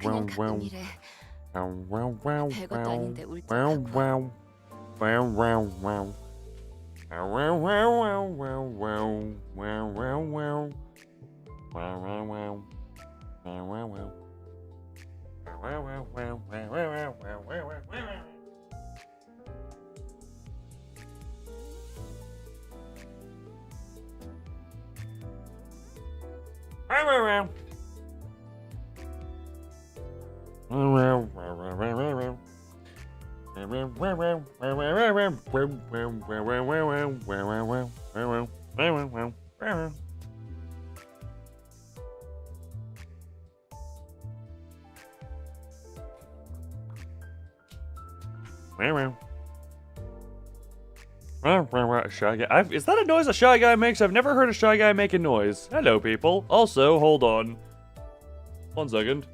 그냥 가끔 이래. 별것도 아닌데 울컥하고. Shy guy. Is that a noise a shy guy makes? I've never heard a shy guy make a noise. Hello, people. Also, hold on. 1 second.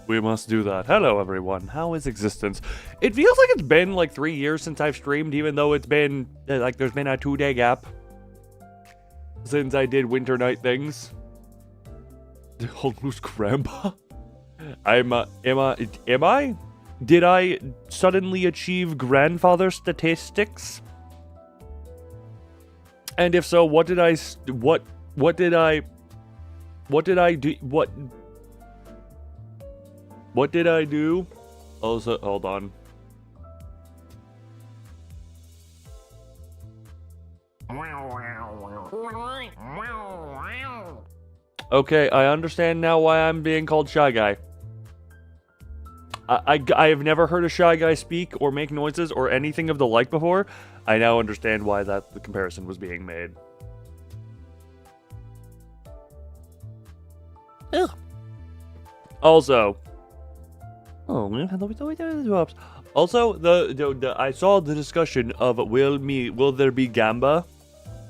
We must do that. Hello, everyone. How is existence? It feels like it's been like 3 years since I've streamed, even though it's been like there's been a 2-day gap since I did winter night things. Who's grandpa? Am I? Did I suddenly achieve grandfather statistics? And if so, what did I do? Also, hold on. Okay, I understand now why I'm being called Shy Guy. I have never heard a Shy Guy speak or make noises or anything of the like before. I now understand why the comparison was being made. Ugh. Also, I saw the discussion of will there be Gamba?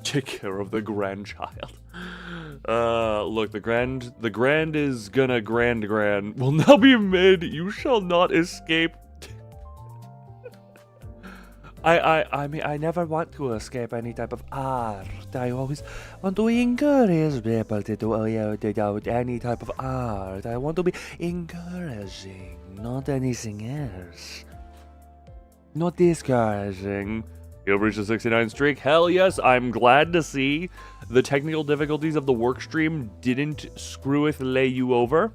Take care of the grandchild. Look, the grand is gonna grand will now be mid. You shall not escape. I mean, I never want to escape any type of art. I always want to encourage people to do any type of art. I want to be encouraging, not anything else. Not discouraging. You've reached a 69 streak. Hell yes, I'm glad to see the technical difficulties of the work stream didn't screweth lay you over.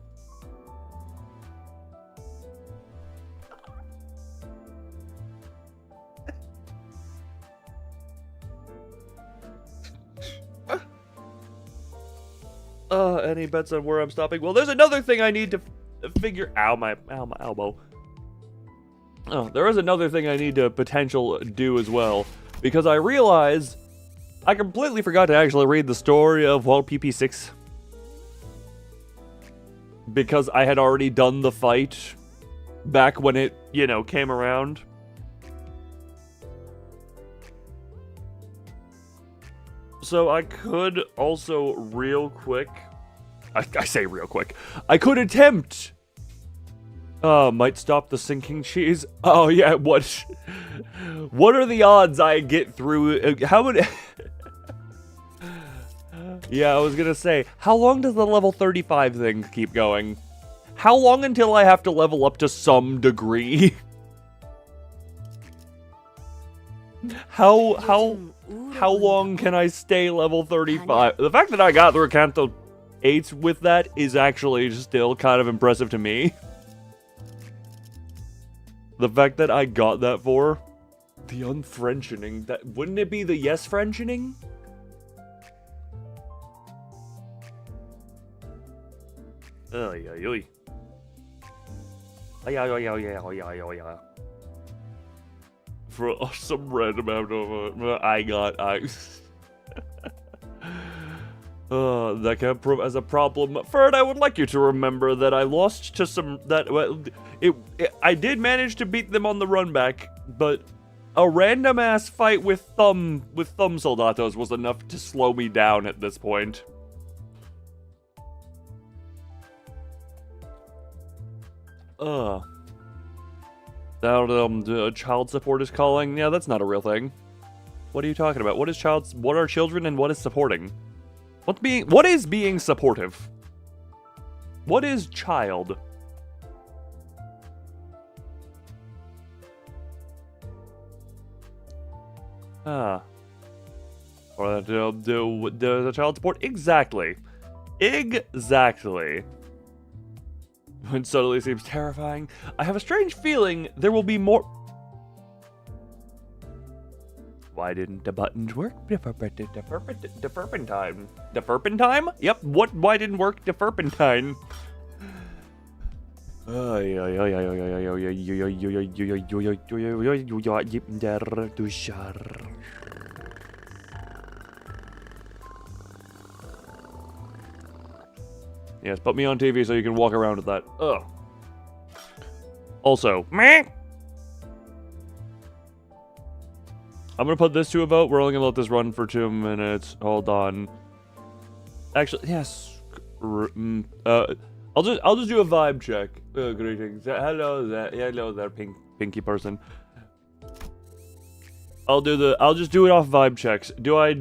Any bets on where I'm stopping? Well, there's another thing I need to figure out. My elbow. Oh, there is another thing I need to do as well, because I realize I completely forgot to actually read the story of World PP6, because I had already done the fight back when it, came around. So I could also real quick, I say real quick, I could attempt. Might stop the sinking cheese. Oh yeah, what are the odds I get through? How many? Yeah, I was gonna say, how long does the level 35 thing keep going? How long until I have to level up to some degree? How long can I stay level 35? The fact that I got through Canto 8 with that is actually still kind of impressive to me. The fact that I got that for the unfrenching, that wouldn't it be the yes frenching? Ay ay ay. Ay ay ay ay ay ay ay. For some random amount of I That can prove as a problem. Ferd, I would like you to remember that I lost to some... I did manage to beat them on the run back, but a random-ass fight with thumb soldatos was enough to slow me down at this point. Child support is calling? Yeah, that's not a real thing. What are you talking about? What are children and what is supporting? What is being supportive? What is child? Or the child support? Exactly. Exactly. When suddenly seems terrifying. I have a strange feeling there will be more... Why didn't the buttons work? Deferpentine. Deferpentine? Yep, why didn't work? Deferpentine. Yes, put me on TV so you can walk around with that. Ugh. Also, meh. I'm gonna put this to a vote. We're only gonna let this run for 2 minutes. Hold on. Actually, yes. I'll just do a vibe check. Greetings. Hello there, pinky person. I'll just do it off vibe checks. Do I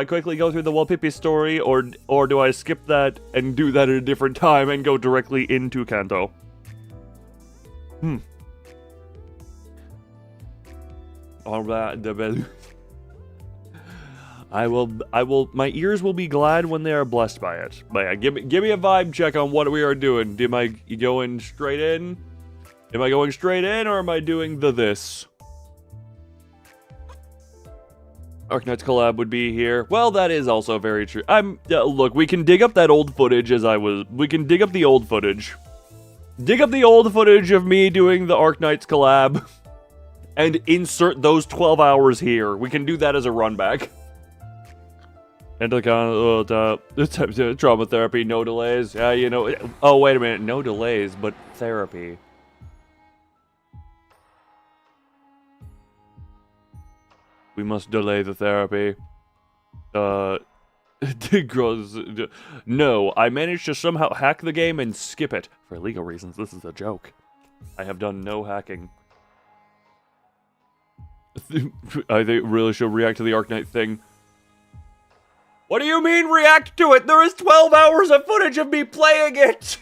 quickly go through the Walpipi story, or do I skip that and do that at a different time and go directly into Canto? Alright, I will, my ears will be glad when they are blessed by it. But yeah, give me a vibe check on what we are doing. Am I going straight in? Am I going straight in, or am I doing this? Arknight's collab would be here. Well, that is also very true. Look, we can dig up that old footage we can dig up the old footage. Dig up the old footage of me doing the Arknight's collab and insert those 12 hours here. We can do that as a run back. And trauma therapy, no delays. Yeah, you know. Oh, wait a minute. No delays, but therapy. We must delay the therapy. No, I managed to somehow hack the game and skip it. For legal reasons, this is a joke. I have done no hacking. I think really should react to the Arknight thing. What do you mean react to it? There is 12 hours of footage of me playing it!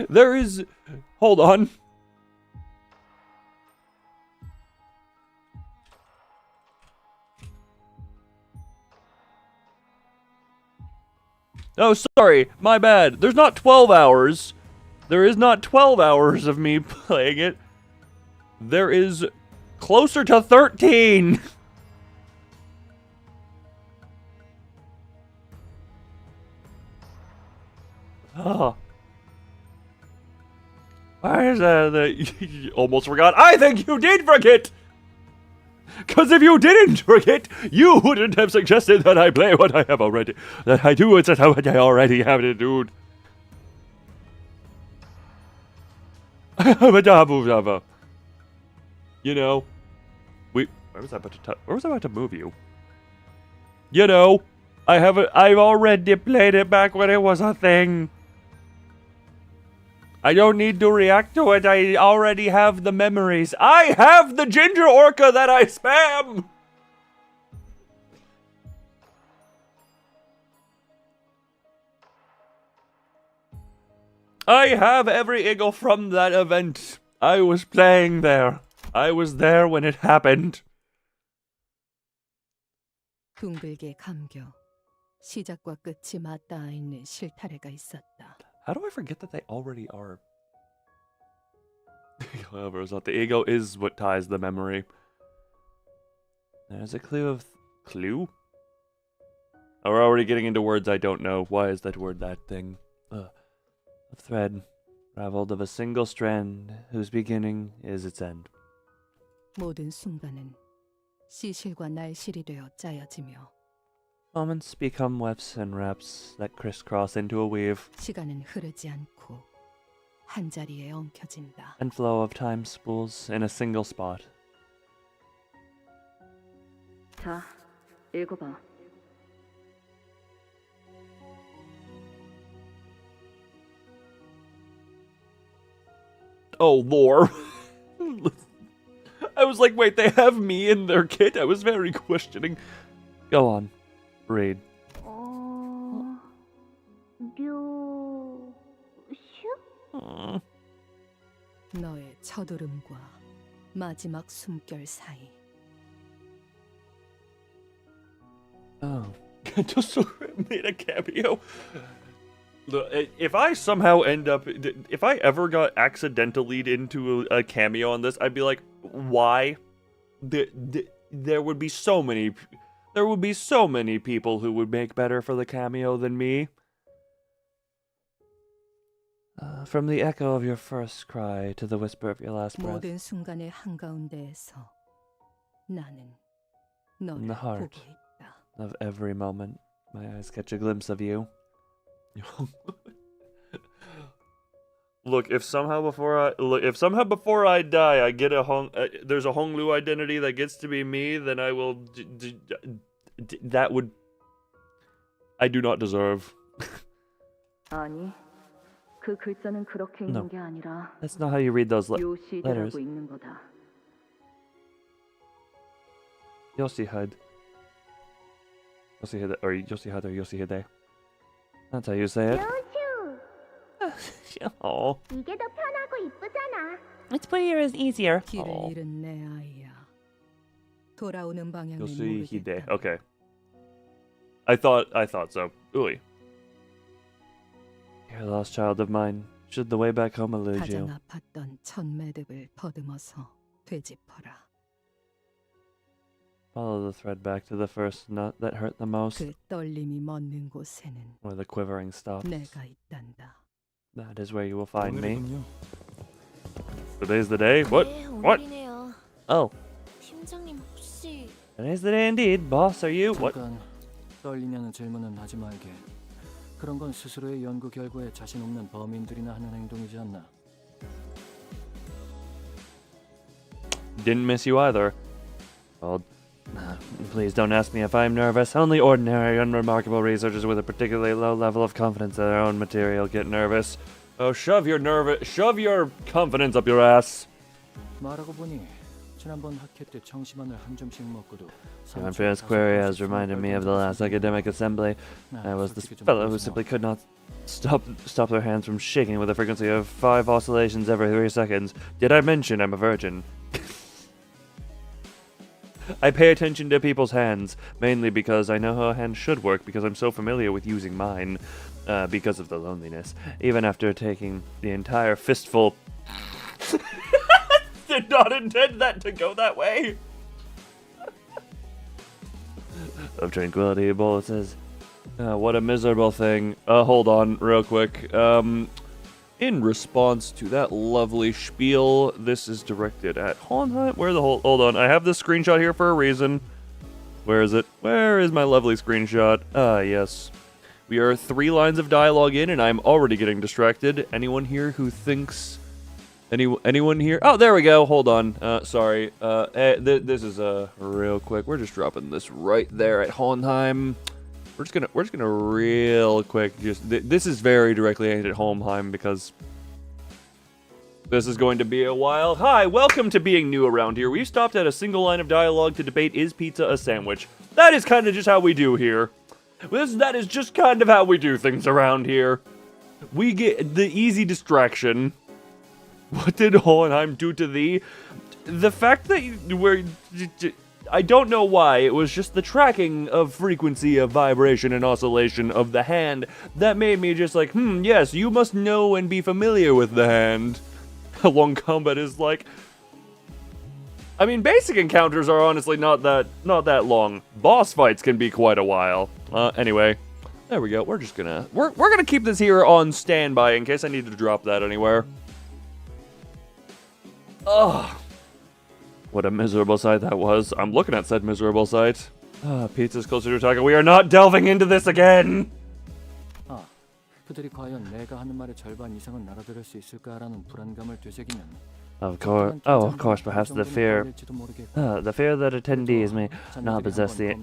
There is... Hold on. Oh, sorry. My bad. There's not 12 hours. There is not 12 hours of me playing it. There is closer to 13. Oh. Why is that? You almost forgot. I think you did forget. Because if you didn't forget, you wouldn't have suggested that I play what I have already. That I do what I already have to do. You know, where was I about to move you? You know, I've already played it back when it was a thing. I don't need to react to it. I already have the memories. I have the ginger orca that I spam! I have every eagle from that event. I was playing there. I was there when it happened. 둥글게 감겨 시작과 끝이 맞닿아 있는 실타래가 있었다. How do I forget that they already are? However, it's not. The ego is what ties the memory. There's a clue of... Clue? Oh, we're already getting into words I don't know. Why is that word that thing? A thread, raveled of a single strand, whose beginning is its end. 모든 순간은 시실과 날실이 되어 짜여지며 Moments become wefts and wraps that crisscross into a weave 시간은 흐르지 않고 한 자리에 엉켜진다. and flow of time spools in a single spot. 자, 읽어봐. Oh, lore. I was like, wait, they have me in their kit? I was very questioning. Go on. Read. 류슈? 너의 첫울음과 마지막 숨결 사이 Oh. Canto made a cameo. Look, if I somehow end up, if I ever got accidentally into a cameo on this, I'd be like, why? There would be so many people who would make better for the cameo than me. From the echo of your first cry to the whisper of your last breath, 모든 순간의 한가운데에서 나는 in 너를 the heart 보고 있다. of every moment, my eyes catch a glimpse of you. Look, if somehow before I die, I get there's a Honglu identity that gets to be me, then I will. That would. I do not deserve. 아니, 그 글자는 그렇게 No. 읽는 게 아니라 That's not how you read those letters. 요시대라고 읽는 거다. Yoshihide. Yoshihide, or Yoshihide, or Yoshihide. That's how you say it. Oh. 이게 더 편하고 이쁘잖아. It's prettier is easier. 길을 Oh. 잃은 내 아이야. 돌아오는 방향을 Yoshihide. 모르겠다. Okay. I thought so. Ui. You're a lost child of mine. Should the way back home elude you? 가장 아팠던 첫 매듭을 더듬어서 되짚어라. Follow the thread back to the first knot that hurt the most, 그 떨림이 멎는 곳에는 where the quivering stops. 내가 있단다. That is where you will find me. 오늘이군요. Today's the day? What? 네, What? 오늘이네요. Oh, 팀장님 혹시 today's the day indeed. Boss, are you? What? 잠깐 떨리냐는 질문은 하지 말게. 그런 건 스스로의 연구 결과에 자신 없는 범인들이나 하는 행동이지 않나. Didn't miss you either. Well, please don't ask me if I'm nervous. Only ordinary, unremarkable researchers with a particularly low level of confidence in their own material get nervous. Oh, shove your confidence up your ass. 말하고 보니 지난번 학회 때 청심환을 한 점씩 먹고도 My friend's query has reminded me of the last academic assembly. I was the fellow who simply could not stop their hands from shaking with a frequency of 5 oscillations every 3 seconds. Did I mention I'm a virgin? I pay attention to people's hands, mainly because I know how a hand should work, because I'm so familiar with using mine, because of the loneliness. Even after taking the entire fistful... Did not intend that to go that way! Of tranquility, Bola says, what a miserable thing. Hold on, real quick. In response to that lovely spiel, this is directed at Hold on, I have this screenshot here for a reason. Where is it? Where is my lovely screenshot? Ah, yes. We are 3 lines of dialogue in, and I'm already getting distracted. Anyone here who thinks... Anyone here? Oh, there we go. Hold on. Sorry. This is real quick. We're just dropping this right there at Hohenheim. We're just gonna real quick. This is very directly aimed at Hohenheim because this is going to be a while. Hi, welcome to being new around here. We've stopped at a single line of dialogue to debate: is pizza a sandwich? That is kind of just how we do here. That is just kind of how we do things around here. We get the easy distraction. What did Hohenheim do to thee? The fact that I don't know why, it was just the tracking of frequency of vibration and oscillation of the hand that made me just like, yes, you must know and be familiar with the hand. Long combat is like... I mean, basic encounters are honestly not that long. Boss fights can be quite a while. Anyway, there we go. We're gonna keep this here on standby in case I need to drop that anywhere. Ugh. What a miserable sight that was. I'm looking at said miserable sight. Pizza's closer to target. We are not delving into this again! 아, 그들이 과연 내가 하는 말의 절반 이상은 알아들을 수 있을까라는 불안감을 되새기면 Of course, perhaps the fear that attendees may not possess the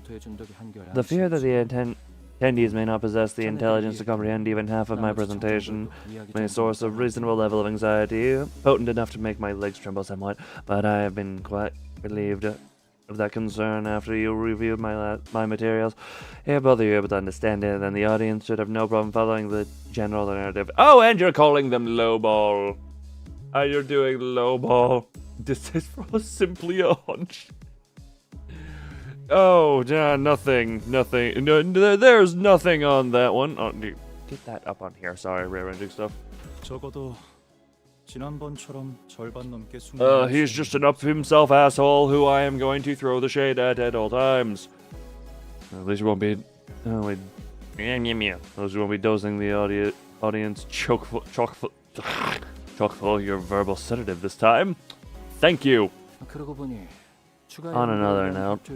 attendees may not possess the intelligence to comprehend even half of my presentation may source a reasonable level of anxiety, potent enough to make my legs tremble somewhat, but I have been quite relieved of that concern after you reviewed my materials. If both of you are able to understand it, then the audience should have no problem following the general narrative. Oh, and you're calling them lowball. You're doing lowball. This is simply a hunch. Oh, yeah, nothing. No, there's nothing on that one. Oh, get that up on here. Sorry, rearranging stuff. 적어도 지난번처럼 절반 넘게 He's just an up-himself asshole who I am going to throw the shade at all times. At least you won't be... At least you won't be dosing the audience chock-full your verbal sedative this time. Thank you. On another note,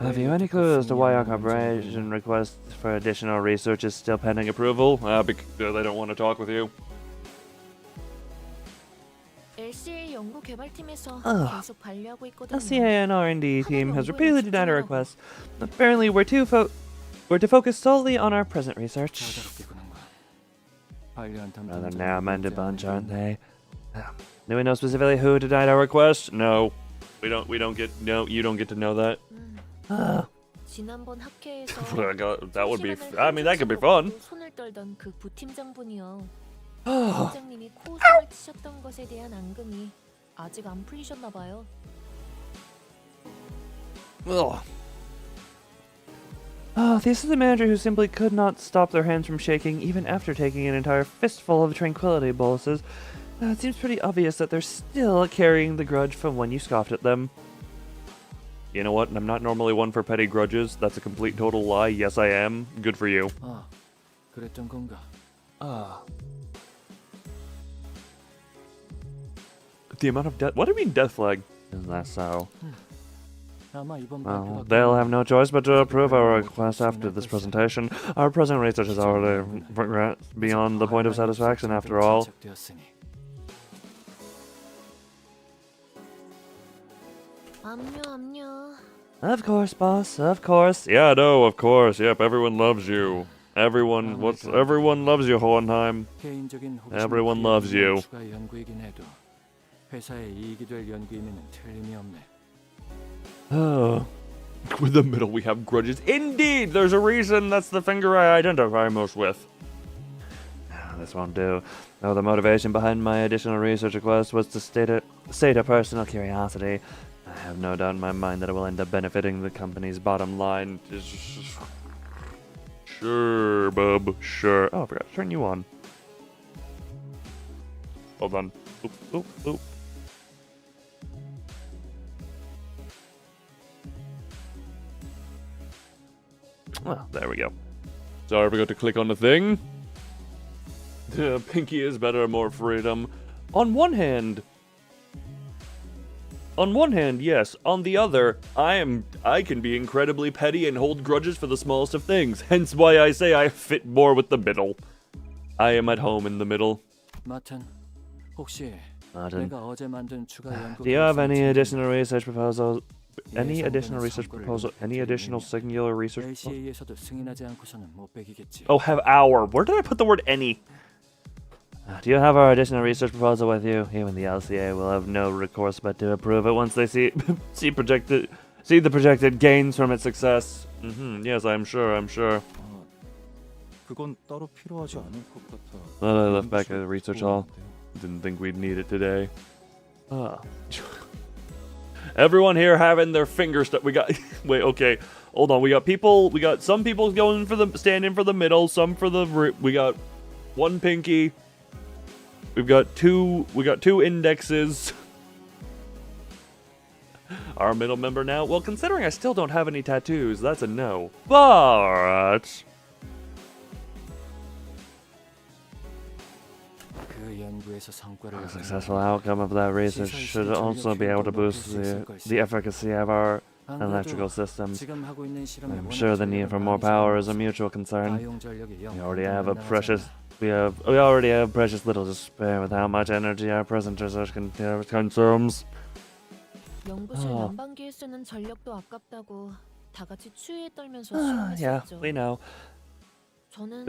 have you any clue as to why our corporation request for additional research is still pending approval? Because they don't want to talk with you. LCA 연구 개발팀에서 계속 반려하고 있거든요. LCA and R&D team has repeatedly denied our request. Apparently, we're to focus solely on our present research. Rather narrow-minded bunch, aren't they? Do we know specifically who denied our request? No. We don't get to know that. 지난번 학회에서 that would be that could be fun. 손을 떨던 그 부팀장분이요. 팀장님이 코웃음을 치셨던 것에 대한 앙금이 아직 안 풀리셨나 봐요. The assistant manager who simply could not stop their hands from shaking even after taking an entire fistful of tranquility boluses. It seems pretty obvious that they're still carrying the grudge from when you scoffed at them. You know what? I'm not normally one for petty grudges. That's a complete total lie. Yes, I am. Good for you. 그랬던 건가? The amount of death... What do you mean death flag? Is that so? Well, they'll have no choice but to approve our request after this presentation. Our present research has already progressed beyond the point of satisfaction after all. Of course, boss, of course. Yeah, no, of course. Yep, everyone loves you. Everyone loves you, Hohenheim. Everyone loves you. Oh, with the middle we have grudges. Indeed, there's a reason. That's the finger I identify most with. This won't do. No, the motivation behind my additional research request was to state a personal curiosity. I have no doubt in my mind that it will end up benefiting the company's bottom line. Sure, bub, sure. Oh, I forgot to turn you on. Hold on. Oop, oop, oop. Well, there we go. Sorry, I forgot to click on the thing. Pinky is better, more freedom. On one hand, yes. On the other, I can be incredibly petty and hold grudges for the smallest of things. Hence why I say I fit more with the middle. I am at home in the middle. Martin, do you have any additional research proposals? Any additional research proposal? Any additional singular research proposal? Oh, have our. Where did I put the word any? Do you have our additional research proposal with you? Even the LCA will have no recourse but to approve it once they see the projected gains from its success. Yes, I'm sure. 그건 따로 필요하지 않을 것 같아. Well, I left back at the research hall. Didn't think we'd need it today. Everyone here having their fingers stuck. We got. Wait, okay. Hold on. We got some people going for the standing for the middle. Some for the. We got one pinky. We got two indexes. Our middle member now. Well, considering I still don't have any tattoos, that's a no. But 연구에서 성과를 A successful outcome of that research should also be able to boost the efficacy of our electrical systems. 지금 하고 있는 실험에 I'm sure the need for more power is a mutual concern. 가용 전력이 We already have precious little to spare with how much energy our present research consumes. 연구실 난방기에 쓰는 전력도 아깝다고 다 같이 추위에 떨면서 Yeah, 실험했었죠. we know. 저는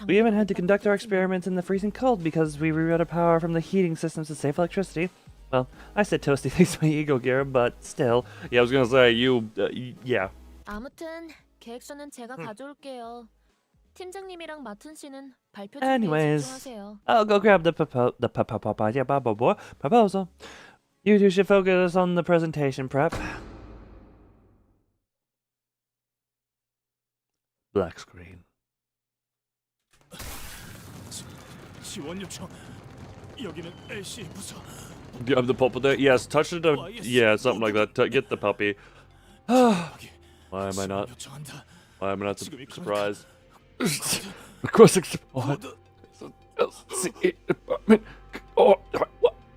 We even had to conduct our experiments in the freezing cold because we rerouted power from the heating systems to save electricity. Well, I said toasty thanks to my ego gear, but still. Yeah, I was gonna say, yeah. 아무튼 계획서는 제가 가져올게요. 팀장님이랑 마튼 씨는 발표 준비에 Anyways, 집중하세요. I'll go grab the proposal. You two should focus on the presentation prep. Black screen. 지원 요청. 여기는 LC 부서. Do you have the puppy there? Yes, touch it. Yeah, something like that. Get the puppy. Why am I not surprised? Requesting support. LCE department.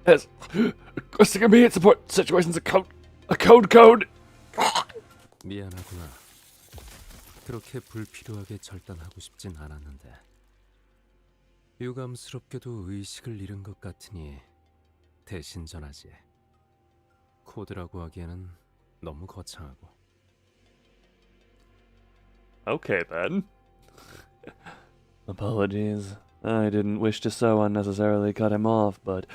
Yes. Requesting immediate support. Situation's a code. 미안하구나. 그렇게 불필요하게 절단하고 싶진 않았는데 유감스럽게도 의식을 잃은 것 같으니 대신 전하지. 코드라고 하기에는 너무 거창하고. Okay then. Apologies. I didn't wish to so unnecessarily cut him off, but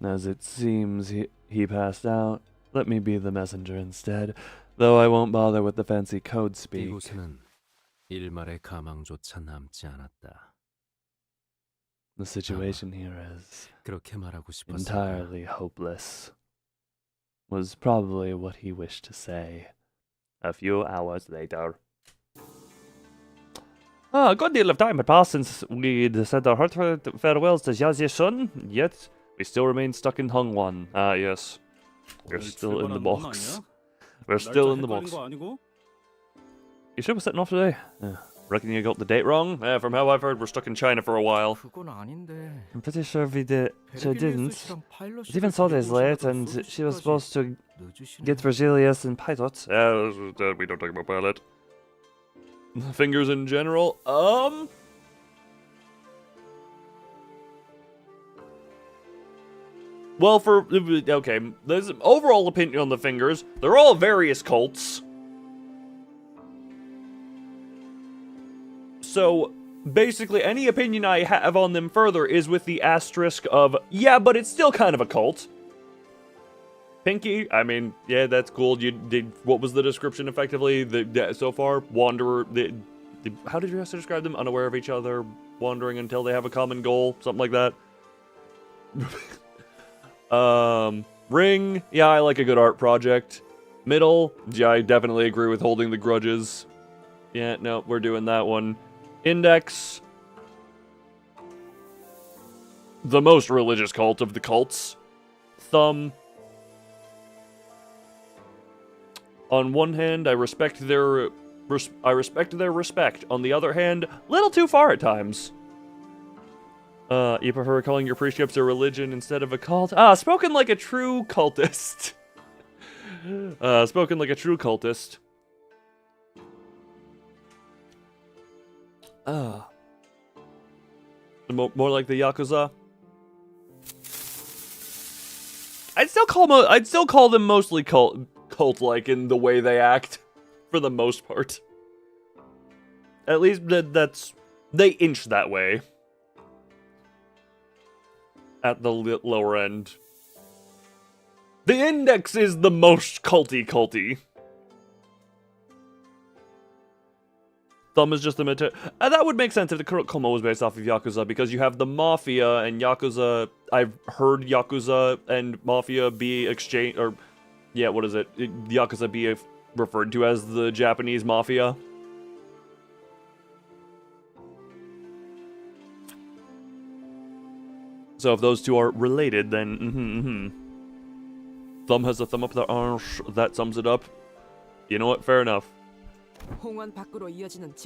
as it seems he passed out, let me be the messenger instead, though I won't bother with the fancy code speak. 이곳에는 일말의 가망조차 남지 않았다. The situation here is 그렇게 말하고 싶었어. entirely hopeless, was probably what he wished to say. A few hours later. A good deal of time had passed since we'd said our heartfelt farewells to Jiaxie-shun, yet we still remain stuck in Hongwan. Ah, yes. We're still in the box. We're still in the box. You sure we're setting off today? Reckon you got the date wrong? From how I've heard, we're stuck in China for a while. 그건 아닌데. I'm pretty sure we didn't. It's even so days late, and she was supposed to get Virgilius and Pilot. We don't talk about Pilot. Fingers in general. Well, okay, there's an overall opinion on the fingers. They're all various cults. So, basically, any opinion I have on them further is with the asterisk of, yeah, but it's still kind of a cult. Pinky, I mean, yeah, that's cool. You did. What was the description effectively? So far, wanderer. How did you have to describe them? Unaware of each other, wandering until they have a common goal, something like that. Ring, yeah, I like a good art project. Middle, yeah, I definitely agree with holding the grudges. Yeah, no, we're doing that one. Index, the most religious cult of the cults. Thumb. On one hand, I respect their respect. On the other hand, little too far at times. You prefer calling your precepts a religion instead of a cult? Spoken like a true cultist. Spoken like a true cultist. More like the Yakuza. I'd still call them mostly cult-like in the way they act, for the most part. At least they inch that way. At the lower end. The Index is the most culty. Thumb is just the material. That would make sense if the Kurokoma was based off of Yakuza, because you have the Mafia and Yakuza. I've heard Yakuza and Mafia be exchanged, or yeah, what is it? Yakuza be referred to as the Japanese Mafia. So if those two are related, then Thumb has a thumb up their arse. That sums it up. You know what? Fair enough.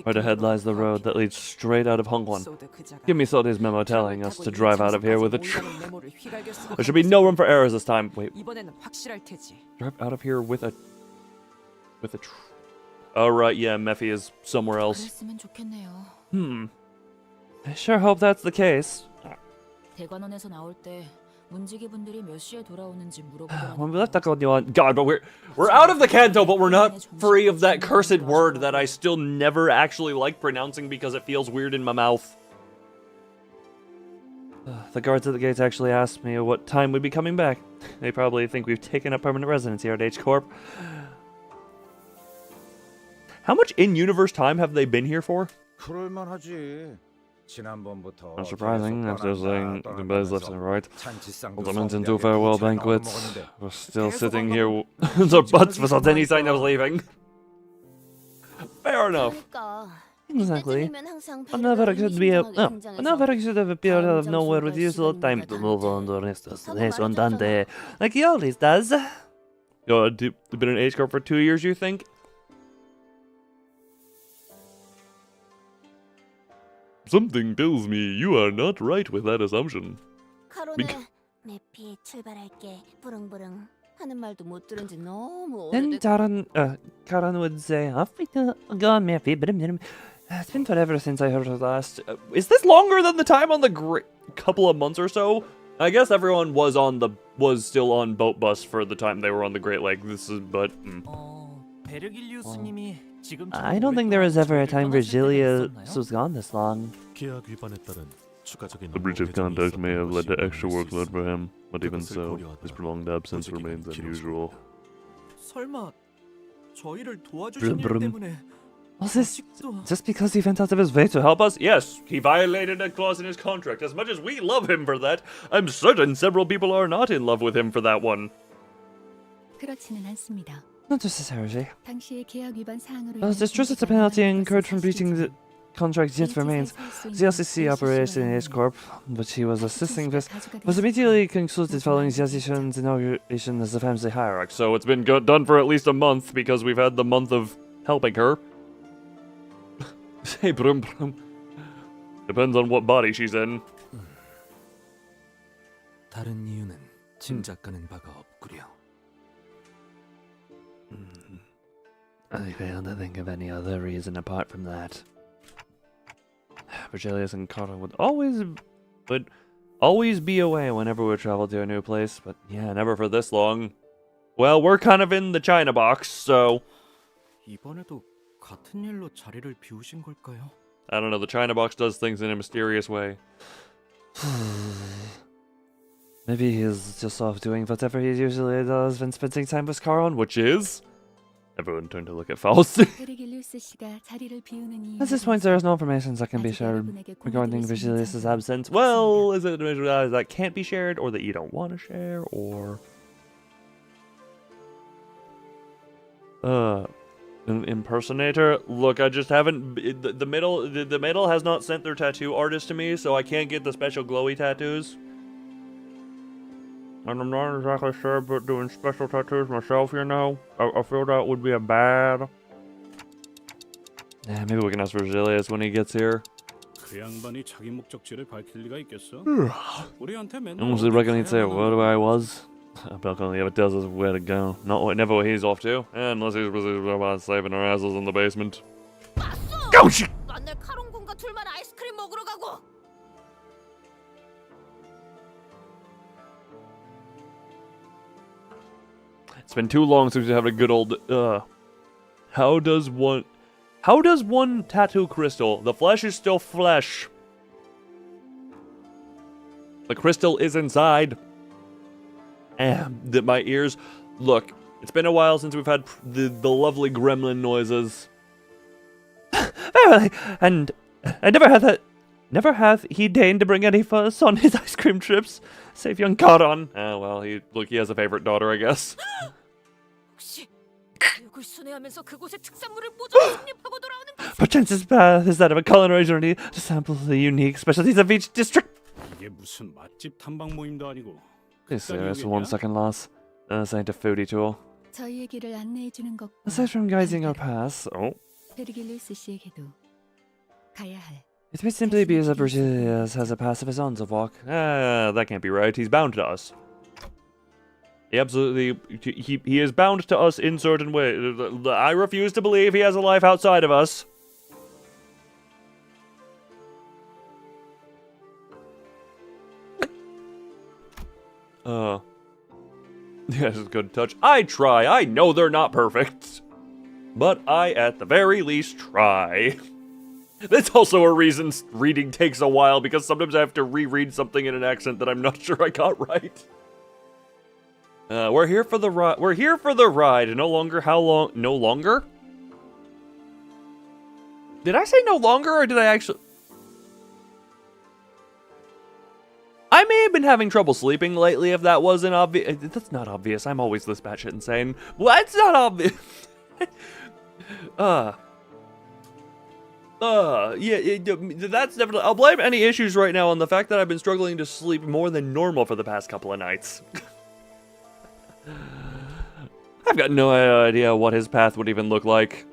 Right ahead lies the road that leads straight out of Hongwon. Give me Sode's memo telling us to drive out of here with a There should be no room for errors this time. Wait. Drive out of here with a Oh right, yeah, Mephi is somewhere else. I sure hope that's the case. 대관원에서 나올 때 문지기분들이 몇 시에 돌아오는지 When we left Takonyon, God, but we're out of the Canto, but we're not free of that cursed word that I still never actually like pronouncing because it feels weird in my mouth. The guards at the gates actually asked me what time we'd be coming back. They probably think we've taken up permanent residence here at H Corp. How much in-universe time have they been here for? Not surprising, after saying goodbyes left and right. Ultimate into farewell banquets. We're still sitting here with our butts without any sign of leaving. Fair enough. Exactly. Another should be another should have appeared out of nowhere with useful time to move on the rest of the Dante, like he always does. You've been in H Corp for 2 years, you think? Something tells me you are not right with that assumption. Then Karan would say, it's been forever since I heard her last. Is this longer than the time on the couple of months or so? I guess everyone was still on boat bus for the time they were on the Great Lake. I don't think there was ever a time Virgilius was gone this long. The breach of contact may have led to extra workload for him, but even so, his prolonged absence remains unusual. Was this just because he went out of his way to help us? Yes, he violated a clause in his contract. As much as we love him for that, I'm certain several people are not in love with him for that one. Not necessarily. As distrust at the penalty incurred from breaching the contract yet remains. The LCC operates in H Corp, but he was assisting this, was immediately consulted following Yazishun's inauguration as the family hierarch. So it's been done for at least a month because we've had the month of helping her. Hey, brum brum. Depends on what body she's in. 다른 이유는 짐작가는 바가 없구려. I fail to think of any other reason apart from that. Virgilius and Carter would always be away whenever we travel to a new place, but yeah, never for this long. Well, we're kind of in the China box, so 이번에도 같은 일로 자리를 비우신 걸까요? I don't know, the China box does things in a mysterious way. Maybe he's just off doing whatever he usually does when spending time with Caron, which is... Everyone turned to look at Faust. At this point, there is no information that can be shared regarding Virgilius' absence. Well, is it that can't be shared, or that you don't want to share, or... An impersonator? Look, I just haven't... The middle has not sent their tattoo artist to me, so I can't get the special glowy tattoos. And I'm not exactly sure about doing special tattoos myself, you know? I feel that would be a bad... Yeah, maybe we can ask Virgilius when he gets here. 그 양반이 자기 목적지를 밝힐 리가 있겠어? 우리한테 맨날 Honestly, reckon he'd say where I was. But only ever tells us where to go. Never where he's off to. Unless he's about saving our asses in the basement. Go! 맨날 카롱군과 둘만 아이스크림 먹으러 가고. It's been too long since we have a good old, How does one tattoo crystal? The flesh is still flesh. The crystal is inside. My ears... Look, it's been a while since we've had the lovely gremlin noises. Verily, and I never hath he deigned to bring any fuss on his ice cream trips, save young Karan. Well, he has a favorite daughter, I guess. Perchance his path is that of a culinary journey to sample the unique specialties of each district. 이게 무슨 맛집 탐방 모임도 아니고. Please serious for 1 second, Loss. This ain't a foodie tool. Aside from guiding our paths, 페르길루스 씨에게도 가야 할. It may simply be as Virgilius has a path of his own to walk. That can't be right. He's bound to us. He absolutely... He is bound to us in certain ways. I refuse to believe he has a life outside of us. Yes, it's a good touch. I try. I know they're not perfect. But I, at the very least, try. That's also a reason reading takes a while, because sometimes I have to reread something in an accent that I'm not sure I got right. We're here for the ride. We're here for the ride. No longer how long? No longer? Did I say no longer, or did I actually... I may have been having trouble sleeping lately, if that wasn't obvious. That's not obvious. I'm always this batshit insane. Well, that's not obvious. Yeah, that's definitely... I'll blame any issues right now on the fact that I've been struggling to sleep more than normal for the past couple of nights. I've got no idea what his path would even look like.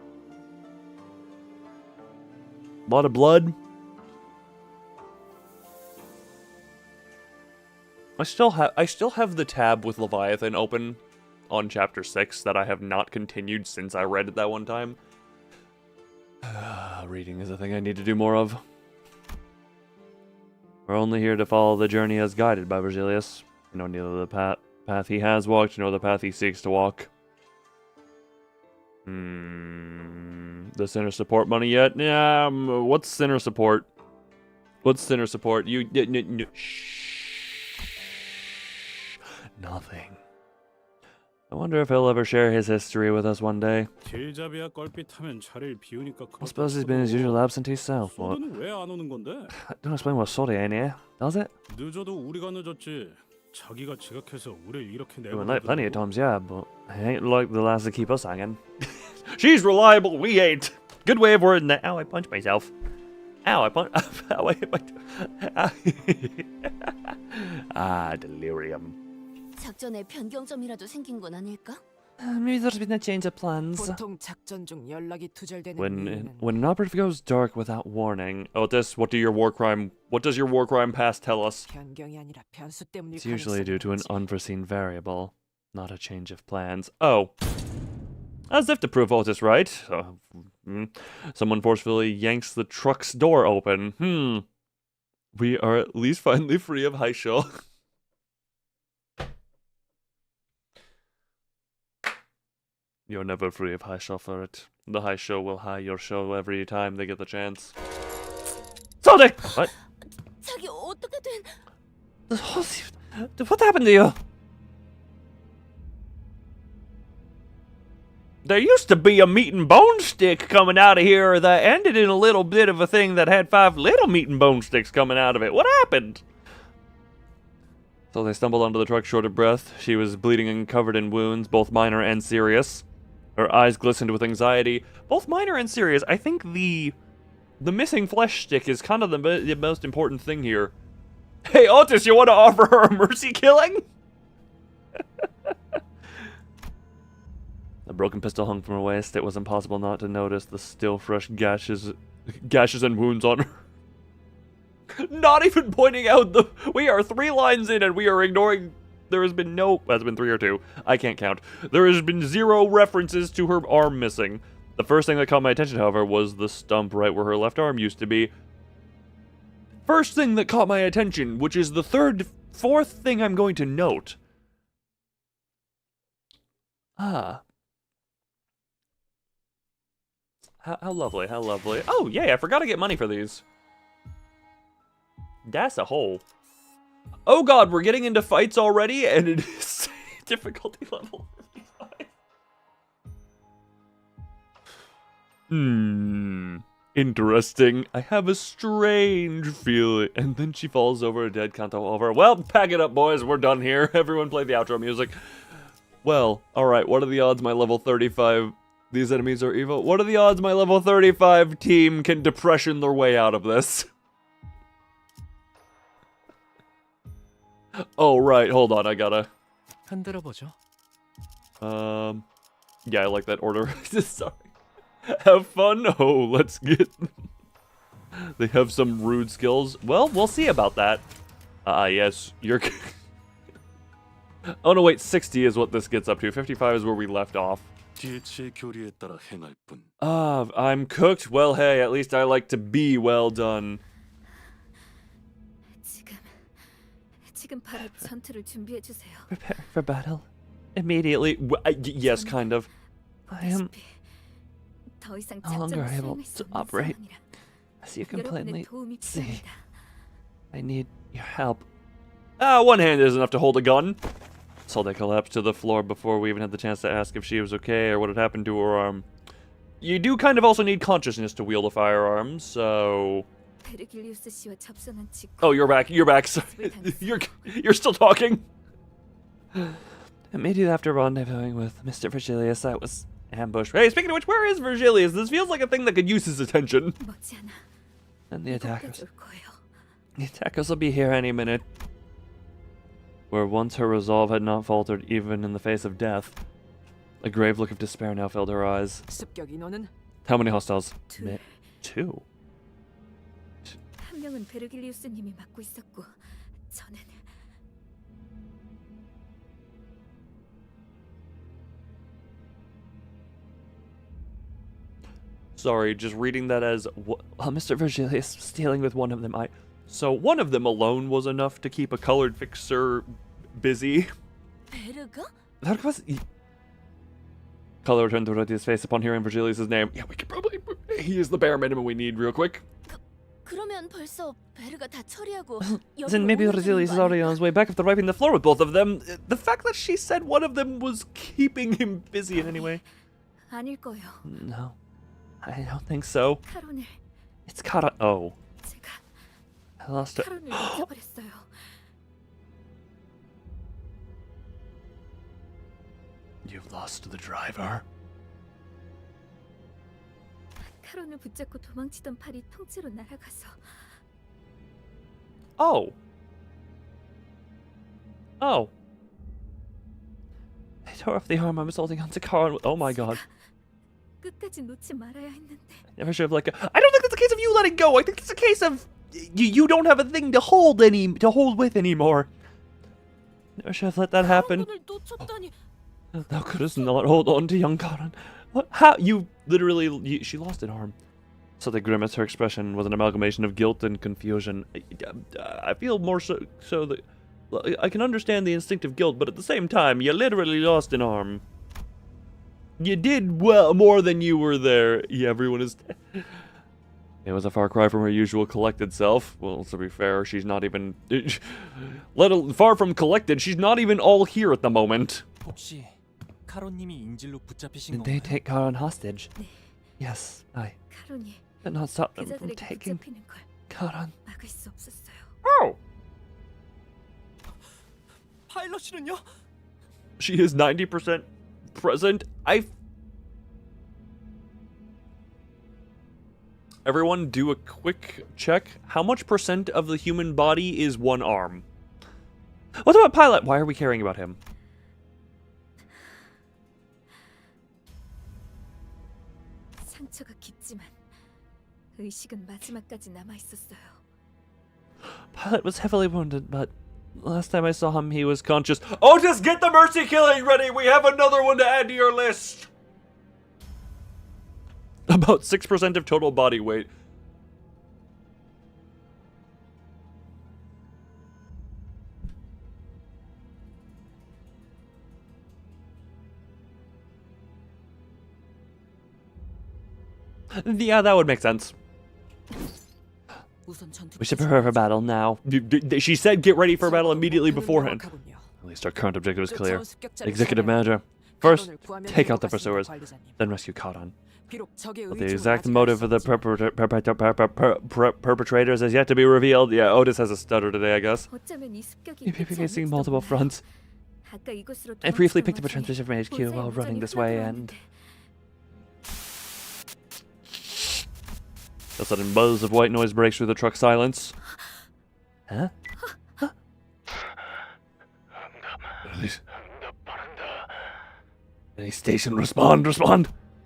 A lot of blood. I still have the tab with Leviathan open on chapter 6 that I have not continued since I read it that one time. Reading is a thing I need to do more of. We're only here to follow the journey as guided by Virgilius. We know neither the path he has walked nor the path he seeks to walk. The center support money yet? Yeah, what's center support? What's center support? You didn't. Shh. Nothing. I wonder if he'll ever share his history with us one day. 길잡이야 껄핏하면 자리를 비우니까 I suppose he's been his usual absentee self. What? 소드는 왜 안 오는 건데? Don't explain what sorry ain't here, does it? 늦어도 우리가 늦었지. 자기가 지각해서 우리를 이렇게 We were late plenty of 내버려두더라고. times, yeah, but it ain't like the lads that keep us hanging. She's reliable, we ain't. Good way of wording that. Ow, I punched myself. Ow, I punched... Ow, I hit my... delirium. 작전에 변경점이라도 생긴 건 아닐까? Maybe there's been a change of plans. 보통 작전 중 연락이 투절되는 When an operative goes dark without warning... Otis, what does your war crime past tell us? 변경이 아니라 변수 때문일 It's usually due to an 가능성이 있지. unforeseen variable, not a change of plans. Oh. As if to prove Otis right. Someone forcefully yanks the truck's door open. We are at least finally free of Hyshul. You're never free of Hyshul for it. The Hyshul will high your show every time they get the chance. Soldier! What? 자기 어떻게 된... What happened to you? There used to be a meat and bone stick coming out of here that ended in a little bit of a thing that had 5 little meat and bone sticks coming out of it. What happened? So they stumbled onto the truck short of breath. She was bleeding and covered in wounds, both minor and serious. Her eyes glistened with anxiety. Both minor and serious. I think the missing flesh stick is kind of the most important thing here. Hey, Otis, you want to offer her a mercy killing? The broken pistol hung from her waist. It was impossible not to notice the still fresh gashes and wounds on her. Not even pointing out we are 3 lines in and we are ignoring. There has been no. That's been 3 or 2. I can't count. There has been 0 references to her arm missing. The first thing that caught my attention, however, was the stump right where her left arm used to be. First thing that caught my attention, which is the 4th thing I'm going to note. Ah. How lovely, how lovely. Oh, yay, I forgot to get money for these. That's a hole. Oh god, we're getting into fights already, and it is difficulty level 55. Interesting. I have a strange feeling. And then she falls over, dead Canto over. Well, pack it up, boys. We're done here. Everyone play the outro music. Well, alright, what are the odds my level 35... These enemies are evil? What are the odds my level 35 team can depression their way out of this? Oh, right. Hold on. I gotta... 흔들어 보죠. Yeah, I like that order. Sorry. Have fun? Oh, let's get... They have some rude skills. Well, we'll see about that. Yes, you're... Oh no, wait, 60 is what this gets up to. 55 is where we left off. TH의 교리에 따라 행할 뿐. I'm cooked? Well, hey, at least I like to be well done. 지금 바로 전투를 준비해 주세요. Prepare for battle. Immediately. Yes, kind of. I am 더 이상 no longer 작전을 able 수행할 수 to 없는 operate. 상황이라 As you can 여러분의 plainly 도움이 see, 필요합니다. I need your help. One hand isn't enough to hold a gun. So they collapsed to the floor before we even had the chance to ask if she was okay or what had happened to her arm. You do kind of also need consciousness to wield a firearm, so... 베르길리우스 씨와 접선한 직후 Oh, you're back. You're back. Sorry. You're still talking. Immediately after rendezvousing with Mr. Virgilius, I was ambushed. Hey, speaking of which, where is Virgilius? This feels like a thing that could use his attention. 머지않아 And the attackers. 이곳까지 올 거예요. The attackers will be here any minute. Where once her resolve had not faltered even in the face of death, a grave look of despair now filled her eyes. 습격 인원은 How many hostiles? 둘. Two. 한 명은 베르길리우스 님이 맡고 있었고 저는 Sorry, just reading that as Mr. Virgilius was dealing with one of them. So one of them alone was enough to keep a colored fixer busy. 베르가? That was. Color turned toward his face upon hearing Virgilius' name. Yeah, we could probably. He is the bare minimum we need, real quick. 그러면 벌써 베르가 다 처리하고 Then maybe Virgilius is already on his way back after wiping the floor with both of them. The fact that she said one of them was keeping him busy in any way. 아닐 거예요. No, I don't think so. 카론을 It's Kara. Oh, 제가 I lost it. 카론을 잊어버렸어요. You've lost the driver. 카론을 붙잡고 도망치던 팔이 통째로 날아가서 Oh. Oh. I tore off the arm I was holding onto Karen. Oh my god. 끝까지 놓지 말아야 했는데 Never should have let go. I don't think it's a case of you letting go. I think it's a case of you don't have a thing to hold with anymore. Never should have let that happen. 카론을 놓쳤다니. Thou couldst not hold on to young Karen. What? How? You literally... she lost an arm. So the grimace, her expression was an amalgamation of guilt and confusion. I feel more so that... I can understand the instinctive guilt, but at the same time, you literally lost an arm. You did well more than you were there. Yeah, everyone is... It was a far cry from her usual collected self. Well, to be fair, she's not even... far from collected, she's not even all here at the moment. 혹시 카론님이 인질로 붙잡히신 Did they 건가요? take Karen hostage? 네. Yes, I 카론이 did not stop them from 그자들에게 taking 붙잡히는 걸 Karen. 막을 수 없었어요. Oh! 파일럿이는요? She is 90% present. Everyone do a quick check. How much percent of the human body is one arm? What about Pilot? Why are we caring about him? 상처가 깊지만 의식은 마지막까지 남아 있었어요. Pilot was heavily wounded, but last time I saw him, he was conscious. Otis, get the mercy killing ready! We have another one to add to your list! About 6% of total body weight. Yeah, that would make sense. 우선 전투. We should prepare for battle now. She said get ready for battle immediately beforehand. At least our current objective is clear. Executive Manager. First, take out the pursuers, then rescue Karan. But the exact motive of the perpetrators has yet to be revealed. Yeah, Otis has a stutter today, I guess. 어쩌면 이 습격이 You've been facing multiple fronts. 아까 이곳으로 I briefly picked up a 도망치던 transmission from HQ 와중에 while running this way, and a sudden buzz of white noise breaks through the truck silence. Huh? Any station, respond!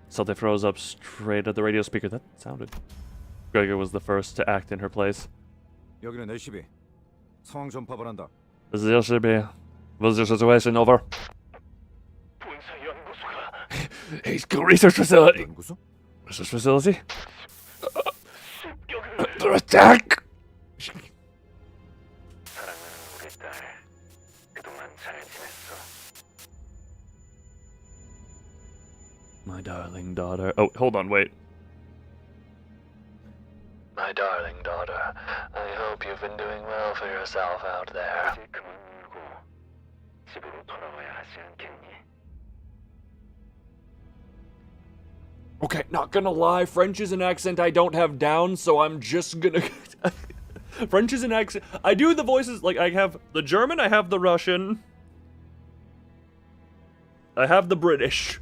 So they froze up straight at the radio speaker. That sounded. Gregor was the first to act in her place. 여기는 LCB. 상황 전파를 한다. This is LCB. What's the situation? Over. He's got research facility. 연구소? Research facility? Under attack! My darling daughter. Oh, hold on, wait. My darling daughter, I hope you've been doing well for yourself out there. Okay, not gonna lie, French is an accent I don't have down, so I'm just gonna... French is an accent... I do the voices, like, I have the German, I have the Russian. I have the British.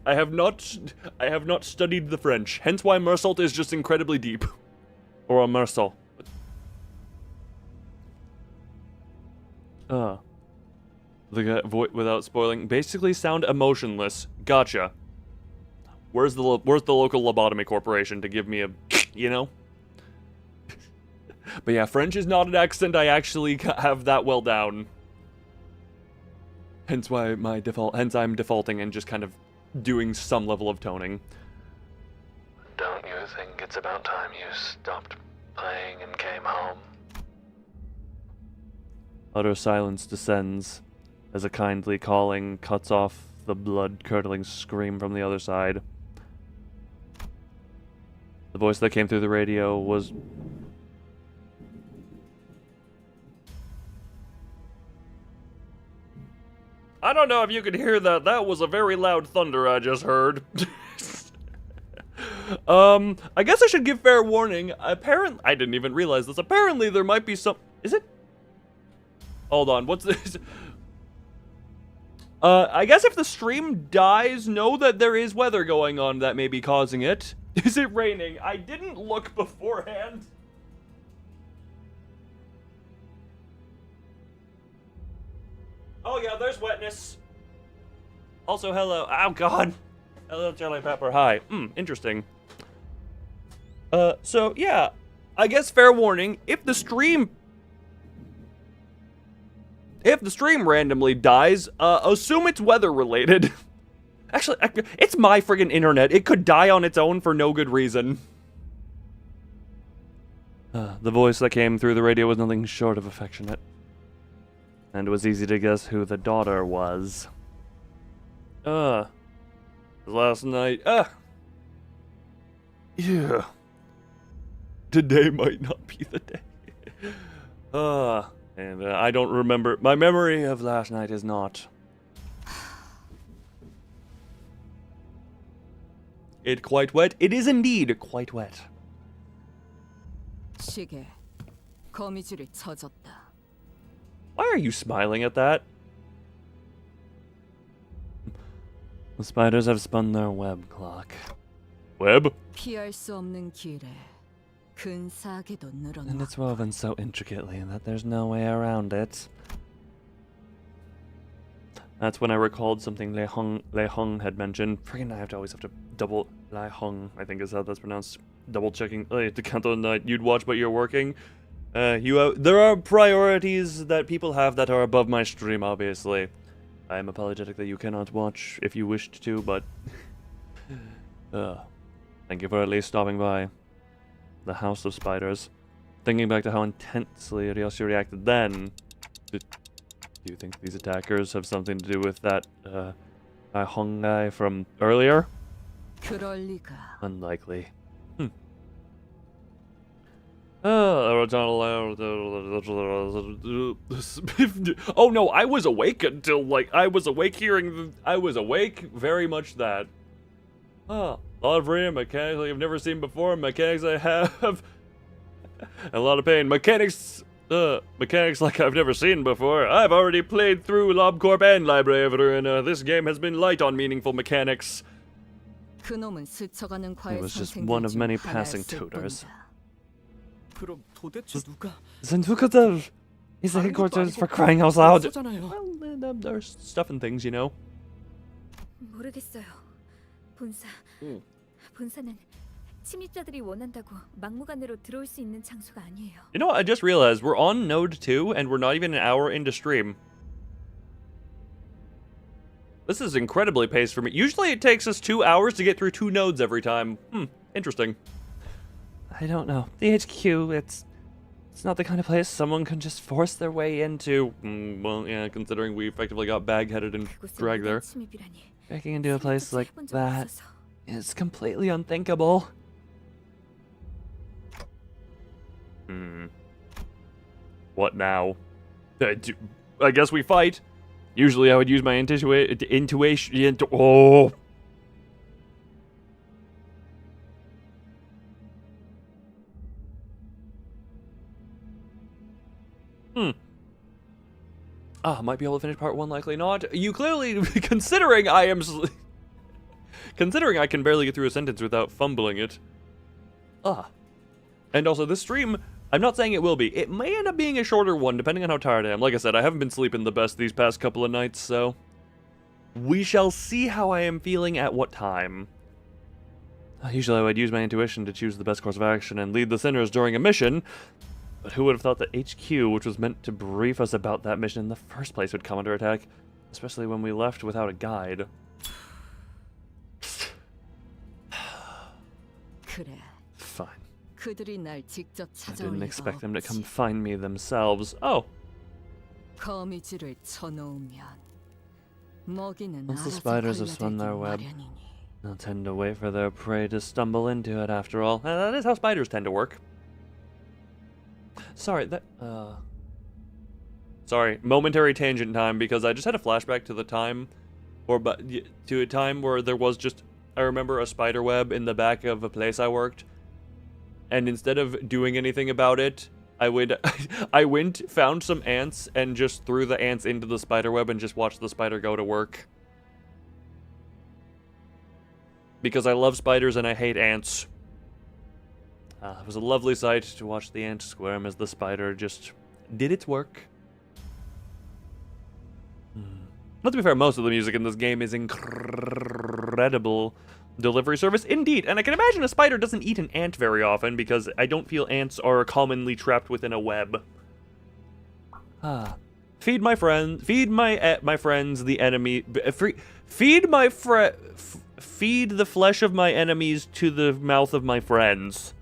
I have not studied the French, hence why Mersault is just incredibly deep. Or a Mersault. The guy, without spoiling, basically sound emotionless. Gotcha. Where's the local lobotomy corporation to give me a, you know? But yeah, French is not an accent I actually have that well down. Hence why I'm defaulting and just kind of doing some level of toning. Don't you think it's about time you stopped playing and came home? Utter silence descends as a kindly calling cuts off the blood-curdling scream from the other side. The voice that came through the radio was... I don't know if you could hear that. That was a very loud thunder I just heard. I guess I should give fair warning. Apparently, I didn't even realize this. Apparently, there might be some... Is it? Hold on, what's this? I guess if the stream dies, know that there is weather going on that may be causing it. Is it raining? I didn't look beforehand. Oh yeah, there's wetness. Also, hello. Oh god. Hello, Jelly Pepper. Hi. Interesting. So yeah, I guess fair warning. If the stream randomly dies, assume it's weather related. Actually, it's my friggin' internet. It could die on its own for no good reason. The voice that came through the radio was nothing short of affectionate. And it was easy to guess who the daughter was. Last night, yeah. Today might not be the day. And I don't remember. My memory of last night is not. It quite wet? It is indeed quite wet. 시계 거미줄이 쳐졌다. Why are you smiling at that? The spiders have spun their web clock. Web? 피할 수 없는 길에 근사하게도 And 늘어놓았다. it's woven so intricately that there's no way around it. That's when I recalled something Lei Hong had mentioned. Friggin' I always have to double... Lei Hong, I think is how that's pronounced. Double checking. Oh, to Canto night, you'd watch but you're working. There are priorities that people have that are above my stream, obviously. I am apologetic that you cannot watch if you wished to, but... thank you for at least stopping by. The House of Spiders. Thinking back to how intensely Ryōshū reacted then, do you think these attackers have something to do with that, Hong guy from earlier? 그럴 리가. Unlikely. Oh no, I was awake until, I was awake very much that. A lot of freedom, mechanics I've never seen before, mechanics I have a lot of pain. Mechanics like I've never seen before. I've already played through LobCorp and Library, and this game has been light on meaningful mechanics. 그놈은 스쳐가는 과외 It was just 선생님 one of 중 many passing 하나였을 tutors. 뿐이다. 그럼 도대체 누가 Zentukater is the headquarters for crying out loud. Well, there's stuff and things, you know. 모르겠어요. 본사는 침입자들이 원한다고 막무가내로 들어올 수 있는 장소가 아니에요. You know what? I just realized we're on node 2 and we're not even an hour into stream. This is incredibly paced for me. Usually it takes us 2 hours to get through 2 nodes every time. Interesting. I don't know. The HQ, it's not the kind of place someone can just force their way into. Well, yeah, considering we effectively got bag-headed and dragged there. Breaking into a place like that is completely unthinkable. What now? I guess we fight. Usually I would use my intuition. Oh. Might be able to finish part 1, likely not. You clearly, considering I can barely get through a sentence without fumbling it. And also, this stream, I'm not saying it will be. It may end up being a shorter one, depending on how tired I am. Like I said, I haven't been sleeping the best these past couple of nights, so we shall see how I am feeling at what time. Usually I would use my intuition to choose the best course of action and lead the sinners during a mission, but who would have thought that HQ, which was meant to brief us about that mission in the first place, would come under attack, especially when we left without a guide. Fine. I didn't expect them to come find me themselves. Oh. Once the spiders have spun their web, they'll tend to wait for their prey to stumble into it after all. That is how spiders tend to work. Sorry, momentary tangent time, because I just had a flashback to the time, to a time where there was just, I remember a spider web in the back of a place I worked, and instead of doing anything about it, I went, found some ants, and just threw the ants into the spider web and just watched the spider go to work. Because I love spiders and I hate ants. It was a lovely sight to watch the ant squirm as the spider just did its work. Not to be fair, most of the music in this game is incredible delivery service indeed, and I can imagine a spider doesn't eat an ant very often because I don't feel ants are commonly trapped within a web. Feed my friends the enemy. Feed the flesh of my enemies to the mouth of my friends.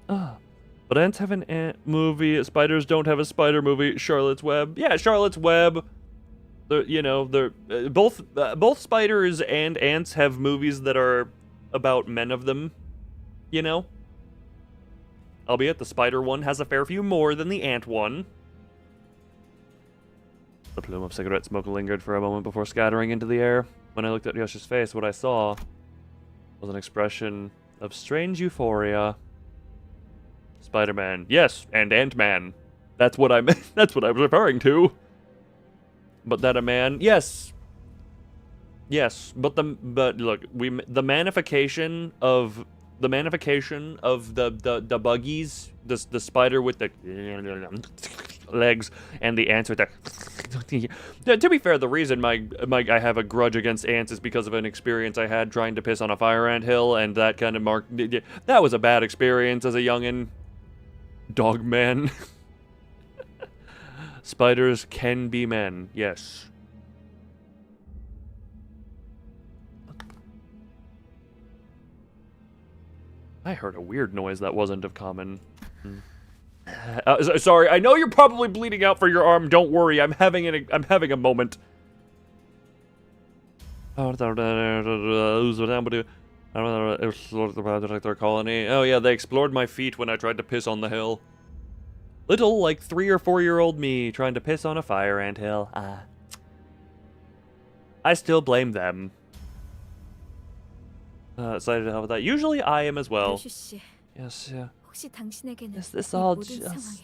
But ants have an ant movie. Spiders don't have a spider movie. Charlotte's Web. Yeah, Charlotte's Web. Both spiders and ants have movies that are about men of them. You know? Albeit the spider one has a fair few more than the ant one. The plume of cigarette smoke lingered for a moment before scattering into the air. When I looked at Ryōshū's face, what I saw was an expression of strange euphoria. Spider-Man, yes, and Ant-Man. That's what I meant. That's what I was referring to. But that a man, yes, but look, the manification of the buggies, the spider with the legs and the ants with the. To be fair, the reason I have a grudge against ants is because of an experience I had trying to piss on a fire ant hill, and that kind of that was a bad experience as a youngin'. Dog man. Spiders can be men, yes. I heard a weird noise that wasn't of common. Sorry, I know you're probably bleeding out for your arm. Don't worry, I'm having a moment. Their colony. Oh yeah, they explored my feet when I tried to piss on the hill. Little, like 3 or 4-year-old me trying to piss on a fire ant hill. I still blame them. Excited to help with that. Usually I am as well. Yes, yeah. Is this all just...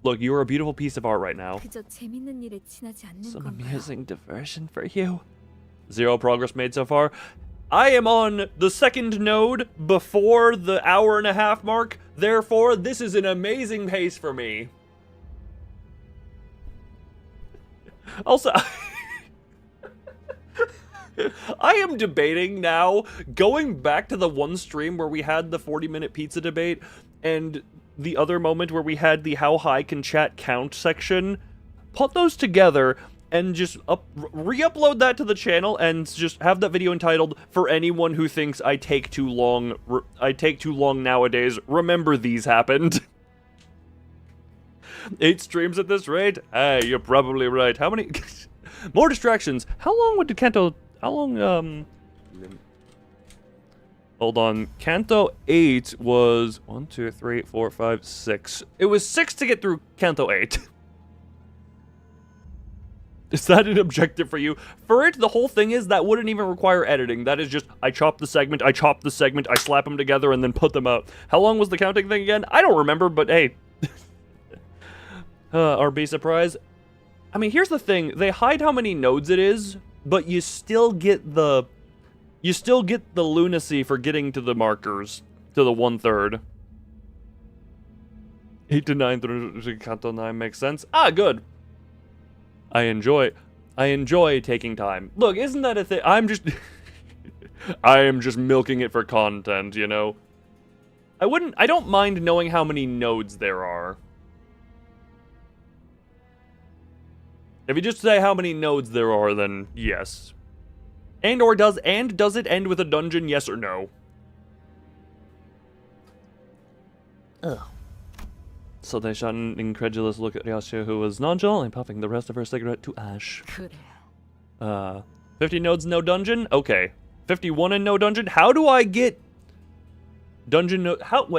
Look, you're a beautiful piece of art right now. Some amusing diversion for you. 0 progress made so far. I am on the 2nd node before the 1.5 hour mark. Therefore, this is an amazing pace for me. Also, I am debating now, going back to the one stream where we had the 40-minute pizza debate, and the other moment where we had the how high can chat count section, put those together and just re-upload that to the channel and just have that video entitled, "For anyone who thinks I take too long nowadays, remember these happened." 8 streams at this rate? Hey, you're probably right. How many? More distractions. How long would Canto... Hold on. Canto 8 was 1, 2, 3, 4, 5, 6. It was 6 to get through Canto 8. Is that an objective for you? For it, the whole thing is that wouldn't even require editing. That is just, I chop the segment, I slap them together, and then put them out. How long was the counting thing again? I don't remember, but hey. RB surprise. I mean, here's the thing. They hide how many nodes it is, but you still get the... lunacy for getting to the markers, to the 1/3. 8 to 9 through Canto 9 makes sense. Ah, good. I enjoy taking time. Look, isn't that a thing? I am just milking it for content, you know? I don't mind knowing how many nodes there are. If you just say how many nodes there are, then yes. Does it end with a dungeon, yes or no? Ugh. So they shot an incredulous look at Ryōshū, who was nonchalantly puffing the rest of her cigarette to ash. 50 nodes, no dungeon? Okay. 51 and no dungeon? How do I get... dungeon no... how do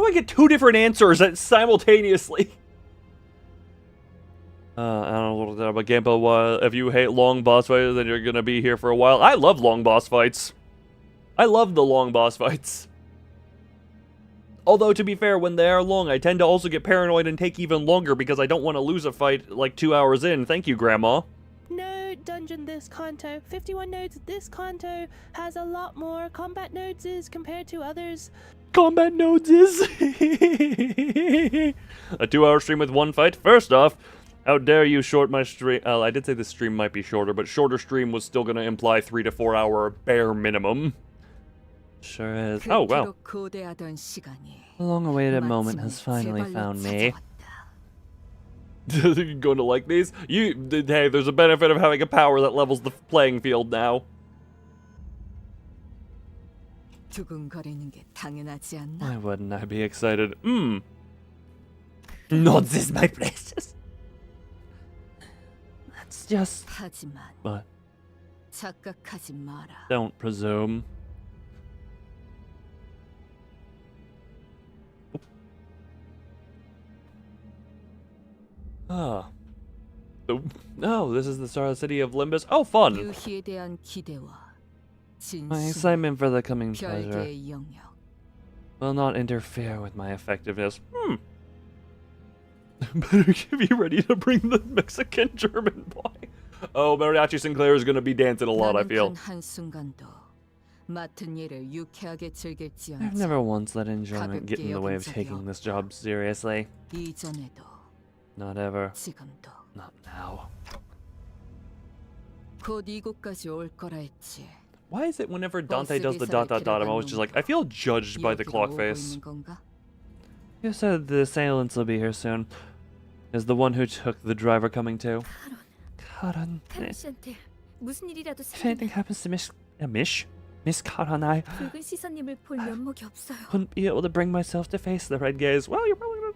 I get 2 different answers simultaneously? I don't know what that about gameplay. If you hate long boss fights, then you're gonna be here for a while. I love long boss fights. I love the long boss fights. Although, to be fair, when they are long, I tend to also get paranoid and take even longer because I don't want to lose a fight like 2 hours in. Thank you, Grandma. No dungeon this Canto. 51 nodes this Canto has a lot more combat nodes compared to others. Combat nodes is? A 2-hour stream with 1 fight? First off, how dare you short my stream? I did say the stream might be shorter, but shorter stream was still going to imply 3 to 4 hour bare minimum. Sure is. Oh, wow. The long-awaited moment has finally found me. You're going to like these? Hey, there's a benefit of having a power that levels the playing field now. Why wouldn't I be excited? Not this, my precious. That's just... What? Don't presume. Ah. No, this is the star city of Limbus. Oh, fun! My excitement for the coming pleasure will not interfere with my effectiveness. Better be ready to bring the Mexican German boy. Oh, Mariachi Sinclair is gonna be dancing a lot, I feel. I've never once let enjoyment get in the way of taking this job seriously. Not ever. Not now. Why is it whenever Dante does the ... I'm always just like, I feel judged by the clock face. You said the assailants will be here soon. Is the one who took the driver coming too? Karan. If anything happens to Miss Karan, I wouldn't be able to bring myself to face the red gaze. Well, you're probably gonna...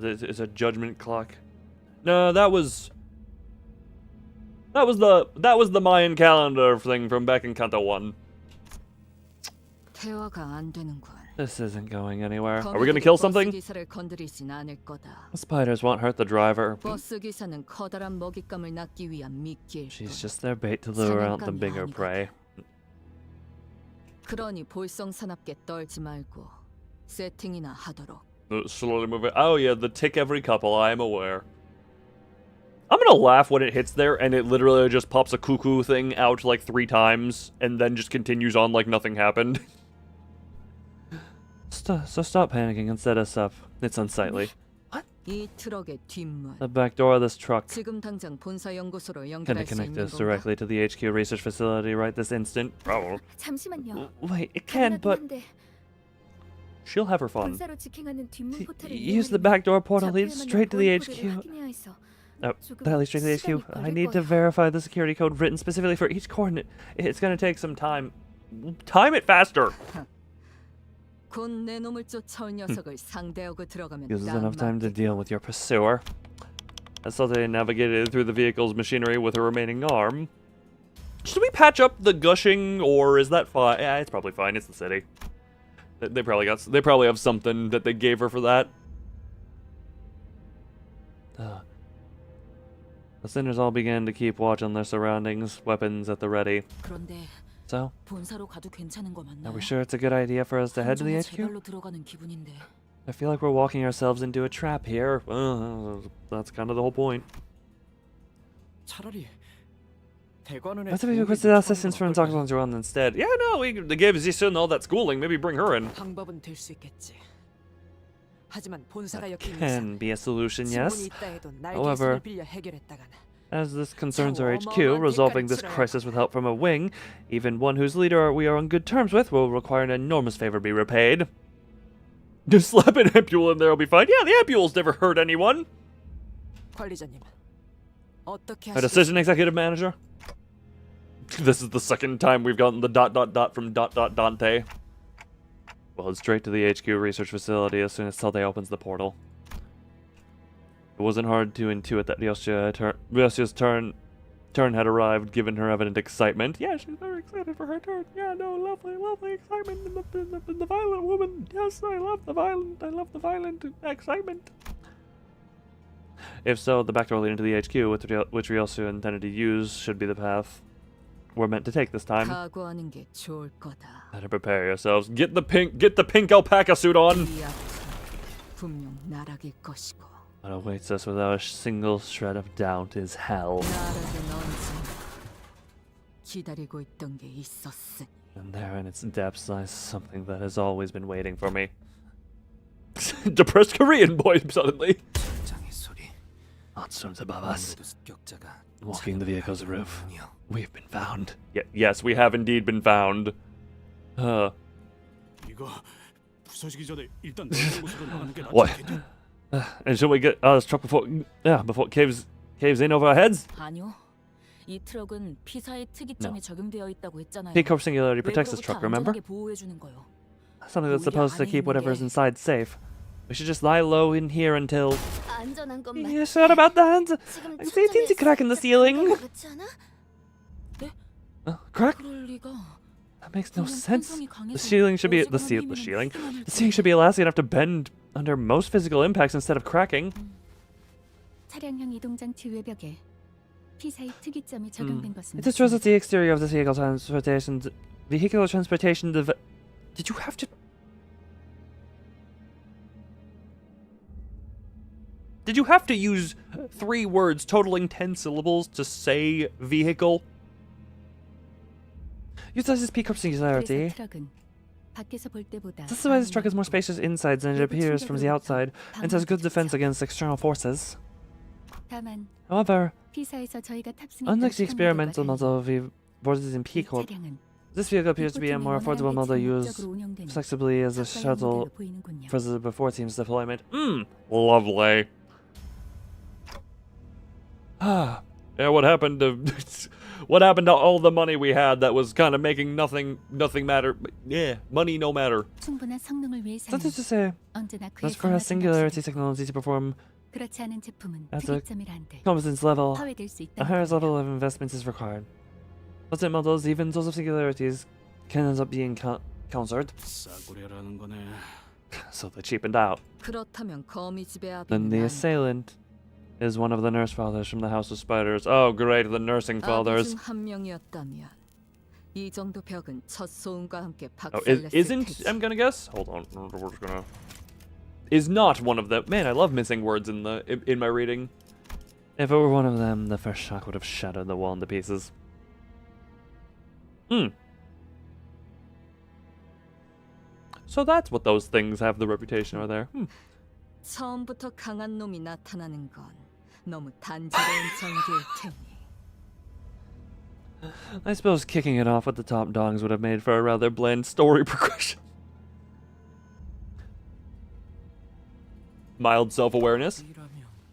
it's a judgment clock. No, that was the Mayan calendar thing from back in Canto 1. This isn't going anywhere. Are we gonna kill something? The spiders won't hurt the driver. She's just their bait to lure out the bigger prey. Slowly moving. Oh yeah, the tick every couple, I am aware. I'm gonna laugh when it hits there and it literally just pops a cuckoo thing out like 3 times and then just continues on like nothing happened. So stop panicking and set us up. It's unsightly. What? 이 트럭의 뒷문. The back door of this truck. 지금 당장 본사 연구소로 Can 연결할 it 수 connect 있는 us 건가? directly to the HQ research facility right this instant? Oh. 잠시만요. Wait, it can, but she'll have her fun. 본사로 직행하는 뒷문 포털을 Use the back door portal leads 좌표에만 straight to the 보안 코드를 HQ. 확인해야 해서 Oh, 조금 that leads straight to the HQ. 시간이 I 걸릴 need to 거예요. verify the security code written specifically for each coordinate. It's gonna take some time. Time it faster! 곧 내 놈을 쫓아올 녀석을 상대하고 들어가면 Gives us 딱 enough time to 맞겠다. deal with your pursuer. As Saute navigated through the vehicle's machinery with her remaining arm. Should we patch up the gushing, or is that fine? Yeah, it's probably fine. It's the city. They probably have something that they gave her for that. The sinners all began to keep watch on their surroundings, weapons at the ready. 그런데 So, 본사로 가도 괜찮은 거 are 맞나요? we sure it's a good idea for us to head to the 함정에 HQ? 제발로 들어가는 기분인데. I feel like we're walking ourselves into a trap here. That's kind of the whole point. 차라리 대관원에 Let's maybe request assistance from Dr. Langeron instead. Yeah, no, they gave Zisun all that schooling. Maybe bring her in. 방법은 될 수 있겠지. 하지만 본사가 That 엮인 can be a solution, yes. 지분이 있다 해도 날개 However, 손을 빌려 해결했다가는 as this concerns our HQ, resolving this crisis with help from a wing, even one whose leader we are on good terms with, will require an enormous favor be repaid. Just slap an ampule in there, will be fine. Yeah, the ampules never hurt anyone. 관리자님, 어떻게 A decision, executive manager. This is the second time we've gotten the ... from ... Dante. Well, it's straight to the HQ research facility as soon as Salte opens the portal. It wasn't hard to intuit that Ryōshū's turn had arrived, given her evident excitement. Yeah, she's very excited for her turn. Yeah, no, lovely excitement in the violent woman. Yes, I love the violent excitement. If so, the back door leading to the HQ, which Ryōshū intended to use, should be the path we're meant to take this time. 각오하는 게 좋을 거다. Better prepare yourselves. Get the pink alpaca suit on. 이 앞은 분명 나락일 것이고. What awaits us without a single shred of doubt is hell. 나락은 언젠가 기다리고 있던 게 있었으니. And there in its depths lies something that has always been waiting for me. Depressed Korean boy suddenly. Monsters above us. Walking the vehicle's roof. We've been found. Yes, we have indeed been found. 이거 부서지기 전에 일단 내리는 곳으로 나가는 게 낫지 What? 않겠냐? And should we get out of this truck before it caves in over our heads? 아니요. 이 트럭은 피사의 특이점이 적용되어 있다고 했잖아요. P-Corp Singularity protects this truck, remember? 안전하게 보호해 주는 거요. Something that's supposed to keep whatever's inside safe. We should just lie low in here until... 안전한 건 You sure about that? I see a teensy crack in the ceiling. 그렇지 않아? Crack? 그럴 리가. That makes no sense. The ceiling should be... The ceiling should be elastic enough to bend under most physical impacts instead of cracking. 차량형 이동장 뒤외벽에 피사의 특이점이 적용된 것은 It destroys the exterior of this vehicular transportation Did you have to... Did you have to use 3 words totaling 10 syllables to say vehicle? Utilizes P-Corp Singularity. 밖에서 볼 때보다 This is why this truck is more spacious inside than it appears from the outside, and has good defense against external forces. 다만 However, 피사에서 저희가 탑승했던 unlike the experimental model boarded in P-Corp, this vehicle appears to be a more affordable model used flexibly as a shuttle before team's deployment. Lovely. Yeah, what happened to all the money we had that was kind of making nothing matter? Yeah, money no matter. 충분한 성능을 위해서는 That's to say, 언제나 그에 that's for a singularity technology to perform 그렇지 않은 제품은 at a 특이점이라 한들 competence level. 파괴될 수 A 있다. higher level of investment is required. But models, even those of singularities, can end up being countered. 싸구려라는 거네. So they cheapened out. 그렇다면 거미 집의 Then the assailant is one of the nurse fathers from the House of Spiders. Oh, great, the nursing fathers. 한 명이었다면 이 정도 벽은 첫 소음과 함께 Oh, 박살냈을 isn't, 테지. I'm gonna guess? Hold on, we're just gonna... Is not one of them. Man, I love missing words in my reading. If it were one of them, the first shock would have shattered the wall into pieces. So that's what those things have the reputation are there. 처음부터 강한 놈이 나타나는 건 너무 단조로운 전개일 테니. I suppose kicking it off with the top dogs would have made for a rather bland story progression. Mild self-awareness.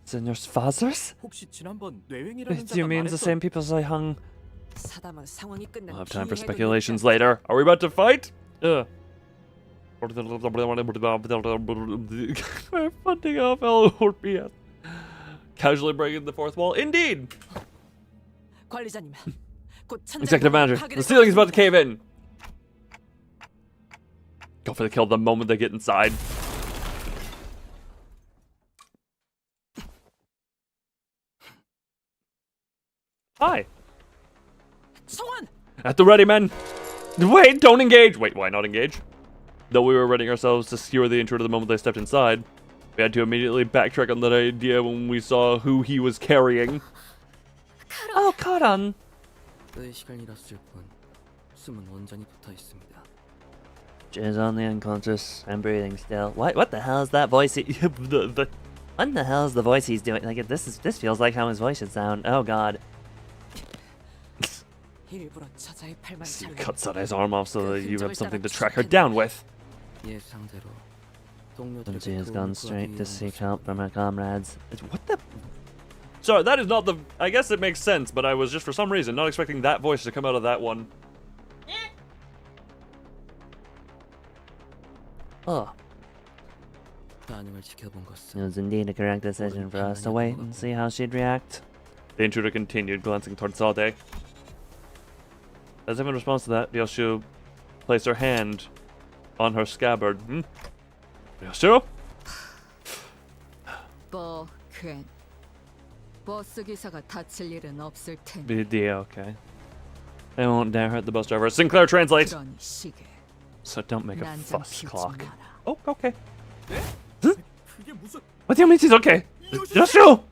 Senor's fathers? 혹시 지난번 Do 뇌행이라는 you 자가 mean the same people as I hung? 사담은 상황이 끝난 We'll have time for 뒤에 speculations later. Are we about to fight? We're funding off LORPS. Casually breaking the fourth wall. Indeed! 관리자님, 곧 Executive manager, the ceiling is about to cave in. Go for the kill the moment they get inside. Hi. 소환! At the ready, men. Wait, don't engage. Wait, why not engage? Though we were readying ourselves to skewer the intruder the moment they stepped inside, we had to immediately backtrack on that idea when we saw who he was carrying. Oh, Karan. She's only unconscious and breathing still. What the hell is that voice? What the hell is the voice he's doing? Like this feels like how his voice should sound. Oh God. 일부러 저자의 팔만 So you 잘라. cut Sada's arm off so that you have something to track her down with. And she has gone straight to seek help from her comrades. What the? Sorry, that is not the... I guess it makes sense, but I was just for some reason not expecting that voice to come out of that one. Oh. It was indeed a correct decision for us to wait and see how she'd react. The intruder continued, glancing towards Sade. As if in response to that, Ryōshū placed her hand on her scabbard. Ryōshū? 버스 기사가 다칠 일은 없을 테니. Okay. I won't dare hurt the bus driver. Sinclair, translate! 그러니 시계. So don't make a 난장 fuss, 피우지 clock. 마라. Oh, okay. Huh? What do you mean she's okay? Ryōshū!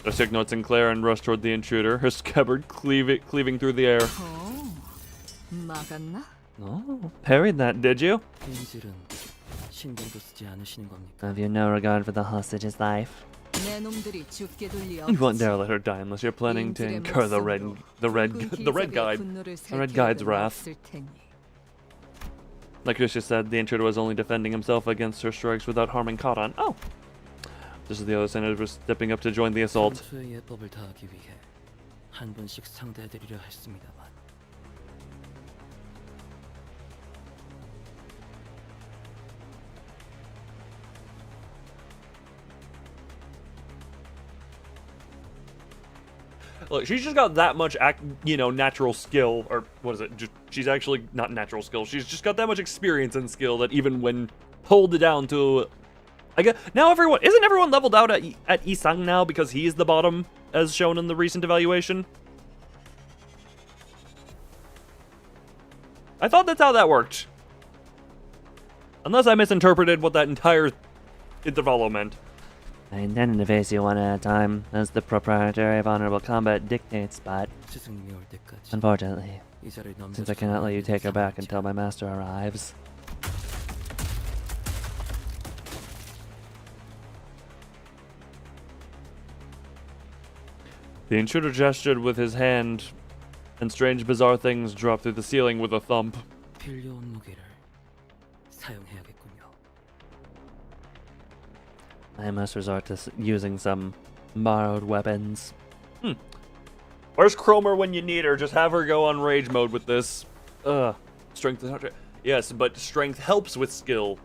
Ryōshū ignored Sinclair and rushed toward the intruder, her scabbard cleaving through the air. 막았나? Oh, parried that, did you? Have you no regard for the hostage's life? 내 놈들이 죽게 둘 리 You 없지. won't dare let her die unless you're planning to incur the red guide's wrath. Like Ryōshū said, the intruder was only defending himself against her strikes without harming Karan. Oh! This is the other senators stepping up to join the assault. Look, she's just got that much, natural skill, or what is it? She's actually not natural skill. She's just got that much experience and skill that even when pulled down to, I guess now isn't everyone leveled out at Isang now because he is the bottom, as shown in the recent evaluation? I thought that's how that worked, unless I misinterpreted what that entire intervalo meant. I intended to face you one at a time, as the proprietary of honorable combat dictates, but unfortunately, since I cannot let you take her back until my master arrives. The intruder gestured with his hand, and strange bizarre things dropped through the ceiling with a thump. I must resort to using some borrowed weapons. Where's Cromer when you need her? Just have her go on rage mode with this. Strength is not... Yes, but strength helps with skill.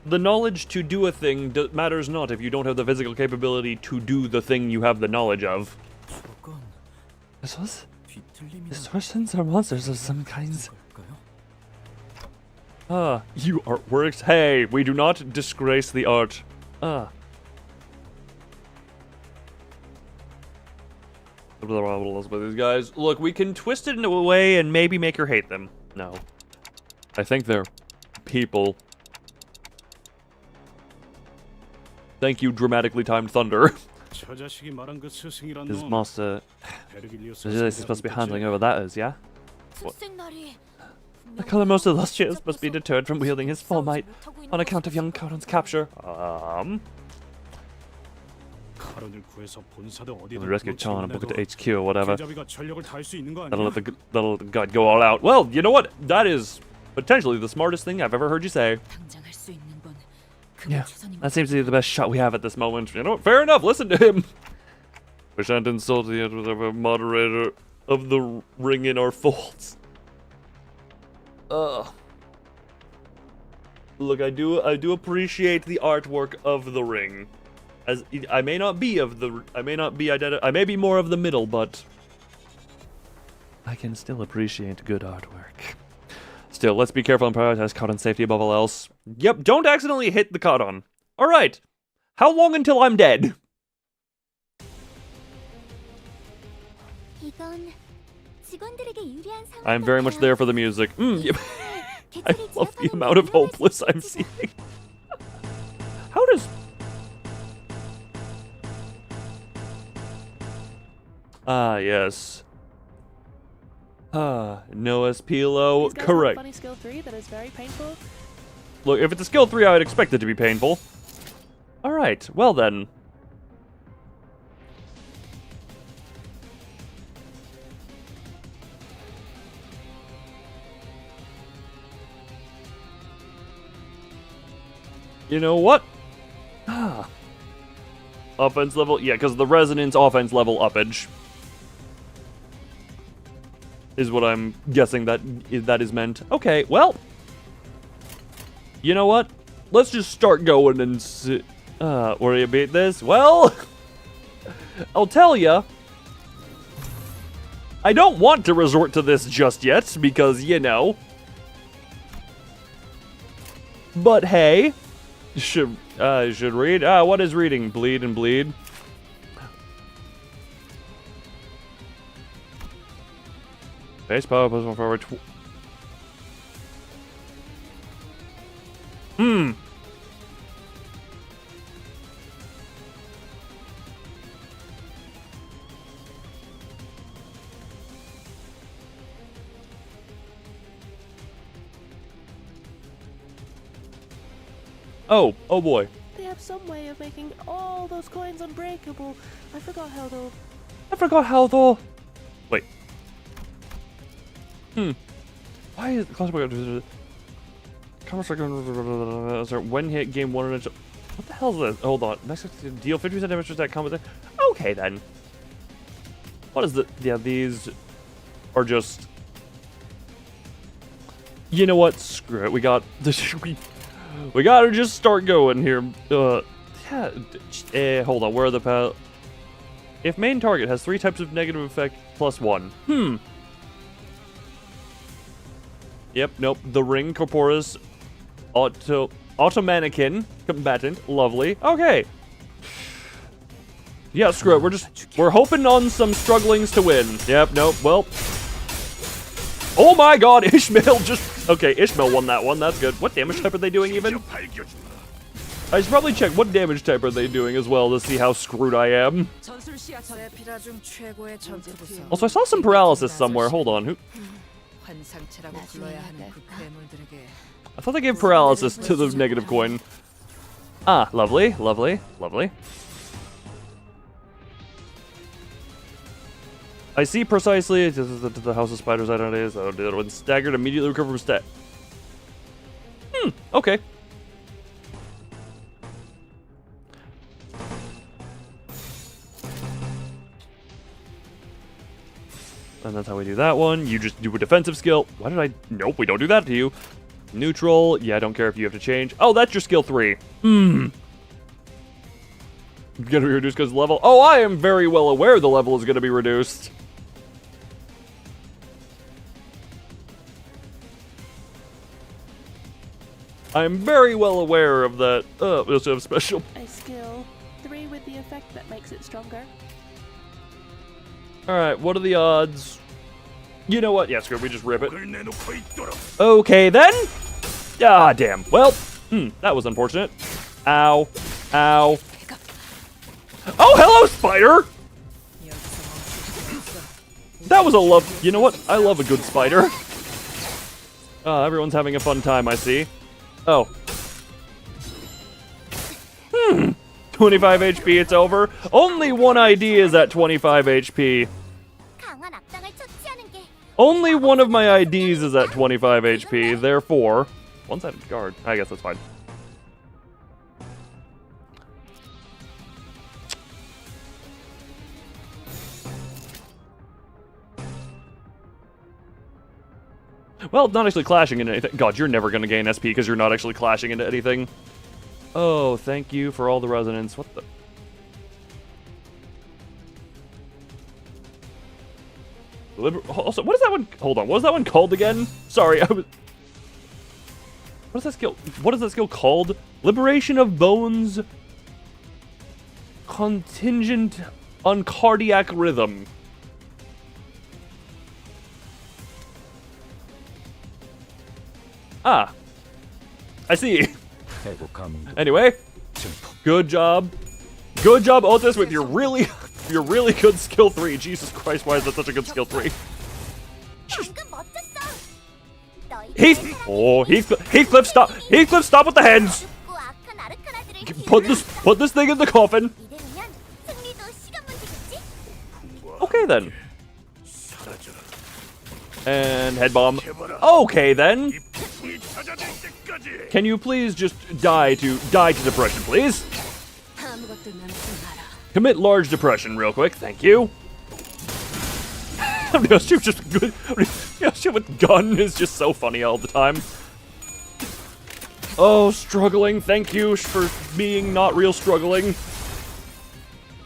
The knowledge to do a thing matters not if you don't have the physical capability to do the thing you have the knowledge of. This was... Distortions are monsters of some kinds. You artworks. Hey, we do not disgrace the art. With these guys. Look, we can twist it in a way and maybe make her hate them. No. I think they're people. Thank you, dramatically timed thunder. His master... Is supposed to be handling over that, yeah? What? The color most illustrious must be deterred from wielding his full might on account of young Karon's capture. 카론을 구해서 본사도 어디든 We'll rescue Chan and book it to HQ or whatever. whatever. That'll let the guide go all out. Well, you know what? That is potentially the smartest thing I've ever heard you say. Yeah, that seems to be the best shot we have at this moment. You know what? Fair enough. Listen to him. We shan't insult the moderator of the ring in our folds. Look, I do appreciate the artwork of the ring. As I may not be I may be more of the middle, but I can still appreciate good artwork. Still, let's be careful and prioritize Karon's safety above all else. Yep, don't accidentally hit the Karon. All right, how long until I'm dead? I'm very much there for the music. Yep. I love the amount of hopeless I'm seeing. How does... Ah, yes. Noah's Pilo, correct. Funny skill 3 that is very painful. Look, if it's a skill 3, I would expect it to be painful. Alright, well then. You know what? Offense level, yeah, because the resonance offense level uppage is what I'm guessing that is meant. Okay, well, you know what? Let's just start going and see. Where do you beat this? Well, I'll tell ya. I don't want to resort to this just yet because, you know. But hey, should read. What is reading? Bleed and bleed. Base power, plus 1 forward. Oh boy. They have some way of making all those coins unbreakable. I forgot how though. Wait. Why is the classifier when hit game 1 and what the hell is this? Hold on. Next deal 50% damage to that combat. Okay then. What is the these are just, you know what? Screw it. We got we gotta just start going here. Hold on. Where are the if main target has 3 types of negative effect plus 1. Yep, nope. The ring, corporis, automannequin, combatant, lovely. Okay. Yeah, screw it. We're hoping on some strugglings to win. Yep, nope. Well. Oh my god, Ishmael okay, Ishmael won that one. That's good. What damage type are they doing even? I should probably check what damage type are they doing as well to see how screwed I am. Also, I saw some paralysis somewhere. Hold on. Who? I thought they gave paralysis to the negative coin. Ah, lovely, lovely, lovely. I see precisely. This is the House of Spiders identity. So when staggered, immediately recover from stat. Okay. And that's how we do that one. You just do a defensive skill. Why did I? Nope, we don't do that to you. Neutral. Yeah, I don't care if you have to change. Oh, that's your skill 3. Gonna be reduced because level. Oh, I am very well aware the level is gonna be reduced. I'm very well aware of that. We also have special. A skill 3 with the effect that makes it stronger. Alright, what are the odds? You know what? Yeah, screw it, we just rip it. Okay, then. Ah, damn. Well, that was unfortunate. Ow. Ow. Oh, hello, spider! That was a love. You know what? I love a good spider. Everyone's having a fun time, I see. Oh. 25 HP, it's over. Only one ID is at 25 HP. Only one of my IDs is at 25 HP, therefore... One-sided guard. I guess that's fine. Well, not actually clashing into anything. God, you're never going to gain SP because you're not actually clashing into anything. Oh, thank you for all the resonance. What the... Also, what is that one? Hold on, what is that one called again? Sorry, I was... What is that skill? What is that skill called? Liberation of Bones... Contingent on Cardiac Rhythm. Ah. I see. Anyway. Good job. Good job, Otis, with your really good skill 3. Jesus Christ, why is that such a good skill 3? Heathcliff, stop! Heathcliff, stop with the hands! Put this thing in the coffin. Okay then. And head bomb. Okay then. Can you please just die to depression, please? Commit large depression real quick, thank you. Ryōshū just good. Ryōshū with gun is just so funny all the time. Oh, struggling. Thank you for being not real struggling.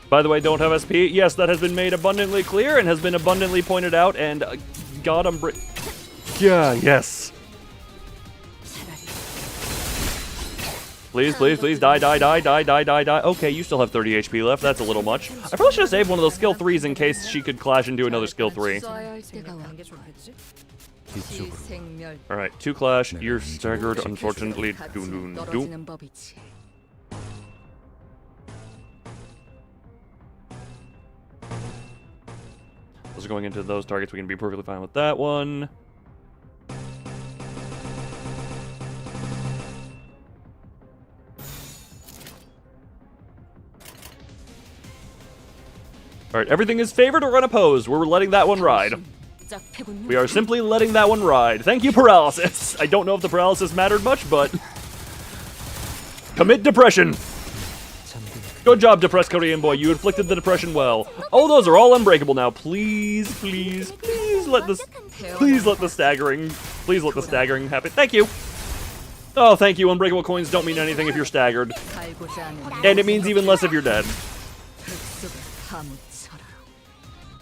By the way, don't have SP. Yes, that has been made abundantly clear and has been abundantly pointed out. And God, yeah, yes. Please, please, please, die. Okay, you still have 30 HP left. That's a little much. I probably should have saved one of those skill 3s in case she could clash into another skill 3. Alright, 2 clash. You're staggered, unfortunately. Those are going into those targets. We can be perfectly fine with that one. Alright, everything is favored or unopposed. We're letting that one ride. We are simply letting that one ride. Thank you, paralysis. I don't know if the paralysis mattered much, but... Commit depression. Good job, depressed Korean boy. You inflicted the depression well. Oh, those are all unbreakable now. Please, please, please let this... Please let the staggering... Please let the staggering happen. Thank you. Oh, thank you. Unbreakable coins don't mean anything if you're staggered. And it means even less if you're dead.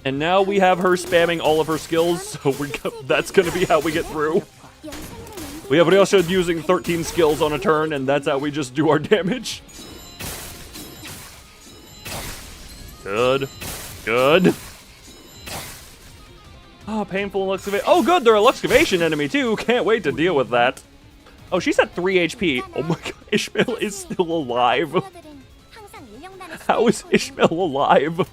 And now we have her spamming all of her skills, so that's going to be how we get through. We have Ryōshū using 13 skills on a turn, and that's how we just do our damage. Good. Good. Oh, painful excavation. Oh, good, they're a Luxcavation enemy, too. Can't wait to deal with that. Oh, she's at 3 HP. Oh my god, Ishmael is still alive. How is Ishmael alive?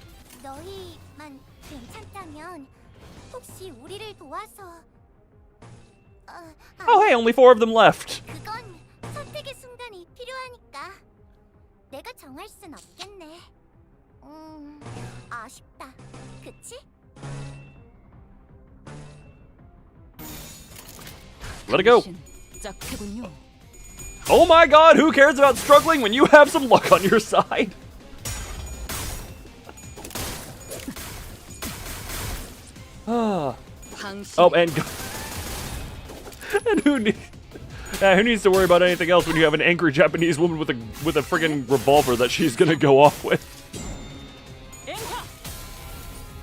Oh, hey, only 4 of them left. Let it go. Oh my god, who cares about struggling when you have some luck on your side? Oh, and who needs to worry about anything else when you have an angry Japanese woman with a friggin' revolver that she's gonna go off with?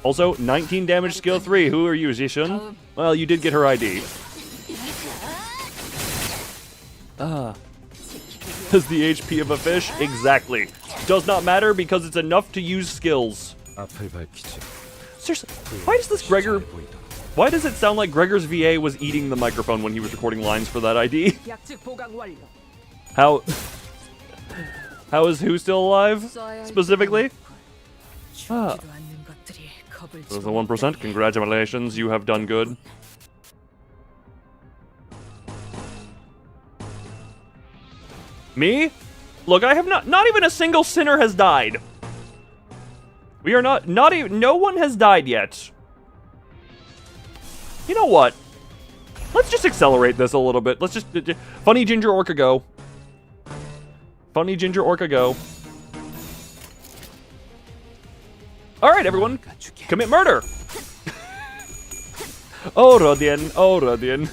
Also, 19 damage skill 3. Who are you, Zishun? Well, you did get her ID. Has the HP of a fish? Exactly. Does not matter because it's enough to use skills. Seriously, why does this Gregor... Why does it sound like Gregor's VA was eating the microphone when he was recording lines for that ID? How is who still alive, specifically? Ah. There's the 1%. Congratulations, you have done good. Me? Look, I have not even a single sinner has died. We are not even, no one has died yet. You know what? Let's just accelerate this a little bit. Let's just, funny ginger orca go. Funny ginger orca go. All right, everyone, commit murder. Oh, Rodian, oh, Rodian.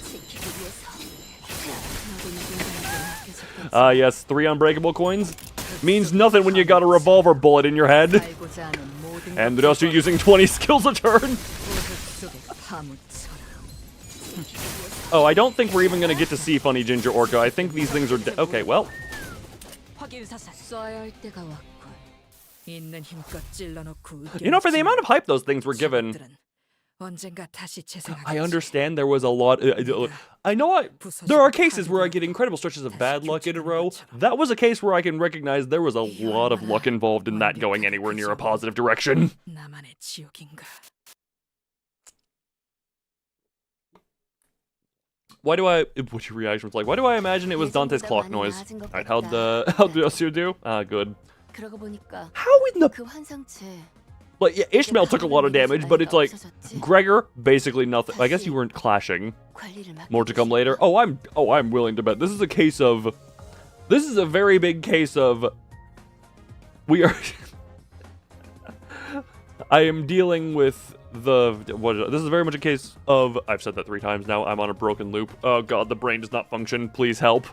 Yes, 3 unbreakable coins means nothing when you got a revolver bullet in your head. And they're also using 20 skills a turn. Oh, I don't think we're even gonna get to see Funny Ginger Orca. I think these things are okay, well. You know, for the amount of hype those things were given, I understand there was a lot. I know there are cases where I get incredible stretches of bad luck in a row. That was a case where I can recognize there was a lot of luck involved in that going anywhere near a positive direction. Why do I? What's your reaction was like? Why do I imagine it was Dante's clock noise? Alright, how'd Ryōshū do? Good. How in the? Like, yeah, Ishmael took a lot of damage, but it's like Gregor basically nothing. I guess you weren't clashing. More to come later. Oh, I'm willing to bet this is a case of. This is a very big case of. We are. I am dealing with the. This is very much a case of. I've said that 3 times now. I'm on a broken loop. Oh god, the brain does not function. Please help.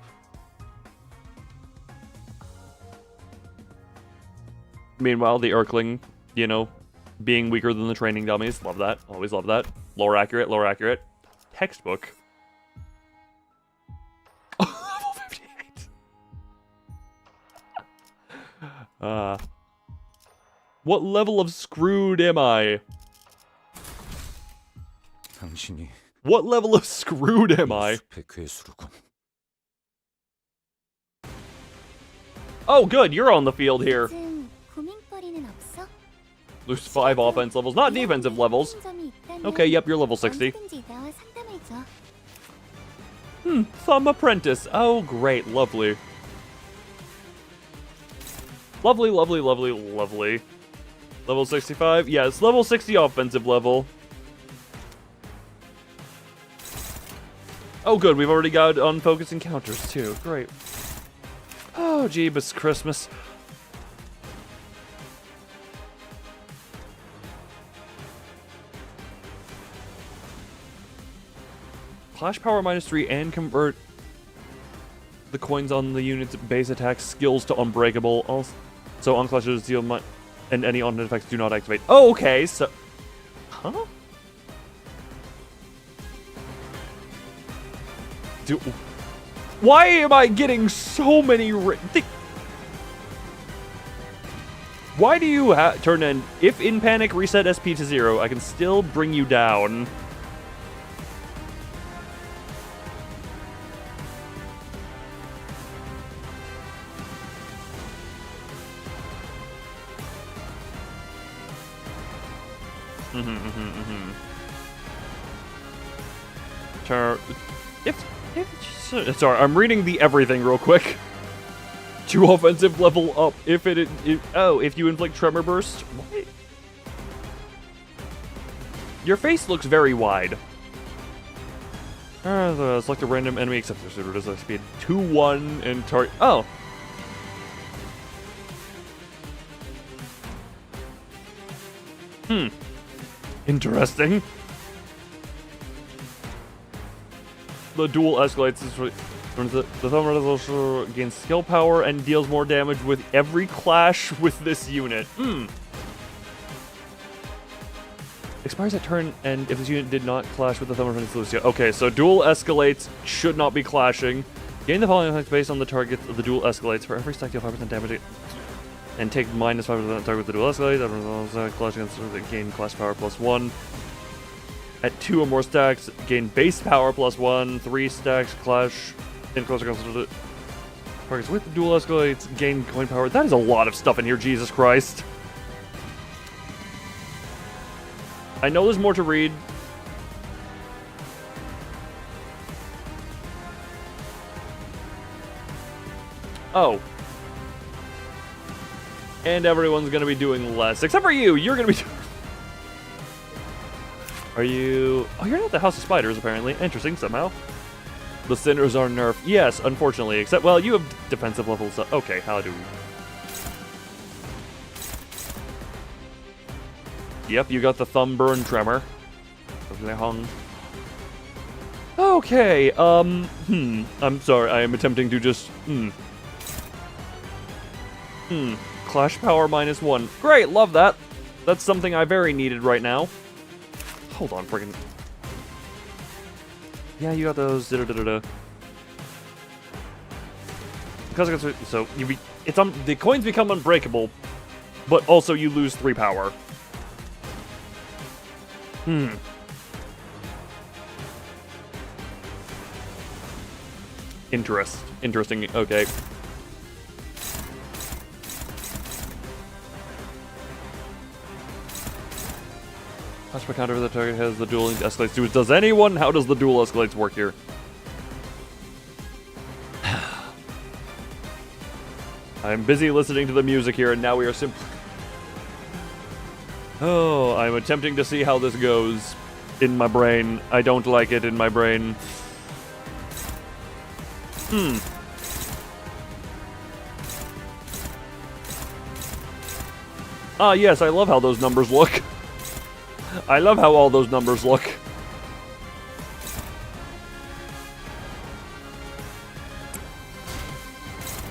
Meanwhile, the Urkling, you know, being weaker than the training dummies. Love that. Always love that. Lore accurate, lore accurate. Textbook. Level 58. What level of screwed am I? What level of screwed am I? Oh, good. You're on the field here. Lose 5 offense levels, not defensive levels. Okay, yep, you're level 60. Thumb apprentice. Oh, great, lovely. Lovely, lovely, lovely, lovely. Level 65, yes, level 60 offensive level. Oh, good, we've already got unfocused encounters, too. Great. Oh, Jeebus Christmas. Clash power -3 and convert the coins on the unit's base attack skills to unbreakable. Also, so on clashes deal and any on effects do not activate. Oh, okay, so huh? Why am I getting so many why do you turn in if in panic reset SP to 0, I can still bring you down. Sorry, I'm reading the everything real quick. 2 offensive level up if if you inflict tremor burst. What? Your face looks very wide. Select a random enemy except for suitor does speed 2-1 and target. Oh. Interesting. The duel escalates. The thumb resolution gains skill power and deals more damage with every clash with this unit. Expires at turn, and if this unit did not clash with the thumb resolution. Okay, so duel escalates, should not be clashing. Gain the following effects based on the target of the duel escalates. For every stack, deal 5% damage. And take -5% target with the duel escalate. Clash against gain clash power +1. At 2 or more stacks, gain base power +1. 3 stacks, clash in closer targets with the dual escalates, gain coin power. That is a lot of stuff in here, Jesus Christ. I know there's more to read. Oh. And everyone's gonna be doing less. Except for you! You're gonna be doing... Are you... Oh, you're not the House of Spiders, apparently. Interesting, somehow. The Sinners are nerfed. Yes, unfortunately. Except, well, you have defensive level stuff. Okay, how do... Yep, you got the thumb burn tremor. Okay, I'm sorry, I am attempting to just, Clash power -1. Great, love that. That's something I very needed right now. Hold on, friggin'. Yeah, you got those, Because, so, the coins become unbreakable, but also you lose 3 power. Interesting, okay. Clash per counter the target has the dual escalates to. Does anyone? How does the dual escalates work here? I'm busy listening to the music here, and now we are simply... Oh, I'm attempting to see how this goes in my brain. I don't like it in my brain. Ah, yes, I love how those numbers look. I love how all those numbers look.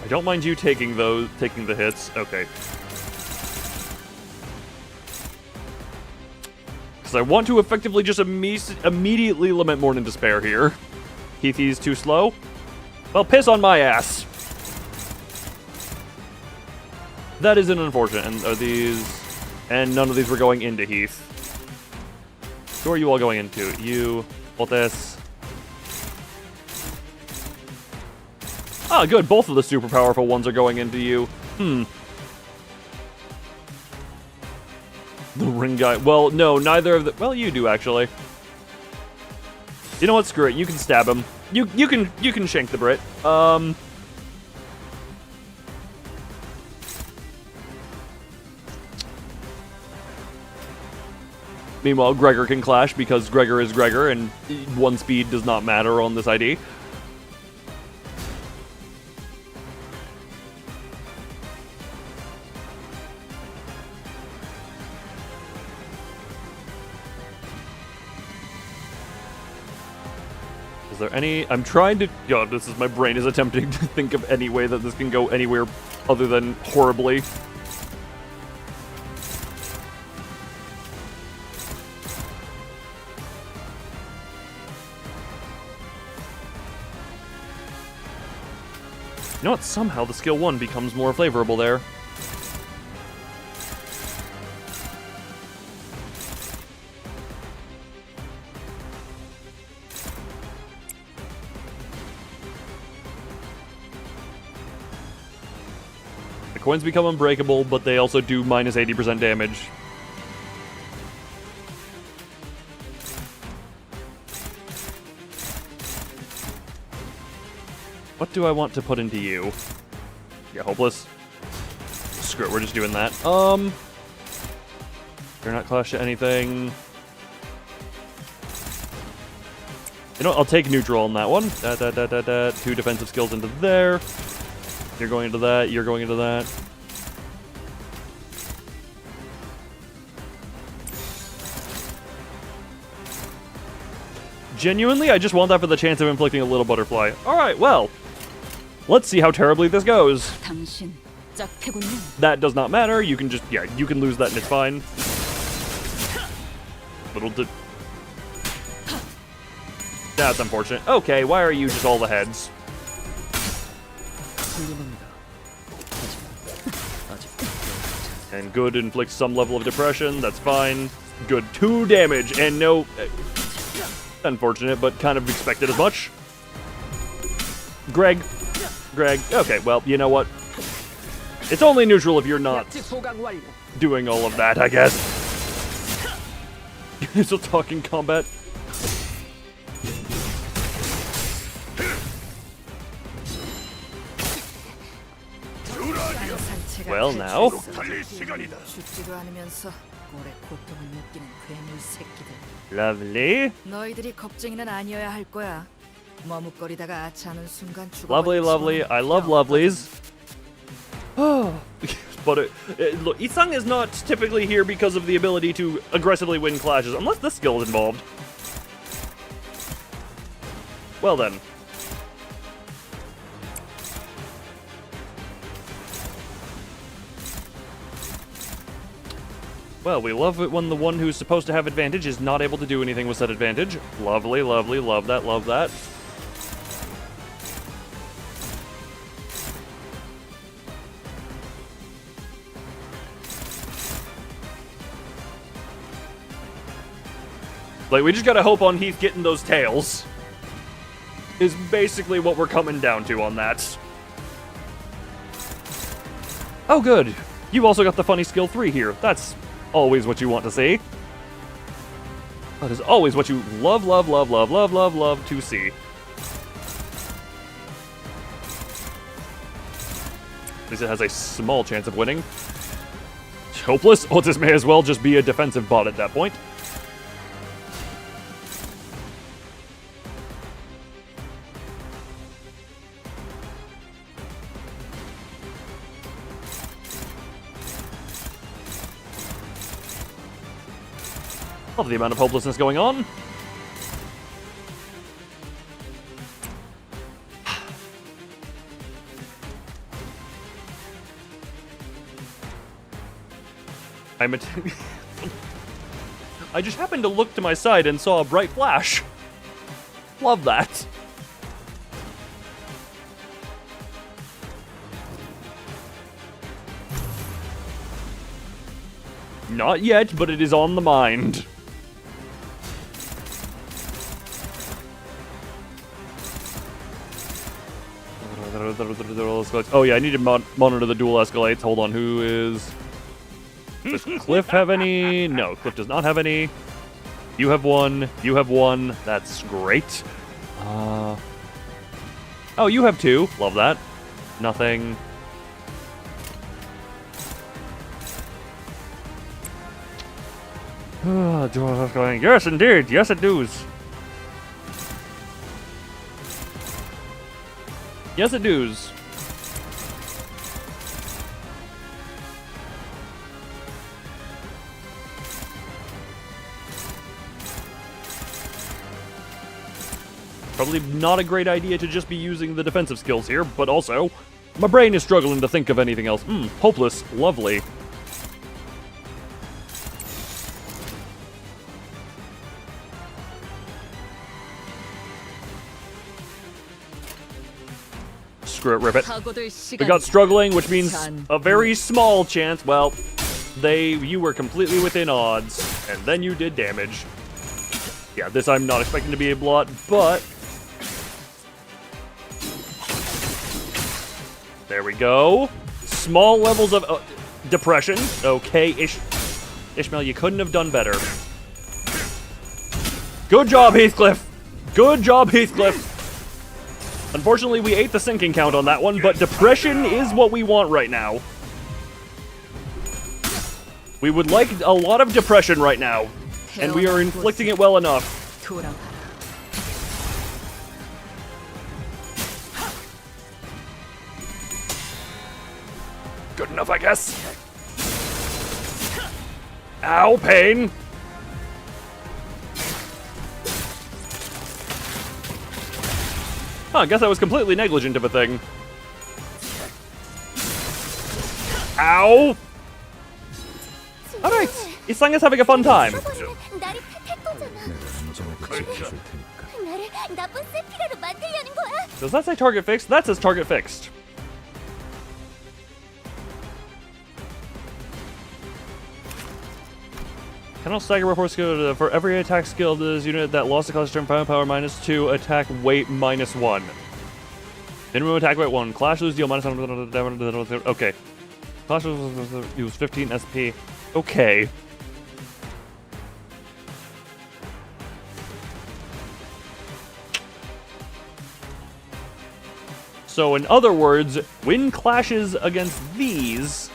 I don't mind you taking the hits. Okay. Because I want to effectively just immediately lament Mourn in Despair here. Heathy's too slow? Well, piss on my ass. That is an unfortunate. And are these... And none of these were going into Heath. Who are you all going into? You, Voltes. Ah, good. Both of the super powerful ones are going into you. The ring guy. Well, no, neither of the... Well, you do, actually. You know what? Screw it. You can stab him. You can shank the Brit. Meanwhile, Gregor can clash because Gregor is Gregor, and 1 speed does not matter on this ID. Is there any... I'm trying to... God, this is... My brain is attempting to think of any way that this can go anywhere other than horribly. You know what? Somehow the skill 1 becomes more favorable there. The coins become unbreakable, but they also do minus 80% damage. What do I want to put into you? Yeah, hopeless. Screw it, we're just doing that. You're not clash to anything. You know what, I'll take neutral on that one. 2 defensive skills into there. You're going into that, you're going into that. Genuinely, I just want that for the chance of inflicting a little butterfly. Alright, well. Let's see how terribly this goes. That does not matter. You can just, yeah, you can lose that and it's fine. That's unfortunate. Okay, why are you just all the heads? And good inflicts some level of depression. That's fine. Good 2 damage and no... Unfortunate, but kind of expected as much. Greg. Okay, well, you know what? It's only neutral if you're not doing all of that, I guess. You're still talking combat. Well, now. 죽지도 않으면서 오래 고통을 느끼는 괴물 새끼들. Lovely. 너희들이 겁쟁이는 아니어야 할 거야. 머뭇거리다가 아차하는 순간 죽어. Lovely, lovely. I love lovelies. But look, Isang is not typically here because of the ability to aggressively win clashes, unless this skill is involved. Well then. Well, we love it when the one who's supposed to have advantage is not able to do anything with said advantage. Lovely, lovely, love that, love that. Like, we just gotta hope on Heath getting those tails. Is basically what we're coming down to on that. Oh, good. You also got the funny skill 3 here. That's always what you want to see. That is always what you love, love, love, love, love, love, love to see. At least it has a small chance of winning. Hopeless? Oh, this may as well just be a defensive bot at that point. Love the amount of hopelessness going on. I just happened to look to my side and saw a bright flash. Love that. Not yet, but it is on the mind. Oh yeah, I need to monitor the dual escalates. Hold on, who is... Does Cliff have any? No, Cliff does not have any. You have one. You have one. That's great. Oh, you have 2. Love that. Nothing. Dual escalating. Yes, indeed. Yes, it does. Yes, it does. Probably not a great idea to just be using the defensive skills here, but also, my brain is struggling to think of anything else. Hopeless. Lovely. Screw it, rip it. We got struggling, which means a very small chance. Well, you were completely within odds, and then you did damage. Yeah, this I'm not expecting to be a blot, but... There we go. Small levels of depression. Okay, Ishmael, you couldn't have done better. Good job, Heathcliff. Good job, Heathcliff. Unfortunately, we ate the sinking count on that one, but depression is what we want right now. We would like a lot of depression right now, and we are inflicting it well enough. Good enough, I guess. Ow, pain. Huh, I guess I was completely negligent of a thing. Ow! Alright, Isang is having a fun time. Does that say target fixed? That says target fixed. Cannot stagger before skill. For every attack skill, this unit that lost the cost turn power -2, attack weight -1. Minimum attack weight 1. Clash lose deal -1. Okay. Clash use 15 SP. Okay. So in other words, win clashes against these.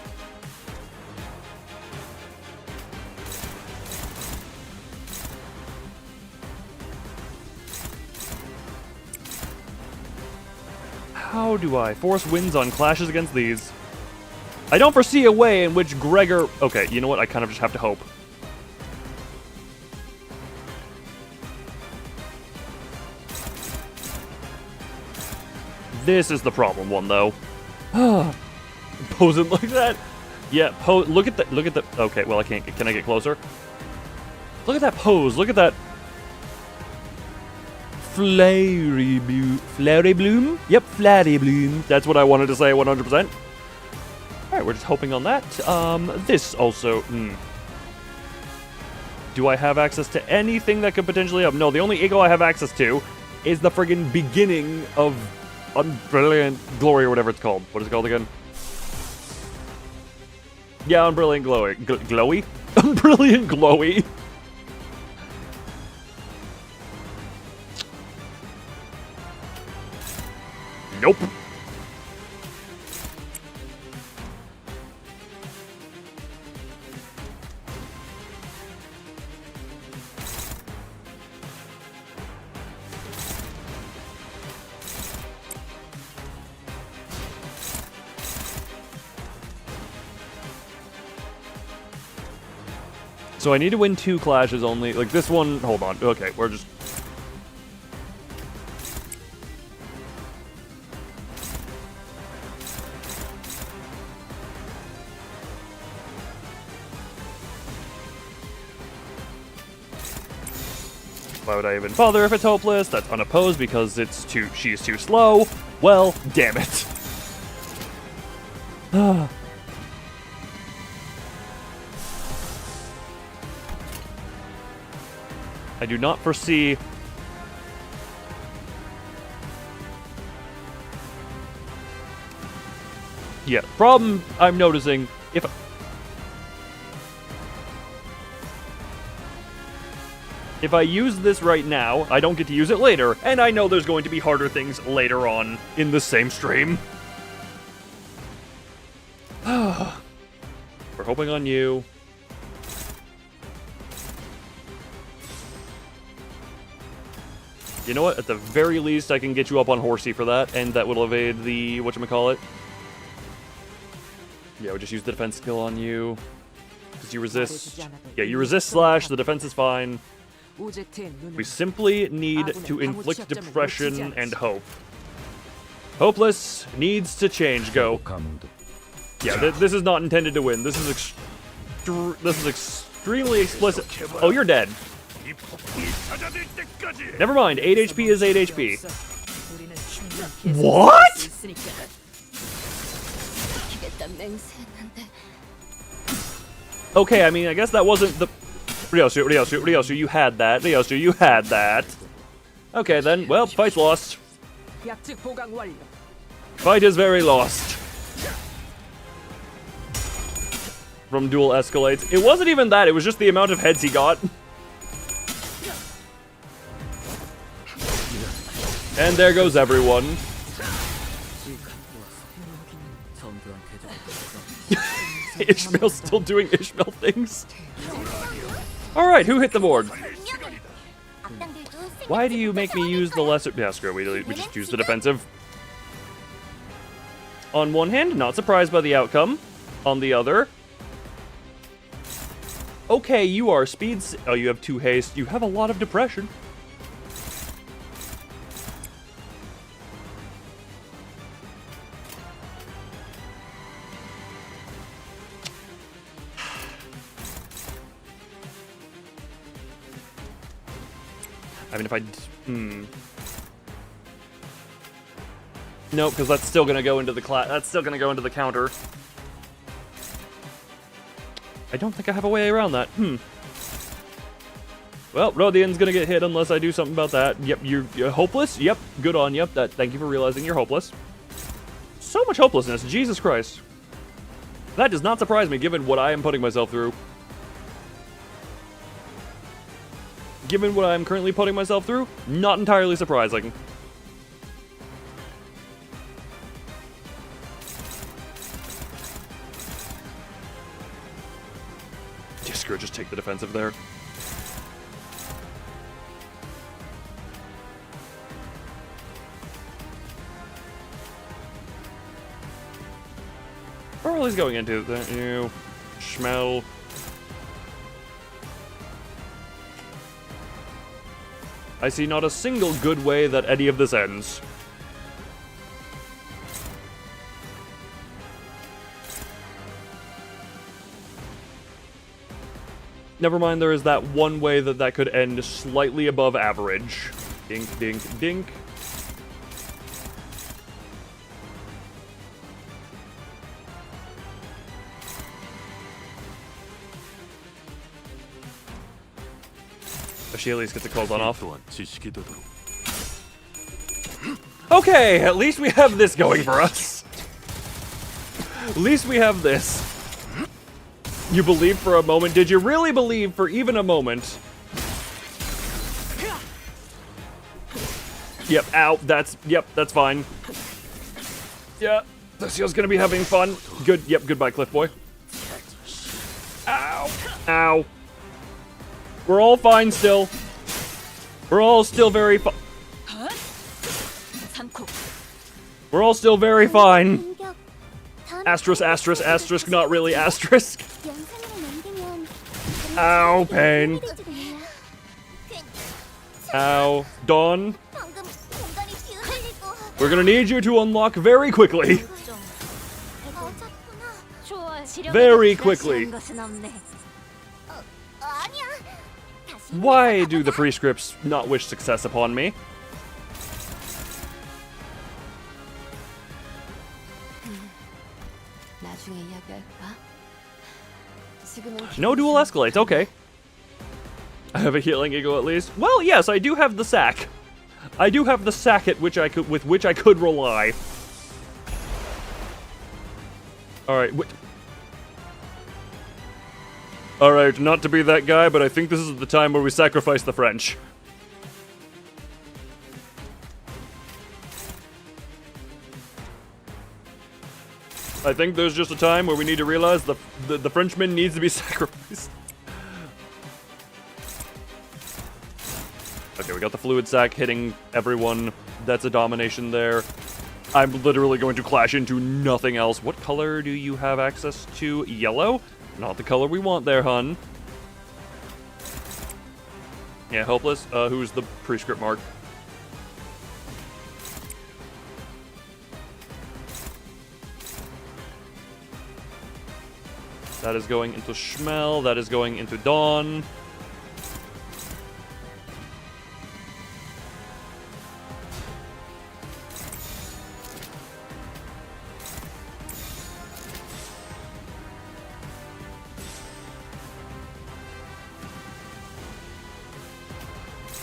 How do I force wins on clashes against these? I don't foresee a way in which Gregor... Okay, you know what? I kind of just have to hope. This is the problem one, though. Posing like that? Yeah, look at the... Okay, well, I can't... Can I get closer? Look at that pose. Look at that... Flary bloom? Yep, flary bloom. That's what I wanted to say 100%. Alright, we're just hoping on that. This also... Do I have access to anything that could potentially help? No, the only eagle I have access to is the friggin' beginning of Brilliant Glory or whatever it's called. What is it called again? Yeah, Brilliant Glowy. Glowy? Brilliant Glowy. Nope. So I need to win 2 clashes only. Like this one, hold on. Okay, we're just... Why would I even bother if it's hopeless? That's unopposed because she's too slow. Well, damn it. I do not foresee... Yeah, problem I'm noticing, if I use this right now, I don't get to use it later, and I know there's going to be harder things later on in the same stream. We're hoping on you. You know what? At the very least, I can get you up on Horsey for that, and that will evade the... whatchamacallit. Yeah, we just use the defense skill on you. Because you resist... Yeah, you resist slash, the defense is fine. We simply need to inflict depression and hope. Hopeless needs to change. Go. Yeah, this is not intended to win. This is extremely explicit. Oh, you're dead. Never mind. 8 HP is 8 HP. What? Okay, I mean, I guess that wasn't the... Ryōshū, you had that. Ryōshū, you had that. Okay, then. Well, fight's lost. Fight is very lost. From dual escalates. It wasn't even that. It was just the amount of heads he got. And there goes everyone. Ishmael's still doing Ishmael things. Alright, who hit the board? Why do you make me use the lesser... Yeah, screw it, we just use the defensive. On one hand, not surprised by the outcome. On the other... Okay, you are speeds... Oh, you have 2 haste. You have a lot of depression. I mean, if I... No, because that's still going to go into the that's still going to go into the counter. I don't think I have a way around that. Well, Rodian's going to get hit unless I do something about that. Yep, you're hopeless? Yep, good on you. Thank you for realizing you're hopeless. So much hopelessness, Jesus Christ. That does not surprise me, given what I am putting myself through. Given what I'm currently putting myself through, not entirely surprising. Sure, just take the defensive there. Early's going into the new Schmel. I see not a single good way that any of this ends. Never mind, there is that one way that that could end slightly above average. Dink, dink, dink. She at least gets a cold on off. Okay, at least we have this going for us. At least we have this. You believed for a moment. Did you really believe for even a moment? Yep, ow, that's fine. Yeah, Lucio's gonna be having fun. Good, yep, goodbye, Cliff Boy. Ow, ow. We're all fine still. We're all still very fine. We're all still very fine. Asterisk, asterisk, asterisk, not really asterisk. Ow, pain. Ow. Dawn. We're gonna need you to unlock very quickly. Very quickly. Why do the prescripts not wish success upon me? No dual escalates, okay. I have a healing ego at least. Well, yes, I do have the sack. I do have the sack with which I could rely. Alright, Alright, not to be that guy, but I think this is the time where we sacrifice the French. I think there's just a time where we need to realize the Frenchman needs to be sacrificed. Okay, we got the fluid sac hitting everyone. That's a domination there. I'm literally going to clash into nothing else. What color do you have access to? Yellow? Not the color we want there, hun. Yeah, hopeless. Who's the prescript mark? That is going into Schmel. That is going into Dawn.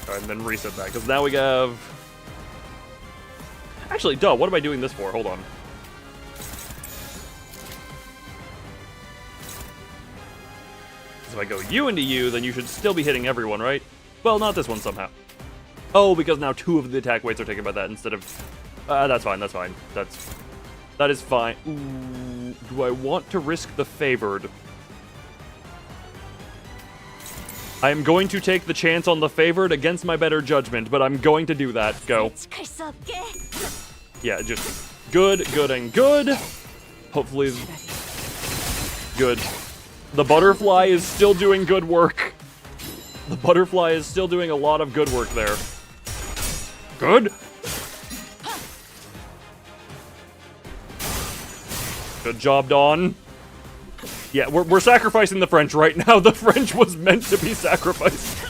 Alright, and then reset that, because now we have... Actually, duh, what am I doing this for? Hold on. If I go you into you, then you should still be hitting everyone, right? Well, not this one somehow. Oh, because now 2 of the attack weights are taken by that instead of... that's fine, that's fine. That is fine. Ooh, do I want to risk the favored? I am going to take the chance on the favored against my better judgment, but I'm going to do that. Go. Yeah, just good, good, and good. Hopefully... Good. The butterfly is still doing good work. The butterfly is still doing a lot of good work there. Good. Good job, Dawn. Yeah, we're sacrificing the French right now. The French was meant to be sacrificed.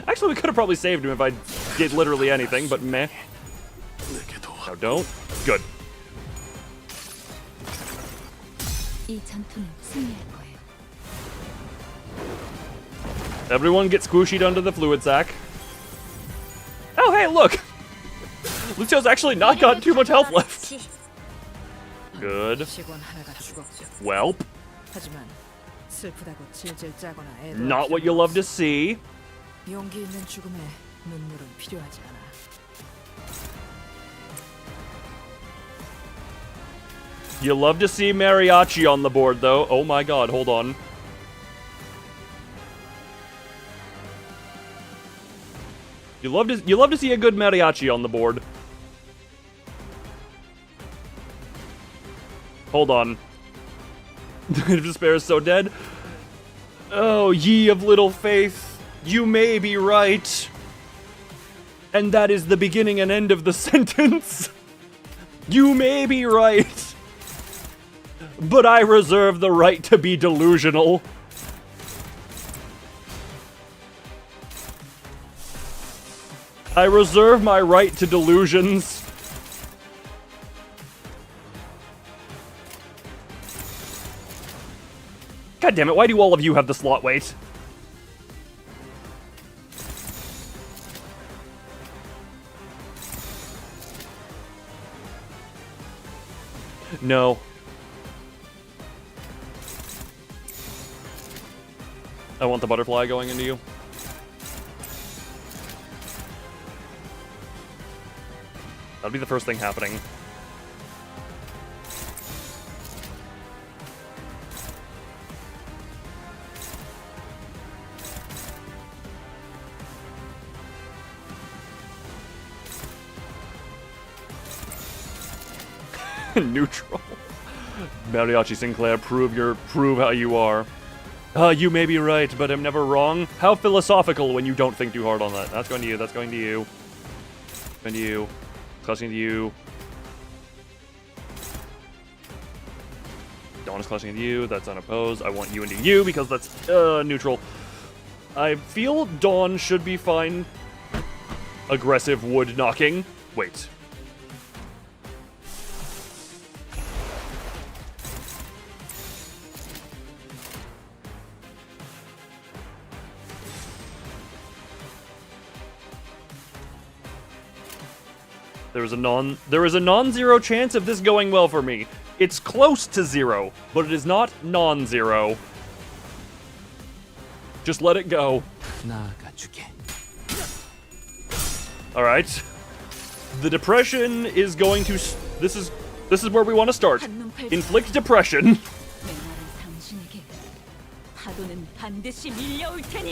Actually, we could have probably saved him if I did literally anything, but meh. No, don't. Good. Everyone get squishied under the fluid sac. Oh, hey, look! Lucio's actually not got too much health left. Good. Welp. Not what you love to see. You love to see mariachi on the board, though. Oh my god, hold on. You love to see a good mariachi on the board. Hold on. The Night of Despair is so dead. Oh, ye of little faith, you may be right. And that is the beginning and end of the sentence. You may be right. But I reserve the right to be delusional. I reserve my right to delusions. God damn it, why do all of you have the slot weight? No. I want the butterfly going into you. That'll be the first thing happening. Neutral. Mariachi Sinclair, prove how you are. You may be right, but I'm never wrong. How philosophical when you don't think too hard on that. That's going to you, that's going to you. Going to you. Clutching to you. Dawn is clutching to you, that's unopposed. I want you into you because that's neutral. I feel Dawn should be fine. Aggressive wood knocking. Wait. There is a non-zero chance of this going well for me. It's close to 0, but it is not non-zero. Just let it go. Alright. The depression is going to... This is where we want to start. Inflict depression.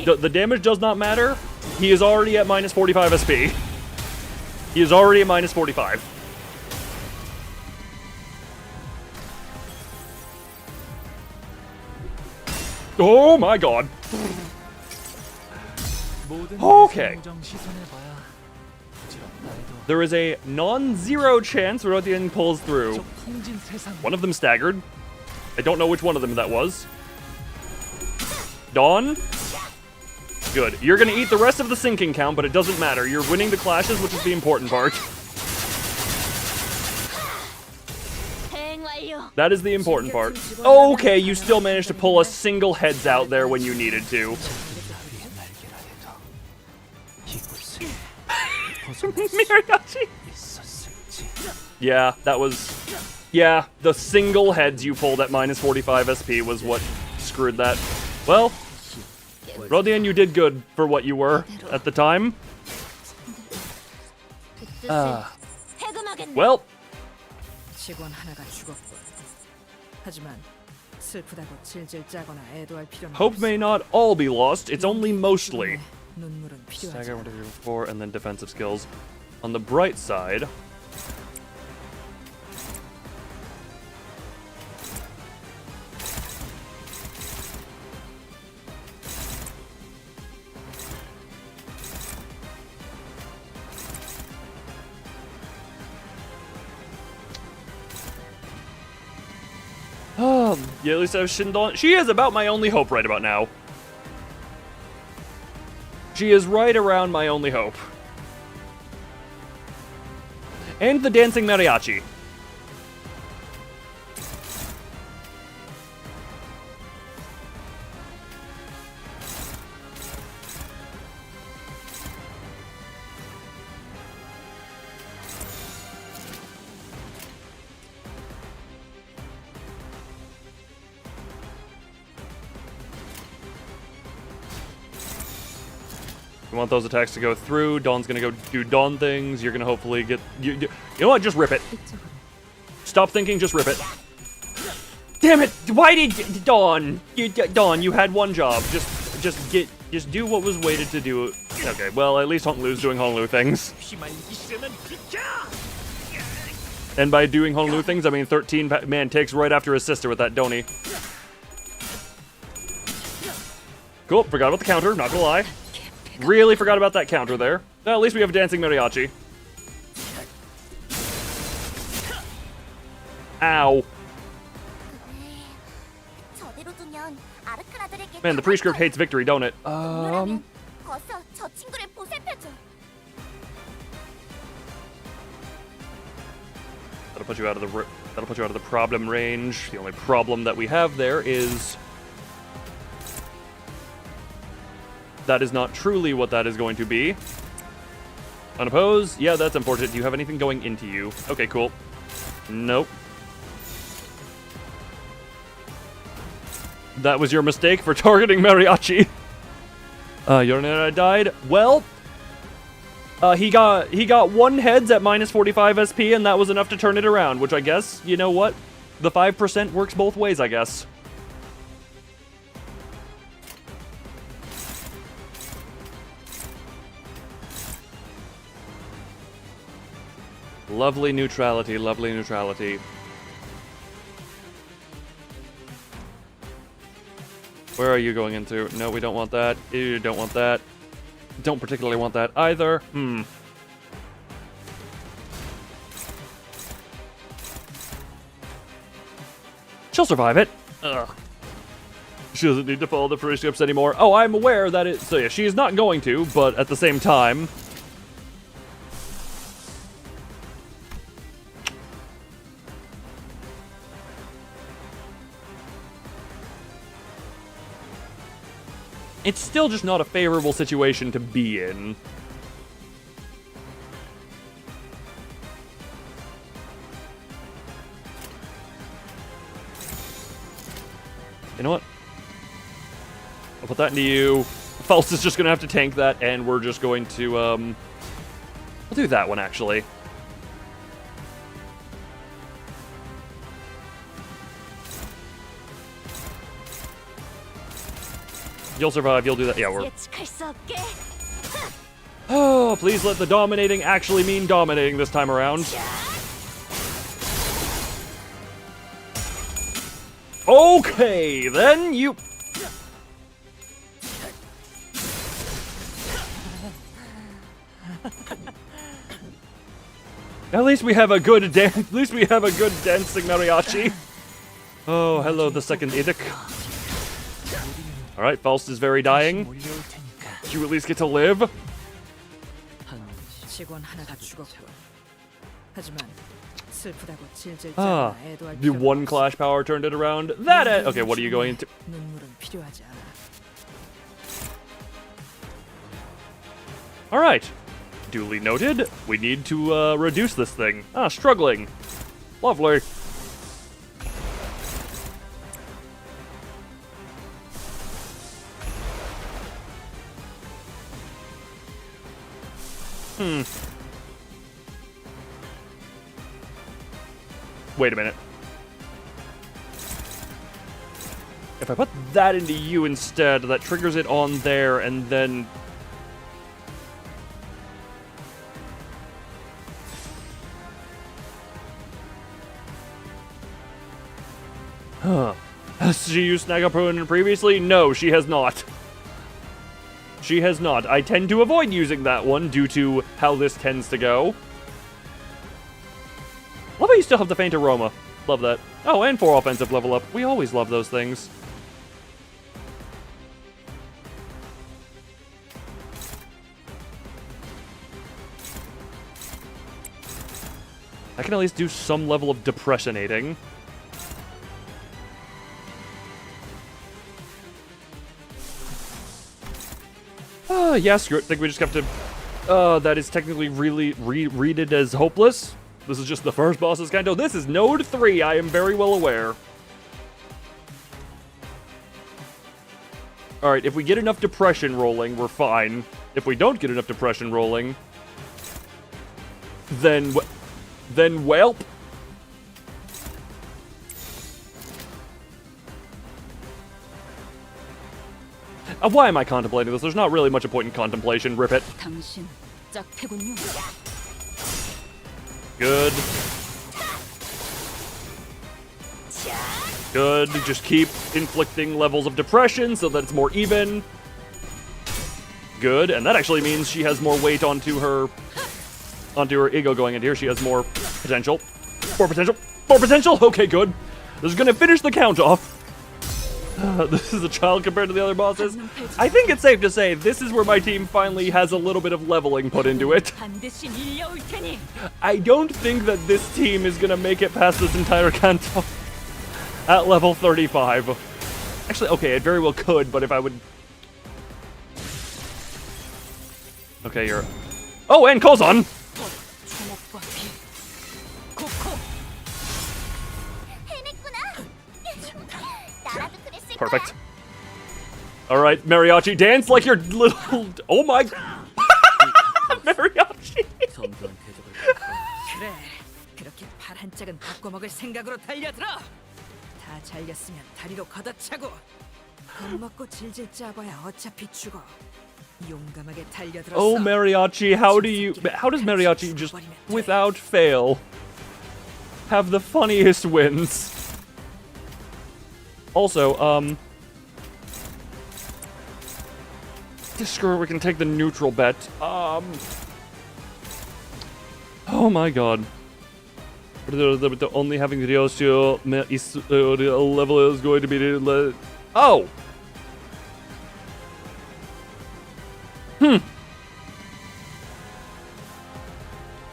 The damage does not matter. He is already at minus 45 SP. He is already at minus 45. Oh my god. Okay. There is a non-zero chance Rodian pulls through. One of them staggered. I don't know which one of them that was. Dawn? Good. You're gonna eat the rest of the sinking count, but it doesn't matter. You're winning the clashes, which is the important part. That is the important part. Okay, you still managed to pull a single heads out there when you needed to. Mariachi. Yeah, that was... Yeah, the single heads you pulled at minus 45 SP was what screwed that. Well... Rodian, you did good for what you were at the time. Well. Hope may not all be lost, it's only mostly. Stagger 1, 2, 3, 4, and then defensive skills. On the bright side... Yeah, at least I have Shindon. She is about my only hope right about now. She is right around my only hope. And the dancing mariachi. You want those attacks to go through. Dawn's gonna go do Dawn things. You're gonna hopefully get... You know what? Just rip it. Stop thinking, just rip it. Damn it! Why did... Dawn! Dawn, you had one job. Just do what was waited to do Okay, well, at least Honglu's doing Honglu things. And by doing Honglu things, I mean 13-man takes right after his sister with that Doni. Cool, forgot about the counter, not gonna lie. Really forgot about that counter there. Well, at least we have Dancing Mariachi. Ow. Man, the prescript hates victory, don't it? That'll put you out of the problem range. The only problem that we have there is that is not truly what that is going to be. Unopposed? Yeah, that's important. Do you have anything going into you? Okay, cool. Nope. That was your mistake for targeting Mariachi. Yorinera died. Well, he got 1 heads at minus 45 SP, and that was enough to turn it around, which I guess, you know what? The 5% works both ways, I guess. Lovely neutrality, lovely neutrality. Where are you going into? No, we don't want that. Ew, don't want that. Don't particularly want that either. She'll survive it. Ugh. She doesn't need to follow the prescripts anymore. Oh, I'm aware that it... So yeah, she is not going to, but at the same time... It's still just not a favorable situation to be in. You know what? I'll put that into you. Faust is just gonna have to tank that, and we're just going to, we'll do that one, actually. You'll survive, you'll do that. Yeah, we're... Oh, please let the dominating actually mean dominating this time around. Okay, then you... At least we have a good dancing mariachi. Oh, hello, the second edict. Alright, Faust is very dying. You at least get to live. Ah, the one clash power turned it around. Okay, what are you going to... Alright. Duly noted. We need to reduce this thing. Ah, struggling. Lovely. Wait a minute. If I put that into you instead, that triggers it on there, and then... Huh. Has she used Snag Up Opponent previously? No, she has not. She has not. I tend to avoid using that one due to how this tends to go. Love how you still have the faint aroma. Love that. Oh, and 4 offensive level up. We always love those things. I can at least do some level of depressionating. Yeah, screw it. I think we just have to... that is technically really read it as hopeless. This is just the first boss's Canto. This is Node 3, I am very well aware. Alright, if we get enough depression rolling, we're fine. If we don't get enough depression rolling... Then welp. Why am I contemplating this? There's not really much a point in contemplation. Rip it. 당신 짝패군요. Good. Good. Just keep inflicting levels of depression so that it's more even. Good. And that actually means she has more weight onto her ego going into here. She has more potential. More potential. More potential. Okay, good. This is gonna finish the count off. This is a child compared to the other bosses. I think it's safe to say this is where my team finally has a little bit of leveling put into it. I don't think that this team is gonna make it past this entire Canto at level 35. Actually, okay, it very well could, but if I would... Okay, you're... Oh, and Kozan! Perfect. Alright, Mariachi, dance like your little... Oh my... Mariachi! 그래, 그렇게 팔 한 짝은 바꿔먹을 생각으로 달려들어. 다 잘렸으면 다리로 걷어차고 겁먹고 질질 짜봐야 어차피 죽어. 용감하게 달려들었어. Oh, Mariachi, how does Mariachi just, without fail, have the funniest wins? Also, screw it, we can take the neutral bet. Oh my god. The only having Ryōshū level is going to be... Oh!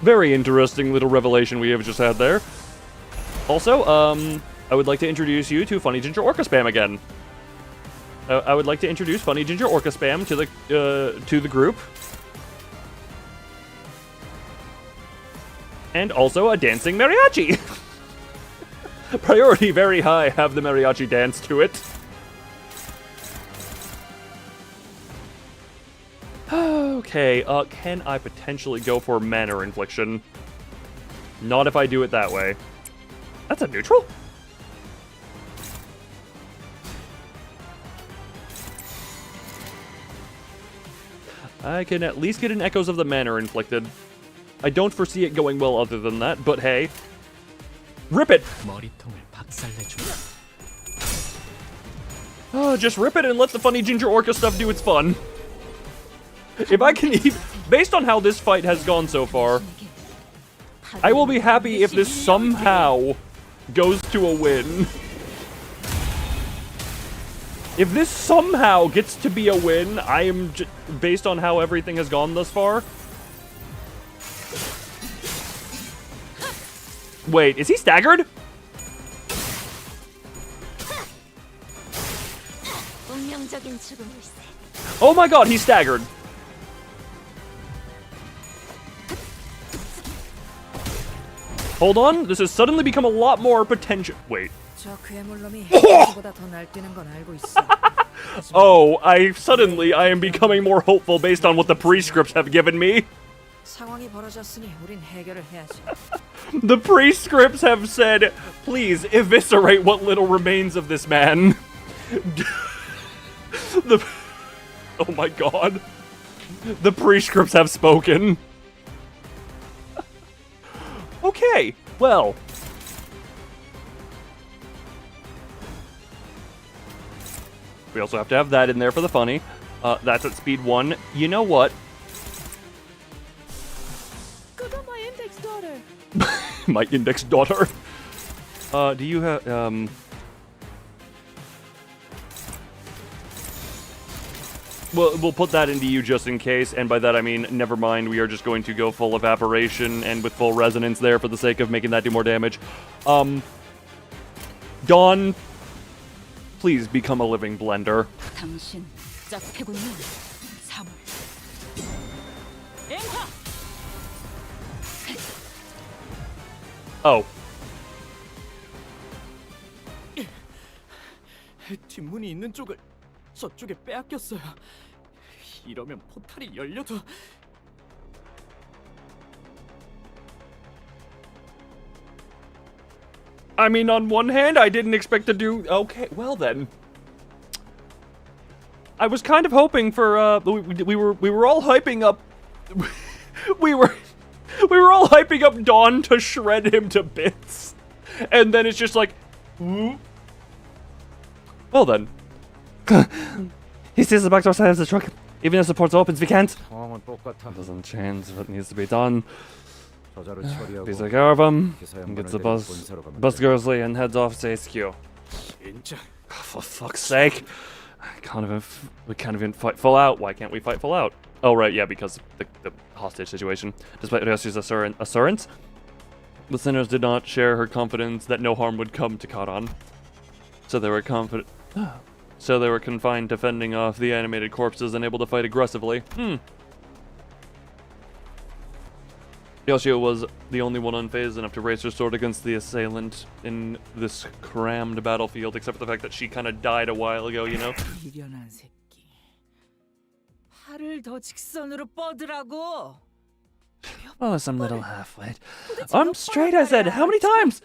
Very interesting little revelation we have just had there. Also, I would like to introduce you to Funny Ginger Orca Spam again. I would like to introduce Funny Ginger Orca Spam to the group. And also a dancing mariachi. Priority very high, have the mariachi dance to it. Okay, can I potentially go for Manner Infliction? Not if I do it that way. That's a neutral? I can at least get an Echoes of the Manner inflicted. I don't foresee it going well other than that, but hey. Rip it! Oh, just rip it and let the Funny Ginger Orca stuff do its fun. If I can even... Based on how this fight has gone so far, I will be happy if this somehow goes to a win. If this somehow gets to be a win, I am based on how everything has gone thus far. Wait, is he staggered? Oh my god, he's staggered. Hold on, this has suddenly become a lot more potential. Wait. Oh, I am becoming more hopeful based on what the prescripts have given me. The prescripts have said, please eviscerate what little remains of this man. Oh my god. The prescripts have spoken. Okay, well. We also have to have that in there for the funny. That's at speed 1. You know what? Go to my index daughter. My index daughter. Do you have Well, we'll put that into you just in case, and by that I mean, never mind, we are just going to go full evaporation and with full resonance there for the sake of making that do more damage. Dawn, please become a living blender. Oh. 뒷문이 있는 쪽을 저쪽에 빼앗겼어요. 이러면 포탈이 열려도 I mean, on one hand, I didn't expect to do... Okay, well then. I was kind of hoping for we were all hyping up we were all hyping up Dawn to shred him to bits. And then it's just like, ooh. Well then. He sees the back door side of the truck. Even if the port opens, we can't. It doesn't change what needs to be done. He's like, care of him. Gets the bus girlsly and heads off to HQ. For fuck's sake. We can't even fight full out. Why can't we fight full out? Oh, right, yeah, because the hostage situation. Despite Ryōshū's assurance, the sinners did not share her confidence that no harm would come to Karan. So they were confined to fending off the animated corpses and able to fight aggressively. Ryōshū was the only one unfazed enough to raise her sword against the assailant in this crammed battlefield, except for the fact that she kind of died a while ago, you know? 미련한 새끼. 팔을 더 직선으로 뻗으라고. Oh, some little half-wit. I'm straight, I said. How many times?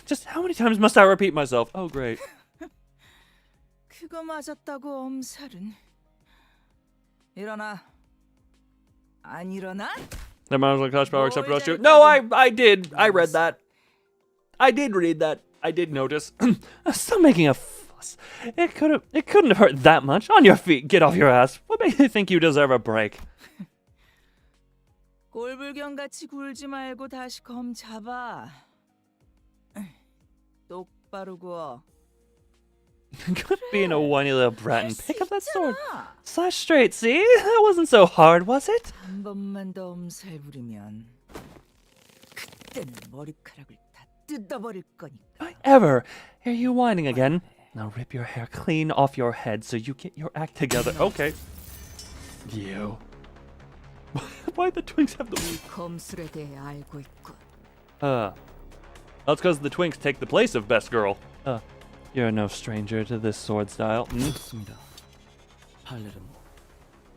Just how many times must I repeat myself? Oh, great. 그거 맞았다고 엄살은. 일어나. 안 일어나? The mountain clutch power except for Ryōshū. No, I did. I read that. I did read that. I did notice. Stop making a fuss. It couldn't have hurt that much. On your feet. Get off your ass. What makes you think you deserve a break? 꼴불견같이 굴지 말고 다시 검 잡아. 똑바로 구워. Quit being a whiny little brat and pick up that sword. Slash straight, see? That wasn't so hard, was it? 한 번만 더 엄살 부리면 그때는 머리카락을 다 뜯어버릴 거니까. If I ever hear you whining again, I'll rip your hair clean off your head so you get your act together. Okay. You. Why the Twinks have the weak? 검술에 대해 알고 있군. That's because the Twinks take the place of best girl. You're no stranger to this sword style. 좋습니다. 팔레르모.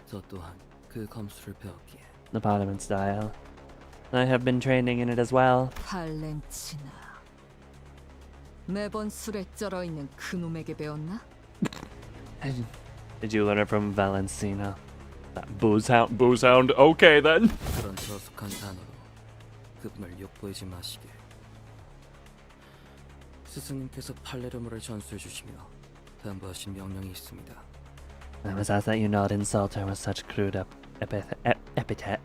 저 또한 그 검술을 배웠기에. The Parliament style. I have been training in it as well. 팔렌치나. 매번 술에 쩔어 있는 그놈에게 배웠나? Did you learn it from Valencina? That booze hound. Okay then. 그런 저속한 단어로 그분을 욕보이지 마시게. 스승님께서 팔레르모를 전수해 주시며 당부하신 명령이 있습니다. I was asked that you not insult her with such crude epithet.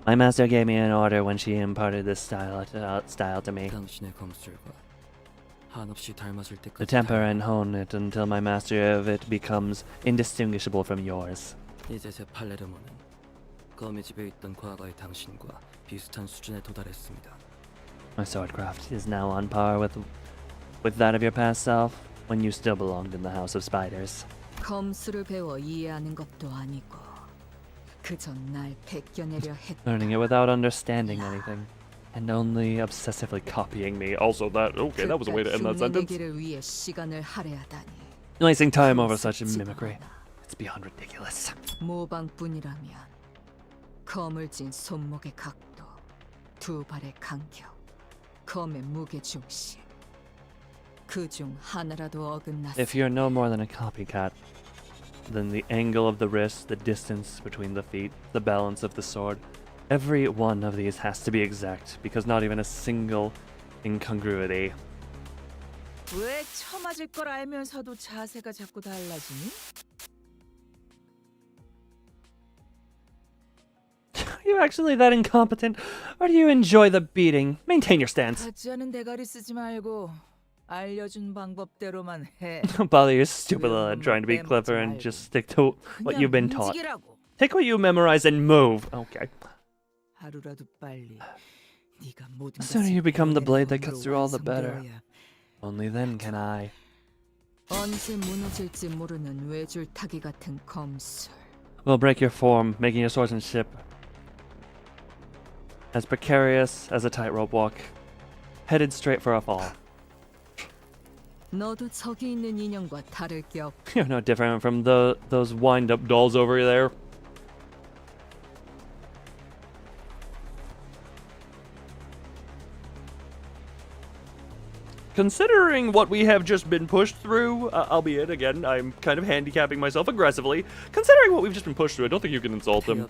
My master gave me an order when she imparted this style to me. 당신의 검술과 한없이 닮아질 때까지. To temper and hone it until my mastery of it becomes indistinguishable from yours. 이제 제 팔레르모는 검의 집에 있던 과거의 당신과 비슷한 수준에 도달했습니다. My swordcraft is now on par with that of your past self when you still belonged in the House of Spiders. 검술을 배워 이해하는 것도 아니고 그저 날 베껴내려 했다. Learning it without understanding anything, and only obsessively copying me. Also, that was a way to end that sentence. 위해 시간을 할애하다니. Wasting time over such mimicry. It's beyond ridiculous. 모방뿐이라면 검을 쥔 손목의 각도, 두 발의 간격, 검의 무게 중심. 그중 하나라도 어긋났어. If you're no more than a copycat, then the angle of the wrist, the distance between the feet, the balance of the sword, every one of these has to be exact, because not even a single incongruity. 왜 처맞을 걸 알면서도 자세가 자꾸 달라지니? Are you actually that incompetent, or do you enjoy the beating? Maintain your stance. 같지 않은 대가리 쓰지 말고 알려준 방법대로만 해. Don't bother your stupid little trying to be clever and just stick to what you've been taught. Take what you memorize and move. Okay. 하루라도 빨리 네가 모든 The sooner you become the blade that cuts through all, the better. Only then can I. 언제 무너질지 모르는 외줄타기 같은 검술. Will break your form, making your swordsmanship as precarious as a tightrope walk, headed straight for a fall. 너도 저기 있는 인형과 다를 게 없. You're no different from those wind-up dolls over there. considering what we have just been pushed through, albeit, again, I'm kind of handicapping myself aggressively, considering what we've just been pushed through, I don't think you can insult them.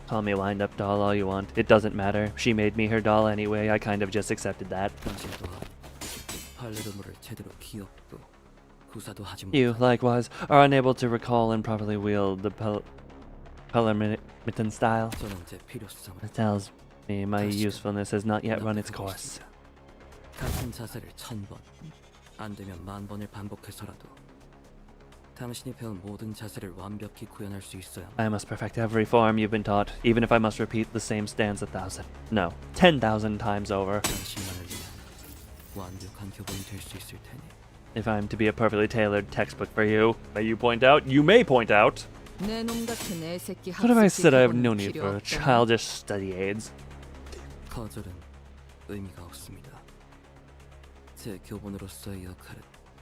Call me wind-up doll all you want. It doesn't matter. She made me her doll anyway. I kind of just accepted that. You, likewise, are unable to recall and properly wield the Pellermitten style. It tells me my usefulness has not yet run its course. I must perfect every form you've been taught, even if I must repeat the same stance 1,000. No, 10,000 times over. If I'm to be a perfectly tailored textbook for you, may you point out? You may point out! What if I said I have no need for childish study aids?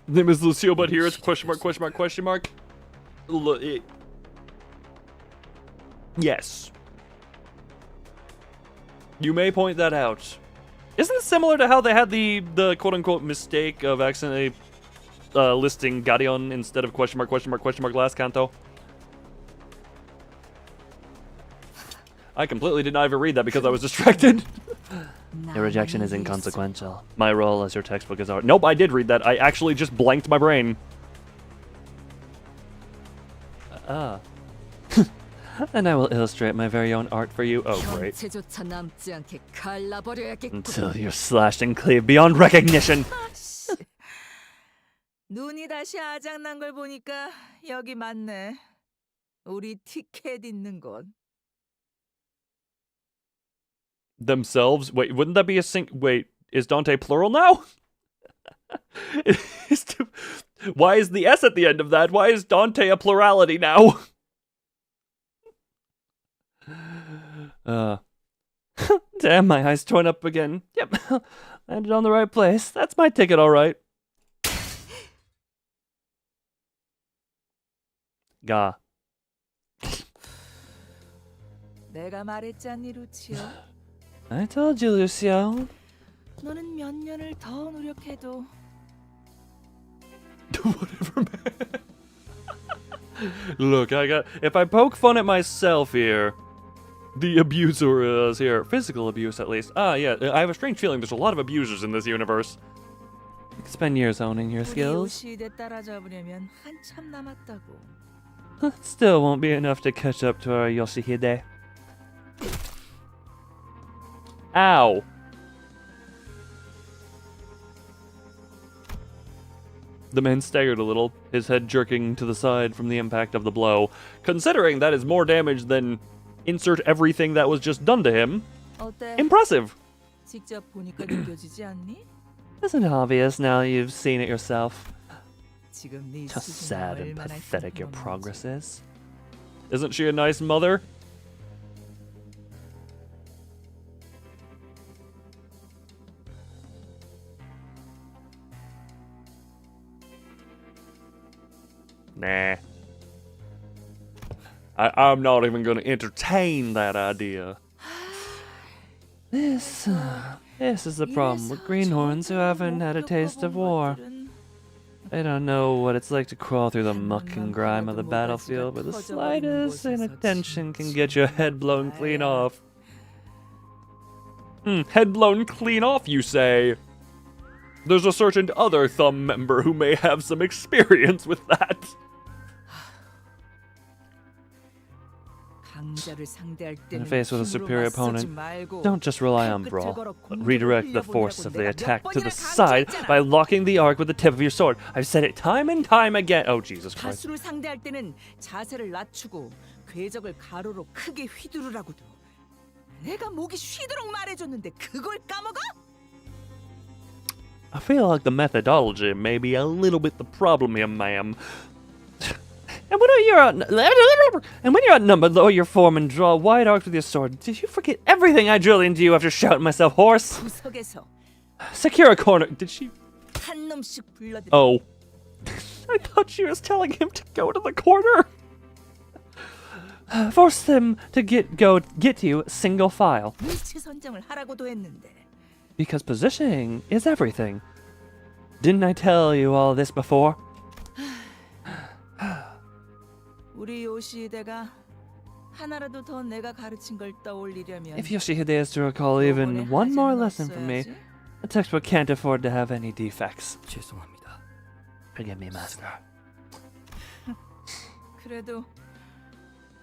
Name is Lucio, but here it's question mark, question mark, question mark. Yes. You may point that out. Isn't it similar to how they had the quote-unquote mistake of accidentally listing Gadion instead of question mark, question mark, question mark last Canto? I completely did not even read that because I was distracted. Your rejection is inconsequential. My role as your textbook is art. Nope, I did read that. I actually just blanked my brain. And I will illustrate my very own art for you. Oh, great. Until you're slashed and cleaved beyond recognition. 눈이 다시 아작난 걸 보니까 여기 맞네. 우리 티켓 있는 곳. Themselves? Wait, wouldn't that be a wait, is Dante plural now? Why is the S at the end of that? Why is Dante a plurality now? Damn, my eyes torn up again. Yep, landed on the right place. That's my ticket, all right. Ga. 내가 말했잖니, 루치오. I told you, Lucio. 너는 몇 년을 더 노력해도 Whatever, man. Look, if I poke fun at myself here, the abuser is here. Physical abuse, at least. Ah, yeah, I have a strange feeling there's a lot of abusers in this universe. You could spend years honing your skills. 따라잡으려면 한참 남았다고. Still won't be enough to catch up to our Yoshihide. Ow. The man staggered a little, his head jerking to the side from the impact of the blow. Considering that is more damage than insert everything that was just done to him. Impressive. 직접 보니까 느껴지지 않니? Isn't it obvious now you've seen it yourself? 지금 네 How sad and 얼마나 pathetic your 힘들었는지. progress is. Isn't she a nice mother? Nah. I'm not even going to entertain that idea. This is the problem with greenhorns who haven't had a taste of war. They don't know what it's like to crawl through the muck and grime of the battlefield, where the slightest inattention can get your head blown clean off. Head blown clean off, you say? There's a certain other thumb member who may have some experience with that. In face with a superior opponent, don't just rely on brawl, but redirect the force of the attack to the side by locking the arc with the tip of your sword. I've said it time and time again. Oh, Jesus Christ. 가수를 상대할 때는 자세를 낮추고 궤적을 가로로 크게 휘두르라고도. 내가 목이 쉬도록 말해줬는데 그걸 까먹어? I feel like the methodology may be a little bit the problem here, ma'am. And when you're outnumbered, lower your form and draw a wide arc with your sword. Did you forget everything I drilled into you after shouting myself hoarse? 구석에서 Secure a corner. Did she? 한 놈씩 불러들여. Oh. I thought she was telling him to go to the corner. Force them to get to you single file. 위치 선정을 하라고도 했는데 Because positioning is everything. Didn't I tell you all this before? 우리 요시히데가 하나라도 더 내가 가르친 걸 떠올리려면 If Yoshihide is to recall even one more lesson from me, the textbook can't afford to have any defects. 죄송합니다. Forgive me, master. 그래도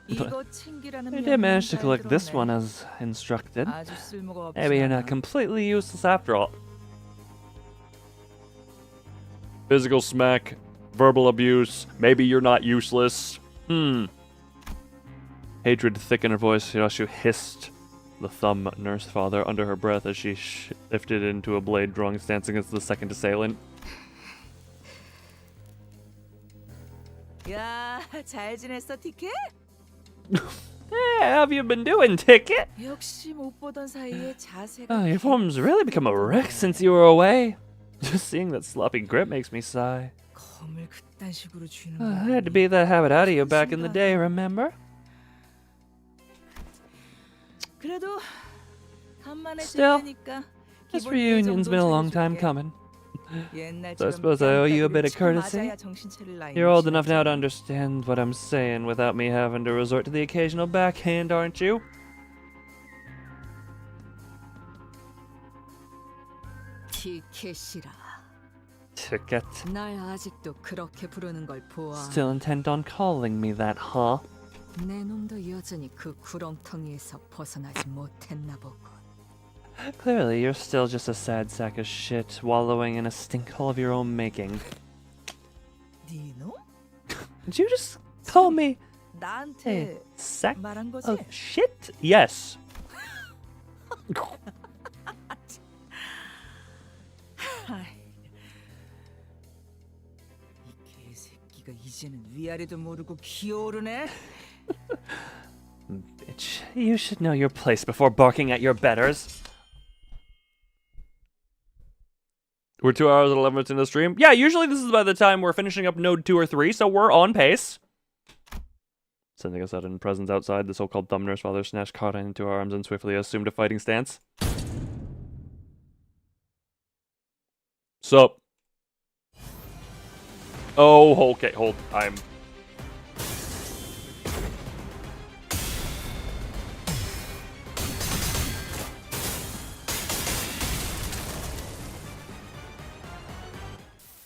But 이거 챙기라는 you did manage to 명령을 collect this 잘 one 들었네. as instructed. 아주 쓸모가 없지 Maybe you're 않아. not completely useless after all. Physical smack, verbal abuse, maybe you're not useless. Hatred thick in her voice, Ryōshū hissed the thumb nurse father under her breath as she shifted into a blade drawing stance against the second assailant. 야, 잘 지냈어, 티켓? Hey, how have you been doing, Ticket? 역시 못 보던 사이에 자세가 Oh, your form's really become a wreck since you were away. Just seeing that sloppy grip makes me sigh. 검을 그딴 식으로 쥐는 I 거야. had to beat that habit out of you back in the day, remember? 그래도 간만에 Still, 찌르니까 This 기본 reunion's been a long time 잘해줄게. coming. So I 옛날처럼 suppose I owe you a bit of 뺨따구를 courtesy. 쳐맞아야 정신 차릴 나이는 You're old enough now to 지났잖아. understand what I'm saying without me having to resort to the occasional backhand, aren't you? 티켓이라. Ticket. 날 아직도 그렇게 부르는 걸 보아. Still intent on calling me that, huh? 내 놈도 여전히 그 구렁텅이에서 벗어나지 못했나 보군. Clearly, you're still just a sad sack of shit, wallowing in a stinkhole of your own making. 네 놈? Did you just call me a 나한테 sack 말한 거지? of shit? Yes. 이 개새끼가 이제는 위아래도 모르고 기어오르네. Bitch, you should know your place before barking at your betters. We're 2 hours and 11 minutes in the stream. Yeah, usually this is by the time we're finishing up node 2 or 3, so we're on pace. Sending a sudden presence outside, the so-called thumb nurse father snatched Kara into our arms and swiftly assumed a fighting stance. Sup? Oh, okay, hold. I'm...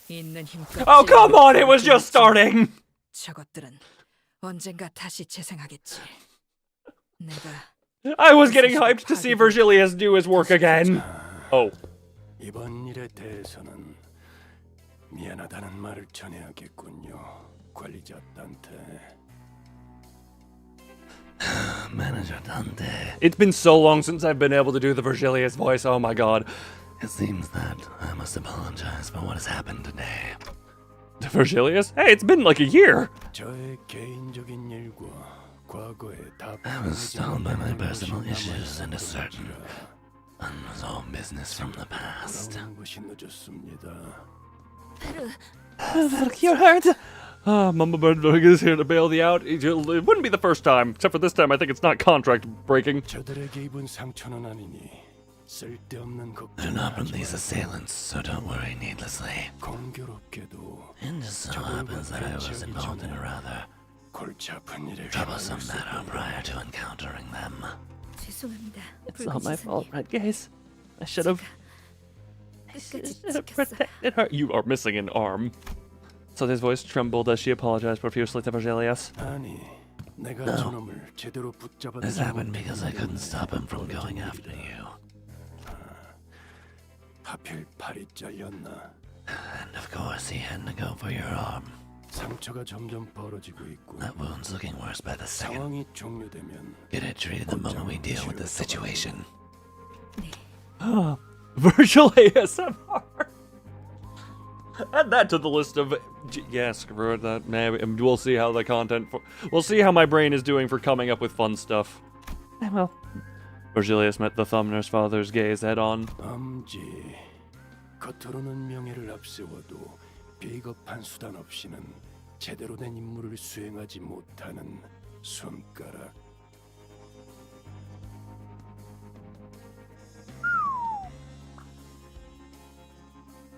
있는 힘껏 Oh, come on! It was 찔러보고 just starting! 저것들은 언젠가 다시 재생하겠지. 내가 I was getting hyped to see Virgilius do his work again. Oh. 이번 일에 대해서는 미안하다는 말을 전해야겠군요. 관리자한테. Manager Dante. It's been so long since I've been able to do the Virgilius voice, oh my god. It seems that I must apologize for what has happened today. Virgilius? Hey, it's been like a year! 저의 개인적인 일과 과거에 I was stalled by my personal issues and a certain unresolved business from the past. 것이 늦었습니다. You're hurt! Mama Bird is here to bail thee out. It wouldn't be the first time, except for this time I think it's not contract breaking. 저들에게 입은 상처는 아니니 쓸데없는 They're not from these assailants, so don't worry needlessly. 공교롭게도 It just so happens that I was involved in a rather 골치 아픈 일에 troublesome matter prior to encountering them. 죄송합니다. It's not my fault, right, guys? I should have 끝까지 protected her. You are missing an arm. So his voice trembled as she apologized profusely to Virgilius. 아니, 내가 No. 저놈을 제대로 붙잡았지. This happened because I couldn't stop him from going after you. 하필 팔이 잘렸나? And of course he had to go for your arm. 상처가 점점 벌어지고 있고. That wound's looking worse by the second. 상황이 종료되면 Get it treated the moment we deal with this situation. Virtual ASMR. Add that to the list of. Yeah, screw it. That maybe we'll see how the content. We'll see how my brain is doing for coming up with fun stuff. Well, Virgilius met the thumb nurse father's gaze head on. 엄지. 겉으로는 명예를 앞세워도 비겁한 수단 없이는 제대로 된 임무를 수행하지 못하는 손가락.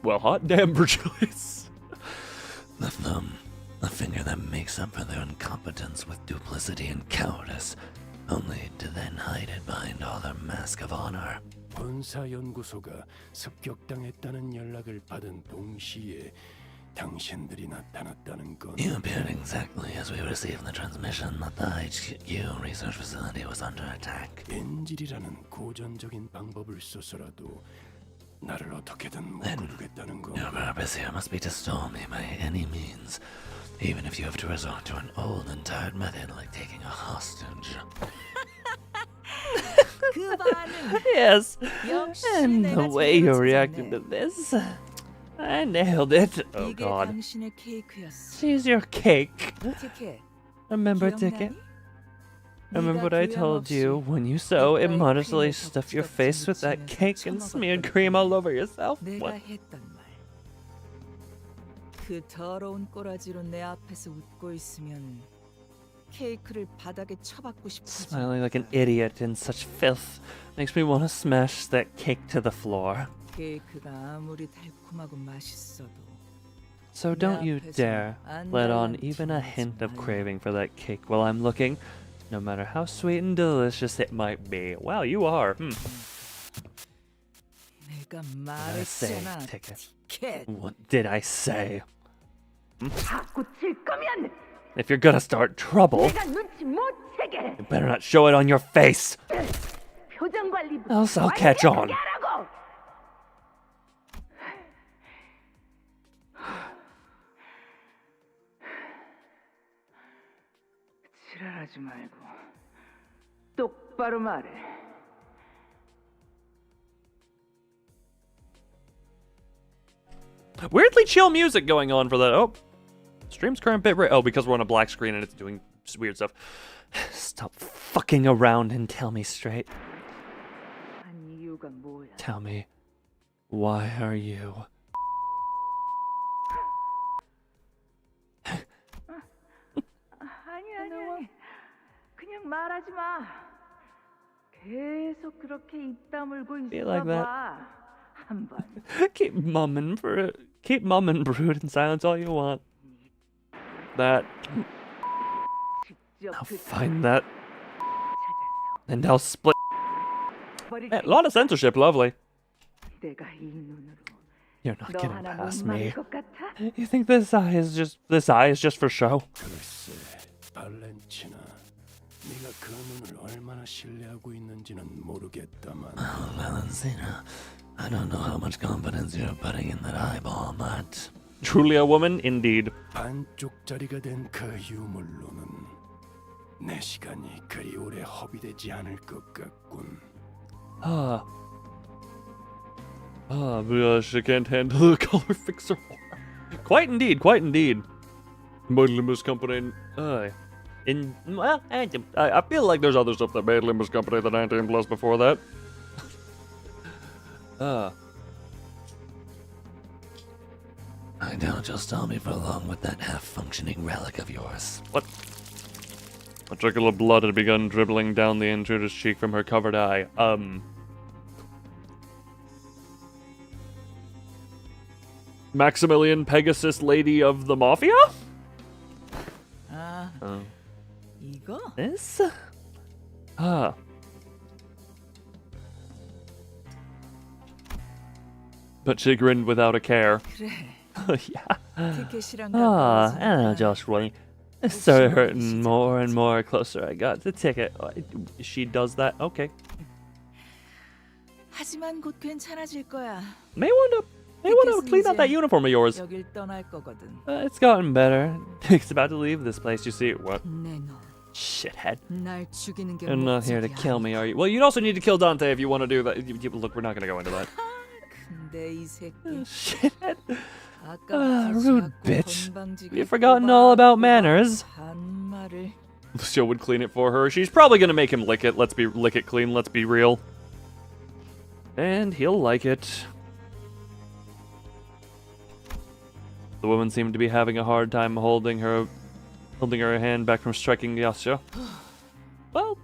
Well, hot damn for choice. The thumb, a finger that makes up for their incompetence with duplicity and cowardice, only to then hide it behind all their mask of honor. 본사연구소가 습격당했다는 연락을 받은 동시에 당신들이 나타났다는 건 You appeared exactly as we received the transmission that the HQ research facility was under attack. 엔질이라는 고전적인 방법을 써서라도 나를 어떻게든 묶어두겠다는 거. Your purpose here must be to stall me by any means, even if you have to resort to an old and tired method like taking a hostage. Yes, and the way you're reacting to this, I nailed it. Oh God, she's your cake. Remember, Ticket? Remember what I told you when you so immodestly stuffed your face with that cake and smeared cream all over yourself? What? 그 더러운 꼬라지로 내 앞에서 웃고 있으면 케이크를 바닥에 쳐박고 싶어져. Smiling like an idiot in such filth makes me want to smash that cake to the floor. 케이크가 아무리 달콤하고 맛있어도 So don't you dare let on even a hint of craving for that cake while I'm looking, no matter how sweet and delicious it might be. Wow, you are. 내가 What did I say, 말했잖아. Ticket? What did I say? 자꾸 질 거면 If you're gonna start trouble, 내가 눈치 못 채게. you better not show it on your face. 표정 관리부터 Else I'll catch on. 완벽하게 하라고. 지랄하지 말고 똑바로 말해. Weirdly chill music going on for that. Oh, stream's current bit rate. Oh, because we're on a black screen and it's doing weird stuff. Stop fucking around and tell me straight. 한 이유가 뭐야? Tell me, why are you? 아니. 그냥 말하지 마. 계속 그렇게 입 다물고 Be like that. 있어봐. 한 번. Keep mumming brood in silence all you want. That. I'll find that. And I'll split. A lot of censorship, lovely. 내가 이 눈으로 You're not 너 getting 하나 past 못 me. 막을 것 같아? You think this eye is just for show? 글쎄, 발렌치나. 네가 그 눈을 얼마나 신뢰하고 있는지는 모르겠다만. Oh, Valentina, I don't know how much confidence you're putting in that eyeball, but... Truly a woman, indeed. 반쪽짜리가 된 그 유물로는 내 시간이 그리 오래 허비되지 않을 것 같군. Because she can't handle the color fixer. Quite indeed. Made Limbus Company. I feel like there's other stuff that made Limbus Company the 19 plus before that. I doubt you'll stall me for long with that half-functioning relic of yours. What? A trickle of blood had begun dribbling down the intruder's cheek from her covered eye. Maximilian Pegasus Lady of the Mafia? 이거? This? But she grinned without a care. Yeah. 티켓이랑 And just really it started hurting more and more closer I got to the ticket. She does that? Okay. 하지만 곧 괜찮아질 거야. May want to clean out that uniform of yours. 여길 떠날 거거든. It's gotten better. It's about to leave this place, you see. What? 내놈. Shithead. 날 죽이는 게 You're not here to kill me, are you? Well, you'd also need to kill Dante if you want to do that. Look, we're not going to go into that. 근데 이 새끼. Shithead. Rude bitch. You've forgotten all about manners. 반말을. Lucio would clean it for her. She's probably going to make him lick it. Lick it clean. Let's be real. And he'll like it. The woman seemed to be having a hard time holding her hand back from striking Yasha. Well,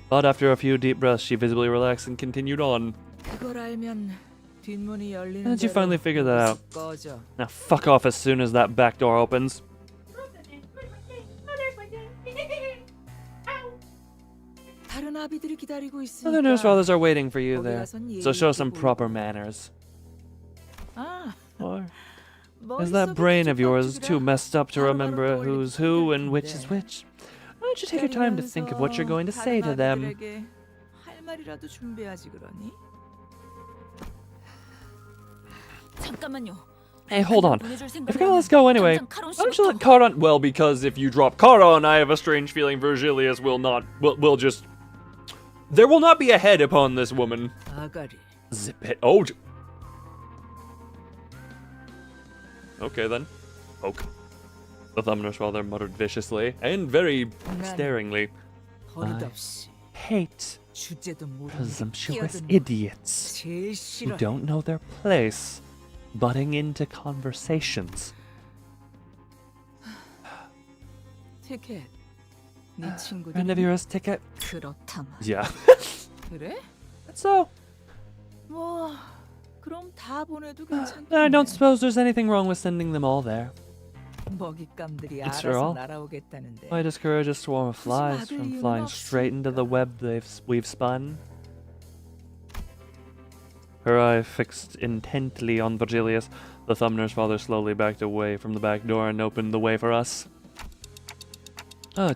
But after a few deep breaths, she visibly relaxed and continued on. 그걸 알면 뒷문이 열리는 How did you finally figure that out? 꺼져. Now fuck off as soon as that back door opens. 다른 아비들이 기다리고 있으니까. Other nurse fathers are waiting for you 거기 there, 가선 so show some 예의 proper 있게 manners. 아, Or is that brain of yours too messed up to remember who's who and which is which? Why don't you take your time to think of what you're going to say to them? 할 말이라도 준비하지 그러니? 잠깐만요. Hey, hold on. 보내줄 If you're gonna 생각이라면 let us go anyway, 당장 카론 why don't you 씨부터. let Charon? Well, because if you drop Charon, I have a strange feeling Virgilius will not. Will just. There will not be a head upon this woman. 아가리. Zip it. Oh. Okay then. Poke. The thumb nurse father muttered viciously and very staringly. 버릇없이 Hate 주제도 모르는 presumptuous 끼어드는 idiots 제일 who 싫어. don't know their place, butting into conversations. 티켓. 네 친구들. Friend of yours, ticket? 그렇다마. Yeah. 그래? So, 뭐 그럼 다 보내도 괜찮겠네. I don't suppose there's anything wrong with sending them all there. 먹잇감들이 After 알아서 all, 날아오겠다는데. why discourage a swarm of flies from flying straight into the web we've spun? Her eye fixed intently on Virgilius, the thumb nurse father slowly backed away from the back door and opened the way for us.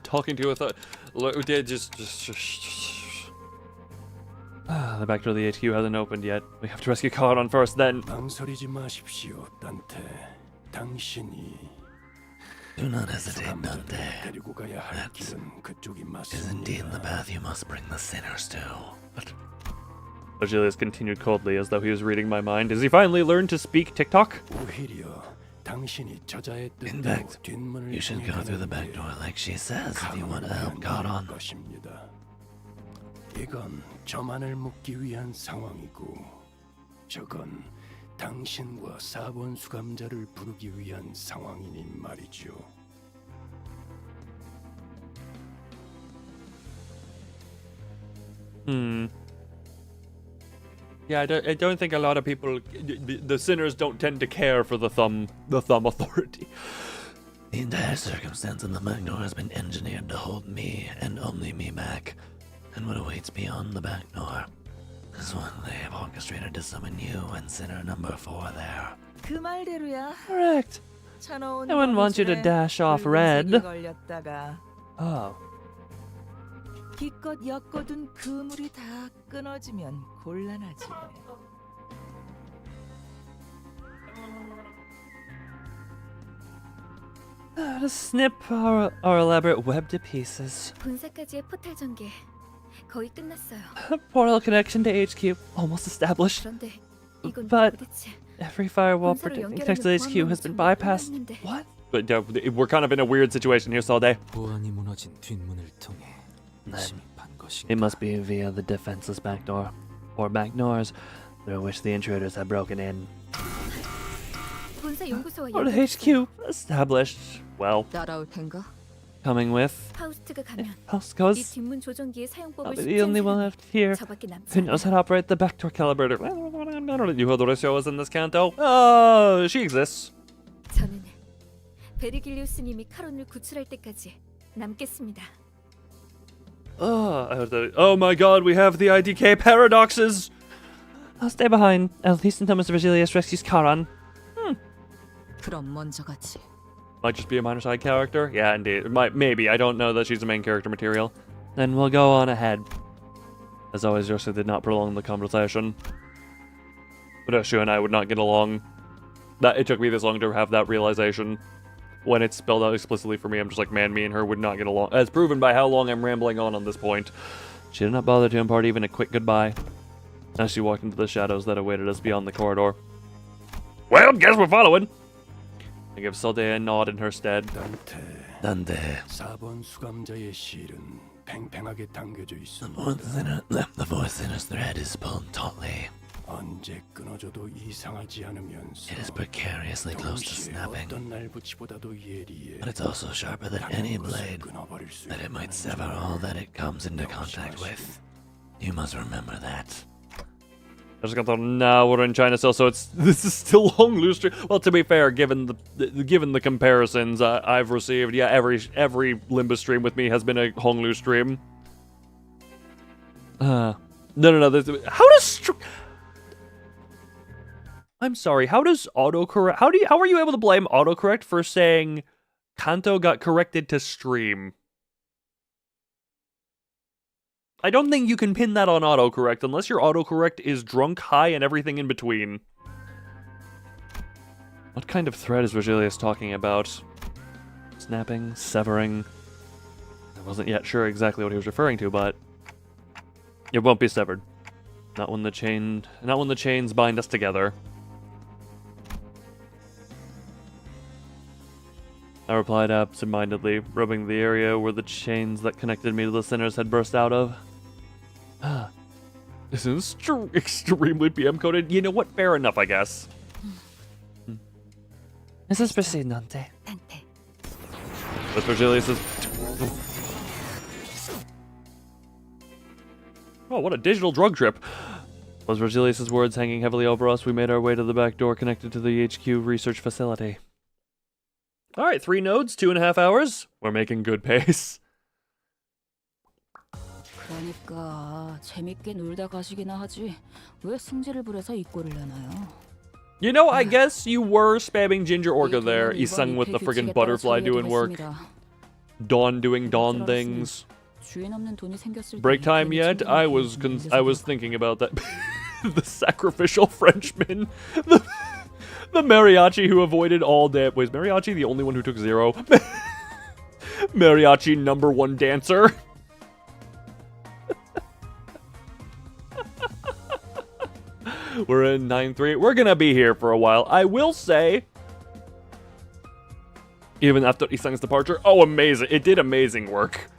Talking to a the back door of the HQ hasn't opened yet. We have to rescue Charon first, then. 망설이지 마십시오, 단테. 당신이 Do not hesitate, Dante. 데리고 가야 할 길은 그쪽이 Is indeed the 맞습니다. path you must bring the sinners to. But Virgilius continued coldly as though he was reading my mind. Has he finally learned to speak TikTok? 오히려 당신이 저자의 in 뜻대로 fact, 뒷문을 you should go through the back door like she says if you want to help Charon. 것입니다. 이건 저만을 묶기 위한 상황이고 저건 당신과 4번 수감자를 부르기 위한 상황이니 말이죠. Yeah, I don't think a lot of people, the sinners don't tend to care for the thumb authority. The entire circumstance of the back door has been engineered to hold me and only me back. And what awaits beyond the back door is what they have orchestrated to summon you and sinner number 4 there. 그 말대로야. Correct. 차놓은 No one wants you to dash off red. 걸렸다가 Oh. 기껏 엮어둔 그물이 다 끊어지면 곤란하지. To snip our elaborate web to pieces. 본사까지의 포탈 전개 거의 끝났어요. Portal connection to HQ almost established. 그런데 이건 But 도대체 every firewall protecting connection to the HQ has been bypassed. What? But we're kind of in a weird situation here, Solde. 보안이 무너진 뒷문을 통해 Then 침입한 것인가? it must be via the defenseless back door, or back doors, through which the intruders have broken in. 본사 연구소와 Or the HQ established. Well, 따라올 텐가? coming with 파우스트가 가면 house 이 goes. 뒷문 조종기의 사용법을 I'll be the only one left here 저밖에 남지 who knows how to operate the backdoor calibrator. Ryōshū was in this Canto. Oh, she exists. 저는 베르길리우스님이 카론을 구출할 때까지 남겠습니다. Oh my god, we have the IDK paradoxes! I'll stay behind, at least until Mr. Virgilius rescues Charon. 그럼 먼저 가지. Might just be a minor side character? Yeah, indeed. It might, maybe. I don't know that she's a main character material. Then we'll go on ahead. As always, Ryōshū did not prolong the conversation. Ryōshū and I would not get along. It took me this long to have that realization. When it's spelled out explicitly for me, I'm just like, man, me and her would not get along. As proven by how long I'm rambling on this point. She did not bother to impart even a quick goodbye, as she walked into the shadows that awaited us beyond the corridor. Well, guess we're following! I give Solde a nod in her stead. Dante. 4번 수감자의 실은 팽팽하게 당겨져 있어. The fourth sinner's thread is pulled tautly. 언제 끊어져도 이상하지 않으면서 It is precariously close to 동시에 snapping, 어떤 날붙이보다도 예리해. but it's also sharper than any blade, 끊어버릴 수 that it 있는 might sever all that it comes into contact with. You must remember that. I just got the now we're in China still, so this is still Honglu stream. Well, to be fair, given the comparisons I've received, yeah, every Limbus stream with me has been a Honglu stream. No. How does I'm sorry. How does autocorrect? How are you able to blame autocorrect for saying Canto got corrected to stream? I don't think you can pin that on autocorrect unless your autocorrect is drunk, high, and everything in between. What kind of thread is Virgilius talking about? Snapping, severing. I wasn't yet sure exactly what he was referring to, but it won't be severed. Not when the chains bind us together. I replied absent-mindedly, rubbing the area where the chains that connected me to the sinners had burst out of. This is extremely PM-coded. You know what? Fair enough, I guess. This is Presidente. That's Virgilius is... Oh, what a digital drug trip. Was Virgilius' words hanging heavily over us, we made our way to the back door connected to the HQ research facility. Alright, 3 nodes, 2.5 hours. We're making good pace. 그러니까 재밌게 놀다 가시기나 하지 왜 승질을 부려서 이 꼴을 내나요? You know, I guess you were spamming Ginger Orca there. Isang with the friggin' butterfly doing work. Dawn doing Dawn things. Break time yet? I was thinking about that. The sacrificial Frenchman. The mariachi who avoided all day. Wait, is mariachi the only one who took 0? Mariachi #1 dancer. We're in 9-3. We're gonna be here for a while. I will say, even after Isang's departure, oh, amazing. It did amazing work.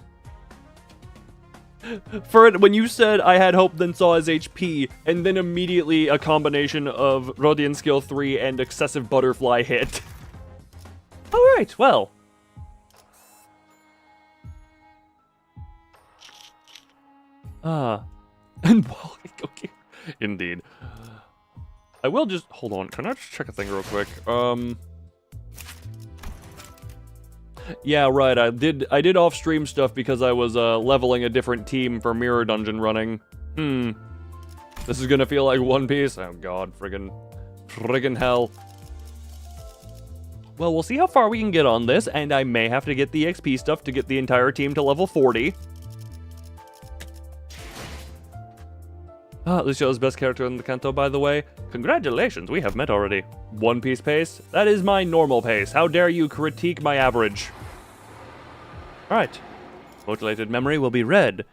For it, when you said I had hope then saw his HP, and then immediately a combination of Rodian skill 3 and excessive butterfly hit. Alright, well. And okay. Indeed. I will just hold on. Can I just check a thing real quick? Yeah, right. I did off-stream stuff because I was leveling a different team for Mirror Dungeon running. This is gonna feel like One Piece. Oh god, friggin' hell. Well, we'll see how far we can get on this, and I may have to get the XP stuff to get the entire team to level 40. Lucio's best character in the Canto, by the way. Congratulations, we have met already. One Piece pace? That is my normal pace. How dare you critique my average? Alright. Mutilated memory will be read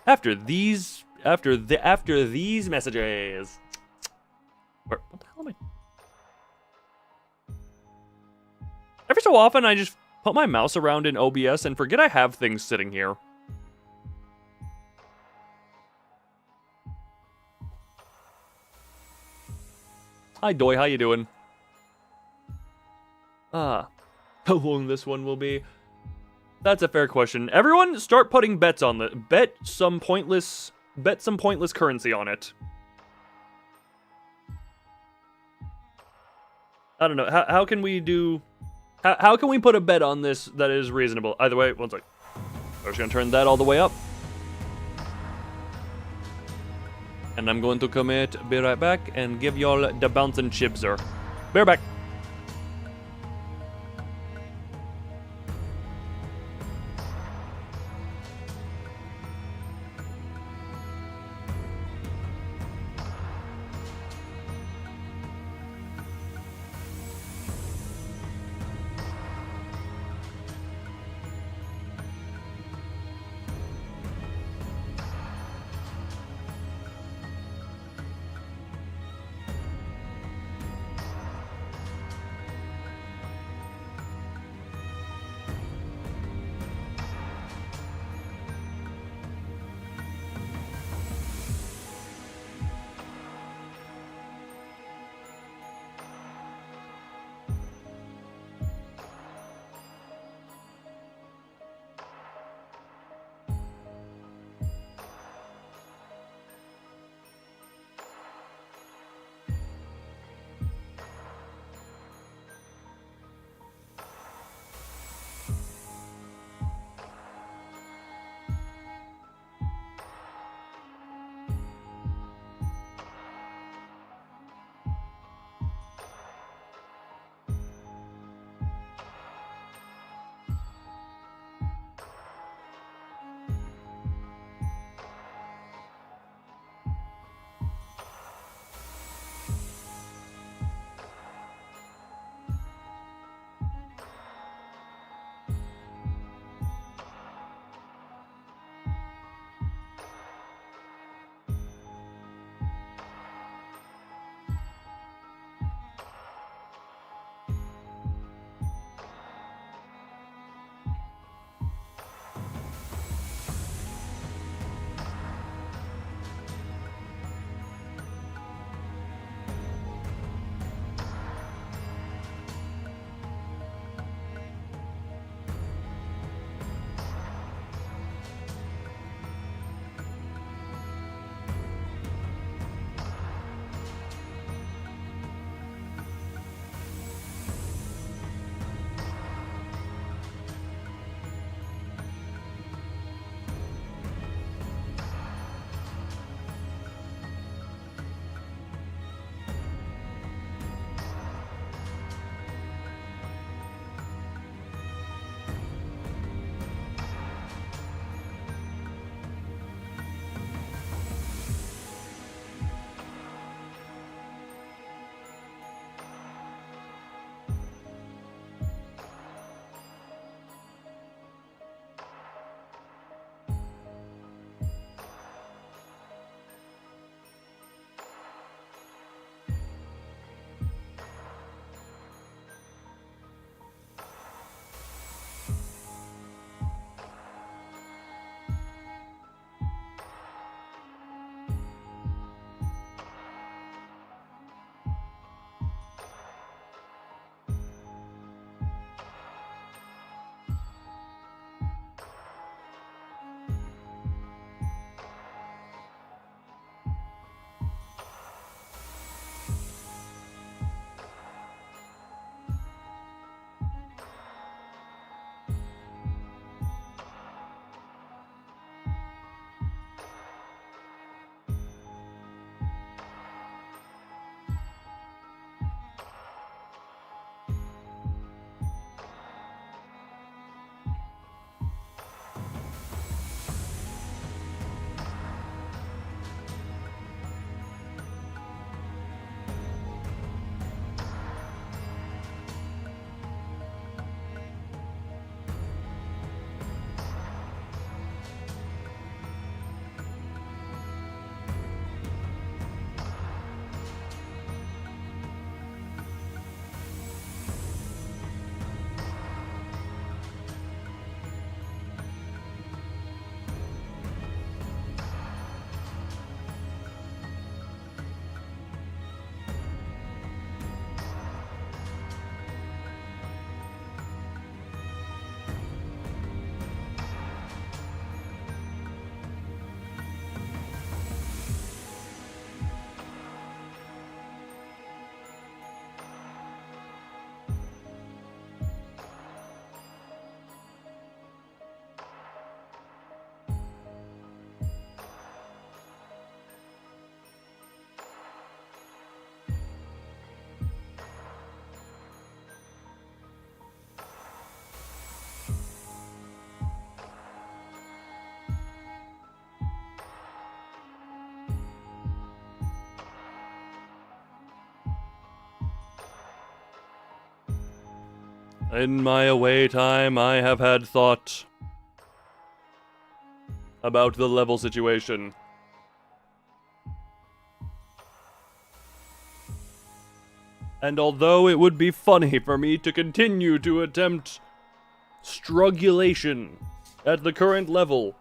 after these messages. What the hell am I? Every so often I just put my mouse around in OBS and forget I have things sitting here. Hi, Doi. How you doing? How long this one will be? That's a fair question. Everyone, start putting bets on the bet some pointless currency on it. I don't know. How can we do? How can we put a bet on this that is reasonable? Either way, one sec. I'm just gonna turn that all the way up. And I'm going to commit, be right back, and give y'all the bouncing chipser. Be right back. In my away time, I have had thought about the level situation. And although it would be funny for me to continue to attempt strugulation at the current level,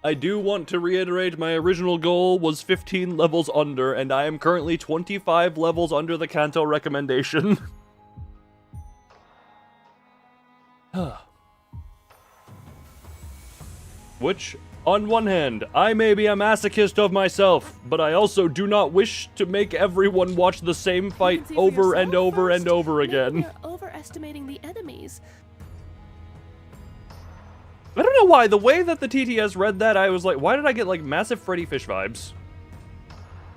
I do want to reiterate my original goal was 15 levels under, and I am currently 25 levels under the Canto recommendation. Which, on one hand, I may be a masochist of myself, but I also do not wish to make everyone watch the same fight over and over and over again. You're overestimating the enemies. I don't know why, the way that the TTS read that, I was like, why did I get, like, massive Freddy Fish vibes?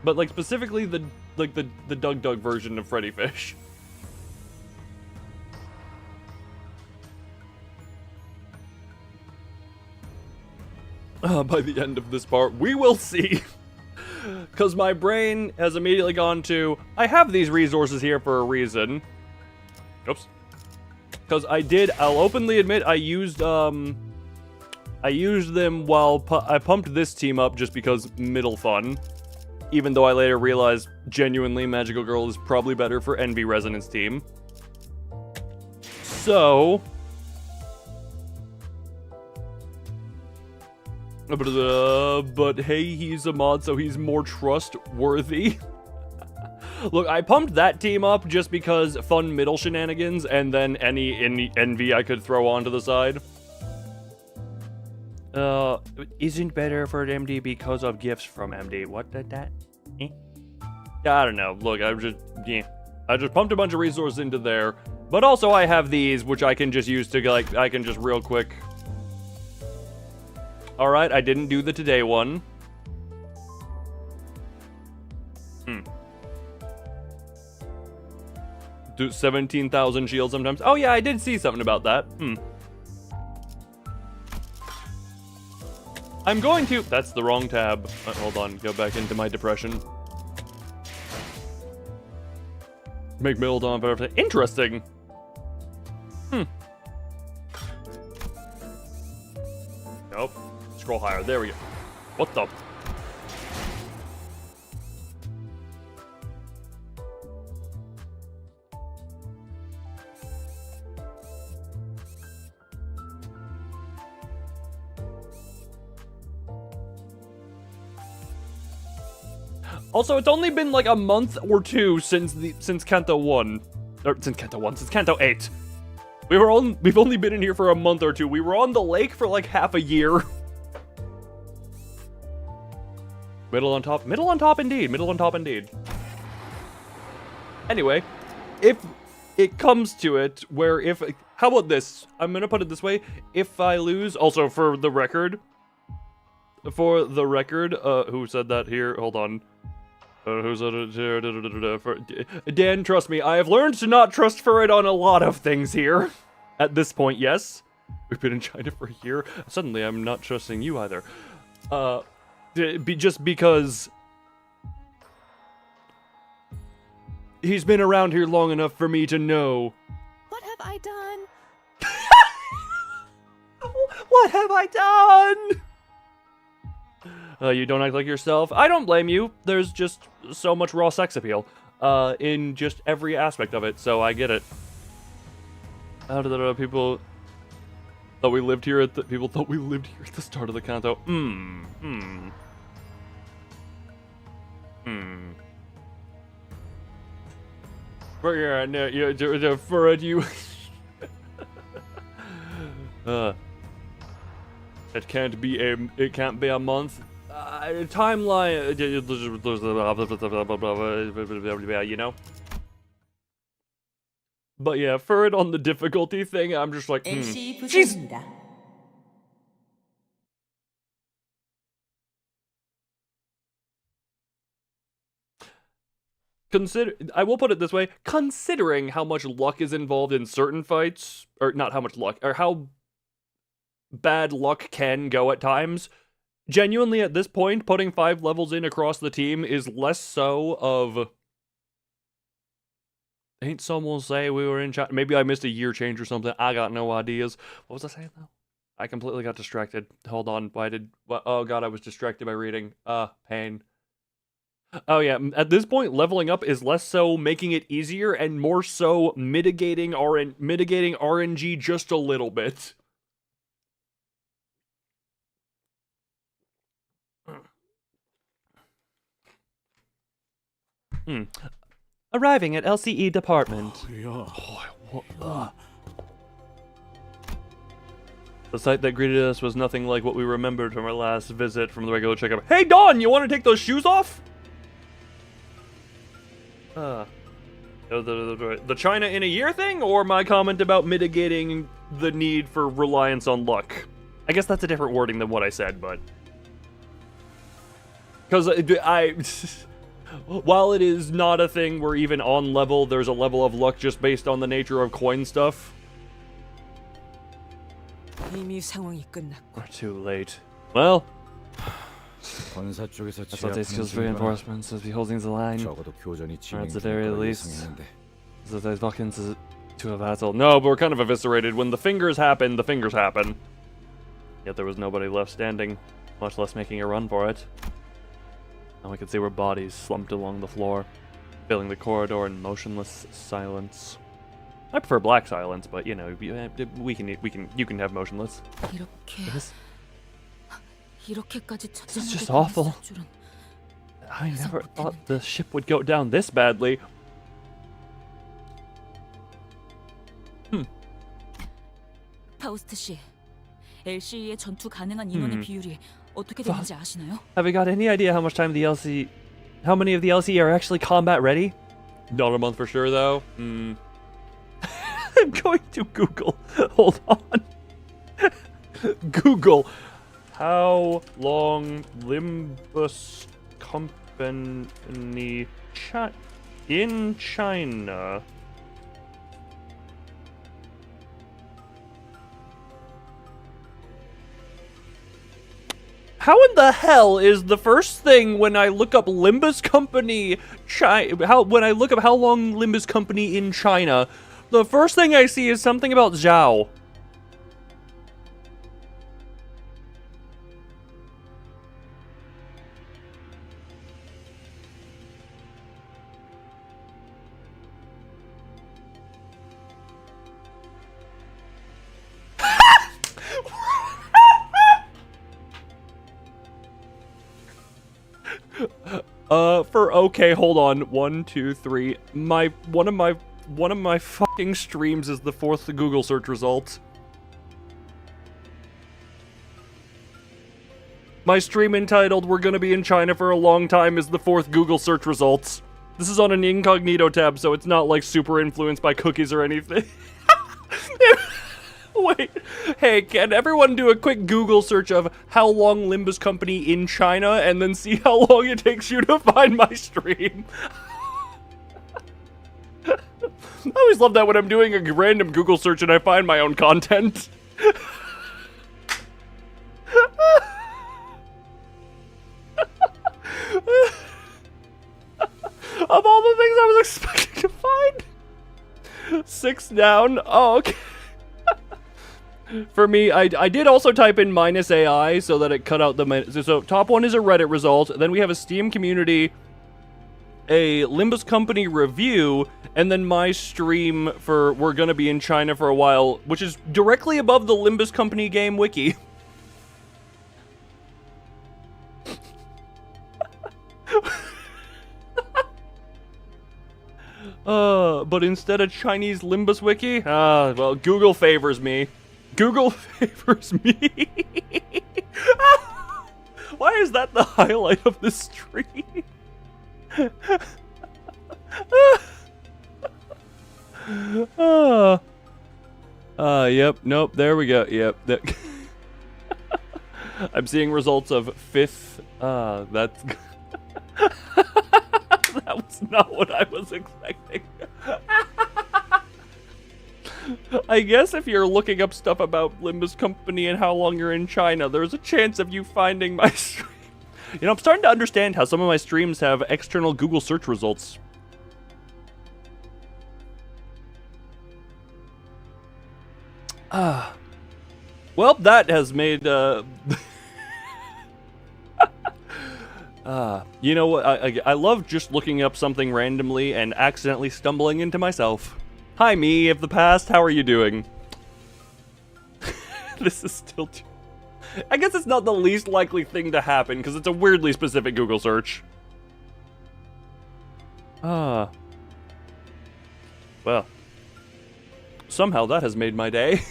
But, like, specifically the Doug Doug version of Freddy Fish. By the end of this part, we will see. Because my brain has immediately gone to, I have these resources here for a reason. Oops. Because I'll openly admit, I used them while I pumped this team up just because middle fun. Even though I later realized, genuinely, Magical Girl is probably better for Envy Resonance team. So... but hey, he's a mod, so he's more trustworthy. Look, I pumped that team up just because fun middle shenanigans, and then any Envy I could throw onto the side. Isn't better for MD because of gifts from MD. What did that? I don't know. Look, I just pumped a bunch of resources into there, but also I have these, which I can just use to, like, I can just real quick... Alright, I didn't do the today one. Do 17,000 shields sometimes. Oh yeah, I did see something about that. I'm going to... That's the wrong tab. Hold on, go back into my depression. Make build on perfect. Interesting. Nope. Scroll higher. There we go. What the... Also, it's only been like a month or two since Canto 1. Or since Canto 8. We've only been in here for a month or two. We were on the lake for like half a year. Middle on top indeed. Middle on top indeed. Anyway, if it comes to it, where how about this? I'm gonna put it this way. If I lose, also for the record, who said that here? Hold on. Who said it here? Dan, trust me, I have learned to not trust Furret on a lot of things here. At this point, yes. We've been in China for a year. Suddenly, I'm not trusting you either. Just because he's been around here long enough for me to know. What have I done? What have I done? You don't act like yourself. I don't blame you. There's just so much raw sex appeal in just every aspect of it, so I get it. How did the people thought we lived here at the start of the Canto? But yeah, no, for you. It can't be a month. Timeline, you know. But yeah, for it on the difficulty thing, I'm just like, She's... I will put it this way, considering how much luck is involved in certain fights, or not how much luck, or how bad luck can go at times, genuinely at this point, putting 5 levels in across the team is less so of Ain't someone say we were in China? Maybe I missed a year change or something. I got no ideas. What was I saying though? I completely got distracted. Hold on. Oh god, I was distracted by reading. Pain. Oh yeah, at this point, leveling up is less so making it easier and more so mitigating RNG just a little bit. Arriving at LCE department. The sight that greeted us was nothing like what we remembered from our last visit from the regular checkup. Hey Dawn, you want to take those shoes off? The China in a year thing, or my comment about mitigating the need for reliance on luck? I guess that's a different wording than what I said, but... Because while it is not a thing where even on level, there's a level of luck just based on the nature of coin stuff. We're too late. Well... I thought they skills reinforcements as beholding the line. Or at the very least, that they walk into a battle. No, but we're kind of eviscerated. When the fingers happen, the fingers happen. Yet there was nobody left standing, much less making a run for it. And we could see where bodies slumped along the floor, filling the corridor in motionless silence. I prefer black silence, but you know, you can have motionless. This is just awful. I never thought the ship would go down this badly. 파우스트 씨, LCE의 전투 가능한 인원의 비율이 어떻게 되는지 아시나요? Have we got any idea how many of the LCE are actually combat ready? Not a month for sure, though. I'm going to Google. Hold on. Google. How long Limbus company in China? How in the hell is the first thing when I look up Limbus company when I look up how long Limbus company in China, the first thing I see is something about Zhao. Okay, hold on. 1, 2, 3. One of my fucking streams is the 4th Google search result. My stream entitled "We're gonna be in China for a long time" is the 4th Google search results. This is on an incognito tab, so it's not like super influenced by cookies or anything. Wait, hey, can everyone do a quick Google search of how long Limbus company in China and then see how long it takes you to find my stream? I always love that when I'm doing a random Google search and I find my own content. Of all the things I was expecting to find. 6 down. Oh, okay. For me, I did also type in -AI so that it cut out the... So top one is a Reddit result, then we have a Steam community, a Limbus company review, and then my stream for "We're gonna be in China for a while," which is directly above the Limbus company game wiki. But instead of Chinese Limbus wiki, well, Google favors me. Google favors me. Why is that the highlight of this stream? Yep, nope, there we go, yep. I'm seeing results of 5th, that's... That was not what I was expecting. I guess if you're looking up stuff about Limbus company and how long you're in China, there's a chance of you finding my stream. You know, I'm starting to understand how some of my streams have external Google search results. Well, that has made, you know what, I love just looking up something randomly and accidentally stumbling into myself. Hi, me of the past, how are you doing? This is still too... I guess it's not the least likely thing to happen, because it's a weirdly specific Google search. Well. Somehow that has made my day.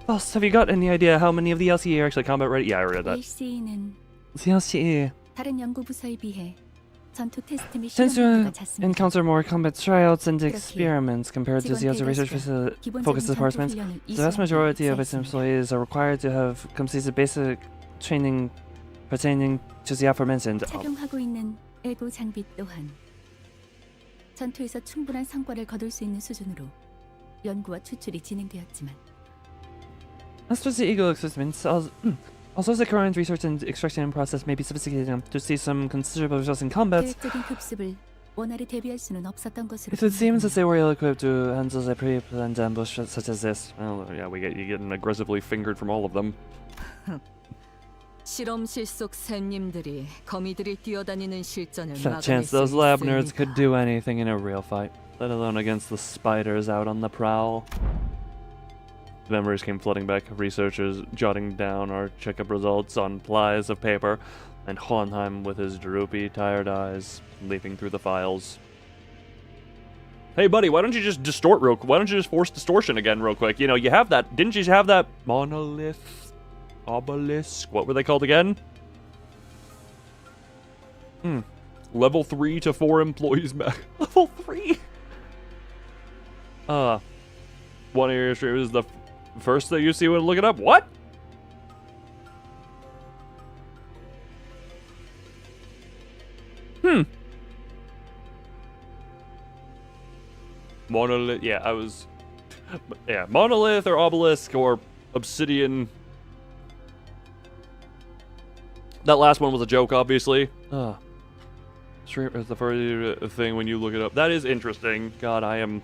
Boss, have you got any idea how many of the LCE are actually combat ready? Yeah, I read that. LCE는 LCE. 다른 연구 부서에 비해 전투 테스트 및 Tends 실험 to 부서가 작습니다. encounter more combat trials and experiments compared to the other research focused departments. The vast majority of its employees are required to have completed basic training pertaining to the aforementioned. 착용하고 있는 에고 장비 또한 전투에서 충분한 성과를 거둘 수 있는 수준으로 연구와 추출이 진행되었지만 As for the eagle experiments, also the current research and extraction process may be sophisticated enough to see some considerable results in combat. 계획적인 급습을 원활히 대비할 수는 없었던 것으로 It seems that they were ill-equipped to handle a pre-planned ambush such as this. Well, yeah, you getting aggressively fingered from all of them. 실험실 속 샘님들이 거미들이 뛰어다니는 실전을 That 막아낼 chance 수 those lab nerds 있으니까. could do anything in a real fight, let alone against the spiders out on the prowl. Memories came flooding back, researchers jotting down our checkup results on plies of paper, and Hohenheim with his droopy, tired eyes, leaping through the files. Hey buddy, why don't you just distort real quick? Why don't you just force distortion again real quick? You know, you have that, didn't you have that monolith, obelisk, what were they called again? Level 3 to 4 employees back. Level 3? One of your streams is the first that you see when you look it up. What? Monolith, yeah, I was... Yeah, monolith or obelisk or obsidian. That last one was a joke, obviously. Straight is the first thing when you look it up. That is interesting. God, I am...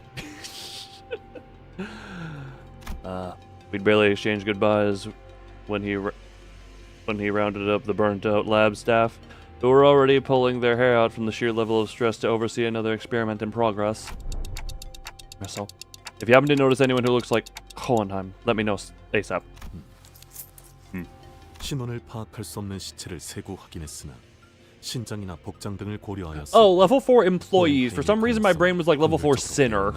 We'd barely exchanged goodbyes when he rounded up the burnt-out lab staff, who were already pulling their hair out from the sheer level of stress to oversee another experiment in progress. So, if you happen to notice anyone who looks like Hohenheim, let me know ASAP. 신원을 파악할 수 없는 시체를 세고 확인했으나 신장이나 복장 등을 고려하여서 Oh, level 4 employees. For some reason my brain was like level 4 sinner.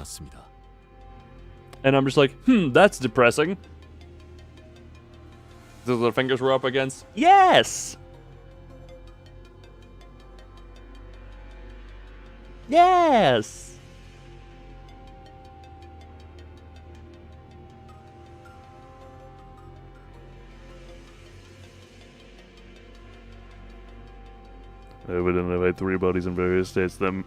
And I'm just like, that's depressing. Those the fingers were up against? Yes! Yes! I would identify 3 bodies in various states that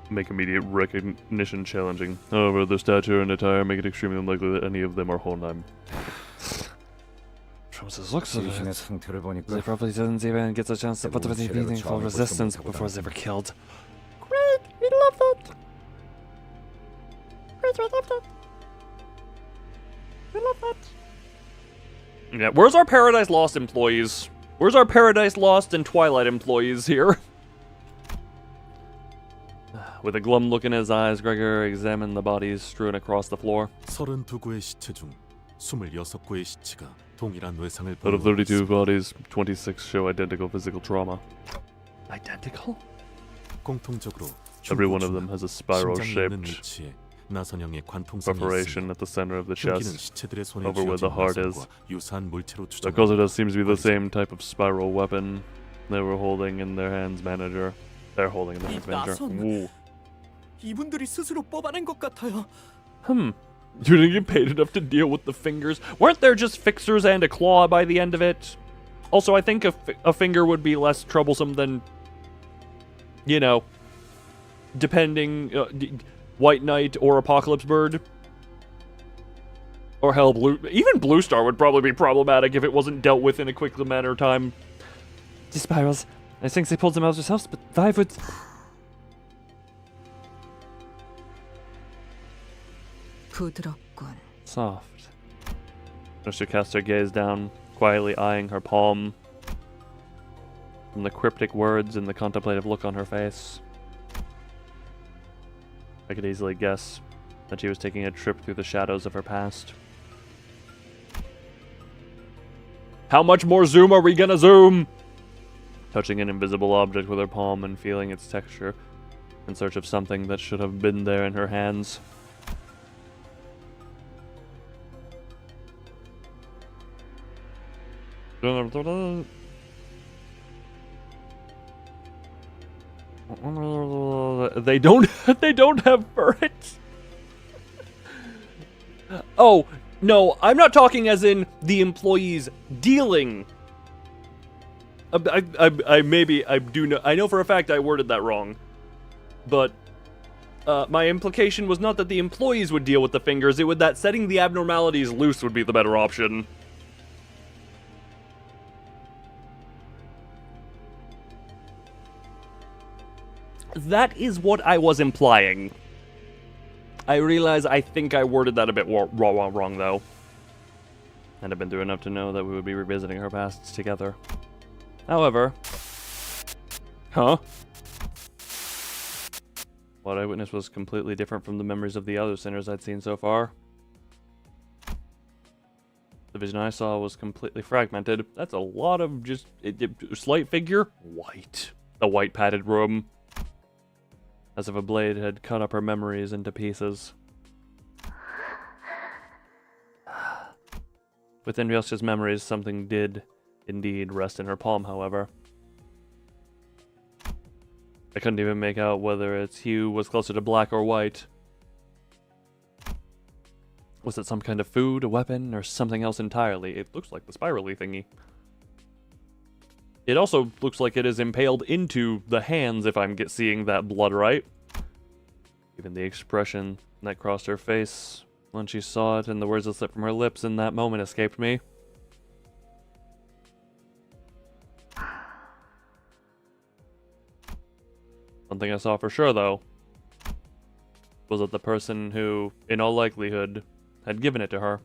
make immediate recognition challenging. However, their stature and attire make it extremely unlikely that any of them are Hohenheim. From the looks of it, they probably didn't even get a chance to put up any meaningful resistance before they were killed. Great! We love that! Great, we love that! We love that! Yeah, where's our Paradise Lost employees? Where's our Paradise Lost and Twilight employees here? With a glum look in his eyes, Gregor examined the bodies strewn across the floor. 32구의 시체 중 26구의 시체가 동일한 외상을 Out of 32 bodies, 26 show identical physical trauma. Identical? 공통적으로 Every one of them has a spiral-shaped perforation at the center of the chest, over where the heart is. Because it seems to be the same type of spiral weapon they were holding in their hands, manager. They're holding in their hands, manager. Ooh. 이분들이 스스로 뽑아낸 것 같아요. You didn't get paid enough to deal with the fingers. Weren't there just fixers and a claw by the end of it? Also, I think a finger would be less troublesome than, you know, depending, White Knight or Apocalypse Bird. Or hell, even Blue Star would probably be problematic if it wasn't dealt with in a quick manner of time. The spirals. I think they pulled them out themselves, but why would... 부드럽군. Soft. Ryōshū casts her gaze down, quietly eyeing her palm. From the cryptic words and the contemplative look on her face, I could easily guess that she was taking a trip through the shadows of her past. How much more zoom are we gonna zoom? Touching an invisible object with her palm and feeling its texture, in search of something that should have been there in her hands. They don't have ferrets. Oh, no, I'm not talking as in the employees dealing. I know for a fact I worded that wrong. But my implication was not that the employees would deal with the fingers, it would that setting the abnormalities loose would be the better option. That is what I was implying. I realize I think I worded that a bit wrong, though. And I've been through enough to know that we would be revisiting our pasts together. However... Huh? What I witnessed was completely different from the memories of the other sinners I'd seen so far. The vision I saw was completely fragmented. That's a lot of just... slight figure? White. The white padded room. As if a blade had cut up her memories into pieces. Within Ryōshū's memories, something did indeed rest in her palm, however. I couldn't even make out whether its hue was closer to black or white. Was it some kind of food, a weapon, or something else entirely? It looks like the spirally thingy. It also looks like it is impaled into the hands, if I'm seeing that blood right. Even the expression that crossed her face when she saw it and the words that slipped from her lips in that moment escaped me. One thing I saw for sure, though, was that the person who, in all likelihood, had given it to her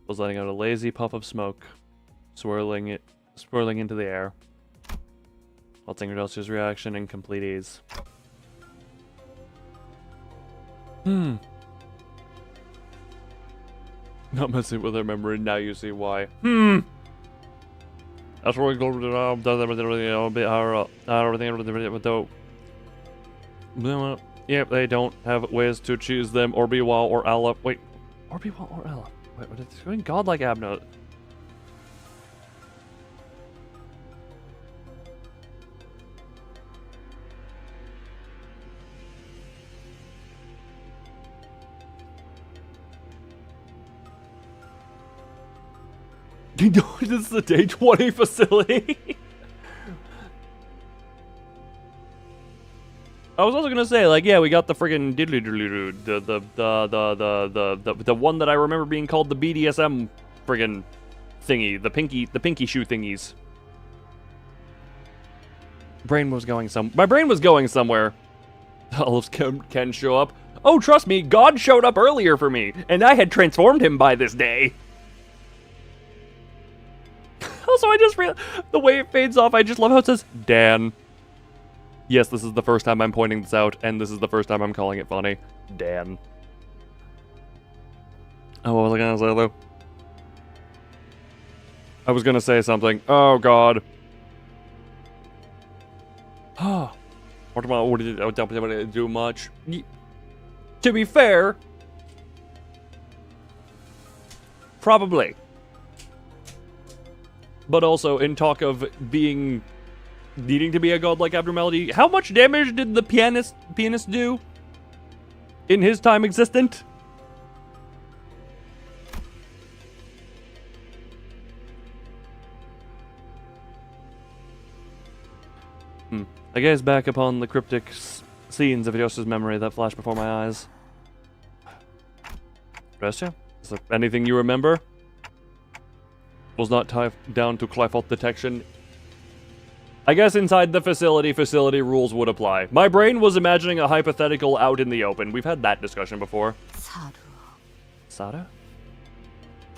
was letting out a lazy puff of smoke, swirling into the air, halting Ryōshū's reaction in complete ease. Not messing with her memory, now you see why. That's where we go a bit higher. Yep, they don't have ways to choose them, or be wall or Ella. Wait, or be wall or Ella. Wait, what is this going? Godlike Abno. This is a day 20 facility. I was also gonna say, like, yeah, we got the friggin' the one that I remember being called the BDSM friggin' thingy, the pinky shoe thingies. My brain was going somewhere. Olives can show up. Oh, trust me, God showed up earlier for me, and I had transformed him by this day. Also, I just realized the way it fades off, I just love how it says, Dan. Yes, this is the first time I'm pointing this out, and this is the first time I'm calling it funny. Dan. Oh, what was I gonna say, though? I was gonna say something. Oh, God. What did I do much? To be fair, probably. But also, in talk of needing to be a godlike abnormality, how much damage did the pianist do in his time existent? I gaze back upon the cryptic scenes of Ryōshū's memory that flashed before my eyes. Ryōshū, is there anything you remember? Was not tied down to Clyfault detection. I guess inside the facility rules would apply. My brain was imagining a hypothetical out in the open. We've had that discussion before. Saru?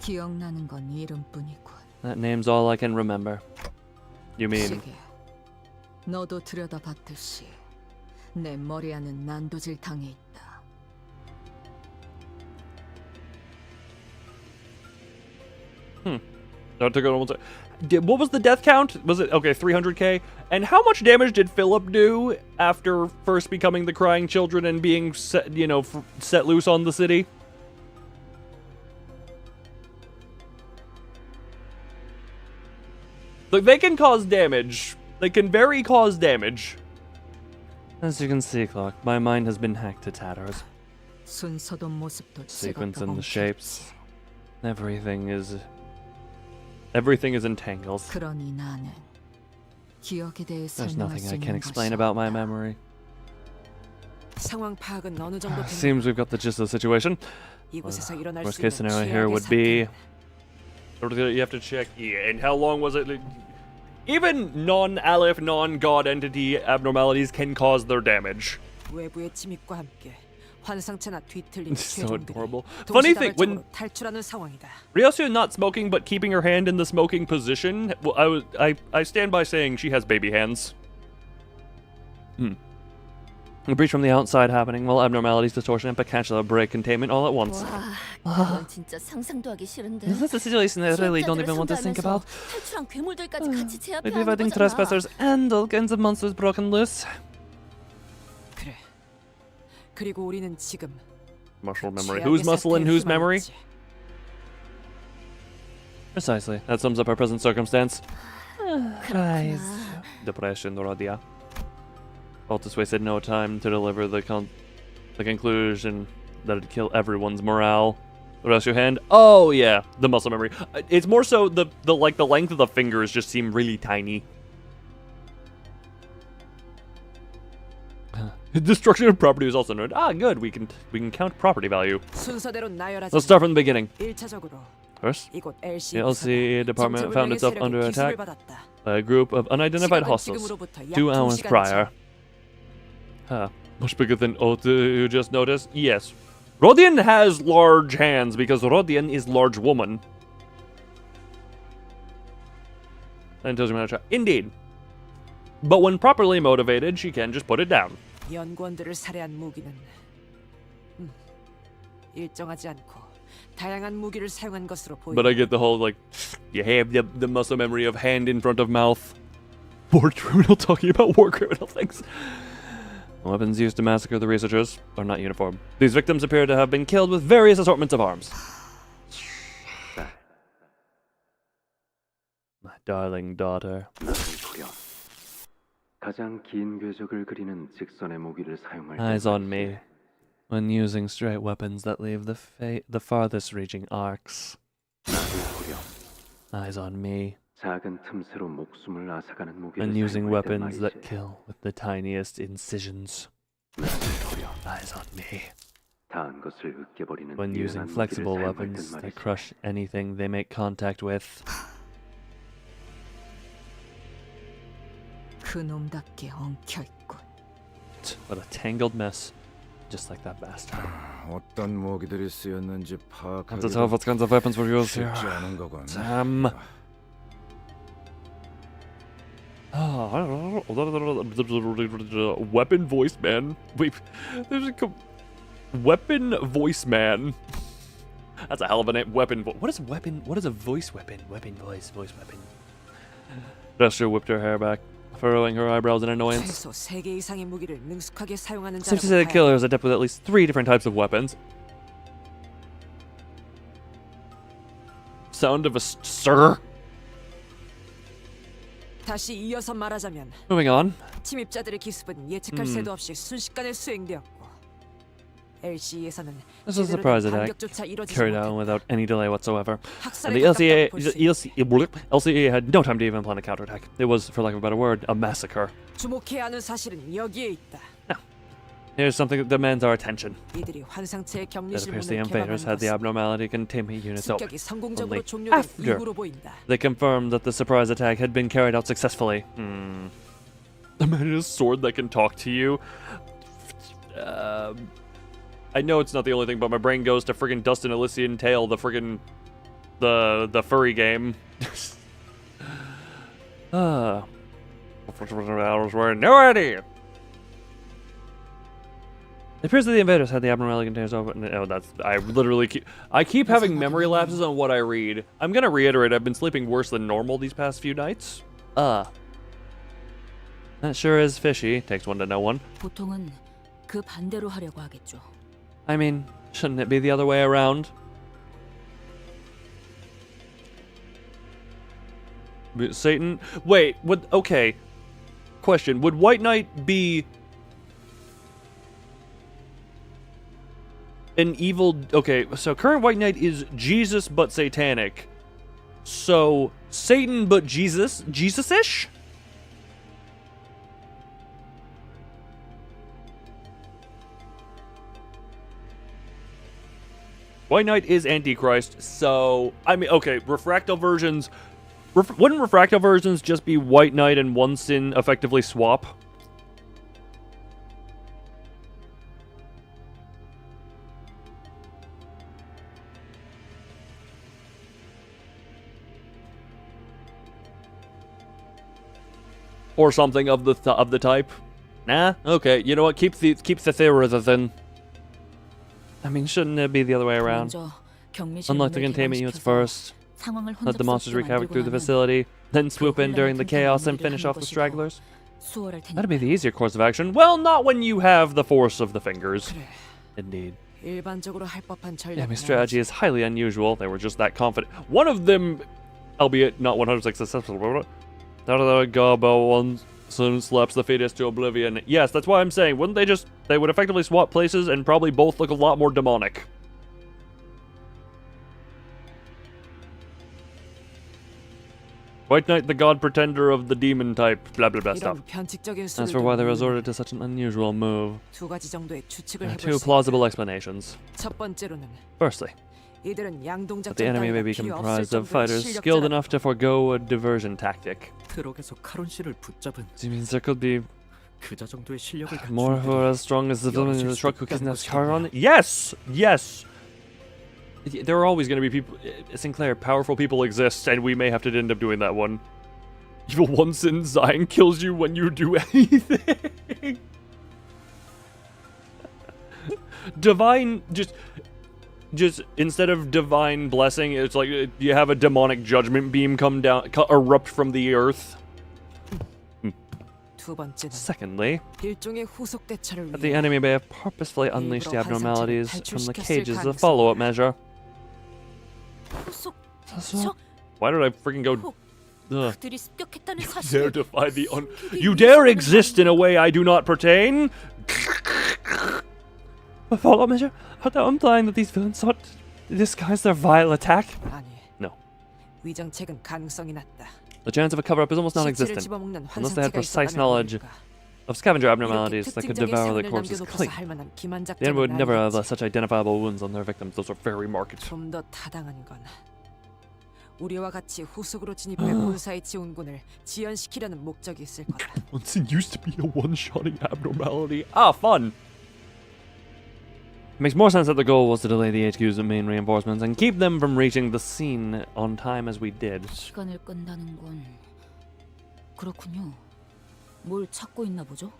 기억나는 건 이름뿐이군. That name's all I can remember. You mean? 시계. 너도 들여다봤듯이 내 머리 안은 난도질탕에 있다. That took almost. What was the death count? Was it okay? 300k. And how much damage did Philip do after first becoming the crying children and being set, set loose on the city? Look, they can cause damage. They can very cause damage. As you can see, Clark, my mind has been hacked to tatters. 순서도 모습도 Sequence 찍었다 and the 엉켰지. shapes. Everything is in tangles. 그러니 나는 기억에 대해 There's 설명할 nothing 수 I can 있는 explain 것이 about my memory. 상황 파악은 어느 정도 됐나? Seems we've got the gist of the situation. 이곳에서 일어날 Worst 수 case 있는 scenario here 최악의 would be. You have to check. Yeah, and how long was it? Even non-Aleph, non-God entity abnormalities can cause their damage. 외부의 침입과 함께 환상체나 뒤틀린 So 최종들이 adorable. Funny thing, when 동시다발적으로 탈출하는 상황이다. Ryōshū not smoking but keeping her hand in the smoking position, well, I stand by saying she has baby hands. A breach from the outside happening while abnormalities, distortion, and potential break containment all at once. 와, 그건 진짜 상상도 하기 싫은데. This is a situation that I really don't even want to think about. 탈출한 괴물들까지 같이 제압해야 Maybe 하는 fighting 거잖아. trespassers and all kinds of monsters broken loose. 그래. 그리고 우리는 지금 Muscle memory. 최악의 Whose muscle and 사태에 whose memory? 휘말렸지. Precisely. That sums up our present circumstance. Guys. Depression, Rodia. Altus wasted no time to deliver the conclusion that it'd kill everyone's morale. Rest your hand. Oh yeah, the muscle memory. It's more so the length of the fingers just seem really tiny. Destruction of property is also noted. Ah, good. We can count property value. 순서대로 나열하자. Let's start from the beginning. 1차적으로 First, 이곳 the LC LCA department found itself under attack 받았다. by a group of unidentified 시각은 hostiles 지금으로부터 약 2 hours 2시간 prior. Much bigger than you just noticed? Yes. Rodian has large hands because Rodian is large woman. Indeed. But when properly motivated, she can just put it down. 연구원들을 살해한 무기는 일정하지 않고 다양한 무기를 사용한 것으로 보인다. But I get the whole, you have the muscle memory of hand in front of mouth. War criminal talking about war criminal things. Weapons used to massacre the researchers are not uniform. These victims appear to have been killed with various assortments of arms. My darling daughter. 가장 긴 궤적을 그리는 직선의 무기를 사용할 Eyes on me when using straight weapons that leave the farthest reaching arcs. Eyes on me 작은 틈새로 목숨을 앗아가는 무기를 when using 사용할 때 weapons that 말이지. kill with the tiniest incisions. Eyes on me 다한 것을 으깨버리는 when using 유연한 무기를 flexible 사용할 weapons 땐 that 말이지. crush anything they make contact with. 그놈답게 엉켜있군. What a tangled mess. Just like that bastard. 어떤 무기들이 쓰였는지 I have to tell what kinds of weapons were used here. 쉽지 않은 거군. Damn. Weapon voice man. Wait, there's a weapon voice man. That's a hell of a name. Weapon. What is weapon? What is a voice weapon? Weapon voice weapon. Duster whipped her hair back, furrowing her eyebrows in annoyance. 최소 3개 이상의 무기를 능숙하게 사용하는 Seems to say the killer is adept with at least 3 different types of weapons. Sound of a stir. 다시 이어서 말하자면 Moving on. 침입자들의 기습은 예측할 새도 없이 순식간에 수행되었고 LC에서는 This was a surprise attack carried out without any delay whatsoever. And the LCA had no time to even plan a counterattack. It was, for lack of a better word, a massacre. 주목해야 하는 사실은 여기에 있다. Here's something that demands our attention. 이들이 환상체의 It 격리실 appears the 문을 invaders 개방한 had the 것은 abnormality containment units open. 습격이 성공적으로 Only 종료된 after 이후로 보인다. they confirmed that the surprise attack had been carried out successfully. A man in a sword that can talk to you. I know it's not the only thing, but my brain goes to friggin' Dustin Elysian Tale, the friggin' the furry game. No idea. It appears that the invaders had the abnormality containers open. Oh, that's... I keep having memory lapses on what I read. I'm gonna reiterate, I've been sleeping worse than normal these past few nights. That sure is fishy. Takes one to know one. 보통은 그 반대로 하려고 하겠죠. I mean, shouldn't it be the other way around? Satan? Wait, okay. Question, would White Knight be an evil... Okay, so current White Knight is Jesus but satanic. So, Satan but Jesus-ish? White Knight is Antichrist, so... I mean, okay, refractal versions... Wouldn't refractal versions just be White Knight and One Sin effectively swap? Or something of the type? Nah? Okay, you know what? Keep the theory then. I mean, shouldn't it be the other way around? Unlock the containment units first. Let the monsters wreak havoc through the facility, then swoop in during the chaos and finish off the stragglers. That'd be the easier course of action. Well, not when you have the force of the fingers. Indeed. Yeah, my strategy is highly unusual. They were just that confident. One of them, albeit not 100% successful, Garbo one soon slaps the fetus to oblivion. Yes, that's why I'm saying, wouldn't they would effectively swap places and probably both look a lot more demonic. White Knight, the god pretender of the demon type, blah blah blah stuff. As for why they resorted to such an unusual move, there are two plausible explanations. Firstly, that the enemy may be comprised of fighters skilled enough to forego a diversion tactic. This means there could be more who are as strong as the villain in the truck who kidnaps Charon? Yes! Yes! There are always going to be people... Sinclair, powerful people exist, and we may have to end up doing that one. Evil One Sin Zion kills you when you do anything. Divine... Just instead of divine blessing, it's like you have a demonic judgment beam come down, erupt from the earth. Secondly, that the enemy may have purposefully unleashed the abnormalities from the cages as a follow-up measure. Why did I freaking go... You dare defy the You dare exist in a way I do not pertain? A follow-up measure? Are they implying that these villains sought to disguise their vile attack? No. The chance of a cover-up is almost non-existent, unless they had precise knowledge of scavenger abnormalities that could devour the corpses clean. The enemy would never have such identifiable wounds on their victims. Those are very marked. Once used to be a one-shotting abnormality. Ah, fun! It makes more sense that the goal was to delay the HQ's main reinforcements and keep them from reaching the scene on time as we did. 시간을 끈다는 건 그렇군요. 뭘 찾고 있나 보죠?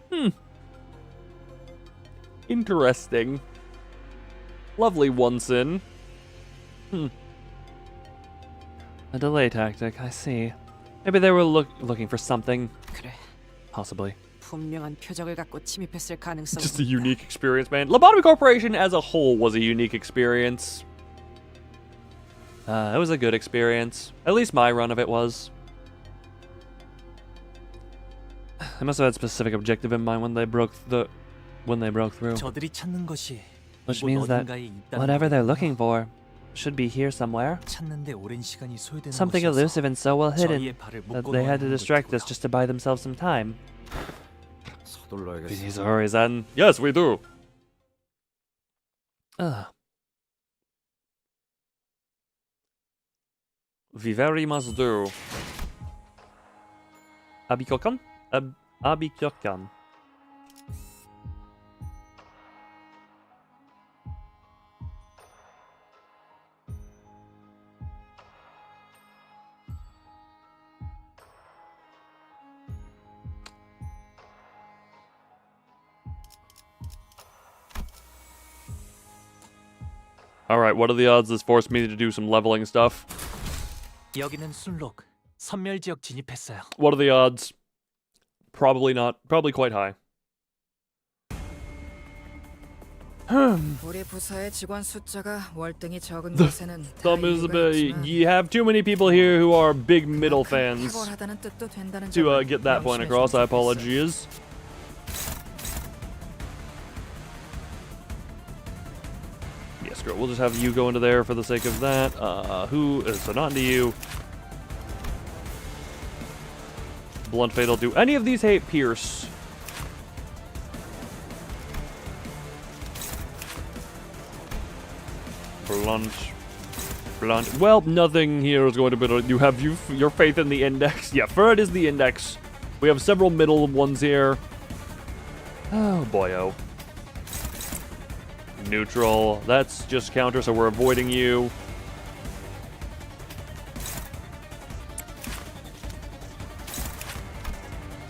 Interesting. Lovely One Sin. A delay tactic, I see. Maybe they were looking for something. Possibly. Just a unique experience, man. Lobotomy Corporation as a whole was a unique experience. It was a good experience. At least my run of it was. They must have had a specific objective in mind when they broke through. Which means that whatever they're looking for should be here somewhere. Something elusive and so well hidden that they had to distract us just to buy themselves some time. We need to hurry, Zen. Yes, we do. We very must do. Abikyokan? Abikyokan. Alright, what are the odds this forced me to do some leveling stuff? 여기는 순록, 선멸 지역 진입했어요. What are the odds? Probably not. Probably quite high. 우리 부서의 직원 숫자가 월등히 적은 The 곳에는 thumb is a bit. You have too many people here who are big middle fans 탁월하다는 뜻도 된다는 to 점을 get that point across. I apologize. Yeah, screw it. We'll just have you go into there for the sake of that. So not into you. Blunt Fatal. Do any of these hate Pierce? Blunt. Well, nothing here is going to be. You have your faith in the index. Yeah, Ferd is the index. We have several middle ones here. Oh boyo. Neutral. That's just counter, so we're avoiding you.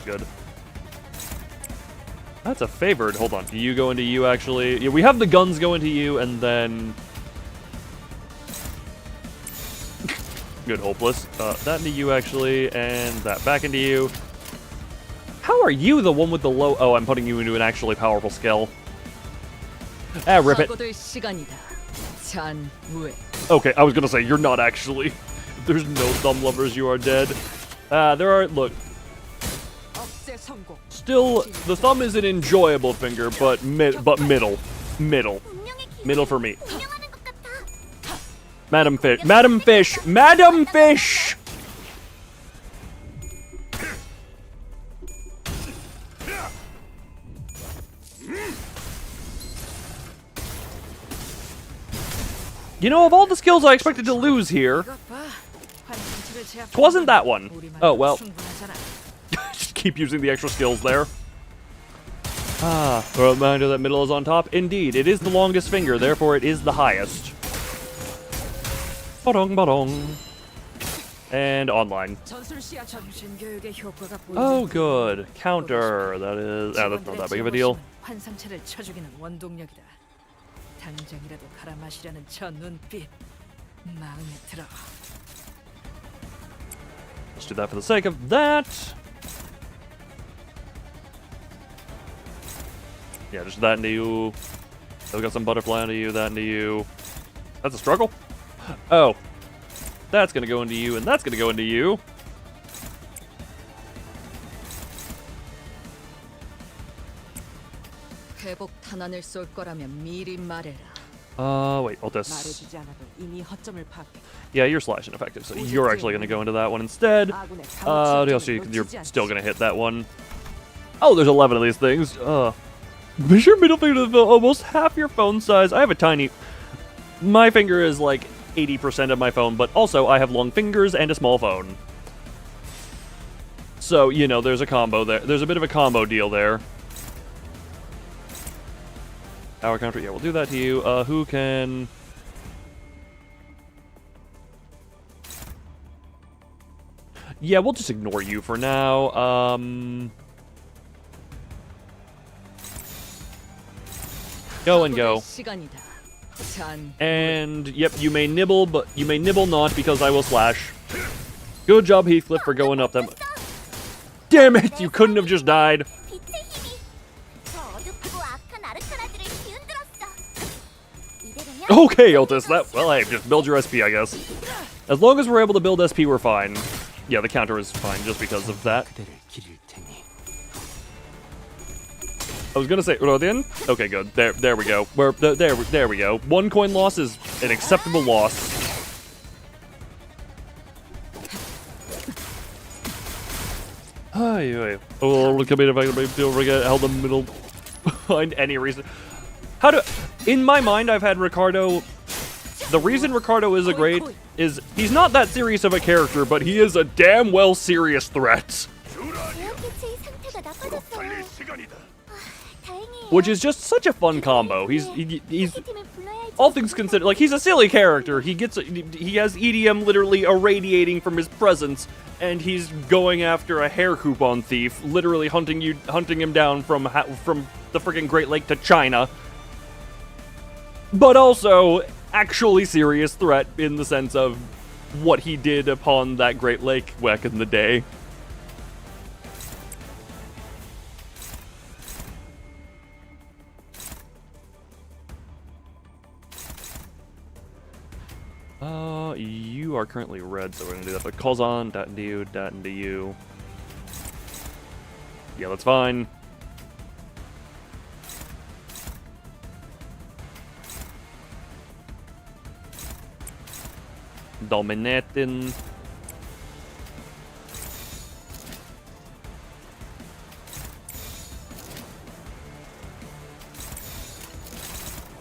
Good. That's a favored. Hold on. Do you go into you, actually? Yeah, we have the guns go into you, and then... Good, hopeless. That into you, actually, and that back into you. How are you the one with the low... Oh, I'm putting you into an actually powerful skill. Ah, rip it. Okay, I was gonna say, you're not actually. There's no thumb lovers, you are dead. There are... Look. Still, the thumb is an enjoyable finger, but middle. Middle for me. Madam Fish. Madam Fish! Madam Fish! You know, of all the skills I expected to lose here, wasn't that one. Oh, well. Just keep using the extra skills there. A reminder that middle is on top. Indeed, it is the longest finger, therefore it is the highest. Ba-dong. And online. Oh, good. Counter. That is... that's not that big of a deal. 당장이라도 갈아 마시려는 저 눈빛 마음에 들어. Let's do that for the sake of that. Yeah, just that into you. Still got some butterfly into you, that into you. That's a struggle? Oh. That's gonna go into you, and that's gonna go into you. 회복 탄환을 쏠 거라면 미리 말해라. Wait, hold this. Yeah, you're slash ineffective, so you're actually gonna go into that one instead. You're still gonna hit that one. Oh, there's 11 of these things. Measure middle finger to almost half your phone size. I have a tiny... My finger is like 80% of my phone, but also I have long fingers and a small phone. So, you know, there's a combo there. There's a bit of a combo deal there. Power counter, yeah, we'll do that to you. Who can... Yeah, we'll just ignore you for now. Go and go. And, yep, you may nibble, but you may nibble not because I will slash. Good job, Heathcliff, for going up that... Damn it, you couldn't have just died. Okay, Otis, well, hey, just build your SP, I guess. As long as we're able to build SP, we're fine. Yeah, the counter is fine just because of that. I was gonna say, Rodian? Okay, good. There we go. There we go. 1 coin loss is an acceptable loss. Oh, look at me if I can forget how the middle find any reason. In my mind, I've had Ricardo... The reason Ricardo is a great is he's not that serious of a character, but he is a damn well serious threat. Which is just such a fun combo. He's all things considered, like, he's a silly character. He has EDM literally irradiating from his presence, and he's going after a hair coupon thief, literally hunting him down from the freaking Great Lake to China. But also, actually serious threat in the sense of what he did upon that Great Lake back in the day. You are currently red, so we're gonna do that. But calls on, dot into you, dot into you. Yeah, that's fine. Dominating.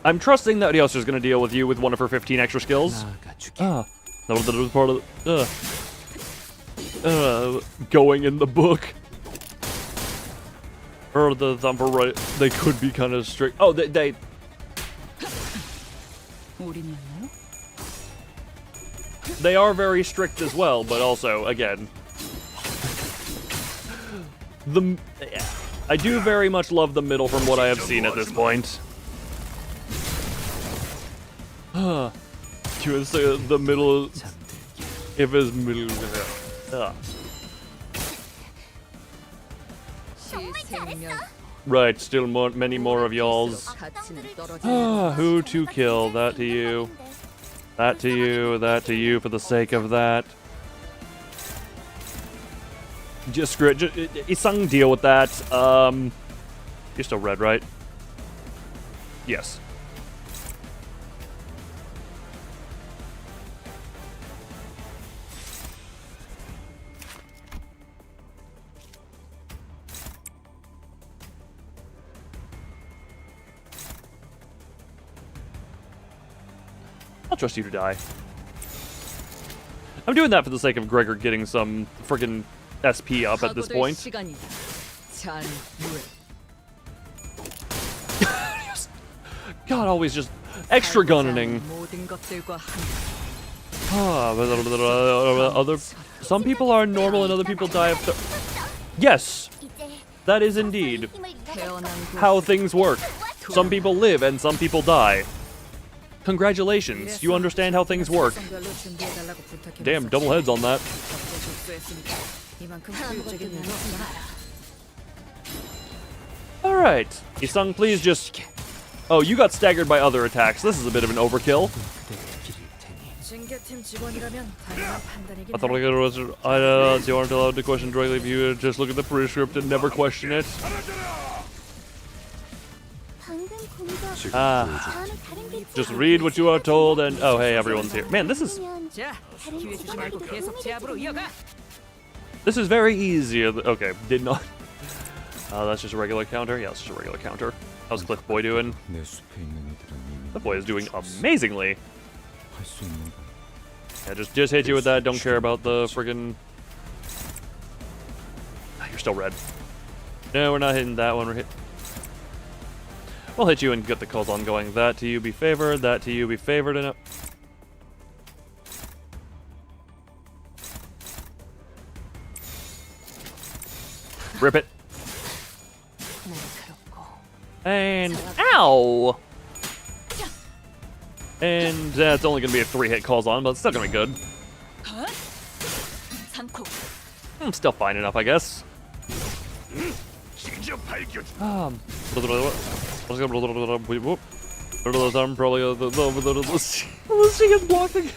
I'm trusting that Ryōshū is going to deal with you with one of her 15 extra skills. That was part of going in the book. Or the thumper, right? They could be kind of strict. Oh, they are very strict as well, but also, again, I do very much love the middle from what I have seen at this point. You would say the middle, if it's middle. Right, still many more of y'alls. Who to kill? That to you. That to you. That to you for the sake of that. Just screw it. Isang, deal with that. You're still red, right? Yes. I'll trust you to die. I'm doing that for the sake of Gregor getting some friggin' SP up at this point. God, always just extra gunning. Some people are normal and other people die of yes, that is indeed how things work. Some people live and some people die. Congratulations, you understand how things work. Damn, double heads on that. Alright, Isang, please just... Oh, you got staggered by other attacks. This is a bit of an overkill. I thought you aren't allowed to question directly if you just look at the prescript and never question it. Just read what you are told and... Oh, hey, everyone's here. Man, this is... This is very easy. Okay, did not... that's just a regular counter? Yeah, it's just a regular counter. How's Cliff Boy doing? Cliff Boy is doing amazingly. Yeah, just hit you with that. Don't care about the friggin... You're still red. No, we're not hitting that one. We're hit... We'll hit you and get the calls on going. That to you be favored, that to you be favored, and rip it. And ow! And that's only gonna be a 3-hit calls on, but it's still gonna be good. I'm still fine enough, I guess. Probably she is blocking.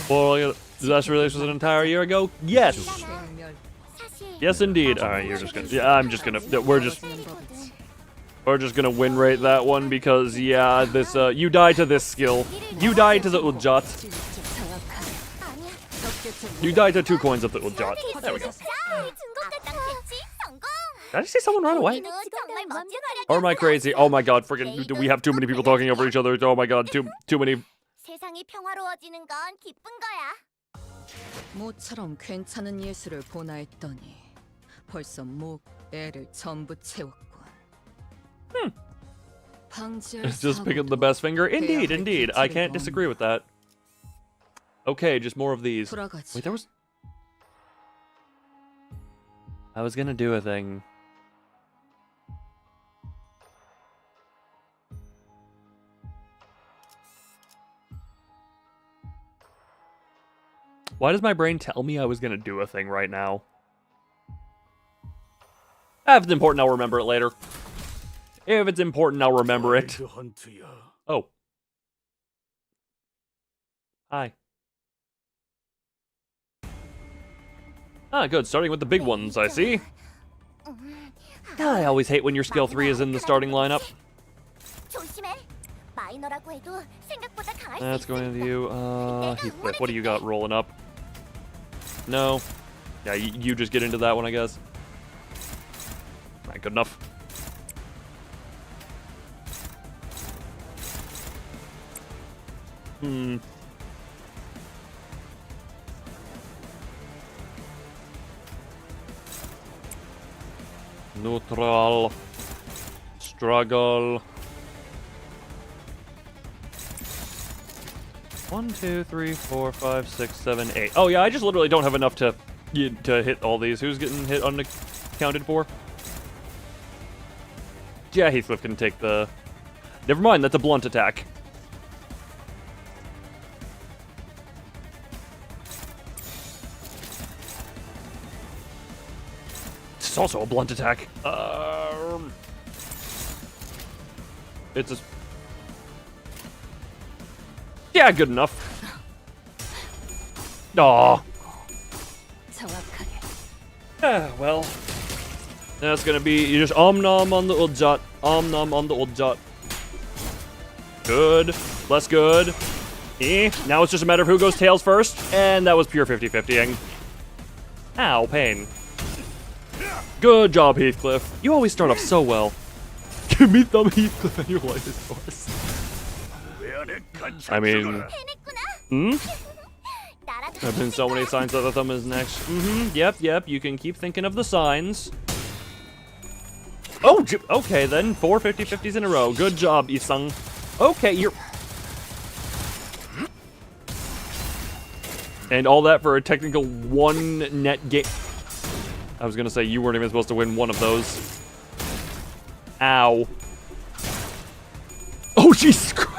Well, disaster relations an entire year ago? Yes. Yes, indeed. All right, you're just gonna. Yeah, I'm just gonna. We're just gonna win rate that one because yeah, this. You die to this skill. You die to the Ujat. You die to 2 coins of the Ujat. There we go. Did I just see someone run away? Or am I crazy? Oh my god, freaking, do we have too many people talking over each other? Oh my god, too many. 모처럼 괜찮은 예술을 보나 했더니 벌써 목, 애를 전부 채웠군. It's just picking the best finger? Indeed, indeed. I can't disagree with that. Okay, just more of these. Wait, there was... I was gonna do a thing. Why does my brain tell me I was gonna do a thing right now? If it's important, I'll remember it later. If it's important, I'll remember it. Oh. Hi. Ah, good. Starting with the big ones, I see. I always hate when your skill 3 is in the starting lineup. That's going to you. Heathcliff, what do you got rolling up? No. Yeah, you just get into that one, I guess. Not good enough. Neutral. Struggle. 1, 2, 3, 4, 5, 6, 7, 8. Oh yeah, I just literally don't have enough to hit all these. Who's getting hit unaccounted for? Yeah, Heathcliff can take the... Never mind, that's a blunt attack. It's also a blunt attack. It's a... Yeah, good enough. Aw. Well. That's gonna be, you just nom on the old jot. Nom on the old jot. Good. Less good. Now it's just a matter of who goes tails first. And that was pure 50-50ing. Ow, pain. Good job, Heathcliff. You always start off so well. Give me thumb, Heathcliff, and your life is yours. I mean... There've been so many signs that the thumb is next. Yep, you can keep thinking of the signs. Oh, okay then. 4 50-50s in a row. Good job, Isung. Okay, you're... And all that for a technical 1 net game. I was gonna say you weren't even supposed to win one of those. Ow. Oh, Jesus Christ.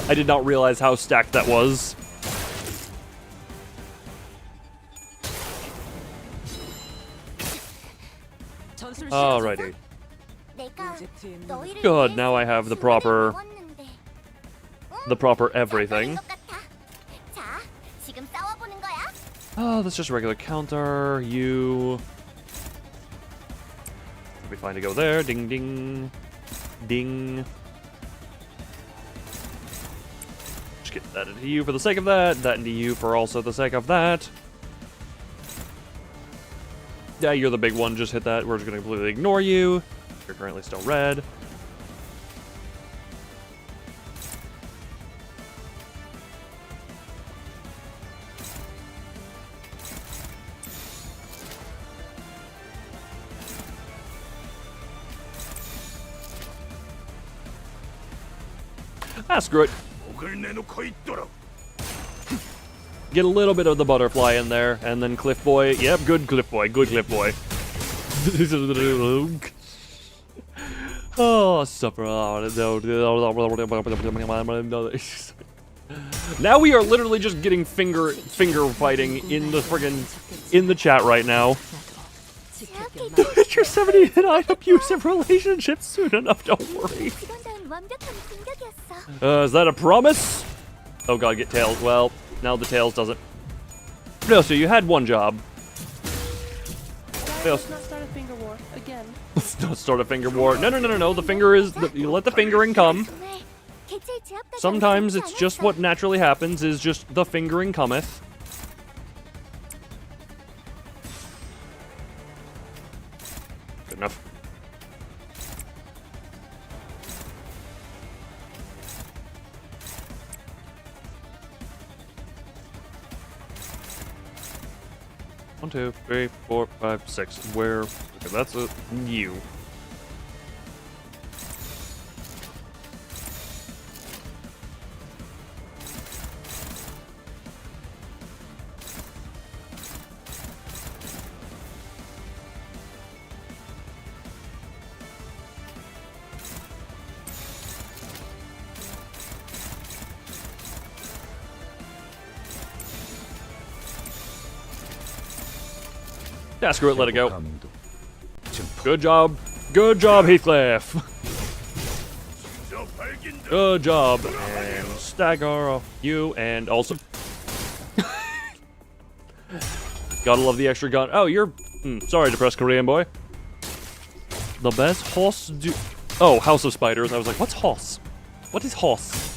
I did not realize how stacked that was. Alrighty. Good, now I have the proper everything. Oh, that's just a regular counter. You... It'll be fine to go there. Ding, ding. Ding. Just get that into you for the sake of that. That into you for also the sake of that. Yeah, you're the big one. Just hit that. We're just going to completely ignore you. You're currently still red. Ah, screw it. Get a little bit of the butterfly in there, and then Cliff Boy. Yep, good Cliff Boy. Good Cliff Boy. Oh, supper. Now we are literally just getting finger fighting in the chat right now. You're 70 and I abusive relationships soon enough, don't worry. Is that a promise? Oh god, get tails. Well, now the tails doesn't. No, so you had one job. Let's not start a finger war again. Let's not start a finger war. No. The finger is... You let the fingering come. Sometimes it's just what naturally happens, is just the fingering cometh. Good enough. One, 2, 3, 4, 5, 6. Where? Okay, that's a you. Yeah, screw it, let it go. Good job. Good job, Heathcliff. Good job. And stagger you, and also... Gotta love the extra gun. Oh, you're... sorry, depressed Korean boy. The best horse do... Oh, House of Spiders. I was like, what's horse? What is horse?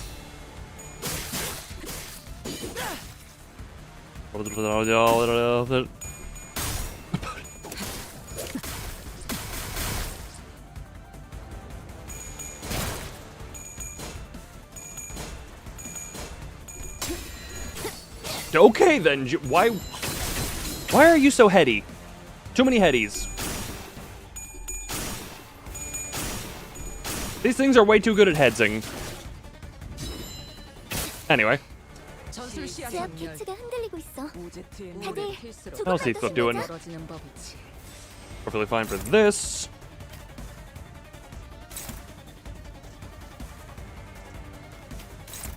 Okay then, why are you so heady? Too many headies. These things are way too good at headsing. Anyway. How's Heathcliff doing? Perfectly fine for this.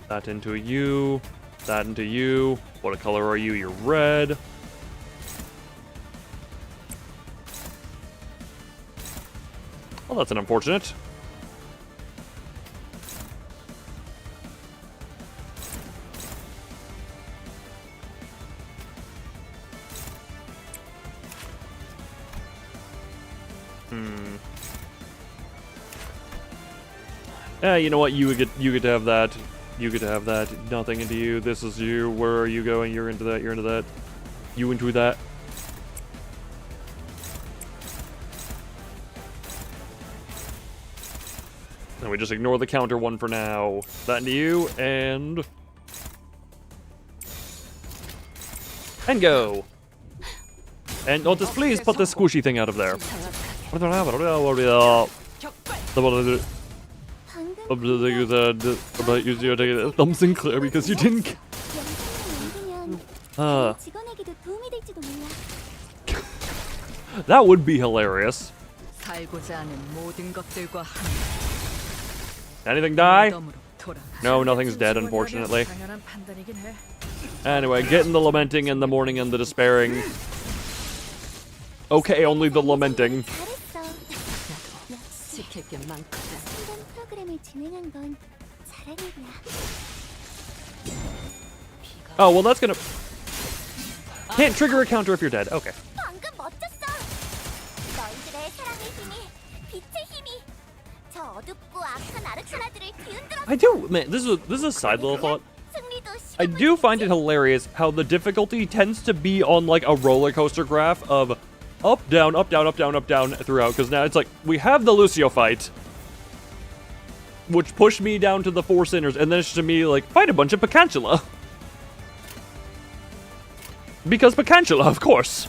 That into you. That into you. What color are you? You're red. Well, that's an unfortunate. You know what? You get to have that. You get to have that. Nothing into you. This is you. Where are you going? You're into that. You're into that. You into that. And we just ignore the counter one for now. That into you, and go. And just please put this squishy thing out of there. About using your thumb Sinclair because you didn't. That would be hilarious. Anything die? No, nothing's dead, unfortunately. Anyway, getting the lamenting and the mourning and the despairing. Okay, only the lamenting. Oh, well that's gonna... Can't trigger a counter if you're dead. Okay. I do, man, this is a side little thought. I do find it hilarious how the difficulty tends to be on like a roller coaster graph of up, down, up, down, up, down, up, down throughout. Because now it's like, we have the Lucio fight, which pushed me down to the 4 sinners, and then it's to me like, fight a bunch of Picantula. Because Picantula, of course.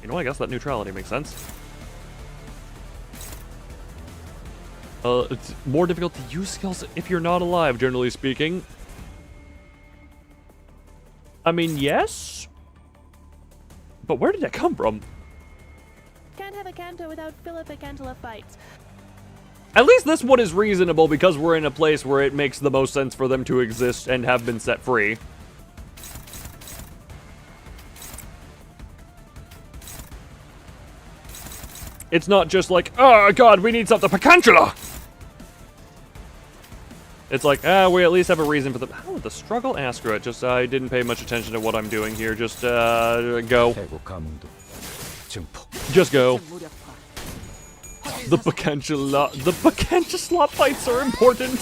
You know, I guess that neutrality makes sense. It's more difficult to use skills if you're not alive, generally speaking. I mean, yes? But where did that come from? Can't have a Canto without Philip Picantula fights. At least this one is reasonable because we're in a place where it makes the most sense for them to exist and have been set free. It's not just like, oh god, we need something Picantula! It's like, we at least have a reason for the... Oh, the struggle? Screw it. Just, I didn't pay much attention to what I'm doing here. Just, go. Just go. The Picantula fights are important.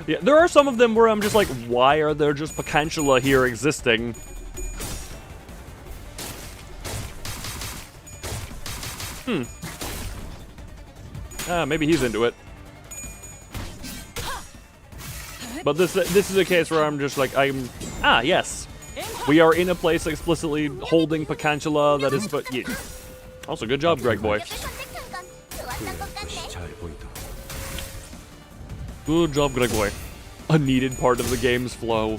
Yeah, there are some of them where I'm just like, why are there just Picantula here existing? Maybe he's into it. But this is a case where I'm just like, yes. We are in a place explicitly holding Picantula that is, but yeah. Also, good job, Greg boy. Good job, Greg boy. A needed part of the game's flow.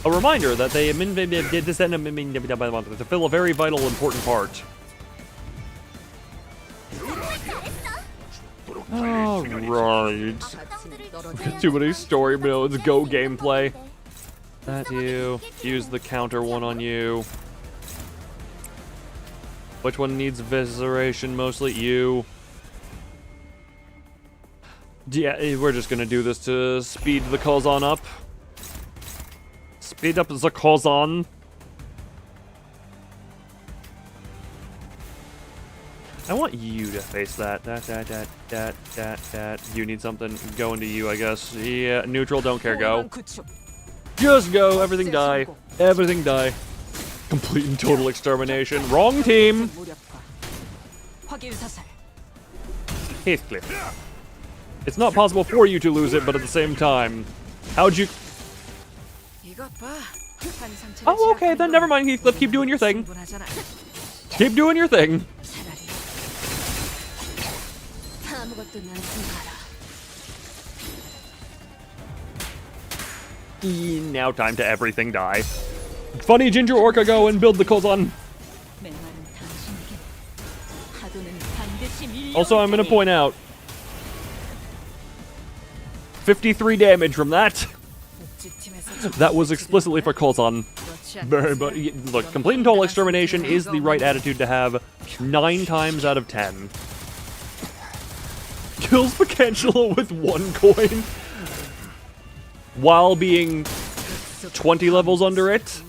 A reminder that they did this to fill a very vital, important part. Alright. Too many story modes. Go gameplay. That you. Use the counter one on you. Which one needs visceration? Mostly you. Yeah, we're just gonna do this to speed the Kozon up. Speed up the Kozon. I want you to face that. That. You need something. Go into you, I guess. Yeah, neutral, don't care, go. Just go, everything die. Everything die. Complete and total extermination. Wrong team! Heathcliff. It's not possible for you to lose it, but at the same time, how'd you... Oh, okay, then never mind, Heathcliff. Keep doing your thing. Keep doing your thing. Now time to everything die. Funny Ginger Orca, go and build the Kozon. Also, I'm gonna point out 53 damage from that. That was explicitly for Kozon. But look, complete and total extermination is the right attitude to have 9 times out of 10. Kills Picantula with 1 coin while being 20 levels under it.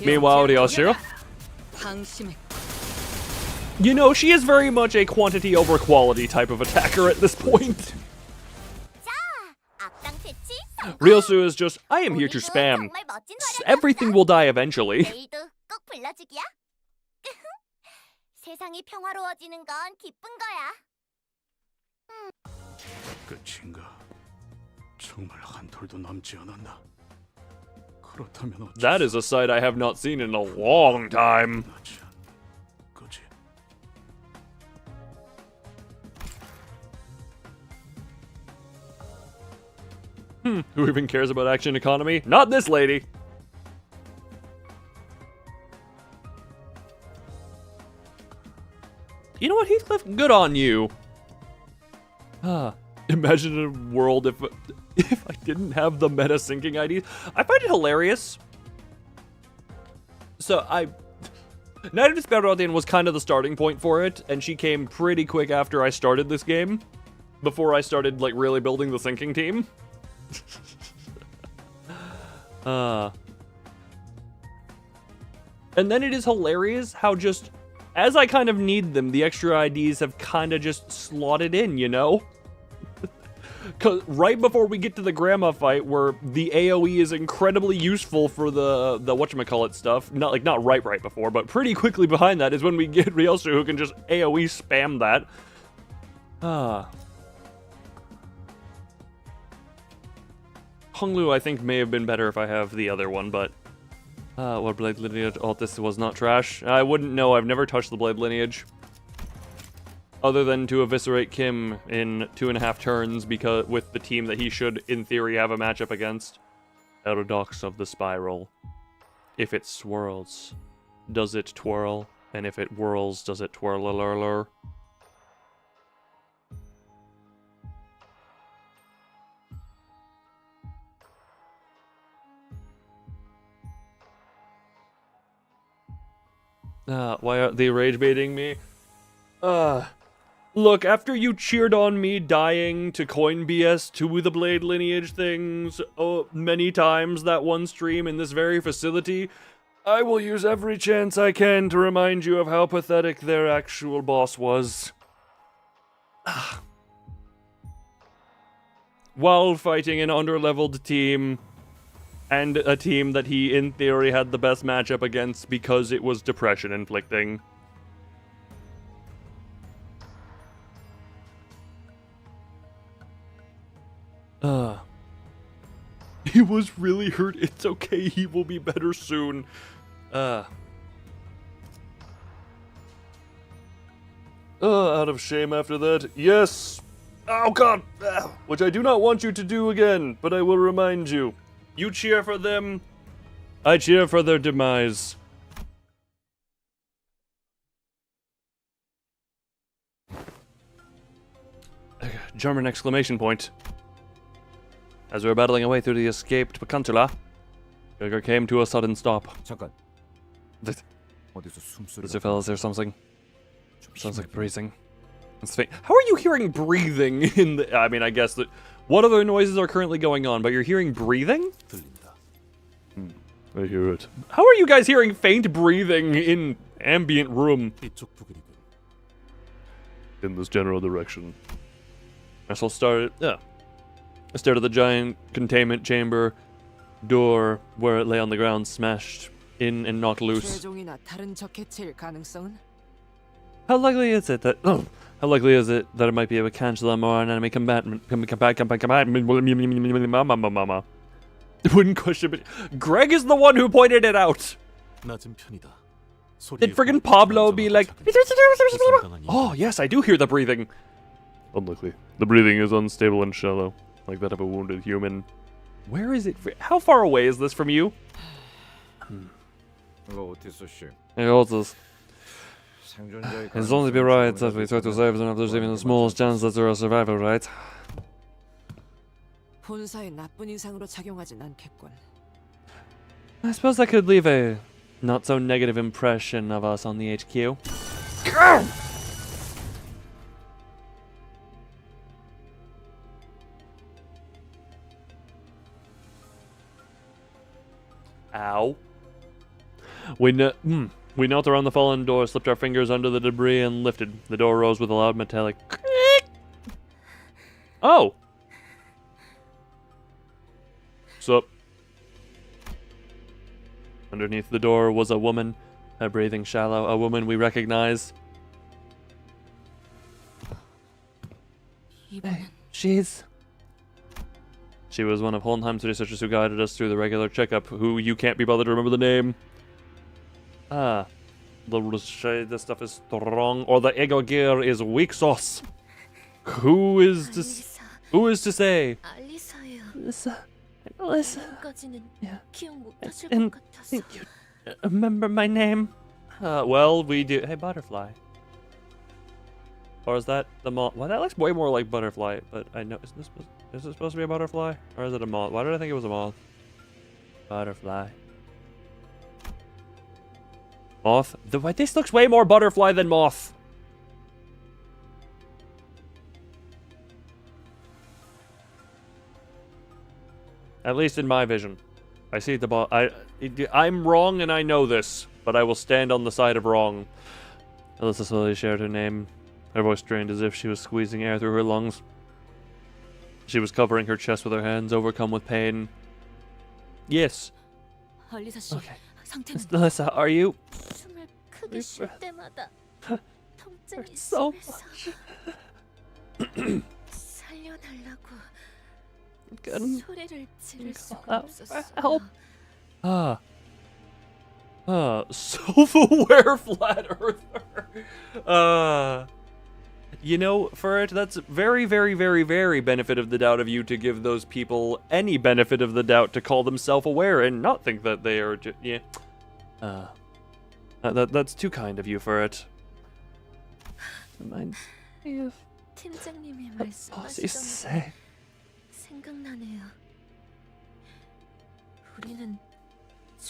Meanwhile, Ryōshū. You know, she is very much a quantity over quality type of attacker at this point. Ryōshū is just, I am here to spam. Everything will die eventually. 세상이 평화로워지는 건 기쁜 거야. 끝인가? 정말 한 톨도 남지 않았나? 그렇다면 어쩌... That is a sight I have not seen in a long time. 거지. Who even cares about action economy? Not this lady. You know what, Heathcliff? Good on you. Imagine a world if I didn't have the meta syncing IDs. I find it hilarious. So Night of Discriminatory was kind of the starting point for it, and she came pretty quick after I started this game. Before I started, like, really building the syncing team. And then it is hilarious how just... as I kind of need them, the extra IDs have kind of just slotted in, you know? Cause right before we get to the grandma fight, where the AoE is incredibly useful for the whatchamacallit stuff, not right before, but pretty quickly behind that is when we get Ryōshū, who can just AoE spam that. Honglu, I think, may have been better if I have the other one, but... what Blade Lineage? Oh, this was not trash. I wouldn't know. I've never touched the Blade Lineage. Other than to eviscerate Kim in 2.5 turns because with the team that he should, in theory, have a matchup against. Paradox of the Spiral. If it swirls, does it twirl? And if it whirls, does it twirl-a-lur-lur? Why are they rage baiting me? Look, after you cheered on me dying to coin BS to the Blade Lineage things many times that one stream in this very facility, I will use every chance I can to remind you of how pathetic their actual boss was. While fighting an underleveled team, and a team that he, in theory, had the best matchup against because it was depression-inflicting. He was really hurt. It's okay. He will be better soon. Out of shame after that. Yes. Oh, God. Which I do not want you to do again, but I will remind you. You cheer for them. I cheer for their demise. German exclamation point. As we were battling our way through the escaped Pacantula, Gregor came to a sudden stop. 잠깐. 어디서 숨소리가 Mr. Fellows, there's something. Sounds like breathing. How are you hearing breathing in the... I mean, I guess that... What other noises are currently going on, but you're hearing breathing? I hear it. How are you guys hearing faint breathing in ambient room? In this general direction. I shall start... Yeah. I stared at the giant containment chamber door where it lay on the ground, smashed in and knocked loose. 최종이나 다른 적해체일 가능성은? How likely is it that it might be able to cancel them or an enemy combatant? Wouldn't question it. Greg is the one who pointed it out. 낮은 편이다. Did friggin' Pablo be like? Oh yes, I do hear the breathing. Unlikely. The breathing is unstable and shallow, like that of a wounded human. Where is it? How far away is this from you? It's only be right that we try to save them if there's even the smallest chance that they're a survivor, right? 본사에 나쁜 인상으로 작용하진 않겠군. I suppose that could leave a not so negative impression of us on the HQ. Ow. We knelt around the fallen door, slipped our fingers under the debris, and lifted. The door rose with a loud metallic creak. Oh! Sup? Underneath the door was a woman, her breathing shallow, a woman we recognized. Hey, she was one of Hohenheim's researchers who guided us through the regular checkup, who you can't be bothered to remember the name. This stuff is strong, or the ego gear is weak sauce. Who is to say? Alyssa. Yeah. And think you remember my name? Well, we do. Hey, Butterfly. Or is that the moth? Well, that looks way more like Butterfly, but I know. Is it supposed to be a butterfly? Or is it a moth? Why did I think it was a moth? Butterfly. Moth? This looks way more butterfly than moth. At least in my vision. I see the I'm wrong and I know this, but I will stand on the side of wrong. Alyssa slowly shared her name. Her voice strained as if she was squeezing air through her lungs. She was covering her chest with her hands, overcome with pain. Yes. Okay. Miss Alyssa, are you? So much. Help. Self-aware flat earther. You know, for it, that's very, very, very, very benefit of the doubt of you to give those people any benefit of the doubt to call them self-aware and not think that they are just, yeah. That's too kind of you for it. Reminds me of the boss used to say.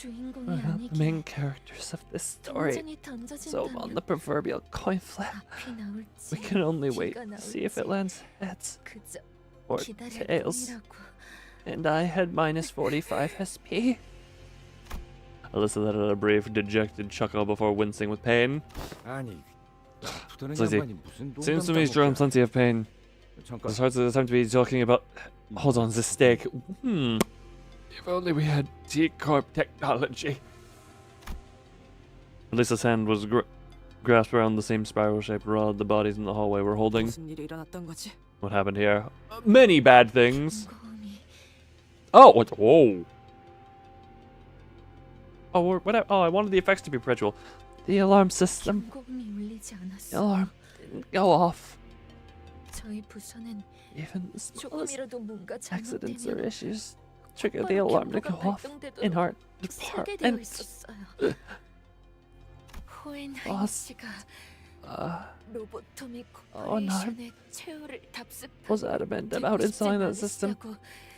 We're not the main characters of this story, so on the proverbial coin flip, we can only wait to see if it lands heads or tails. And I had minus 45 SP. Alyssa let out a brief, dejected chuckle before wincing with pain. Seems to me you're in plenty of pain. It's hard to attempt to be talking about... Hold on, this steak. If only we had T-Corp technology. Alyssa's hand was grasped around the same spiral-shaped rod the bodies in the hallway were holding. What happened here? Many bad things. Oh, what? Whoa. Oh, whatever. Oh, I wanted the effects to be perpetual. The alarm system. The alarm didn't go off. Even the smallest accidents or issues trigger the alarm to go off in our department. Boss, 로보토미 Oh no. 코퍼레이션의 최후를 답습하고 Was adamant about installing that system.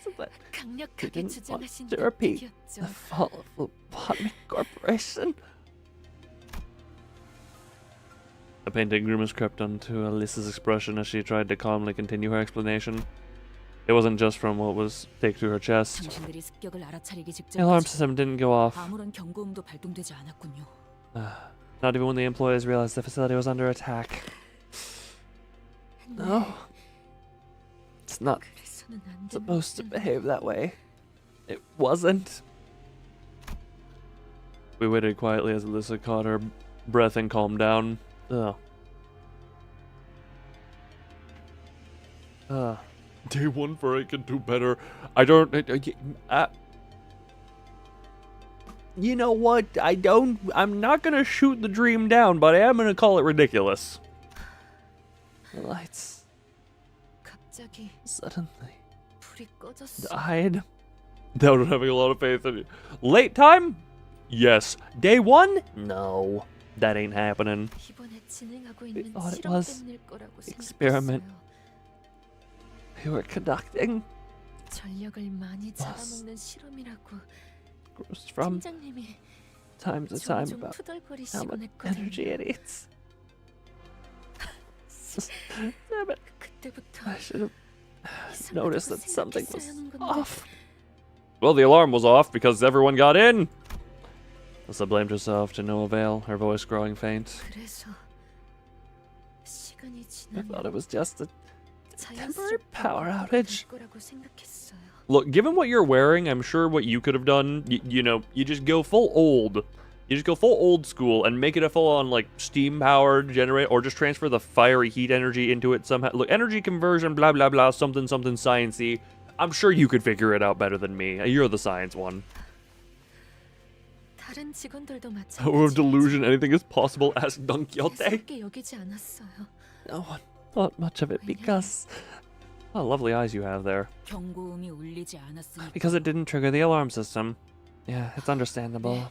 So that he 강력하게 didn't want 주장하신 to repeat 듯이었죠. the fall of Lobotomy Corporation. A painted grimace crept onto Alice's expression as she tried to calmly continue her explanation. It wasn't just from what was taped to her chest. 당신들이 습격을 알아차리기 The alarm 직전까지 system didn't go off. 아무런 경고음도 발동되지 않았군요. Not even when the employees realized the facility was under attack. No. It's not supposed to behave that way. It wasn't. We waited quietly as Alyssa caught her breath and calmed down. Day one for I can do better. I don't. You know what? I'm not gonna shoot the dream down, but I am gonna call it ridiculous. The lights 갑자기 suddenly 불이 꺼졌어. died. Doubt I'm having a lot of faith in you. Late time? Yes. Day one? No. That ain't happening. 이번에 진행하고 We 있는 thought it 실험 was 때문일 거라고 experiment 생각했어요. we were conducting. 전력을 많이 잡아먹는 실험이라고 Grows from 팀장님이 time to time 종종 about how 투덜거리시곤 much 했거든요. energy it eats. Damn it. 그때부터 I should have noticed that something was 생각했어야 하는 건데. off. Well, the alarm was off because everyone got in. Alyssa blamed herself to no avail, her voice growing faint. 그래서 시간이 I thought it 지나면 was just a temporary 자연스럽게 power 될 outage. 거라고 생각했어요. Look, given what you're wearing, I'm sure what you could have done, you know, you just go full old. You just go full old school and make it a full-on, like, steam-powered generator, or just transfer the fiery heat energy into it somehow. Look, energy conversion, blah, blah, blah, something, something science-y. I'm sure you could figure it out better than me. You're the science one. 다른 직원들도 Power of 마찬가지였죠. delusion, anything is possible, ask Don Quixote. 대수롭게 여기지 않았어요. No one thought much of it because... Oh, lovely eyes you have there. 경고음이 울리지 않았으니까 Because it didn't trigger the alarm system. Yeah, it's understandable.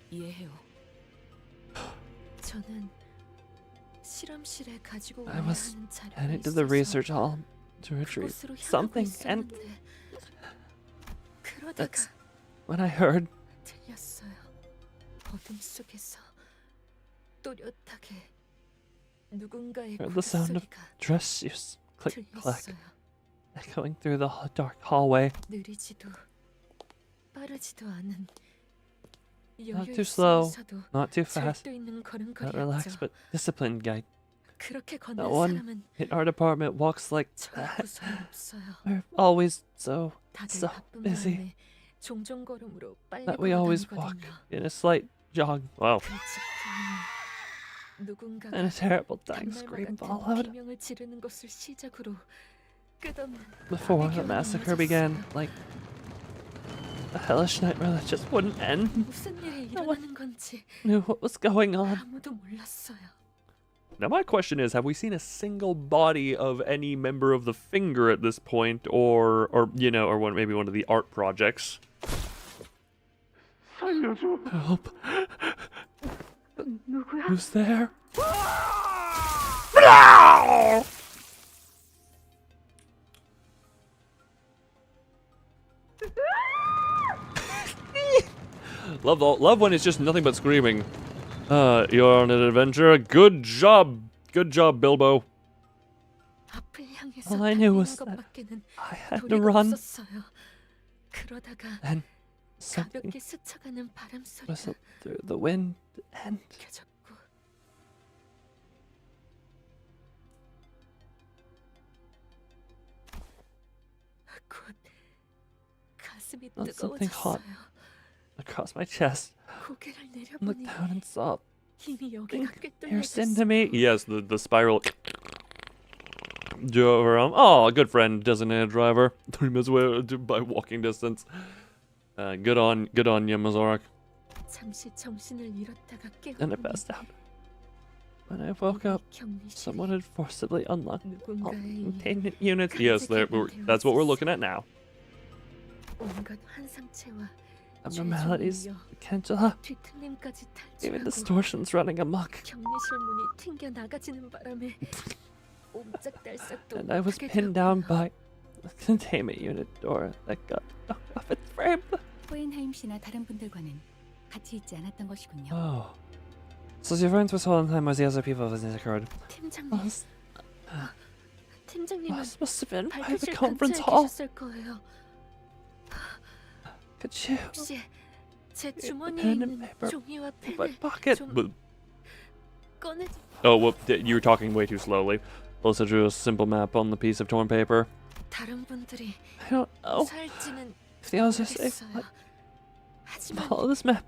이해해요. 저는 실험실에 가지고 I 와야 was 하는 자료가 headed to the 있어서 research hall to retrieve 그곳으로 향하고 something, and 있었는데 그러다가 that's when I heard 들렸어요. 어둠 속에서 또렷하게 누군가의 the sound of 콧소리가 dress shoes click clack 들렸어요. echoing through the dark hallway. 느리지도 빠르지도 않은 Not 여유 too slow, 있으면서도 not too fast, 절도 있는 not relaxed, 걸음걸이였죠. but disciplined guy. 그렇게 걷는 No one 사람은 in our department walks like that. 구성이 없어요. We're always so 다들 바쁜 busy 바람에 종종 걸음으로 빨리 that we always walk 걸어다니거든요. in a slight jog. Wow. 그 직후에는 누군가가 And a terrible dying 단말과 scream 같은 followed 비명을 지르는 것을 시작으로 끝없는 before the 애교가 massacre began. 이어졌어요. Like a hellish nightmare that just wouldn't end. 무슨 일이 일어나는 건지 Knew what was going on. 아무도 몰랐어요. Now my question is, have we seen a single body of any member of the Finger at this point, or you know, or maybe one of the art projects? 살려줘. Help! 누구야? Who's there? Love when it's just nothing but screaming. You're on an adventure. Good job, Bilbo. 앞을 향해서 All I knew 달리는 was that 것밖에는 I had to 도리가 run, 없었어요. 그러다가 and something 가볍게 스쳐가는 바람 소리가 whistled through the wind, and 켜졌고 곧 가슴이 felt something hot 뜨거워졌어요. across my chest. 고개를 Looked 내려보니 down and saw 이미 여기가 pierced 꿰뚫려졌어요. into me. Yes, the spiral. Oh, a good friend, designated driver. 3 minutes away by walking distance. Good on you, Mazorak. 잠시 정신을 잃었다가 And I 깨어보니 passed out. When I woke up, 격리실에 someone had forcibly unlocked all 누군가의 containment units. Yes, that's what we're looking at now. 온갖 환상체와 abnormalities, Canto, 뒤틀림까지 even 탈출하고 distortions running amok. 격리실 문이 튕겨 나가지는 바람에 옴짝달싹도 And I was 못하게 pinned 되었고요. down by the containment unit door that got knocked off its frame. 호엔하임 씨나 다른 분들과는 같이 있지 않았던 것이군요. Oh. So your friends with Hohenheim as the other people was in the crowd. 팀장님, 팀장님은 Must have been by the 발표실 conference 근처에 hall. 계셨을 거예요. Could you? 혹시 제 주머니에 pen and 있는 paper 종이와 in my 펜을 pocket. 좀 꺼내. Oh, whoop! You were talking way too slowly. Melissa drew a simple map on the piece of torn paper. 다른 분들이 I don't know 살지는 if the others are safe. 모르겠어요. 하지만 Follow this map.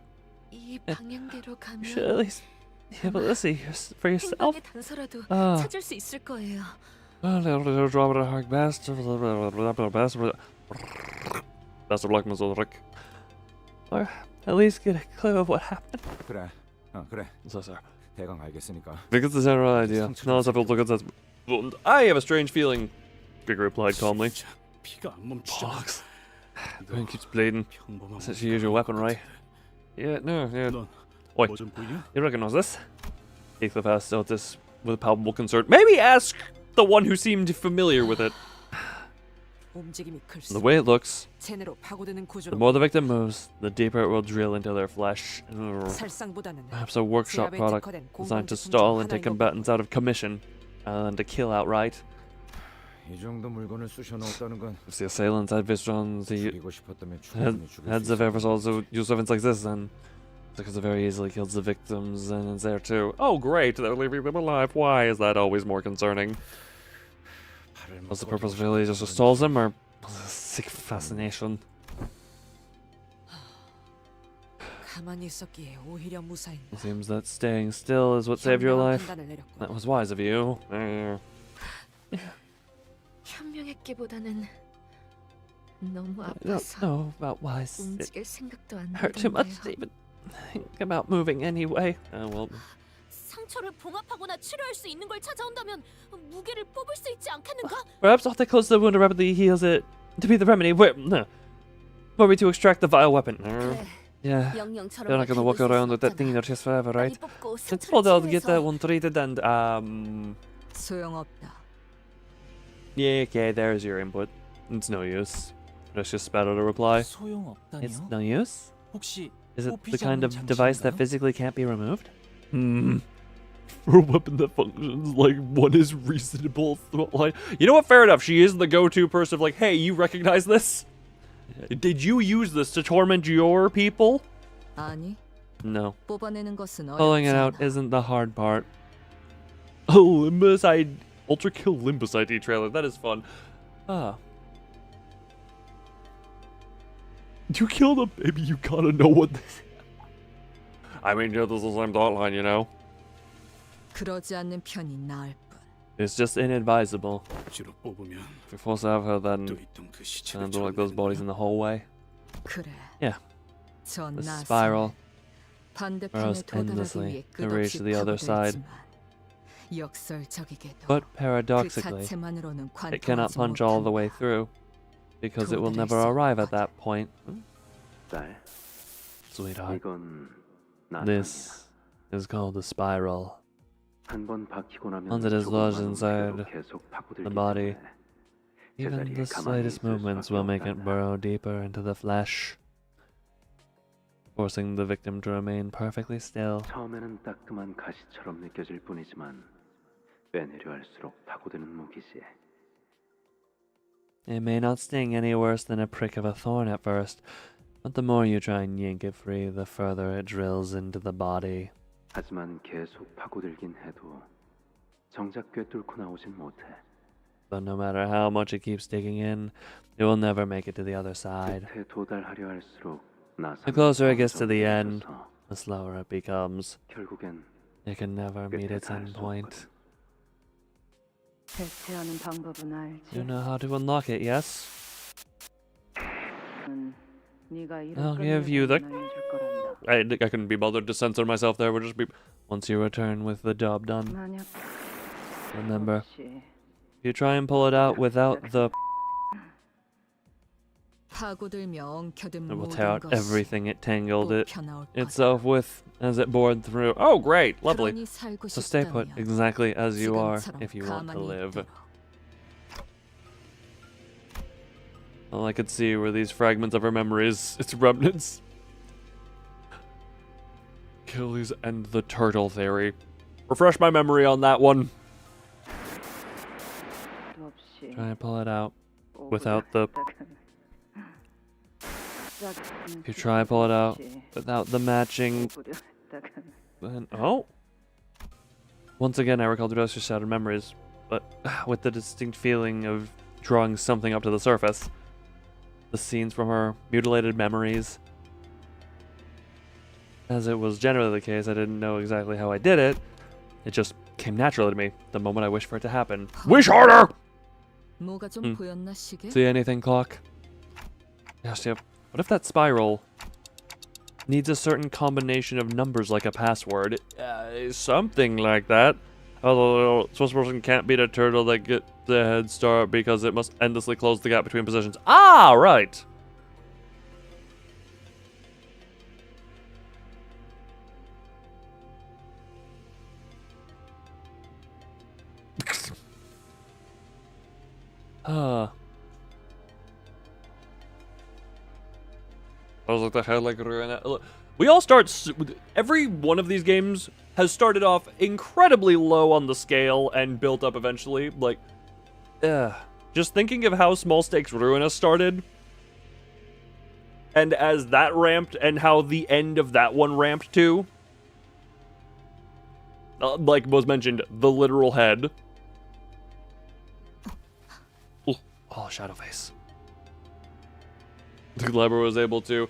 이 방향대로 You should at 가면 least be able to see for yourself. 행방의 단서라도 아. 찾을 수 있을 거예요. Best of luck, Miss Ulrich. Or at least get a clue of what happened. 그래. 그래. So, sir. 대강 알겠으니까. Because the general idea. Now let's have a look at that. I have a strange feeling. Bigger replied calmly. 피가 안 멈추잖아. The vein keeps bleeding. That's your usual weapon, right? Yeah, no, yeah. Oi, 뭐좀 보이냐? you recognize this? Heathcliff asked Otis with a palpable concern. Maybe ask the one who seemed familiar with it. 움직임이 The 클수록 way it looks, 체내로 파고드는 the 구조로 more the victim moves, the deeper it will drill into their flesh. 살상보다는 Perhaps a workshop 제압에 product 특화된 designed to 공방제품 중 stall and take 하나인 것 combatants out of commission, rather than to kill outright. 이 정도 물건을 쑤셔 넣었다는 건 If the assailants had vision the 죽이고 싶었다면 충분히 죽일 heads 수 of 있었다. ever also use weapons like this, then because it very easily kills the victims, and it's there too. Oh, great! They're leaving them alive. Why is that always more concerning? Was the purpose really just to stall them, or was it a sick fascination? 가만히 있었기에 오히려 무사했나. It seems that staying still is what saved your 현명한 life. 판단을 내렸고. That was wise of you. 현명했기보다는 너무 I don't 아파서 know about wise. It 움직일 생각도 안 hurt too much to 들던데요. even think about moving anyway. Oh well. 상처를 봉합하거나 치료할 수 있는 걸 찾아온다면 무게를 뽑을 수 있지 않겠는가? Perhaps after they close the wound and rapidly heals it to be the remedy. Wait, no. Were we to extract the vile weapon? Yeah. You're not gonna walk around with that thing in your chest forever, right? It's told out to get that one treated and 소용없다. yeah, okay, there's your input. It's no use. Let's just spat out a reply. It's 소용없다니요? no use? 혹시 Is it the 뽑히지 kind 않는 of device that 장치인가요? physically can't be removed? For a weapon that functions like one is reasonable. You know what? Fair enough. She is the go-to person of like, hey, you recognize this? Did you use this to torment your people? 아니, No. 뽑아내는 것은 Pulling 어렵지 it out 않아. isn't the hard part. Oh, Limbus ID. Ultra Kill Limbus ID trailer. That is fun. Ah. You killed a baby, you gotta know what this. I mean, yeah, this is the same thought line, you know? 그러지 않는 편이 나을 뿐. It's just inadvisable. 억지로 뽑으면 If you're forced to have her, then 또 있던 그 시체를 and like those bodies in the hallway. 그래. Yeah. 저 The 나사는 spiral 반대편에 burrows 도달하기 endlessly 위해 to reach 끝없이 the other side. 파고들지만 역설적이게도 But 그 paradoxically, 자체만으로는 it cannot 관통하지 punch all the way 못한다. through, because it will never arrive at that point. 딸, Sweetheart, 이건 나상이야. this is called the spiral. 한번 박히고 나면 Once it is lodged 조금만 inside 움직여도 계속 파고들기 the body, 때문에 even 제자리에 the 가만히 slightest 있을 movements 수밖에 will make it 없단다. burrow deeper into the flesh, forcing the victim to remain perfectly still. 처음에는 따끔한 가시처럼 느껴질 뿐이지만 빼내려할수록 파고드는 무기지. It may not sting any worse than a prick of a thorn at first, but the more you try and yank it free, the further it drills into the body. 하지만 계속 파고들긴 해도 정작 꿰뚫고 나오진 못해. But no matter how much it keeps digging in, it will never make it to the other side. 끝에 도달하려 할수록 The 나상은 closer it gets to the 점점 end, 늦어서 the slower it becomes. 결국엔 It can never meet 끝에 its 닿을 end 수 point. 대체하는 방법은 알지. You know how to unlock it, yes? 네가 I'll give you the... 알려줄 거란다. I couldn't be bothered to censor myself there. We'll just be... Once you return with the job done. 만약 Remember, 혹시 if you try and pull it out without the... It will tear out everything it tangled itself with as it bored through. Oh, great. Lovely. So stay put exactly as you are if you want to live. All I could see were these fragments of her memories, its remnants. Achilles and the turtle theory. Refresh my memory on that one. Try and pull it out without the... If you try and pull it out without the matching... Then, oh! Once again, I recall the rest of shattered memories, but with the distinct feeling of drawing something up to the surface. The scenes from her mutilated memories. As it was generally the case, I didn't know exactly how I did it. It just came naturally to me, the moment I wished for it to happen. Wish harder! See anything, clock? Yes, yep. What if that spiral needs a certain combination of numbers like a password? Something like that. Although, this person can't beat a turtle that gets the head start because it must endlessly close the gap between positions. Ah, right! I was like, the hell, like, we all start, every one of these games has started off incredibly low on the scale and built up eventually. Like, just thinking of how Small Stakes Ruinous started, and as that ramped, and how the end of that one ramped too. Like was mentioned, the literal head. Oh, Shadow Face. The library was able to...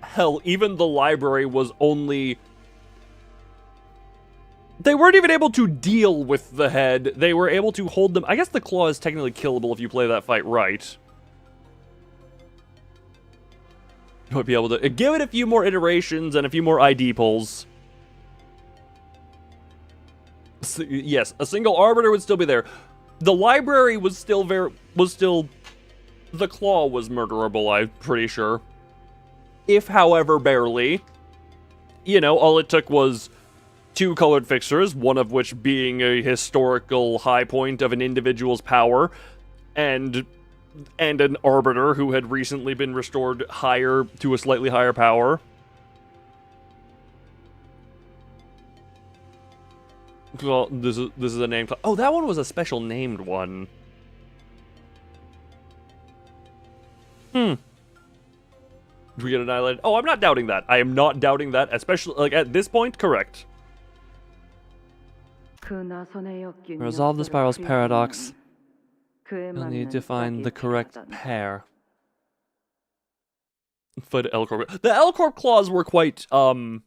Hell, even the library was only... They weren't even able to deal with the head. They were able to hold them... I guess the claw is technically killable if you play that fight right. You might be able to... Give it a few more iterations and a few more ID pulls. So, yes, a single arbiter would still be there. The library was still the claw was murderable, I'm pretty sure. If, however, barely. You know, all it took was 2 colored fixtures, one of which being a historical high point of an individual's power, and an arbiter who had recently been restored higher to a slightly higher power. Well, this is a name. Oh, that one was a special named one. Do we get annihilated? Oh, I'm not doubting that. I am not doubting that, especially like at this point. Correct. Resolve the spiral's paradox. You'll need to find the correct pair. For the L-Corp. The L-Corp claws were quite underwhelming.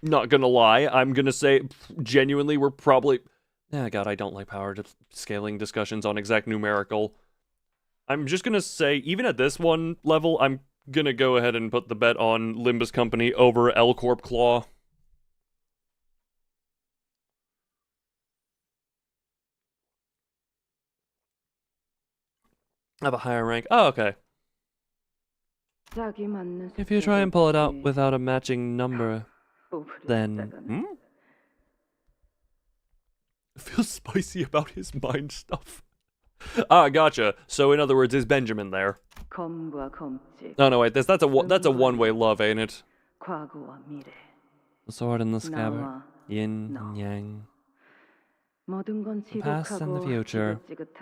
Not gonna lie, I'm gonna say genuinely we're probably... God, I don't like power scaling discussions on exact numerical. I'm just gonna say, even at this one level, I'm gonna go ahead and put the bet on Limbus Company over L-Corp Claw. I have a higher rank. Oh, okay. If you try and pull it out without a matching number... Then, I feel spicy about his mind stuff. Ah, gotcha. So in other words, is Benjamin there? Oh no, wait. That's a one-way love, ain't it? The sword and the scabbard, yin and yang. The past and the future,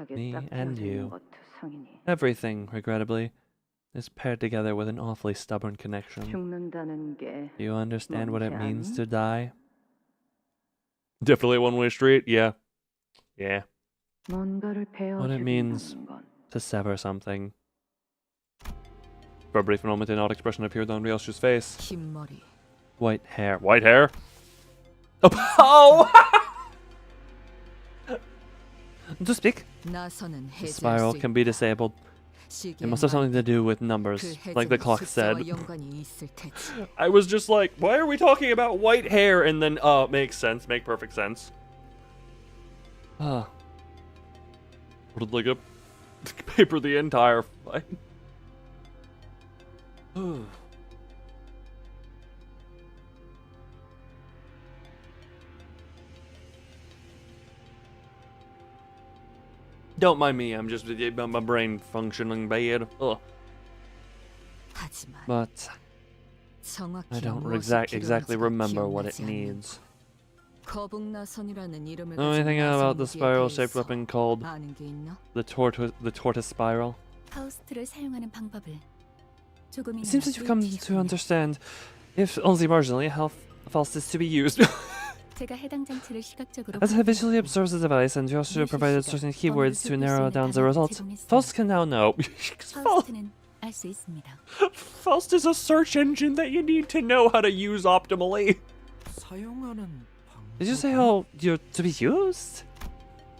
me and you. Everything, regrettably, is paired together with an awfully stubborn connection. Do you understand what it means to die? Definitely a one-way street, yeah. Yeah. What it means to sever something. For a brief moment, an odd expression appeared on Ryōshū's face. White hair. White hair? Oh! To speak. The spiral can be disabled. It must have something to do with numbers, like the clock said. I was just like, why are we talking about white hair? And then, makes sense, make perfect sense. Like a paper the entire fight. Don't mind me, I'm just my brain functioning bad. Ugh. But I don't exactly remember what it needs. Know anything about the spiral-shaped weapon called the tortoise spiral? 파우스트를 사용하는 방법을 It seems that you've come to understand, if only marginally, how Faust is to be used. 제가 해당 장치를 시각적으로 As he visually observes the device and Ryōshū provided certain keywords to narrow down the results, Faust can now know. 파우스트는 알 수 있습니다. Faust is a search engine that you need to know how to use optimally. Did you say how you're to be used?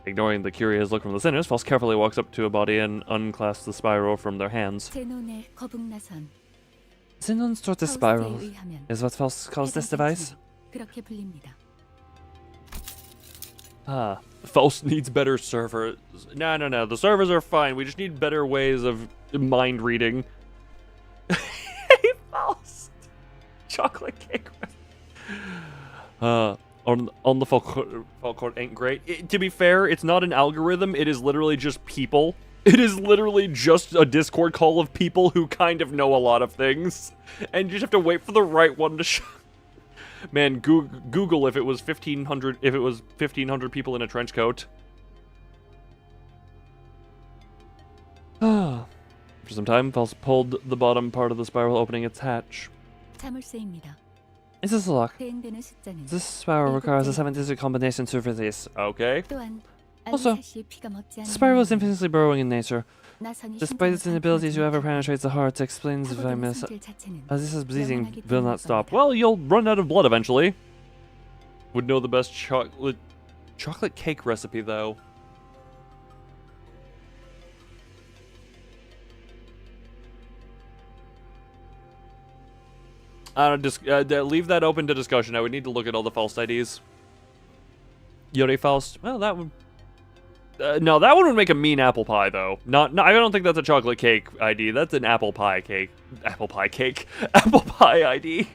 Ignoring the curious look from the sinners, Faust carefully walks up to a body and unclasps the spiral from their hands. 제논의 거북나선. Zenon's tortoise spiral is what Faust calls this device? 그렇게 불립니다. Ah, Faust needs better servers. No, the servers are fine. We just need better ways of mind reading. Hey, Faust! Chocolate cake. On the Falcourt ain't great. To be fair, it's not an algorithm. It is literally just people. It is literally just a Discord call of people who kind of know a lot of things. And you just have to wait for the right one to show. Man, Google if it was 1,500 people in a trench coat. For some time, Faust pulled the bottom part of the spiral, opening its hatch. 자물쇠입니다. Is this a lock? 대응되는 숫자는 This spiral requires a 7-digit combination to release. Okay. 또한 Also, 알리사시의 피가 멎지 the 않는 spiral is infinitely burrowing in nature. 나선이 Despite its inability to ever penetrate the heart, explains if I miss. As this is bleeding, will not stop. Well, you'll run out of blood eventually. Would know the best chocolate cake recipe though. Leave that open to discussion. I would need to look at all the Faust IDs. Yuri Faust. Well, that would. No, that one would make a mean apple pie, though. No, I don't think that's a chocolate cake ID. That's an apple pie cake. Apple pie cake. Apple pie ID.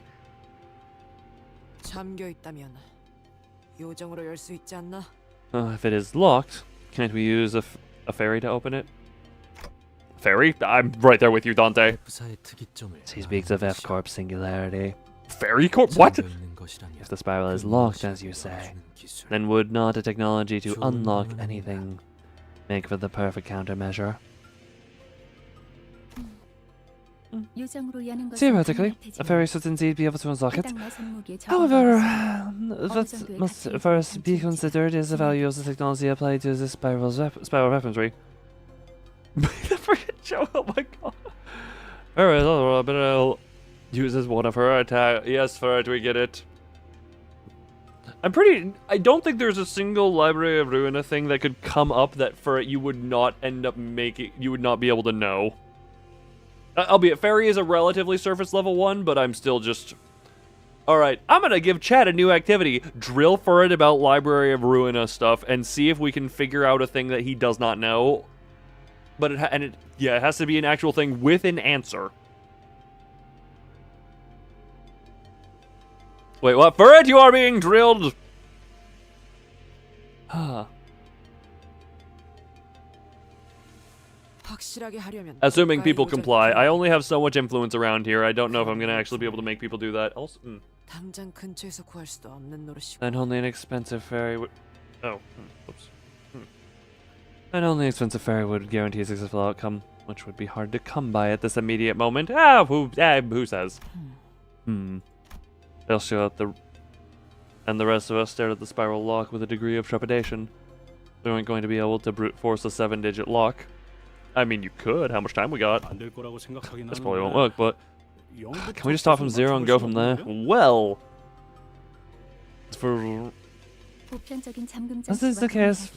If it is locked, can't we use a fairy to open it? Fairy? I'm right there with you, Dante. He speaks of F-Corp singularity. Fairy Corp? What? If the spiral is locked, as you say, then would not a technology to unlock anything make for the perfect countermeasure? Theoretically, a fairy should indeed be able to unlock it. However, what must first be considered is the value of the technology applied to this spiral weaponry. Oh my god. Alright, but I'll use as one of her attack. Yes, for it, we get it. I don't think there's a single Library of Ruina thing that could come up that for it you would not end up making, you would not be able to know. Albeit, Fairy is a relatively surface level one, but I'm still just... Alright, I'm gonna give Chad a new activity. Drill for it about Library of Ruina stuff and see if we can figure out a thing that he does not know. But it has to be an actual thing with an answer. Wait, what? For it, you are being drilled! Assuming people comply. I only have so much influence around here. I don't know if I'm gonna actually be able to make people do that. Also, And only an expensive fairy would... Oh, whoops. And only an expensive fairy would guarantee a successful outcome, which would be hard to come by at this immediate moment. Who says? They'll show up and the rest of us stared at the spiral lock with a degree of trepidation. We weren't going to be able to brute force a 7-digit lock. I mean, you could. How much time we got? This probably won't work, but... Can we just start from 0 and go from there? Well... As is the case...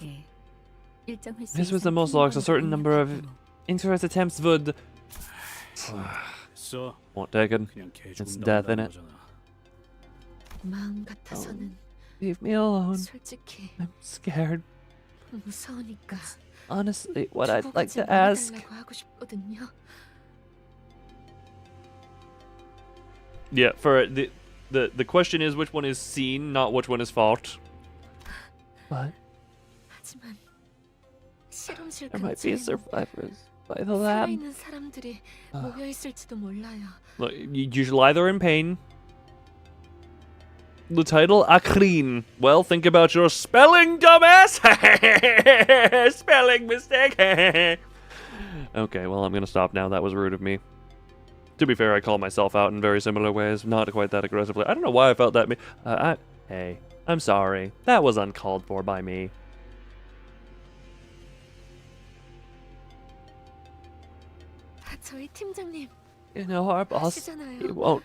This was the most locks, a certain number of interest attempts would... Won't take it. It's death in it. 마음 같아서는 Leave me alone. 솔직히 I'm scared. 무서우니까 Honestly, what I'd like to ask. Yeah, for the question is which one is seen, not which one is fought. What? There might be survivors by the lab. Look, you're either in pain. The title, Akrin. Well, think about your spelling, dumbass! Spelling mistake! Okay, well, I'm gonna stop now. That was rude of me. To be fair, I call myself out in very similar ways. Not quite that aggressively. I don't know why I felt that. Hey, I'm sorry. That was uncalled for by me. You know, our boss, he won't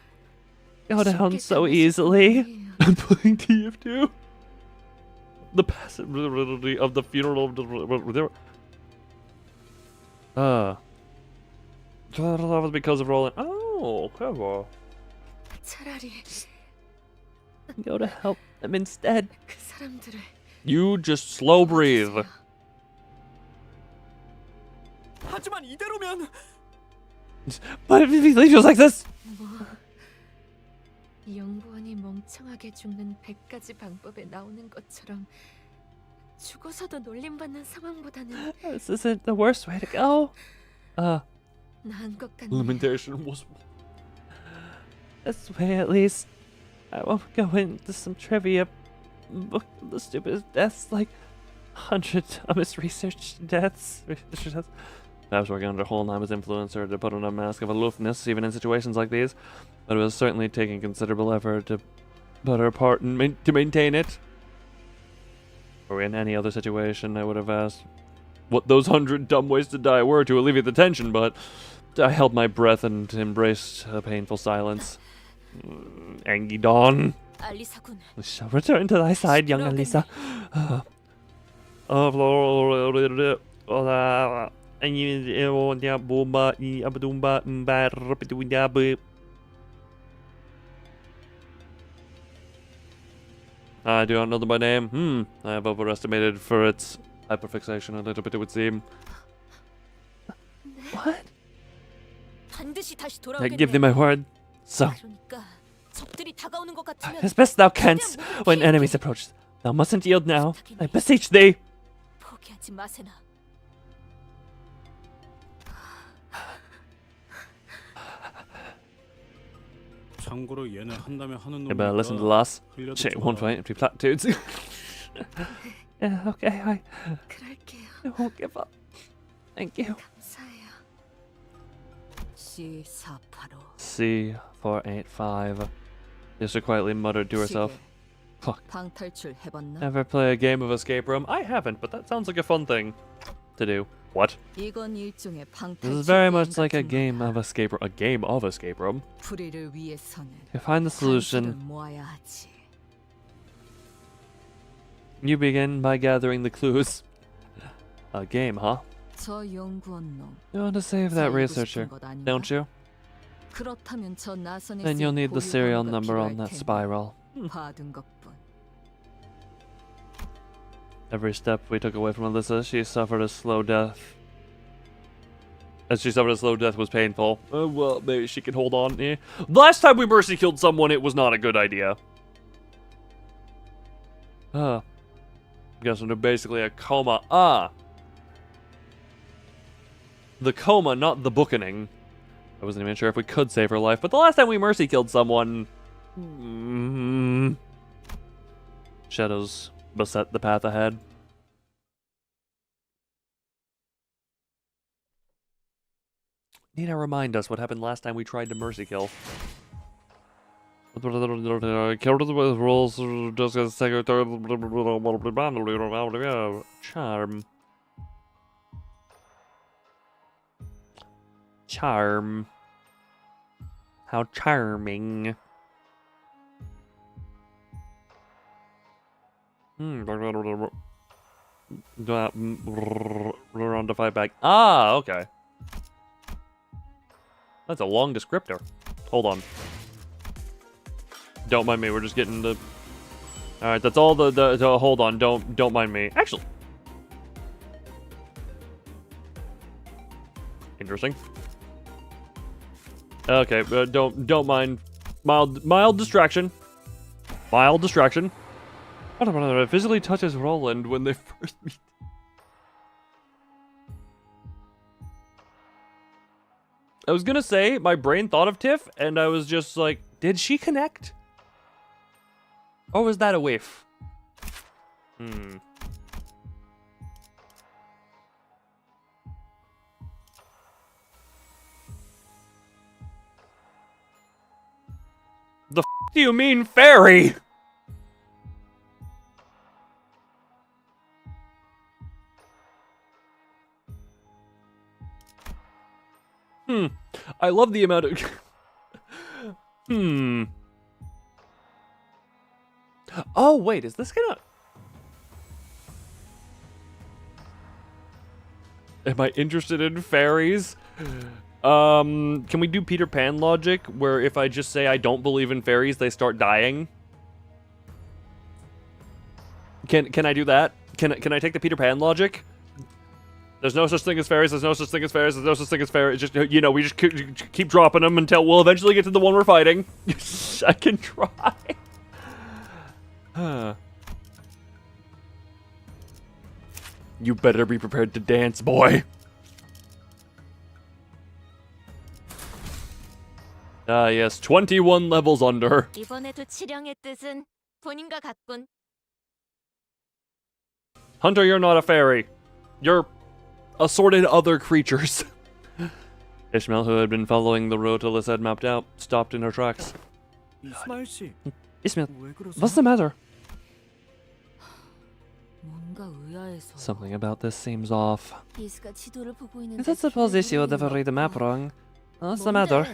go down so easily. I'm playing TF2. The passability of the funeral. That was because of Roland. Oh, clever. Go to help them instead. You just slow breathe. 하지만 이대로면 But if he leaves like this? 영부원이 멍청하게 죽는 100가지 방법에 나오는 것처럼 죽어서도 놀림받는 상황보다는 This isn't the worst way to go. 나은 것 같네. Limitation was this way at least. I won't go into some trivia book the stupidest deaths, like 100 dumbest research deaths. I was working under Hohenheim's influence or to put on a mask of aloofness even in situations like these, but it was certainly taking considerable effort to put her part in to maintain it. Or in any other situation, I would have asked what those 100 dumb ways to die were to alleviate the tension, but I held my breath and embraced a painful silence. Angidon. We shall return to thy side, young Alisa. I do not know them by name. I have overestimated for its hyperfixation a little bit, it would seem. What? I give thee my word. So, as best thou canst, when enemies approach, thou mustn't yield now. I beseech thee. 참고로 얘는 한다면 하는 You better listen to the last. Shit, one fight empty platitudes. Yeah, okay, I won't give up. Thank you. C485. Yester quietly muttered to herself. Fuck. Ever play a game of escape room? I haven't, but that sounds like a fun thing to do. What? This is very much like a game of escape room. A game of escape room. To find the solution, you begin by gathering the clues. A game, huh? You want to save that researcher, don't you? Then you'll need the serial number on that spiral. Every step we took away from Alyssa, she suffered a slow death. As she suffered a slow death was painful. Well, maybe she can hold on. Yeah. Last time we mercy killed someone, it was not a good idea. Guessing they're basically a coma. The coma, not the bookening. I wasn't even sure if we could save her life, but the last time we mercy killed someone... Shadows beset the path ahead. Need to remind us what happened last time we tried to mercy kill. Killed with rules, just as secretary. Charm. Charm. How charming. Run to fight back. Okay. That's a long descriptor. Hold on. Don't mind me, we're just getting the... Alright, that's all the hold on, don't mind me. Actually. Interesting. Okay, don't mind. Mild distraction. Mild distraction. Physically touches Roland when they first meet. I was gonna say, my brain thought of Tiff, and I was just like, did she connect? Or was that a whiff? The f do you mean, fairy? I love the amount of... Oh, wait, is this gonna... Am I interested in fairies? Can we do Peter Pan logic, where if I just say I don't believe in fairies, they start dying? Can I do that? Can I take the Peter Pan logic? There's no such thing as fairies, there's no such thing as fairies, there's no such thing as fairies. Just, you know, we just keep dropping them until we'll eventually get to the one we're fighting. I can try. You better be prepared to dance, boy. Ah, yes, 21 levels under. 이번에도 치령의 뜻은 본인과 같군. Hunter, you're not a fairy. You're assorted other creatures. Ishmael, who had been following the road Alyssa had mapped out, stopped in her tracks. 이스마일 씨, Ishmael, 왜 그러세요? what's the matter? 뭔가 의아해서. Something about this seems off. 이스가 지도를 보고 있는데. I suppose she would have read the map wrong. What's the matter?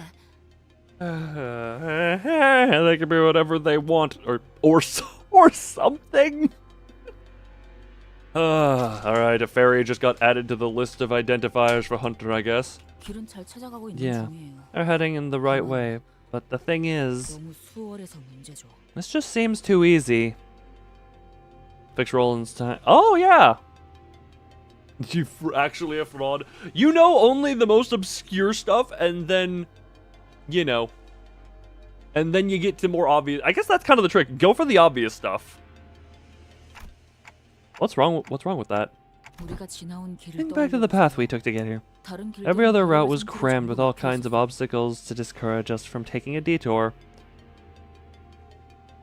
They can be whatever they want, or something. Alright, a fairy just got added to the list of identifiers for Hunter, I guess. 길은 잘 찾아가고 있는 Yeah, 중이에요. they're heading in the right way, but the thing is, 너무 수월해서 문제죠. this just seems too easy. Fix Roland's time. Oh, yeah! You actually a fraud. You know only the most obscure stuff, and then, you know, and then you get to more obvious. I guess that's kind of the trick. Go for the obvious stuff. What's wrong with that? Think back to the path we took to get here. Every other route was crammed with all kinds of obstacles to discourage us from taking a detour.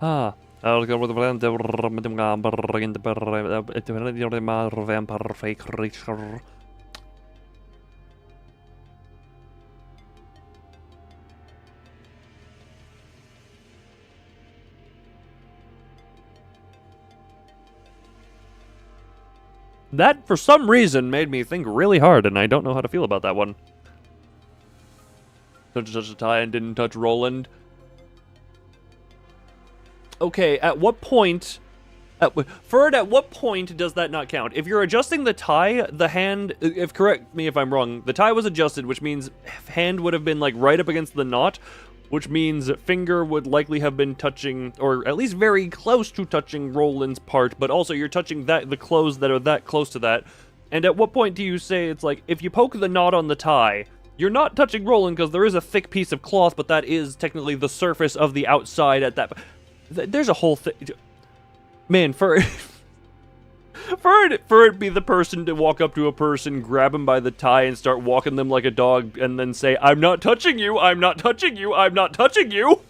I'll go with the That, for some reason, made me think really hard, and I don't know how to feel about that one. Touch a tie and didn't touch Roland. Okay, at what point... Ferd, at what point does that not count? If you're adjusting the tie, the hand... correct me if I'm wrong. The tie was adjusted, which means hand would have been, like, right up against the knot, which means finger would likely have been touching, or at least very close to touching Roland's part, but also you're touching the clothes that are that close to that. And at what point do you say it's like, if you poke the knot on the tie, you're not touching Roland because there is a thick piece of cloth, but that is technically the surface of the outside at that... There's a whole thing... Man, for it be the person to walk up to a person, grab him by the tie, and start walking them like a dog, and then say, I'm not touching you, I'm not touching you, I'm not touching you!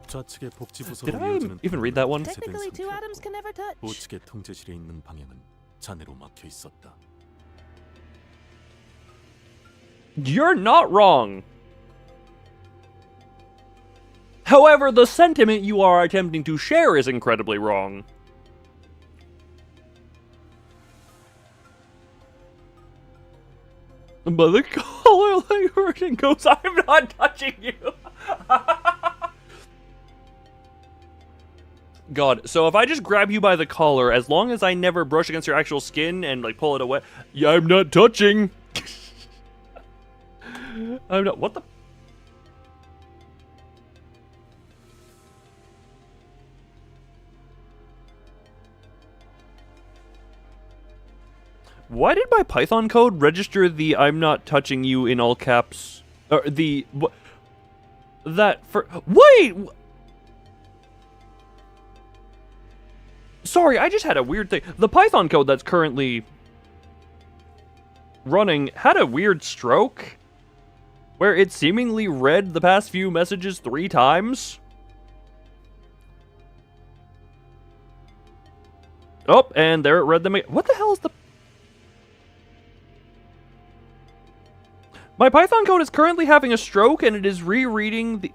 Did I even read that one? Technically, two atoms can never touch. 우측의 통제실에 있는 방향은 잔해로 막혀 있었다. You're not wrong. However, the sentiment you are attempting to share is incredibly wrong. But the collar like hurting goes, I'm not touching you. God, so if I just grab you by the collar, as long as I never brush against your actual skin and like pull it away, yeah, I'm not touching. I'm not, what the? Why did my Python code register the "I'm not touching you" in all caps? Or the that for wait. Sorry, I just had a weird thing. The Python code that's currently running had a weird stroke where it seemingly read the past few messages 3 times. Oh, and there it read them again. What the hell is the... My Python code is currently having a stroke and it is rereading the...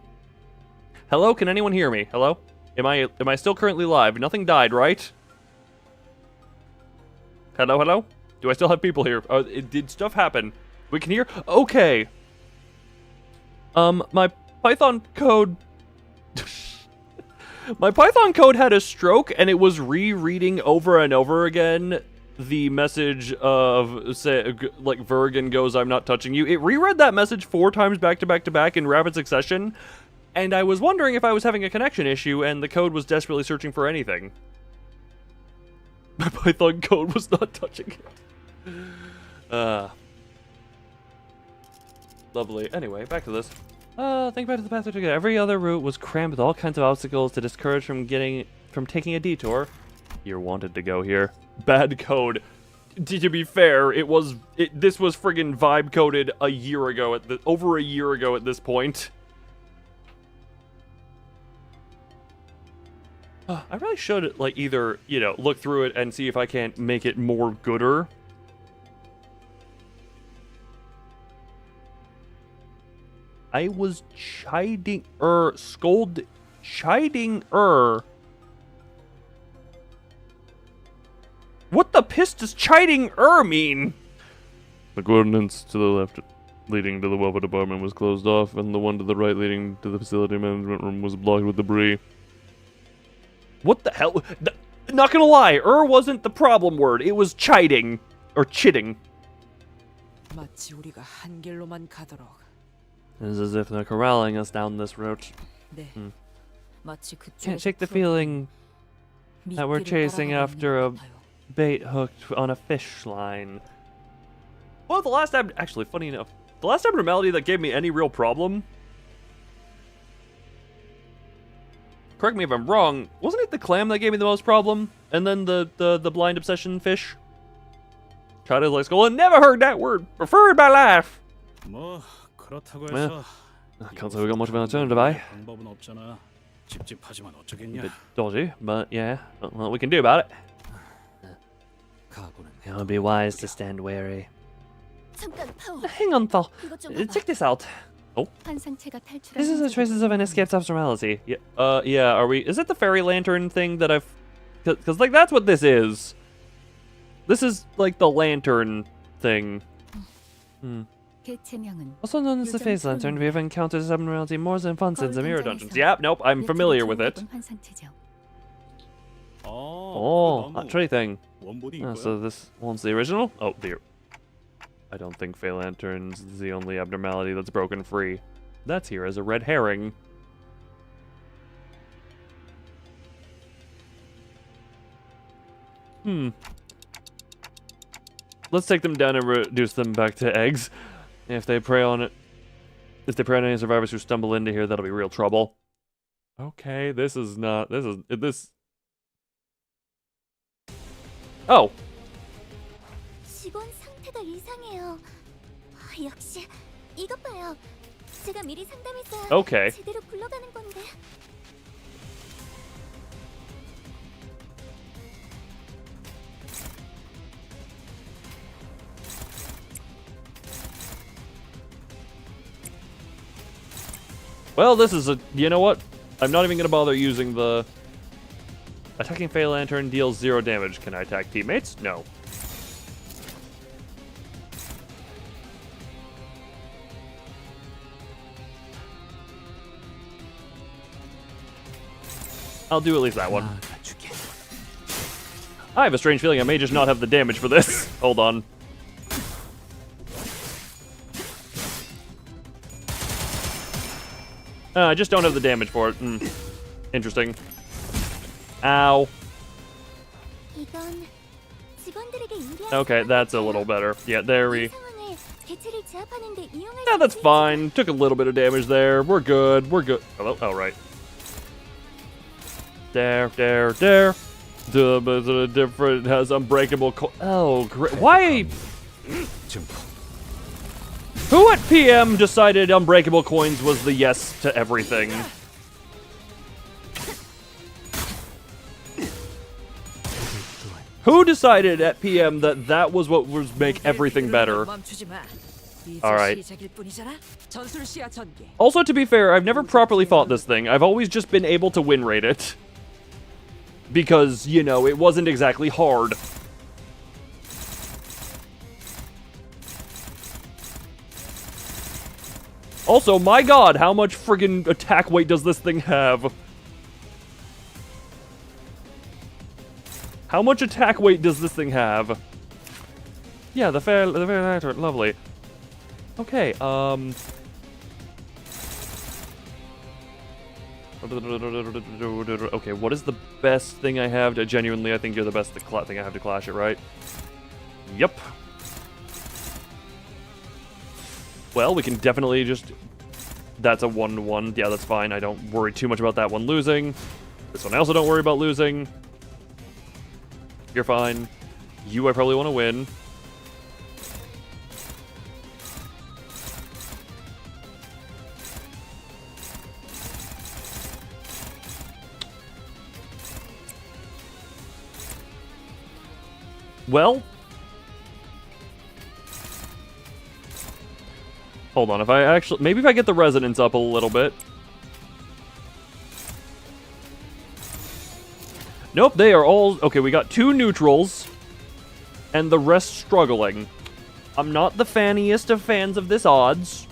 Hello, can anyone hear me? Hello? Am I still currently live? Nothing died, right? Hello, hello? Do I still have people here? Did stuff happen? We can hear? Okay. My Python code... My Python code had a stroke, and it was rereading over and over again the message of, say, like, Vergen goes, "I'm not touching you." It reread that message 4 times back to back to back in rapid succession, and I was wondering if I was having a connection issue, and the code was desperately searching for anything. My Python code was not touching it. Lovely. Anyway, back to this. Think back to the path we took. Every other route was crammed with all kinds of obstacles to discourage from taking a detour. You're wanted to go here. Bad code. To be fair, this was friggin' vibe coded a year ago over a year ago at this point. I really should, like, either, you know, look through it and see if I can't make it more gooder. I was chiding What the piss does chiding mean? The coordinates to the left leading to the welfare department was closed off, and the one to the right leading to the facility management room was blocked with debris. What the hell? Not gonna lie, wasn't the problem word. It was chiding. Or chitting. 마치 우리가 한 길로만 가도록. It's as if they're corralling us down this route. Can't shake the feeling that we're chasing after a bait hooked on a fish line. Well, the last actually, funny enough, the last abnormality that gave me any real problem, correct me if I'm wrong, wasn't it the clam that gave me the most problem? And then the blind obsession fish? Tried his like skull and never heard that word. Preferred my life. 뭐 그렇다고 Well, 해서 I can't say we got much of an alternative, eh? 방법은 없잖아. 찝찝하지만 A 어쩌겠냐. bit dodgy, but yeah, not what we can do about it. It would be wise to stand wary. Hang on, Thal. Check this out. Oh. This is the traces of an escaped abnormality. Yeah, yeah, are we... Is it the fairy lantern thing that I've... Because, like, that's what this is. This is, like, the lantern thing. Also known as the phase lantern, we have encountered this abnormality more than once in the mirror dungeons. Yep, nope, I'm familiar with it. Oh, that tree thing. So this one's the original? Oh, dear. I don't think Fey Lantern's is the only abnormality that's broken free. That's here as a red herring. Let's take them down and reduce them back to eggs. If they prey on any survivors who stumble into here, that'll be real trouble. Okay, this is not... This... Oh. 직원 상태가 이상해요. 역시 이것 봐요. 제가 미리 상담했어야 Okay. 제대로 굴러가는 건데. Well, this is a... You know what? I'm not even going to bother using the... Attacking Fey Lantern deals 0 damage. Can I attack teammates? No. I'll do at least that one. I have a strange feeling I may just not have the damage for this. Hold on. I just don't have the damage for it. Interesting. Ow. 이건 Okay, that's a little better. Yeah, there we... Yeah, that's fine. Took a little bit of damage there. We're good. We're good. Oh, right. There. The different has unbreakable. Oh, great. Why? Who at PM decided unbreakable coins was the yes to everything? Who decided at PM that that was what would make everything better? Alright. Also, to be fair, I've never properly fought this thing. I've always just been able to win rate it. Because, you know, it wasn't exactly hard. Also, my god, how much friggin' attack weight does this thing have? How much attack weight does this thing have? Yeah, the fair actor, lovely. Okay, okay, what is the best thing I have to genuinely? I think you're the best thing I have to clash it, right? Yep. Well, we can definitely just... That's a 1-1. Yeah, that's fine. I don't worry too much about that one losing. This one I also don't worry about losing. You're fine. You, I probably want to win. Well... Hold on, if I actually... Maybe if I get the resonance up a little bit. Nope, they are all... Okay, we got 2 neutrals. And the rest struggling. I'm not the fanniest of fans of this odds.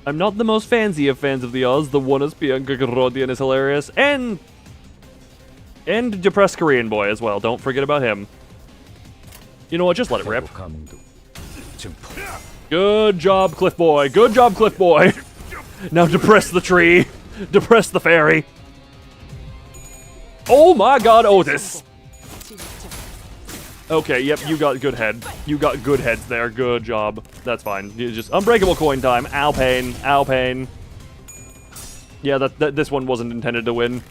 I'm not the most fancy of fans of the Oz. The one is Bianca Garodian is hilarious. And depressed Korean boy as well. Don't forget about him. You know what? Just let it rip. Good job, Cliff Boy. Good job, Cliff Boy. Now depress the tree. Depress the fairy. Oh my god, Otis. Okay, yep, you got good head. You got good heads there. Good job. That's fine. You just unbreakable coin time. Ow pain. Ow pain. Yeah, this one wasn't intended to win.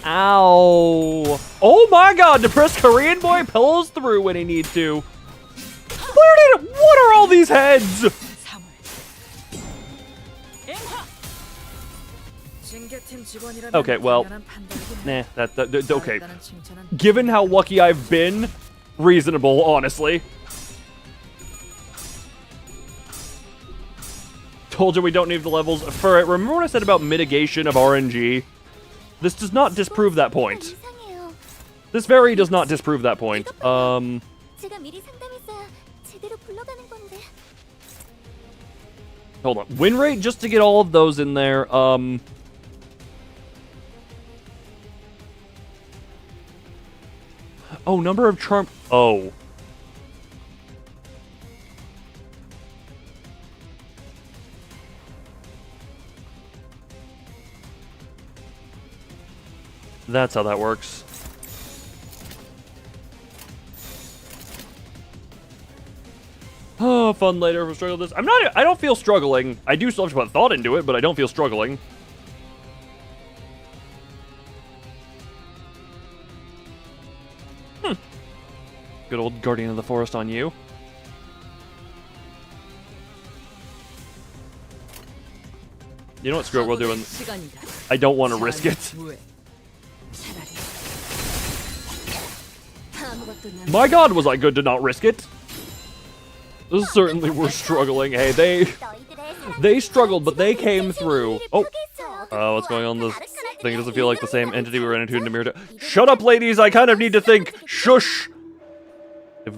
Ow. Oh my god, depressed Korean boy pulls through when he needs to. What are all these heads? Okay, well, nah, okay. Given how lucky I've been, reasonable, honestly. Told you we don't need the levels for it. Remember what I said about mitigation of RNG? This does not disprove that point. This very does not disprove that point. Hold on. Win rate, just to get all of those in there. Oh, number of charm... Oh. That's how that works. Oh, fun later if I struggle with this. I don't feel struggling. I do still have to put thought into it, but I don't feel struggling. Good old Guardian of the Forest on you. You know what, screw it, we're doing... I don't want to risk it. My god, was I good to not risk it? Certainly we're struggling. Hey, they struggled, but they came through. Oh, what's going on? This thing doesn't feel like the same entity we ran into in Namirta. Shut up, ladies! I kind of need to think. Shush! If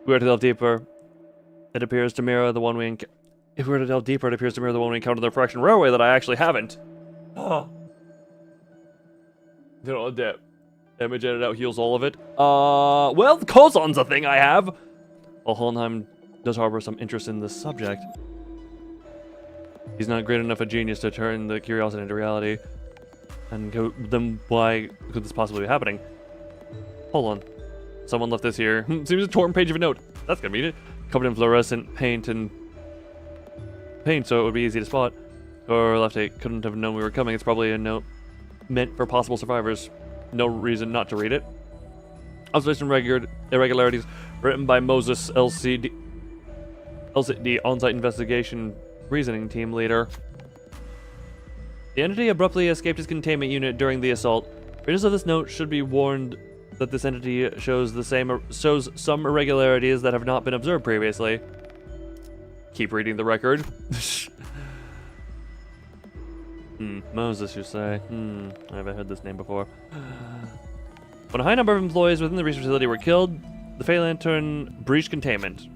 we were to delve deeper, it appears to mirror the one we... If we were to delve deeper, it appears to mirror the one we encountered in the Fraction Railway that I actually haven't. Oh. You know, damage added out heals all of it. Well, Kozon's a thing I have. While Hohenheim does harbor some interest in this subject, he's not great enough a genius to turn the curiosity into reality. And then why could this possibly be happening? Hold on. Someone left this here. Seems a torn page of a note. That's convenient. Covered in fluorescent paint, so it would be easy to spot. Or left it couldn't have known we were coming. It's probably a note meant for possible survivors. No reason not to read it. Observation irregularities written by Moses LCD on-site investigation reasoning team leader. The entity abruptly escaped his containment unit during the assault. Readers of this note should be warned that this entity shows some irregularities that have not been observed previously. Keep reading the record. Moses, you say? I haven't heard this name before. When a high number of employees within the research facility were killed, the Fey Lantern breached containment.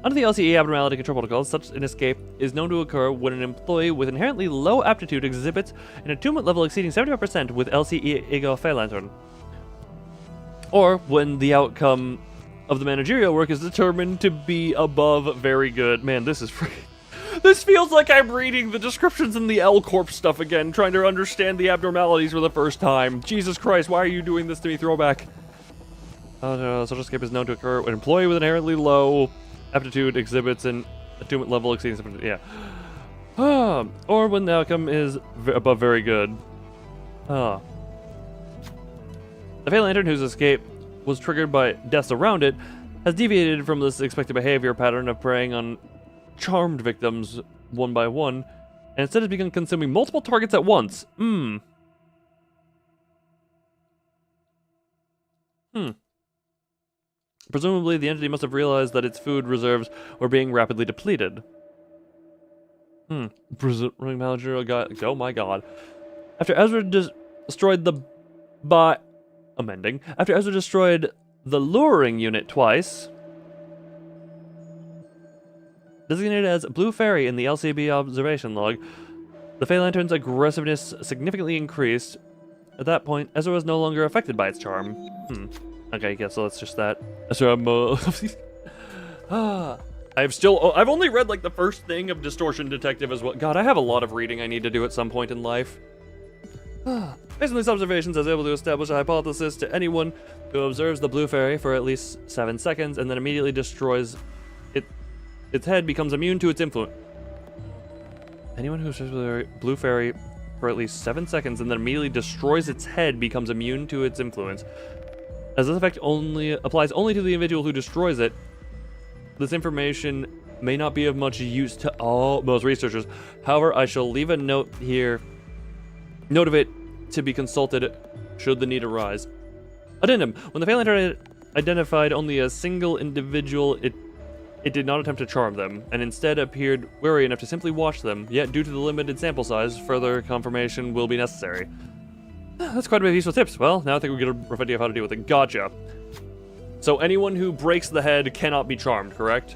Under the LCE abnormality control protocols, such an escape is known to occur when an employee with inherently low aptitude exhibits an attunement level exceeding 75% with LCE Ego Fey Lantern. Or when the outcome of the managerial work is determined to be above very good. Man, this is freaking... This feels like I'm reading the descriptions in the L Corp stuff again, trying to understand the abnormalities for the first time. Jesus Christ, why are you doing this to me? Throwback. Such escape is known to occur when an employee with inherently low aptitude exhibits an attunement level exceeding 70%. Yeah. Or when the outcome is above very good. The Fey Lantern, whose escape was triggered by deaths around it, has deviated from this expected behavior pattern of preying on charmed victims one by one, and instead has begun consuming multiple targets at once. Presumably, the entity must have realized that its food reserves were being rapidly depleted. Running manager, oh my god. After Ezra destroyed the After Ezra destroyed the luring unit twice, designated as Blue Fairy in the LCB observation log, the Fey Lantern's aggressiveness significantly increased. At that point, Ezra was no longer affected by its charm. Okay, I guess so that's just that. I've only read like the first thing of Distortion Detective as well. God, I have a lot of reading I need to do at some point in life. Based on these observations, I was able to establish a hypothesis to anyone who observes the Blue Fairy for at least 7 seconds and then immediately destroys it. Its head becomes immune to its influence. Anyone who observes the Blue Fairy for at least 7 seconds and then immediately destroys its head becomes immune to its influence. As this effect applies only to the individual who destroys it, this information may not be of much use to most researchers. However, I shall leave a note of it to be consulted should the need arise. Addendum. When the Fey Lantern identified only a single individual, it did not attempt to charm them, and instead appeared wary enough to simply watch them, yet due to the limited sample size, further confirmation will be necessary. That's quite a bit of useful tips. Well, now I think we get a rough idea of how to deal with it. Gotcha. So anyone who breaks the head cannot be charmed, correct?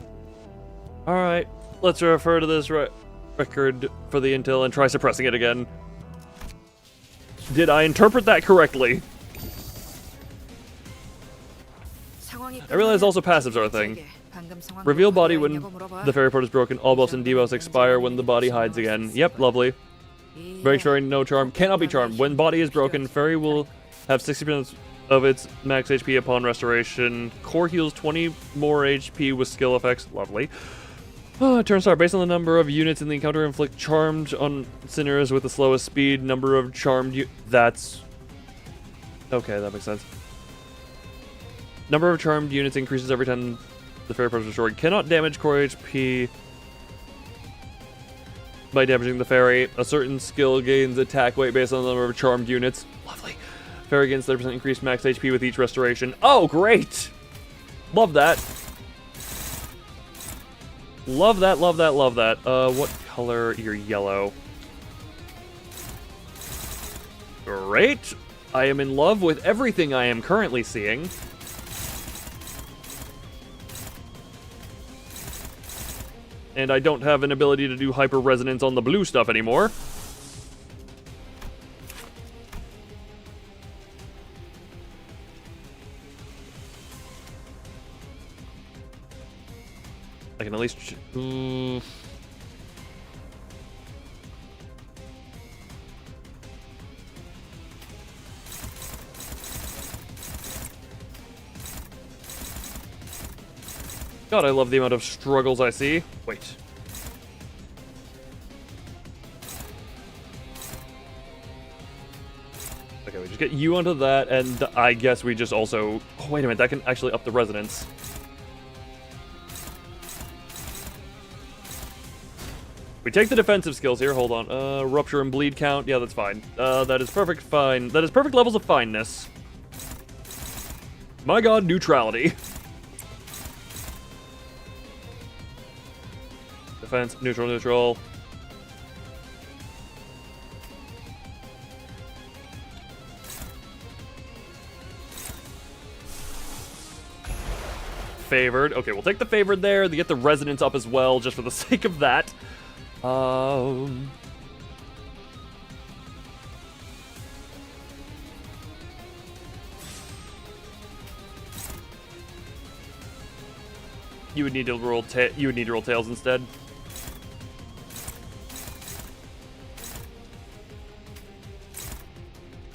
Alright, let's refer to this record for the intel and try suppressing it again. Did I interpret that correctly? I realize also passives are a thing. Reveal body when the fairy port is broken. All buffs and debuffs expire when the body hides again. Yep, lovely. Breaks fairy, no charm. Cannot be charmed. When body is broken, fairy will have 60% of its max HP upon restoration. Core heals 20 more HP with skill effects. Lovely. Turn star. Based on the number of units in the encounter, inflict charmed on sinners with the slowest speed. Number of charmed that's... Okay, that makes sense. Number of charmed units increases every time the fairy port is restored. Cannot damage core HP by damaging the fairy. A certain skill gains attack weight based on the number of charmed units. Lovely. Fairy gains 30% increased max HP with each restoration. Oh, great! Love that. Love that, love that, love that. What color? You're yellow. Great. I am in love with everything I am currently seeing. And I don't have an ability to do hyper resonance on the blue stuff anymore. can at least... God, I love the amount of struggles I see. Wait. Okay, we just get you onto that, and I guess we just also... Oh, wait a minute, that can actually up the resonance. We take the defensive skills here, hold on. Rupture and bleed count, yeah, that's fine. That is perfect fine. That is perfect levels of fineness. My god, neutrality. Defense, neutral, neutral. Favored. Okay, we'll take the favored there to get the resonance up as well, just for the sake of that. You would need to roll tails instead.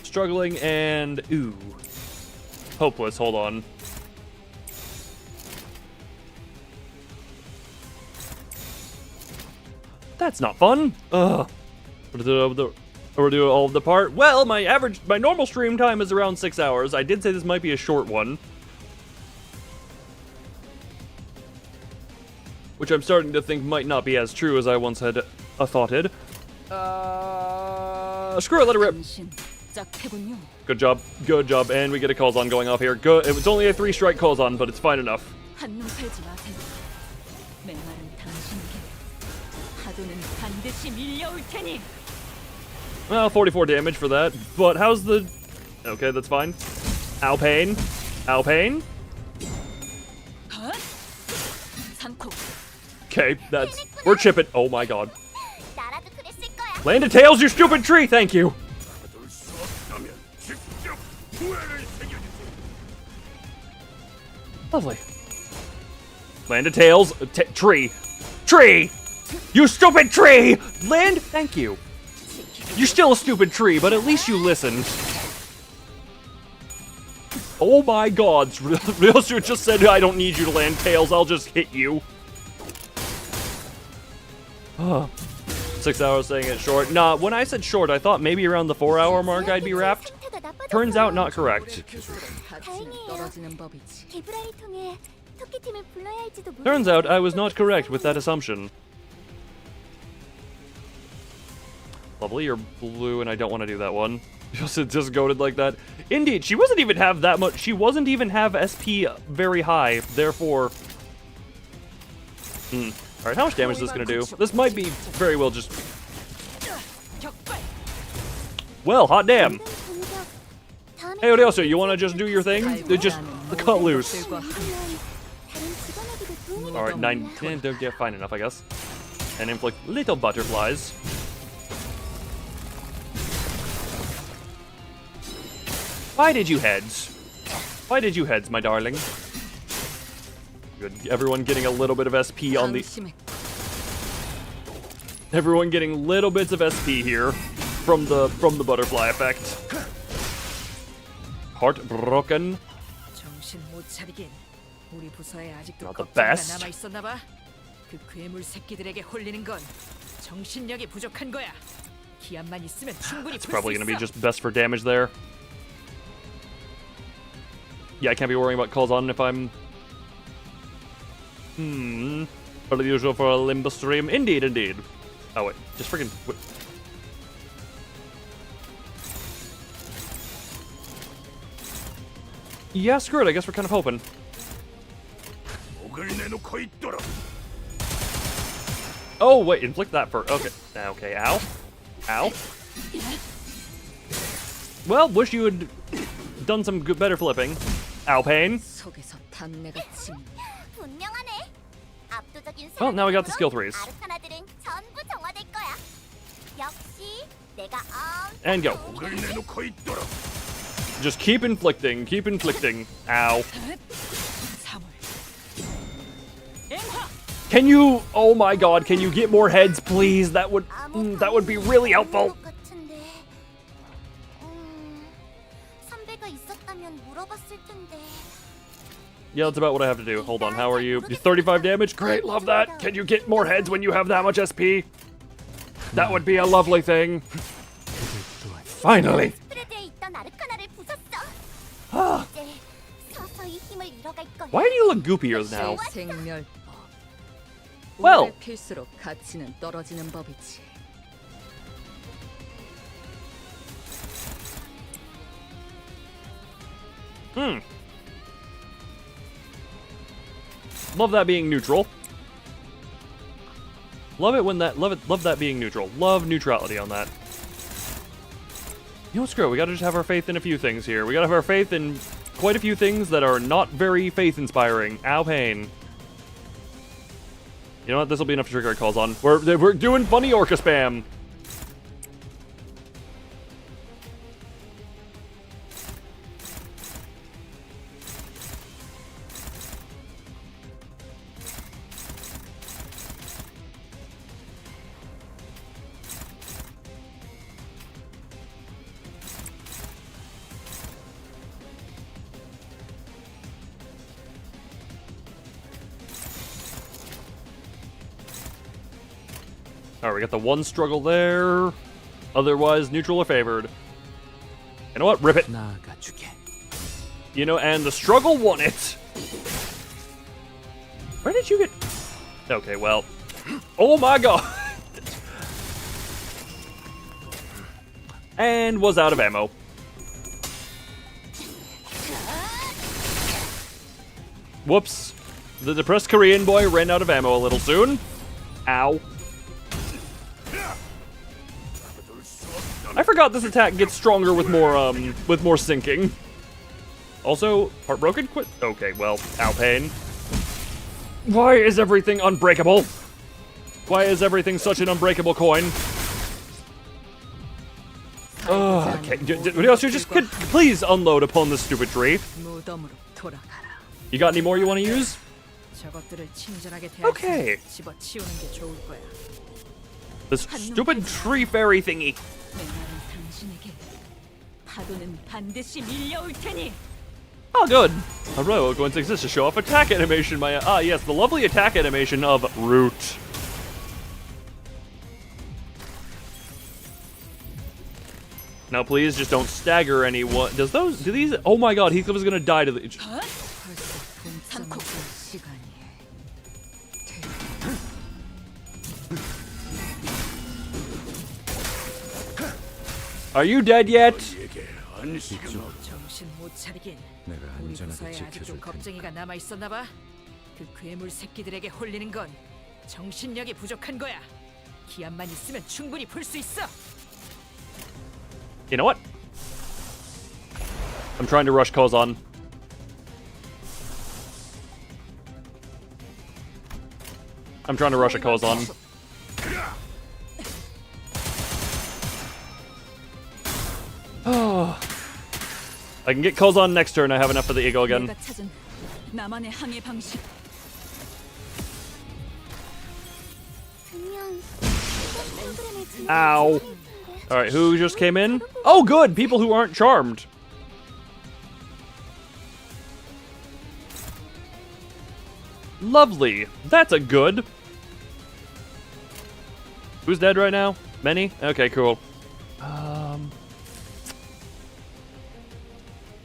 Struggling and ooh. Hopeless, hold on. That's not fun. Ugh. We're doing all of the part. Well, my normal stream time is around 6 hours. I did say this might be a short one. Which I'm starting to think might not be as true as I once had thoughted. Screw it, let it rip. Good job, good job. And we get a calls on going off here. Good. It was only a 3-strike calls on, but it's fine enough. Well, 44 damage for that. But how's the... Okay, that's fine. Ow pain. Ow pain. Okay, that's... We're chipping. Oh my god. Land of tails, you stupid tree! Thank you! Lovely. Land of tails. Tree. Tree! You stupid tree! Land... Thank you. You're still a stupid tree, but at least you listened. Oh my god. Ryōshū just said, I don't need you to land tails, I'll just hit you. 6 hours saying it short. Nah, when I said short, I thought maybe around the 4-hour mark I'd be wrapped. Turns out not correct. Turns out I was not correct with that assumption. Lovely, you're blue and I don't want to do that one. Just goaded like that. Indeed, she wasn't even have that much. She wasn't even have SP very high, therefore... Alright, how much damage is this going to do? This might be very well just... Well, hot damn. Hey, Ryōshū, you want to just do your thing? Just cut loose. Alright, 9... Yeah, fine enough, I guess. And inflict little butterflies. Why did you heads? Why did you heads, my darling? Good. Everyone getting a little bit of SP on the... Everyone getting little bits of SP here from the butterfly effect. Heartbroken. Not the best. It's probably gonna be just best for damage there. Yeah, I can't be worrying about calls on if I'm... Probably usual for a Limbus stream. Indeed, indeed. Oh, wait. Just freaking... Yeah, screw it. I guess we're kind of hoping. Oh, wait. Inflict that first. Okay. Okay, ow. Ow. Well, wish you had done some good, better flipping. Ow, pain. Well, now we got the skill 3s. And go. Just keep inflicting, keep inflicting. Ow. Can you? Oh my God! Can you get more heads, please? That would be really helpful. Yeah, that's about what I have to do. Hold on, how are you? You're 35 damage? Great, love that. Can you get more heads when you have that much SP? That would be a lovely thing. Finally! Why do you look goopier now? Well. 필수록 가치는 떨어지는 법이지. Love that being neutral. Love it when that love that being neutral. Love neutrality on that. You know what, screw it. We gotta just have our faith in a few things here. We gotta have our faith in quite a few things that are not very faith-inspiring. Ow, pain. You know what? This will be enough to trigger our calls on. We're doing funny orca spam. Alright, we got the one struggle there. Otherwise, neutral or favored. You know what? Rip it. You know, and the struggle won it. Where did you get... Okay, well... Oh my God! And was out of ammo. Whoops. The depressed Korean boy ran out of ammo a little soon. Ow. I forgot this attack gets stronger with more sinking. Also, heartbroken? Quit. Okay, well, ow, pain. Why is everything unbreakable? Why is everything such an unbreakable coin? Okay, Ryōshū, just could please unload upon this stupid tree. You got any more you want to use? Okay. This stupid tree fairy thingy. Oh, good. A row going to exist to show off attack animation. Yes, the lovely attack animation of Root. Now, please just don't stagger anyone. Do these? Oh my God, Heathcliff is gonna die to the. Are you dead yet? 정신 못 차리긴. 우리 부서에 아직도 겁쟁이가 남아 있었나 봐. 그 괴물 새끼들에게 홀리는 건 정신력이 부족한 거야. 기한만 있으면 충분히 풀 수 있어. You know what? I'm trying to rush Kozan. I'm trying to rush a Kozan. Oh. I can get Kozan next turn. I have enough for the ego again. Ow. Alright, who just came in? Oh, good! People who aren't charmed. Lovely. That's a good. Who's dead right now? Many? Okay, cool.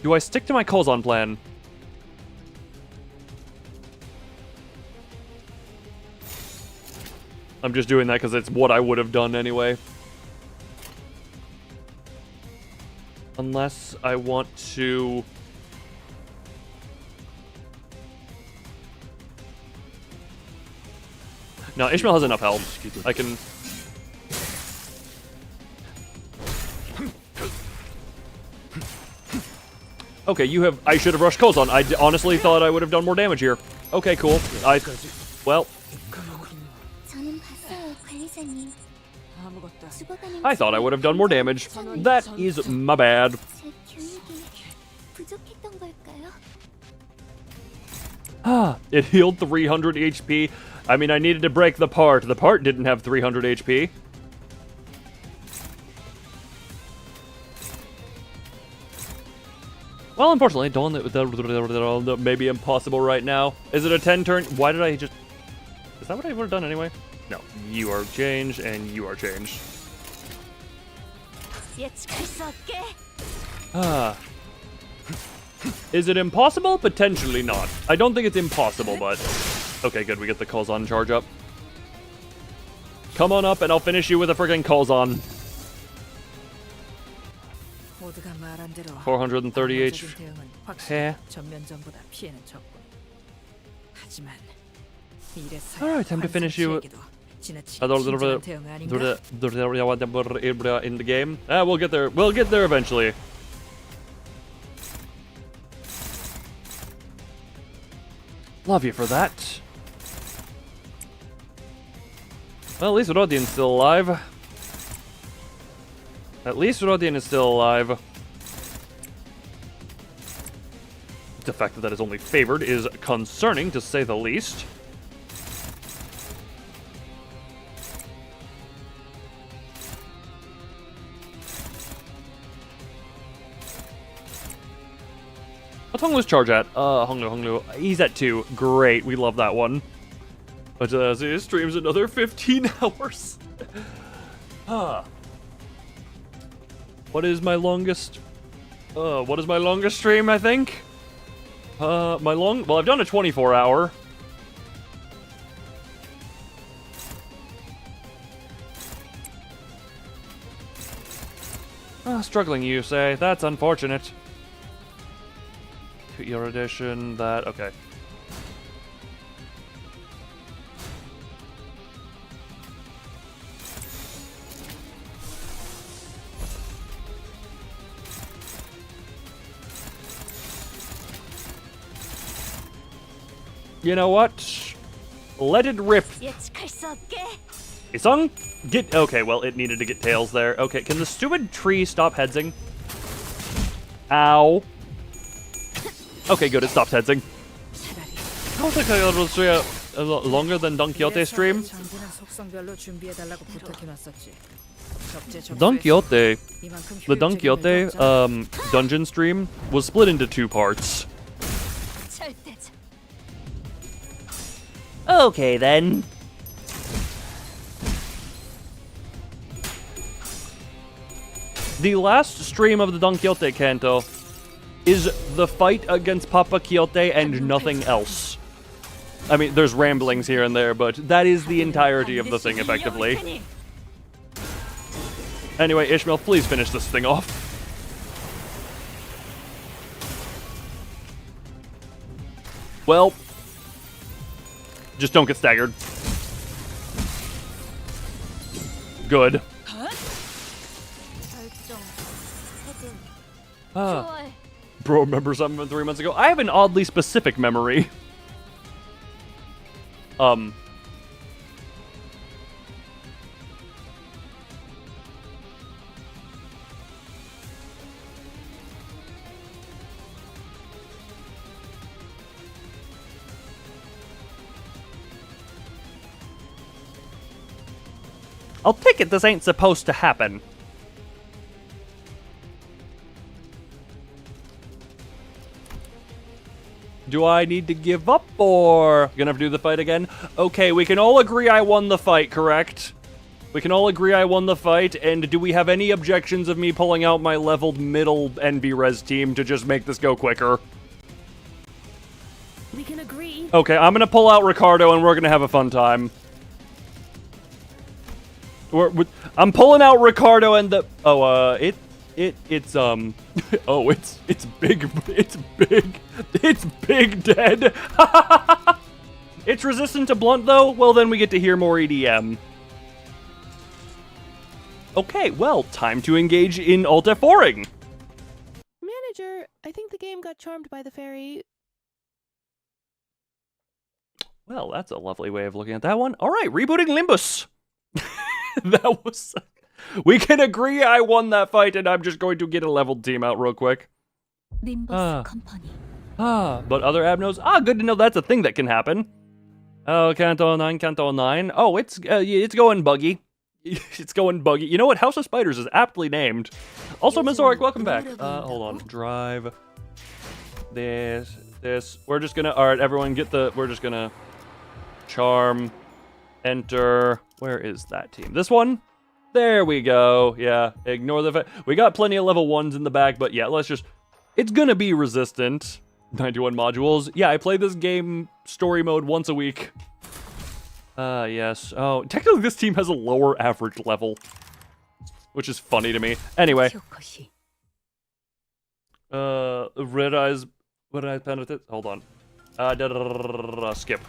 Do I stick to my Kozan plan? I'm just doing that because it's what I would have done anyway. Unless I want to... No, Ishmael has enough health. I can... Okay, you have... I should have rushed Kozan. I honestly thought I would have done more damage here. Okay, cool. Well... I thought I would have done more damage. That is my bad. It healed 300 HP. I mean, I needed to break the part. The part didn't have 300 HP. Well, unfortunately, that may be impossible right now. Is it a 10 turn? Why did I just... Is that what I would have done anyway? No. You are changed, and you are changed. Ah. Is it impossible? Potentially not. I don't think it's impossible, but... Okay, good. We get the Kolzon charge up. Come on up, and I'll finish you with a friggin' Kolzon. 430 HP. Alright, time to finish you in the game. We'll get there. We'll get there eventually. Love you for that. Well, at least Rodian's still alive. At least Rodian is still alive. The fact that that is only favored is concerning, to say the least. What's Honglu's charge at? Honglu. He's at 2. Great, we love that one. But he streams another 15 hours. What is my longest? What is my longest stream? I think. Well, I've done a 24-hour. Struggling, you say? That's unfortunate. Your edition. That okay. You know what? Let it rip. Isung? Get okay, well it needed to get tails there. Okay, can the stupid tree stop headsing? Ow. Okay, good, it stopped headsing. I don't think I will stream a lot longer than Don Quixote stream. Don Quixote, the Don Quixote dungeon stream was split into 2 parts. Okay, then. The last stream of the Don Quixote Canto is the fight against Papa Quixote and nothing else. I mean, there's ramblings here and there, but that is the entirety of the thing, effectively. Anyway, Ishmael, please finish this thing off. Well... Just don't get staggered. Good. Bro, remember something from 3 months ago? I have an oddly specific memory. I'll take it this ain't supposed to happen. Do I need to give up, or gonna have to do the fight again? Okay, we can all agree I won the fight, correct? We can all agree I won the fight, and do we have any objections of me pulling out my leveled middle NV-Res team to just make this go quicker? We can agree. Okay, I'm gonna pull out Ricardo, and we're gonna have a fun time. I'm pulling out Ricardo and the... Oh, it's oh, it's big, it's big dead. It's resistant to blunt, though? Well, then we get to hear more EDM. Okay, well, time to engage in Alt F4ing. Manager, I think the game got charmed by the fairy. Well, that's a lovely way of looking at that one. All right, rebooting Limbus. That was... We can agree I won that fight, and I'm just going to get a leveled team out real quick. Limbus Company. But other abnos... good to know that's a thing that can happen. Oh, Canto 9, Canto 9. Oh, it's going buggy. It's going buggy. You know what? House of Spiders is aptly named. Also, Mazoric, welcome back. Hold on. Drive. This. We're just gonna... Alright, everyone get the... We're just gonna... Charm. Enter. Where is that team? This one? There we go. Yeah, ignore the fact. We got plenty of level 1s in the back, but yeah, let's just... It's gonna be resistant. 91 modules. Yeah, I play this game story mode once a week. Yes. Oh, technically this team has a lower average level, which is funny to me. Anyway. Red eyes penalty. Hold on. Skip.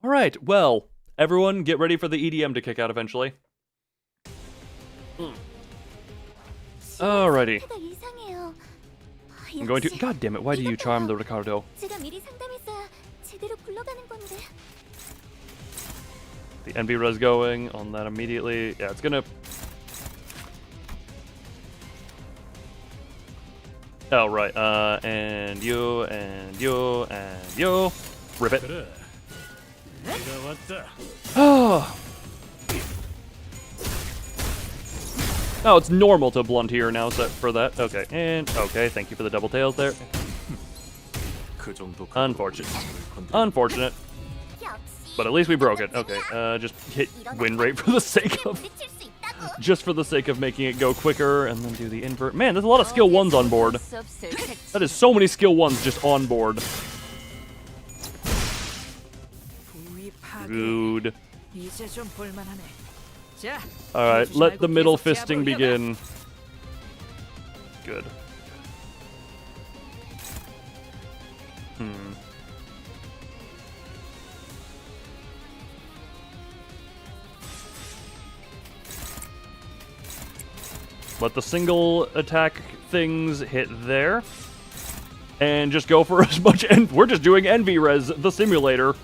All right. Well, everyone, get ready for the EDM to kick out eventually. Alrighty. I'm going to... God damn it, why do you charm the Ricardo? The NV res going on that immediately. Yeah, it's gonna... Oh, right. And you, and you, and you. Rip it. Oh. Oh, it's normal to blunt here now set for that. Okay, and okay, thank you for the double tails there. Unfortunate. Unfortunate. But at least we broke it. Okay, just hit win rate for the sake of... Just for the sake of making it go quicker, and then do the invert. Man, there's a lot of skill 1s on board. That is so many skill 1s just on board. Rude. Alright, let the middle fisting begin. Good. Let the single attack things hit there. And just go for as much... And we're just doing NV Res, the simulator.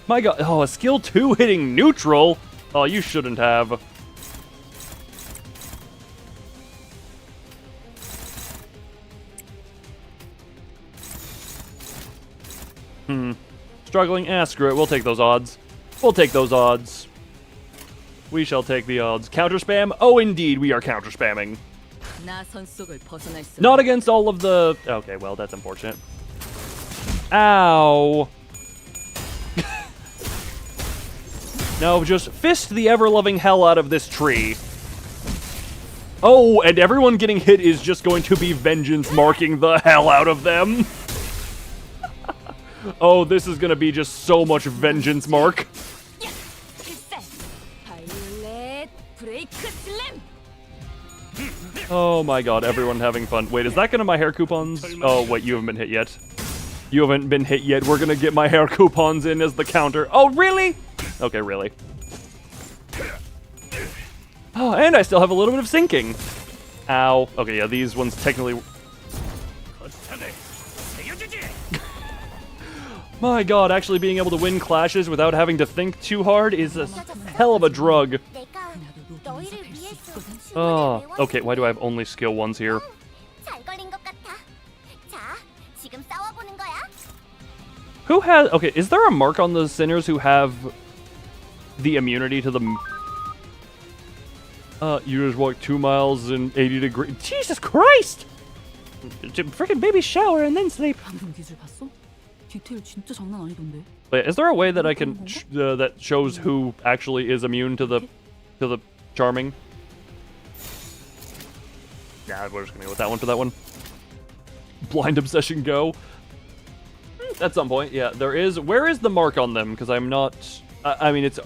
My god. Oh, a skill 2 hitting neutral? Oh, you shouldn't have. Struggling? Screw it. We'll take those odds. We'll take those odds. We shall take the odds. Counter spam? Oh, indeed, we are counter spamming. Not against all of the... Okay, well, that's unfortunate. Ow. No, just fist the ever-loving hell out of this tree. Oh, and everyone getting hit is just going to be vengeance marking the hell out of them. Oh, this is going to be just so much vengeance mark. Oh my god, everyone having fun. Wait, is that gonna my hair coupons? Oh, wait, you haven't been hit yet. You haven't been hit yet. We're gonna get my hair coupons in as the counter. Oh, really? Okay, really. Oh, and I still have a little bit of sinking. Ow. Okay, yeah, these ones technically... My god, actually being able to win clashes without having to think too hard is a hell of a drug. Oh, okay, why do I have only skill 1s here? Who has... Okay, is there a mark on the sinners who have the immunity to the... you just walk 2 miles in 80 degrees... Jesus Christ! Freaking baby shower and then sleep. Wait, is there a way that I can... that shows who actually is immune to the charming? Nah, we're just gonna go with that one for that one. Blind obsession go. At some point, yeah, there is. Where is the mark on them? Because I'm not... I mean, it's...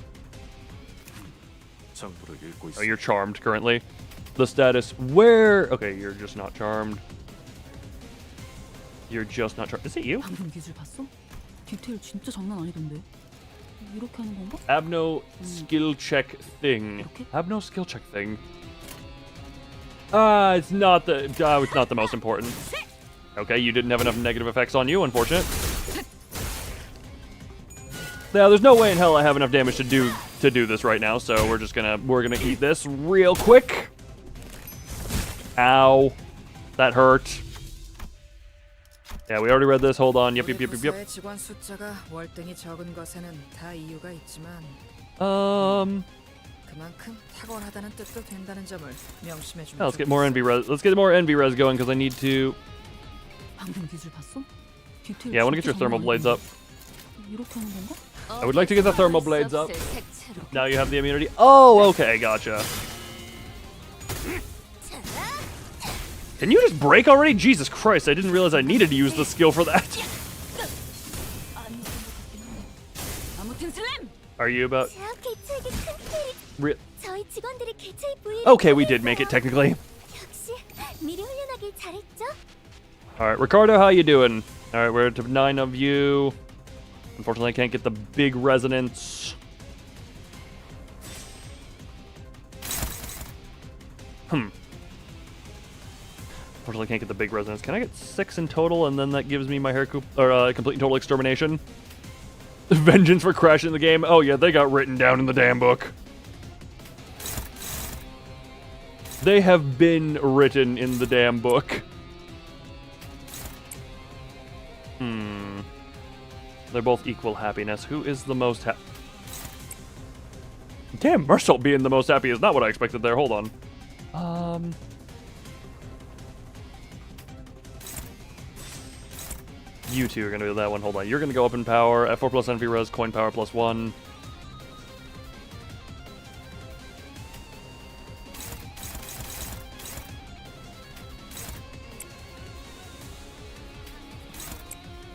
Oh, you're charmed currently. The status... Where... Okay, you're just not charmed. You're just not charmed. Is it you? Abno skill check thing. Abno skill check thing. It's not the most important. Okay, you didn't have enough negative effects on you, unfortunate. Yeah, there's no way in hell I have enough damage to do this right now, so we're gonna eat this real quick. Ow. That hurt. Yeah, we already read this. Hold on. Yep. 우리 부서의 직원 숫자가 월등히 적은 것에는 다 이유가 있지만 그만큼 탁월하다는 뜻도 된다는 점을 명심해 주면 Let's get more envy res. Let's get more envy res going because I need to. 방금 기술 봤어? 디테일 Yeah, I want to get your 진짜 thermal 잘 blades up. 나오네. 이렇게 하는 건가? I would like to get the thermal blades up. Now you have the immunity. Oh, okay, gotcha. Can you just break already? Jesus Christ, I didn't realize I needed to use the skill for that. Are you about... Okay, we did make it technically. Alright, Ricardo, how you doing? Alright, we're to 9 of you. Unfortunately, I can't get the big resonance. Unfortunately, I can't get the big resonance. Can I get 6 in total, and then that gives me my complete and total extermination? Vengeance for crashing the game. Oh yeah, they got written down in the damn book. They have been written in the damn book. They're both equal happiness. Who is the most happy? Damn, Marshall being the most happy is not what I expected there. Hold on. You two are going to do that one. Hold on. You're going to go up in power. F4 plus envy res, coin power plus 1.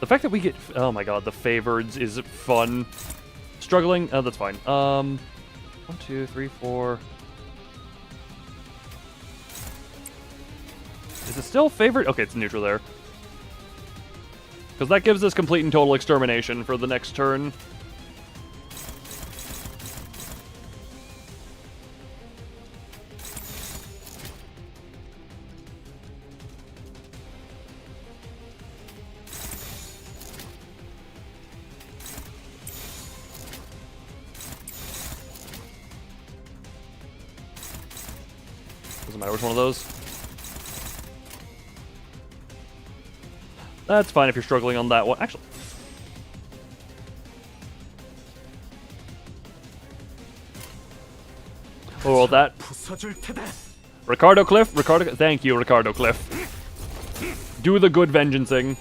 The fact that we get... Oh my god, the favoreds is fun. Struggling? Oh, that's fine. 1, 2, 3, 4... Is it still favored? Okay, it's neutral there. Because that gives us complete and total extermination for the next turn. Doesn't matter which one of those. That's fine if you're struggling on that one. Actually. Oh, that. Ricardo Cliff. Thank you, Ricardo Cliff. Do the good vengeancing.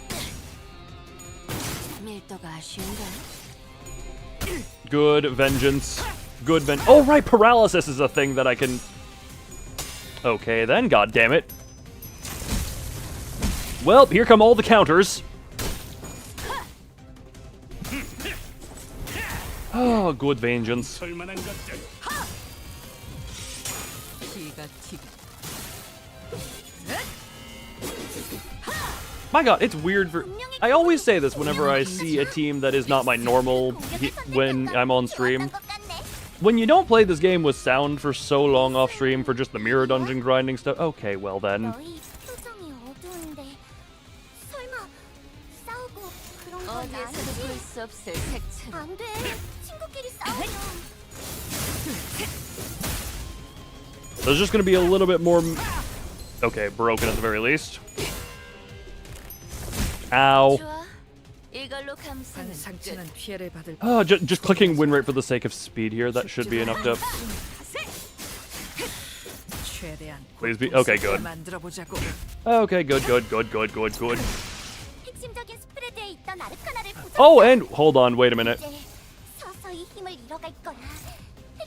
Good vengeance. Good Oh, right. Paralysis is a thing that I can... Okay, then. God damn it. Well, here come all the counters. Oh, good vengeance. My god, it's weird for... I always say this whenever I see a team that is not my normal when I'm on stream. When you don't play this game with sound for so long off stream for just the mirror dungeon grinding stuff... Okay, well then. There's just gonna be a little bit more... Okay, broken at the very least. Ow. Oh, just clicking win rate for the sake of speed here. That should be enough to... Please be... Okay, good. Okay, good. Oh, and... Hold on, wait a minute.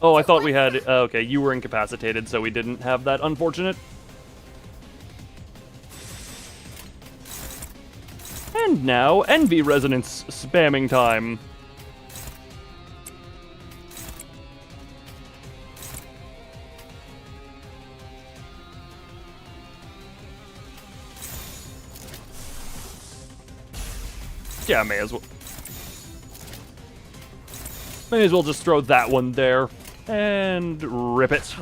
Oh, I thought we had... Okay, you were incapacitated, so we didn't have that. Unfortunate. And now, Envy Resonance spamming time. Yeah, may as well. May as well just throw that one there. And rip it.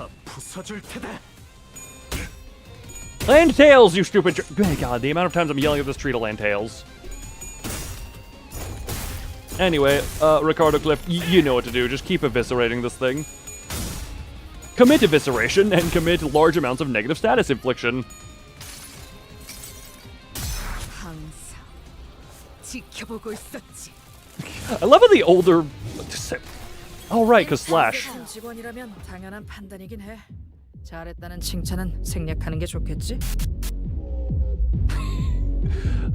Land tails, you stupid... Oh god, the amount of times I'm yelling at this tree to land tails. Anyway, Ricardo Cliff, you know what to do. Just keep eviscerating this thing. Commit evisceration and commit large amounts of negative status infliction. 지켜보고 있었지. I love how the older. Oh right, cause Slash. 직원이라면 당연한 판단이긴 해. 잘했다는 칭찬은 생략하는 게 좋겠지.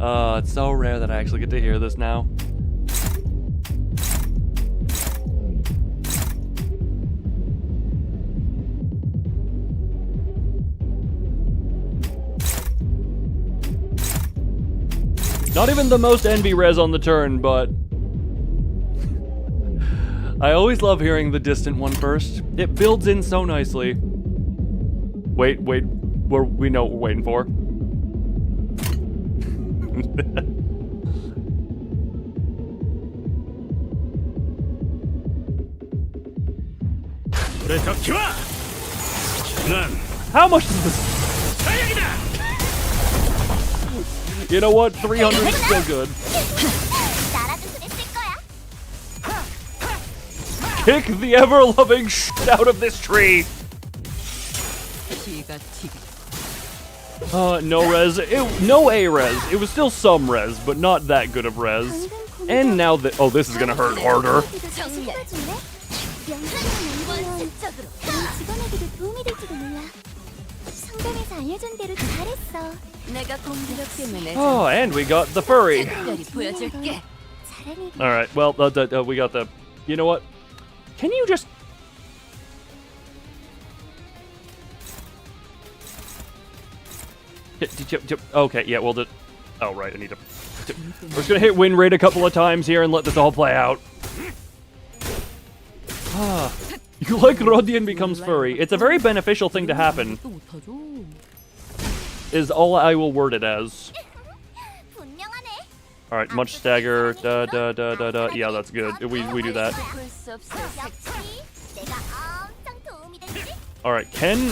It's so rare that I actually get to hear this now. Not even the most envy res on the turn, but I always love hearing the distant one first. It builds in so nicely. Wait, we know what we're waiting for. How much is this? You know what? 300 is still good. Kick the ever-loving shit out of this tree. No res. No A res. It was still some res, but not that good of res. And now that this is gonna hurt harder. Oh, and we got the furry. All right. Well, we got the. You know what? Can you just? Okay. Yeah. Well, oh right. I need to. We're just gonna hit win rate a couple of times here and let this all play out. You like Rodian becomes furry. It's a very beneficial thing to happen. Is all I will word it as. Alright, much stagger, yeah, that's good. We do that. Alright, Ken.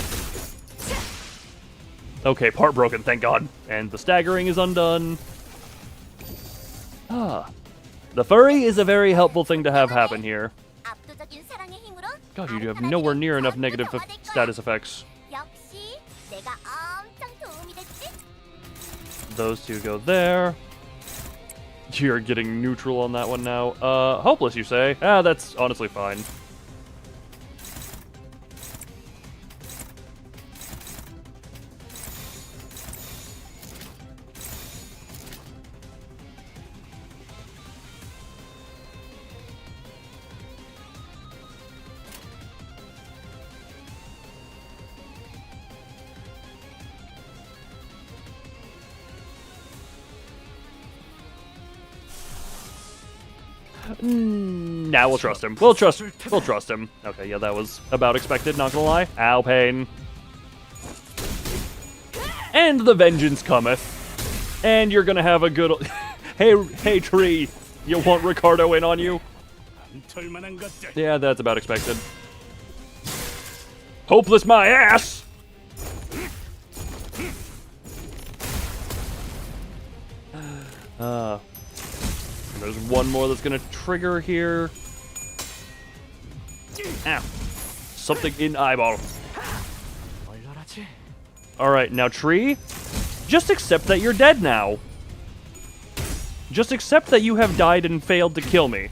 Okay, part broken, thank God. And the staggering is undone. The furry is a very helpful thing to have happen here. God, you have nowhere near enough negative status effects. Those two go there. You're getting neutral on that one now. Hopeless, you say? That's honestly fine. Now we'll trust him. We'll trust him. Okay, yeah, that was about expected, not gonna lie. Ow, pain. And the vengeance cometh. And you're gonna have a good... Hey, tree. You want Ricardo in on you? Yeah, that's about expected. Hopeless my ass! There's one more that's gonna trigger here. Ow. Something in eyeball. Alright, now tree, just accept that you're dead now. Just accept that you have died and failed to kill me.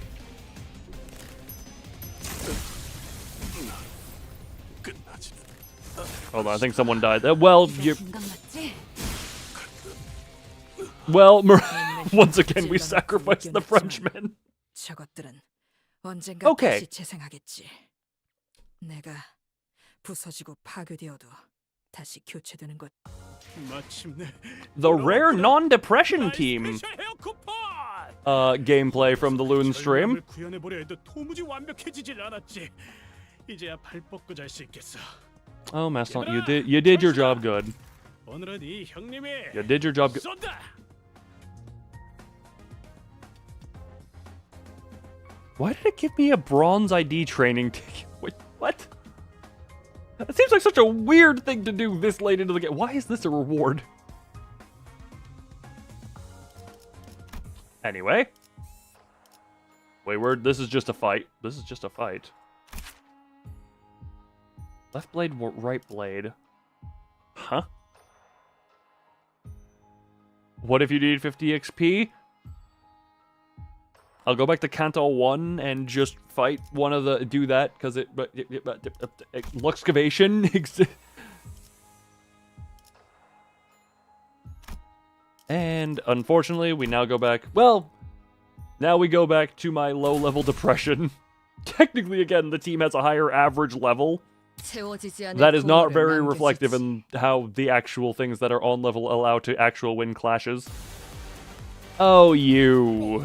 Hold on, I think someone died. Well, you... Well, once again, we sacrificed the Frenchman. Okay. The rare non-depression team gameplay from the Loon stream. Oh, Maston, you did your job good. You did your job good. Why did it give me a bronze ID training ticket? Wait, what? That seems like such a weird thing to do this late into the game. Why is this a reward? Anyway. Wait, this is just a fight. This is just a fight. Left blade, right blade. Huh? What if you need 50 XP? I'll go back to Canto 1 and just fight one of the... Do that, because it... Luxcavation. And, unfortunately, we now go back... Well, now we go back to my low-level depression. Technically, again, the team has a higher average level. That is not very reflective in how the actual things that are on level allow to actual win clashes. Oh, you...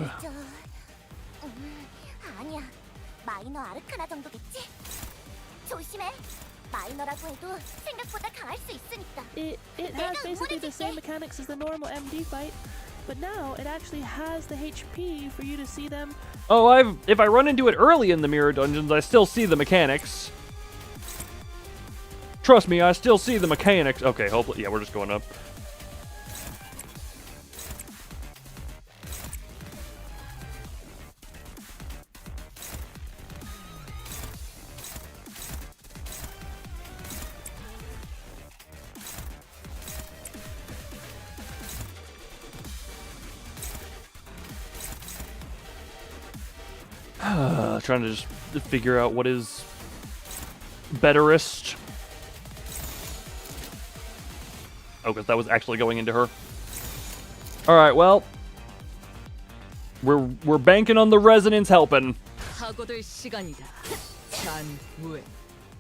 아니야. 마이너 아르카나 정도겠지? 조심해. 마이너라고 해도 생각보다 강할 수 있으니까. It has basically the same mechanics as the normal MD fight, but now it actually has the HP for you to see them. Oh, if I run into it early in the mirror dungeons, I still see the mechanics. Trust me, I still see the mechanics. Okay, hopefully, yeah, we're just going up. Trying to just figure out what is betterest. Oh, because that was actually going into her. All right, well, we're banking on the resonance helping.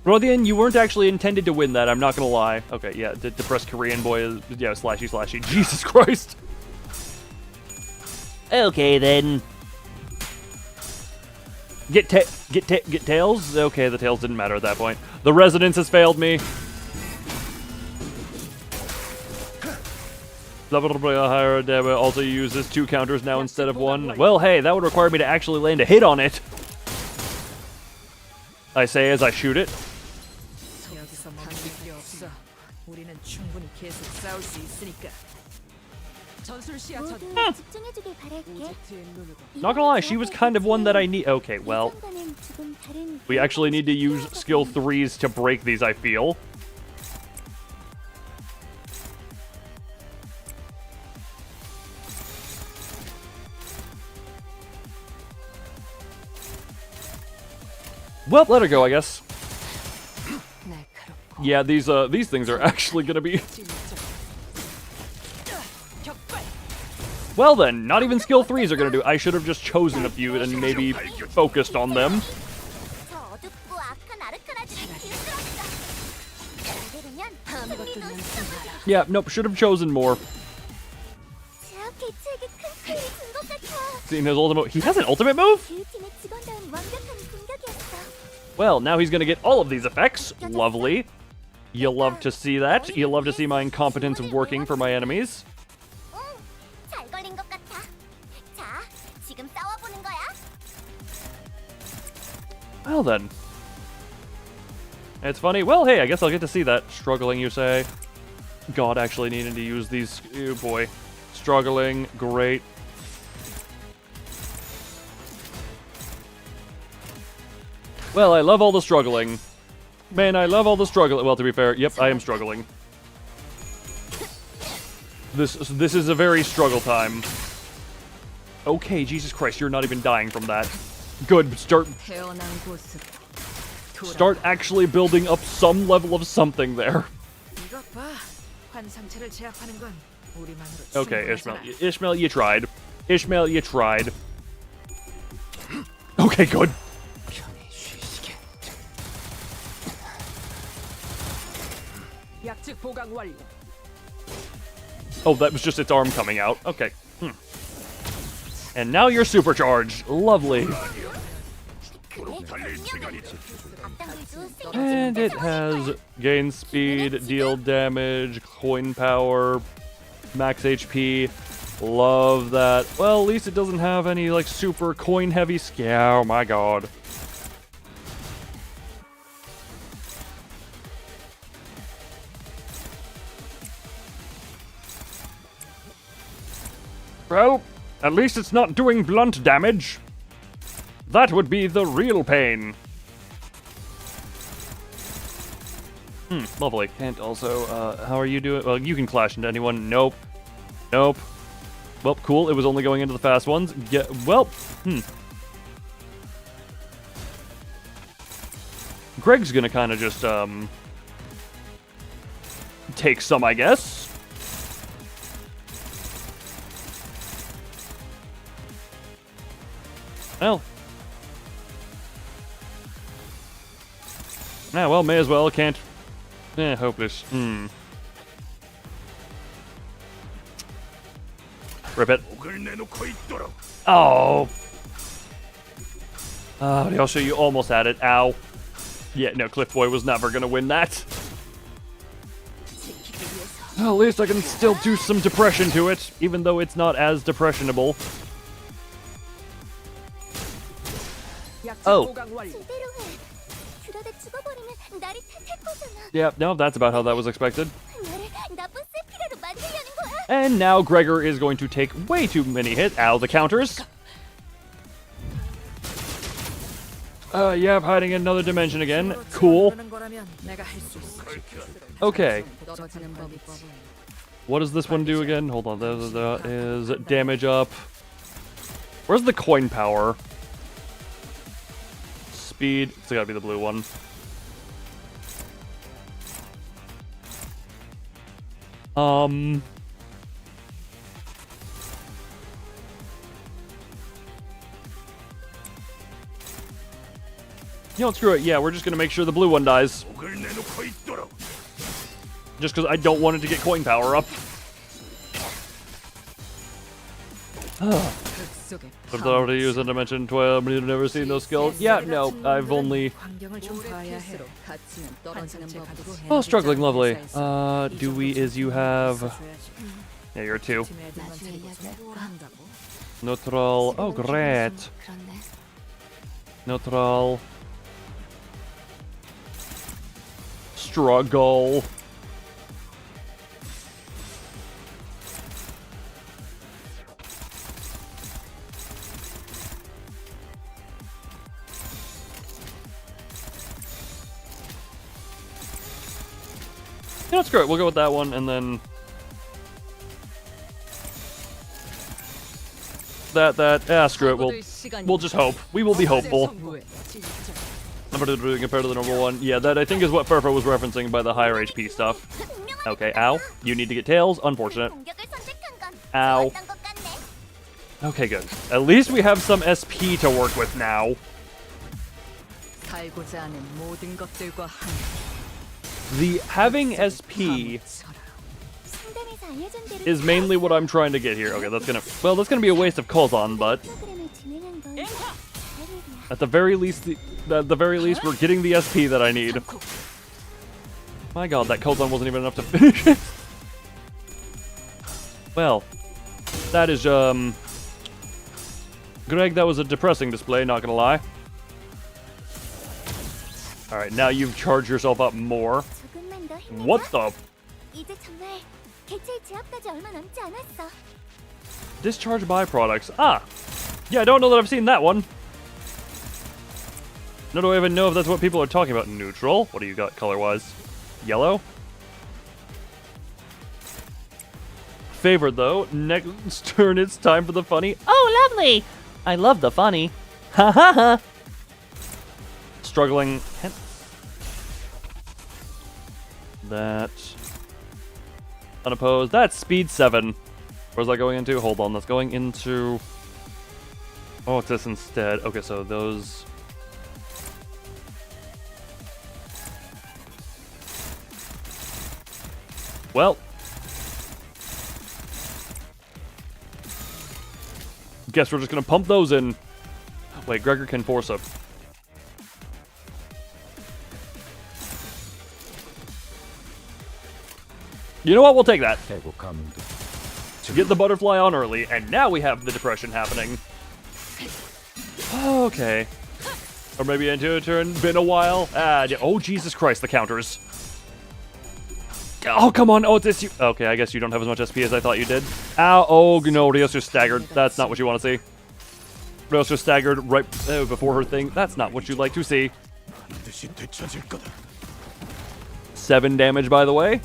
Rodian, you weren't actually intended to win that. I'm not gonna lie. Okay, yeah, the depressed Korean boy is slashy. Jesus Christ. Okay then. Get tails? Okay, the tails didn't matter at that point. The resonance has failed me. Higher damage also uses 2 counters now instead of 1. Well, hey, that would require me to actually land a hit on it. I say as I shoot it. Not gonna lie, she was kind of one that I need. Okay, well, we actually need to use skill 3s to break these, I feel. Well, let her go, I guess. Yeah, these things are actually gonna be... Well then, not even skill 3s are gonna do. I should have just chosen a few and maybe focused on them. Yeah, nope, should have chosen more. Seeing his ultimate... He has an ultimate move? Well, now he's gonna get all of these effects. Lovely. You love to see that. You love to see my incompetence working for my enemies. Well then. It's funny. Well, hey, I guess I'll get to see that. Struggling, you say? God, actually needing to use these... Oh, boy. Struggling. Great. Well, I love all the struggling. Man, I love all the struggling. Well, to be fair, yep, I am struggling. This is a very struggle time. Okay, Jesus Christ, you're not even dying from that. Good, start actually building up some level of something there. Okay, Ishmael, you tried. Ishmael, you tried. Okay, good. Oh, that was just its arm coming out. Okay. And now you're supercharged. Lovely. And it has gain speed, deal damage, coin power, max HP. Love that. Well, at least it doesn't have any, like, super coin-heavy scale. Oh, my God. Well, at least it's not doing blunt damage. That would be the real pain. Lovely. Can't also, how are you doing? Well, you can clash into anyone. Nope. Nope. Well, cool. It was only going into the fast ones. Well, Greg's gonna kind of just, take some, I guess. Well. Yeah, well, may as well. Can't. Hopeless. Rip it. Oh. Ryōshū, you almost had it. Ow. Yeah, no, Cliff Boy was never gonna win that. Well, at least I can still do some depression to it, even though it's not as depressionable. Oh. Yeah, no, that's about how that was expected. And now Gregor is going to take way too many hits. Ow, the counters. Yeah, hiding in another dimension again. Cool. Okay. What does this one do again? Hold on, that is damage up. Where's the coin power? Speed. It's gotta be the blue one. You know, screw it. Yeah, we're just gonna make sure the blue one dies. Just because I don't want it to get coin power up. I've already used a dimension 12, but you've never seen those skills. Yeah, no, I've only... Oh, struggling, lovely. Is you have... Yeah, you're 2. Neutral. Oh, great. Neutral. Struggle. Yeah, that's great. We'll go with that one, and then screw it. We'll just hope. We will be hopeful. Number 2 compared to the number 1. Yeah, that I think is what Furfur was referencing by the higher HP stuff. Okay, ow. You need to get tails. Unfortunate. Ow. Okay, good. At least we have some SP to work with now. The having SP is mainly what I'm trying to get here. Okay, that's gonna be a waste of Kozan, but at the very least, we're getting the SP that I need. My God, that Kozan wasn't even enough to finish it. Well, that is Greg, that was a depressing display. Not gonna lie. All right, now you've charged yourself up more. What the? Discharge byproducts. Ah! Yeah, I don't know that I've seen that one. Nor do I even know if that's what people are talking about. Neutral. What do you got color-wise? Yellow? Favorite, though. Next turn, it's time for the funny. Oh, lovely! I love the funny. Ha ha ha! Struggling. That. Unopposed. That's speed 7. Where's that going into? Hold on, that's going into... Oh, it's this instead. Okay, so those... Well. Guess we're just gonna pump those in. Wait, Gregor can force up. You know what? We'll take that. Get the butterfly on early, and now we have the depression happening. Okay. Or maybe into a turn. Been a while. Oh, Jesus Christ, the counters. Oh, come on. Oh, it's this you. Okay, I guess you don't have as much SP as I thought you did. Ow. Oh, no. Ryōshū staggered. That's not what you want to see. Ryōshū staggered right before her thing. That's not what you'd like to see. 7 damage, by the way.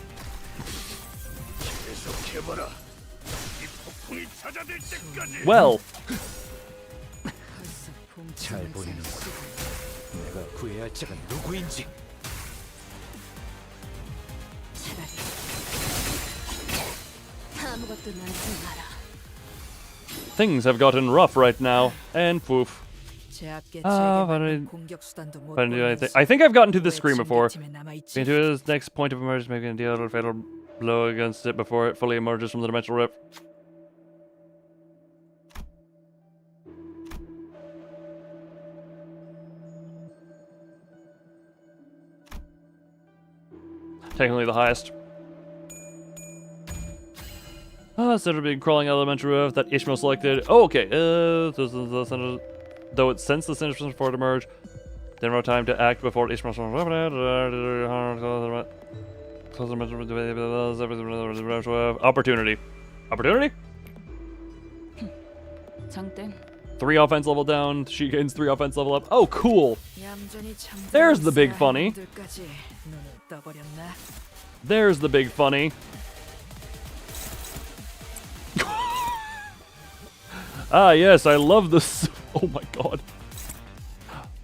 Well. 잘 보이는 내가 구해야 할 자가 누구인지. 아무것도 나한테 말아. Things have gotten rough right now, and poof. I think I've gotten to this screen before. Into his next point of emergence, making a deal or fatal blow against it before it fully emerges from the dimensional rift. Technically the highest. Instead of being crawling elementary rift that Ishmael selected. Oh, okay. Though it sensed the sinister before it emerged, then no time to act before Ishmael. Opportunity. Opportunity? 장땡. 3 offense level down. She gains 3 offense level up. Oh, cool. There's the big funny. There's the big funny. Ah, yes, I love this. Oh my god.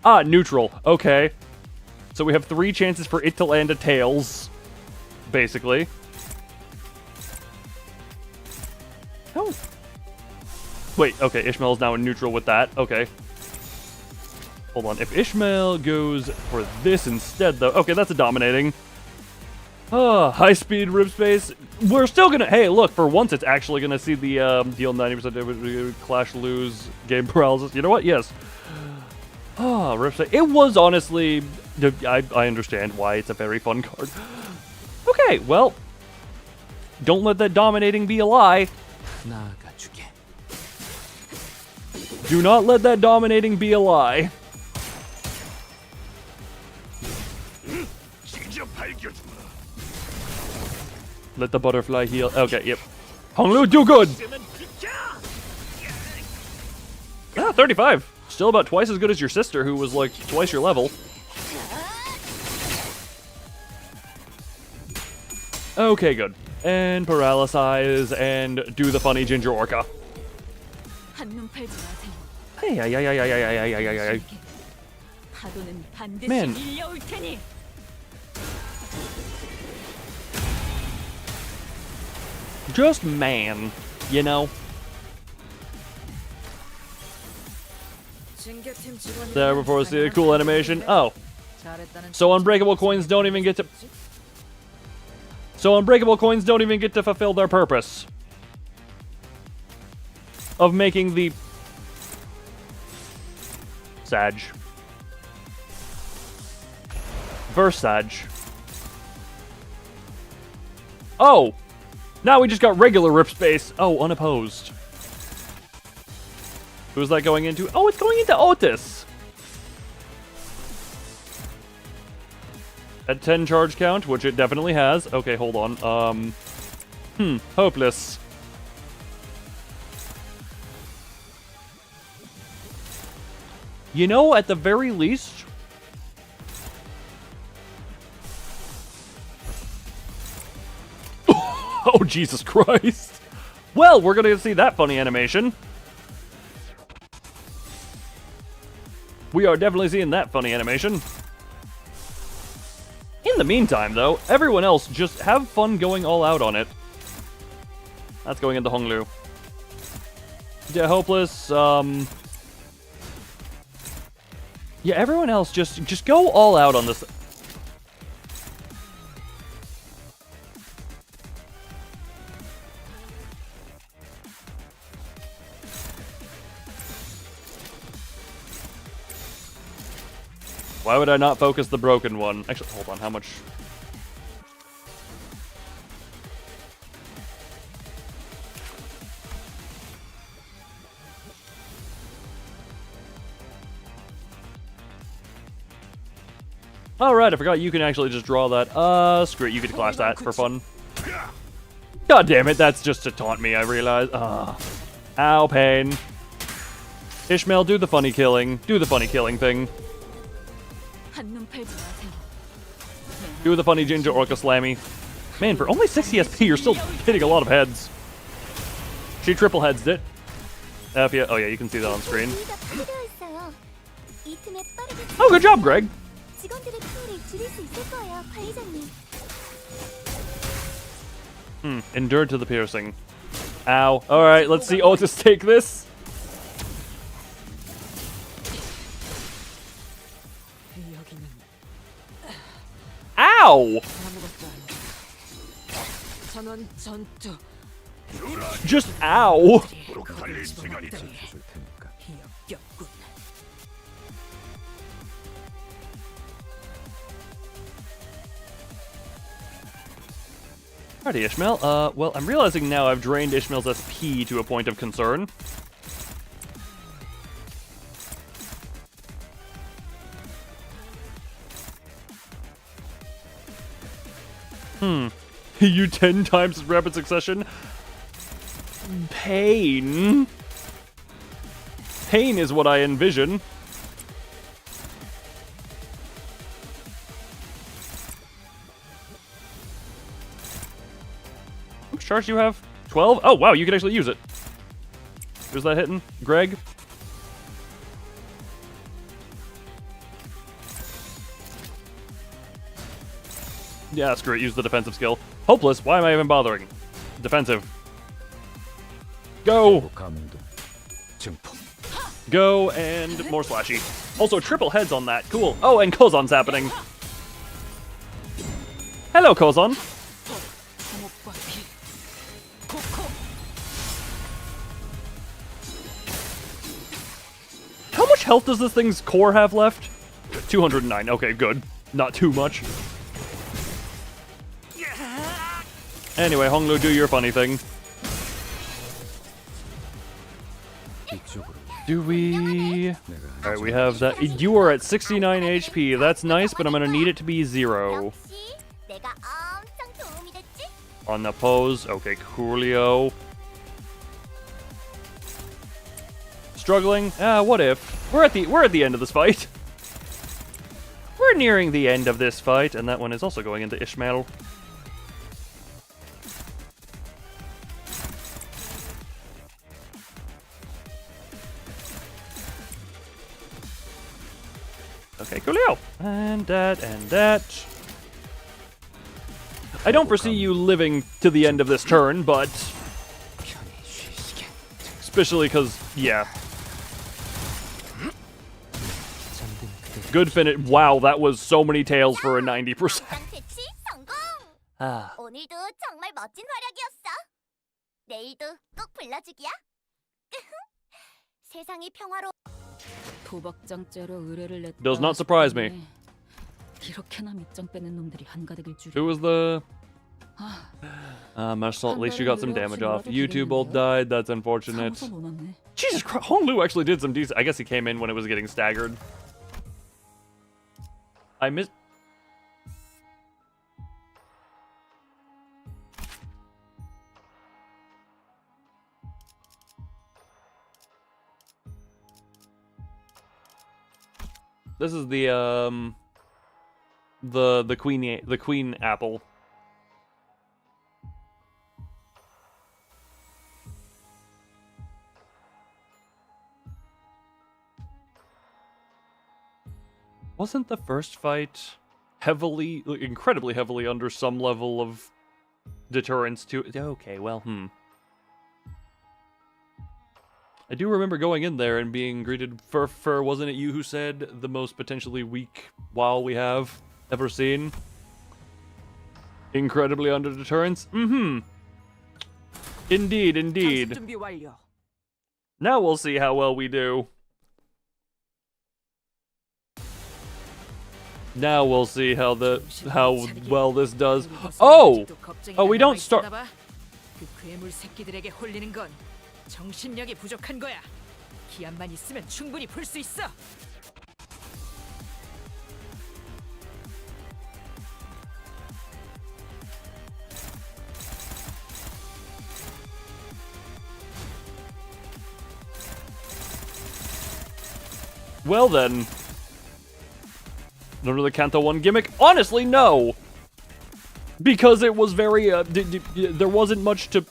Ah, neutral. Okay. So we have 3 chances for it to land a tails. Basically. Oh. Wait, okay, Ishmael is now in neutral with that. Okay. Hold on. If Ishmael goes for this instead, though. Okay, that's a dominating. High-speed rip space. We're still gonna... Hey, look, for once it's actually gonna see the deal 90% damage, clash, lose, game paralysis. You know what? Yes. Rip space. It was honestly... I understand why it's a very fun card. Okay, well... Don't let that dominating be a lie. Do not let that dominating be a lie. Let the butterfly heal. Okay, yep. Honglu, do good! Ah, 35. Still about twice as good as your sister, who was like twice your level. Okay, good. And paralyze and do the funny ginger orca. Hey. Man. Just man, you know. There before we see a cool animation. Oh. So unbreakable coins don't even get to... So unbreakable coins don't even get to fulfill their purpose of making the Sag. Versage. Oh! Now we just got regular rip space. Oh, unopposed. Who's that going into? Oh, it's going into Otis. At 10 charge count, which it definitely has. Okay, hold on. Hopeless. You know, at the very least... Oh, Jesus Christ. Well, we're going to see that funny animation. We are definitely seeing that funny animation. In the meantime, though, everyone else just have fun going all out on it. That's going into Honglu. Yeah, hopeless. Yeah, everyone else just go all out on this. Why would I not focus the broken one? Actually, hold on, how much? Alright, I forgot you can actually just draw that. Screw it, you could clash that for fun. God damn it, that's just to taunt me, I realize. Ow, pain. Ishmael, do the funny killing. Do the funny killing thing. Do the funny ginger orca slammy. Man, for only 6 ESP, you're still hitting a lot of heads. She triple heads it. F yeah. Oh yeah, you can see that on screen. Oh, good job, Greg. Endured to the piercing. Ow. Alright, let's see Otis take this. Ow! Just ow! Alrighty, Ishmael. Well, I'm realizing now I've drained Ishmael's SP to a point of concern. You 10 times in rapid succession? Pain. Pain is what I envision. How much charge do you have? 12? Oh, wow, you can actually use it. Who's that hitting? Greg? Yeah, screw it. Use the defensive skill. Hopeless? Why am I even bothering? Defensive. Go! Go, and more slashy. Also, triple heads on that. Cool. Oh, and Kozon's happening. Hello, Kozon. How much health does this thing's core have left? 209. Okay, good. Not too much. Anyway, Honglu, do your funny thing. Do we... Alright, we have that. You are at 69 HP. That's nice, but I'm gonna need it to be 0. On the pose. Okay, coolio. Struggling? What if? We're at the end of this fight. We're nearing the end of this fight, and that one is also going into Ishmael. Okay, coolio. And that, and that. I don't foresee you living to the end of this turn, but... Especially because, yeah. Good finish. Wow, that was so many tails for a 90%. 오늘도 정말 멋진 활약이었어. 내일도 꼭 불러주기야. 세상이 평화로. Does not surprise me. Who was the... Marcel, at least you got some damage off. You two both died, that's unfortunate. Jesus Christ, Honglu actually did some decent... I guess he came in when it was getting staggered. I missed... This is the queen apple. Wasn't the first fight heavily, incredibly heavily under some level of deterrence too? Okay, well, I do remember going in there and being greeted for wasn't it you who said the most potentially weak WoW we have ever seen? Incredibly under deterrence? Indeed, indeed. Now we'll see how well we do. Now we'll see how well this does. Oh! Oh, we don't start... 정신력이 부족한 거야. 기한만 있으면 충분히 풀 수 있어. Well then. Remember the Canto 1 gimmick? Honestly, no. Because it was very, there wasn't much to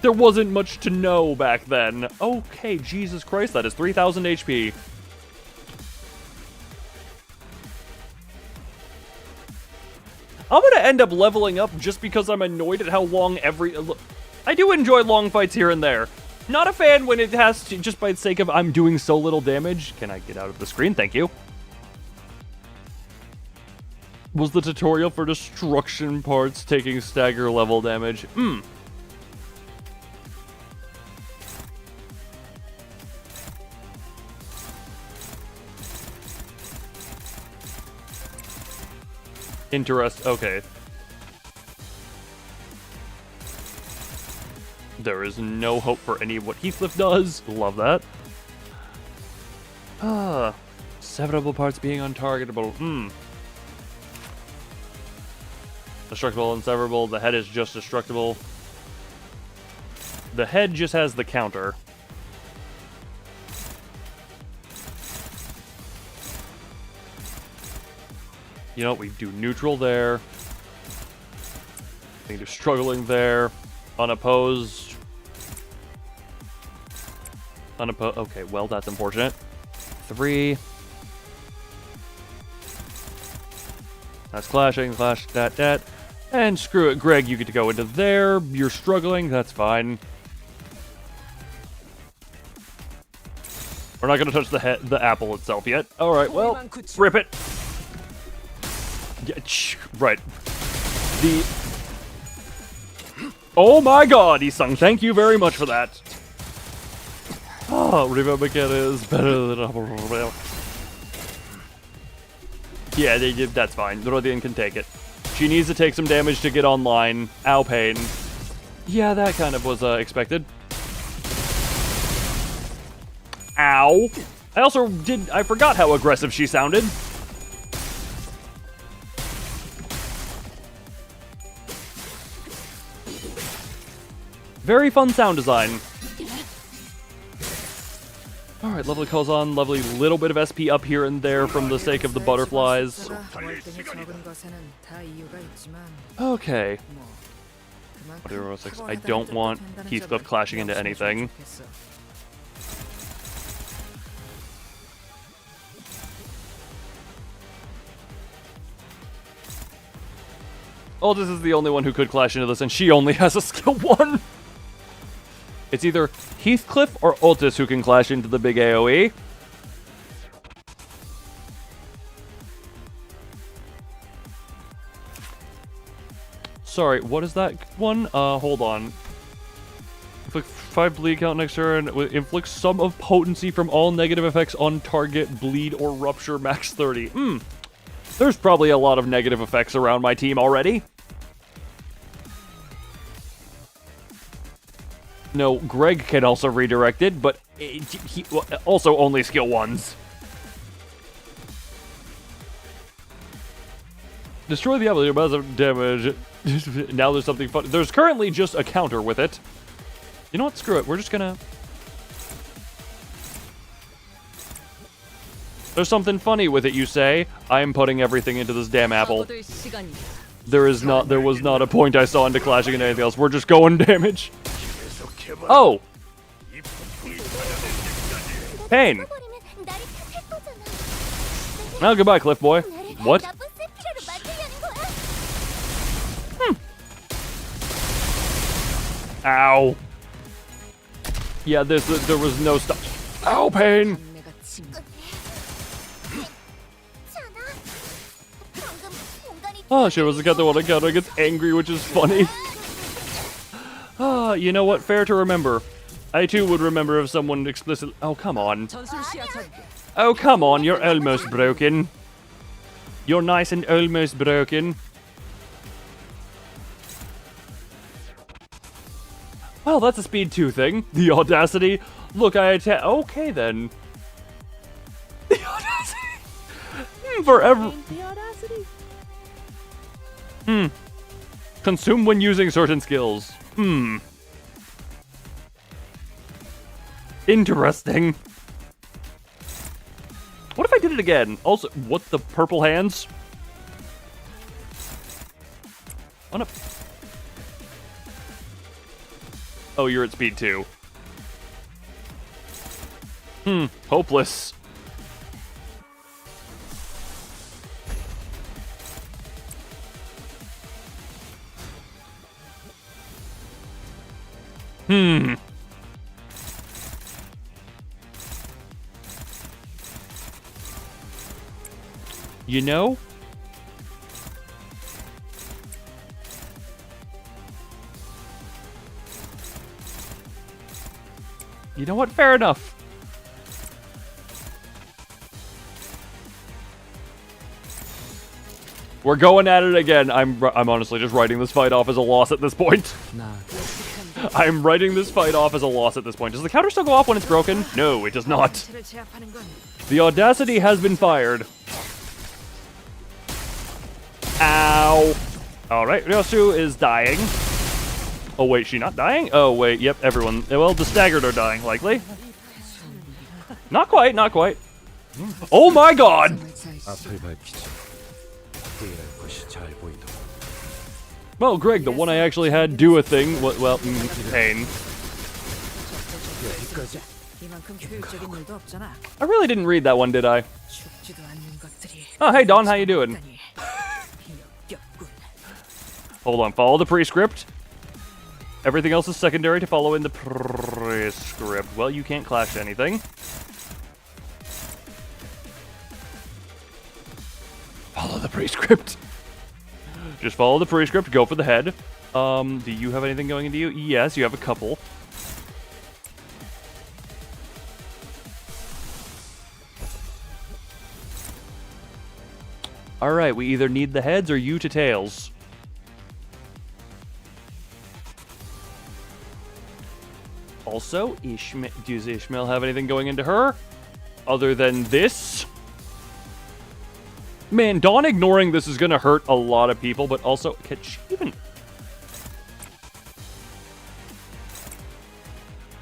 There wasn't much to know back then. Okay, Jesus Christ, that is 3,000 HP. I'm gonna end up leveling up just because I'm annoyed at how long I do enjoy long fights here and there. Not a fan when it has to, just by the sake of I'm doing so little damage. Can I get out of the screen? Thank you. Was the tutorial for destruction parts taking stagger level damage? Okay. There is no hope for any of what Heathcliff does. Love that. Severable parts being untargetable. Destructible and severable. The head is just destructible. The head just has the counter. You know, we do neutral there. I think they're struggling there. Unopposed. Okay, well, that's unfortunate. 3. That's clashing. Clash, that. And screw it, Greg, you get to go into there. You're struggling. That's fine. We're not going to touch the apple itself yet. All right, well, rip it. Yeah, right. Oh my god, Isung, thank you very much for that. Oh, Riva McKenna is better than... Yeah, that's fine. Rodian can take it. She needs to take some damage to get online. Ow, pain. Yeah, that kind of was expected. Ow. I forgot how aggressive she sounded. Very fun sound design. Alright, lovely Kozan, lovely little bit of SP up here and there from the sake of the butterflies. Okay. I don't want Heathcliff clashing into anything. Aldous is the only one who could clash into this, and she only has a skill 1. It's either Heathcliff or Altus who can clash into the big AoE. Sorry, what is that one? Hold on. Inflict 5 bleed count next turn. Inflict sum of potency from all negative effects on target, bleed, or rupture, max 30. There's probably a lot of negative effects around my team already. No, Greg can also redirect it, but he also only skill 1s. Destroy the ability, massive damage. Now there's something fun. There's currently just a counter with it. You know what? Screw it. We're just gonna... There's something funny with it, you say. I'm putting everything into this damn apple. There was not a point I saw into clashing into anything else. We're just going damage. Oh! Pain! Well, goodbye, Cliff Boy. What? Ow. Yeah, there was no stop. Ow, pain! Oh, shit, was the cat the one that gets angry, which is funny. Ah, you know what? Fair to remember. I too would remember if someone explicitly... Oh, come on. Oh, come on, you're almost broken. You're nice and almost broken. Well, that's a speed 2 thing. The audacity. Look, I attack... Okay, then. The audacity. Forever. The audacity. Consume when using certain skills. Interesting. What if I did it again? Also, what the purple hands? Oh, you're at speed 2. Hopeless. You know? You know what? Fair enough. We're going at it again. I'm honestly just writing this fight off as a loss at this point. I'm writing this fight off as a loss at this point. Does the counter still go off when it's broken? No, it does not. The audacity has been fired. Ow. Alright, Ryōshū is dying. Oh wait, she not dying? Oh wait, yep, everyone. Well, the staggered are dying, likely. Not quite, not quite. Oh my god! Well, Greg, the one I actually had do a thing, well, pain. I really didn't read that one, did I? Oh, hey Don, how you doing? Hold on, follow the prescript. Everything else is secondary to follow in the prescript. Well, you can't clash anything. Follow the prescript. Just follow the prescript, go for the head. Do you have anything going into you? Yes, you have a couple. Alright, we either need the heads or you to tails. Also, does Ishmael have anything going into her? Other than this? Man, Dawn ignoring this is gonna hurt a lot of people, but also, can she even...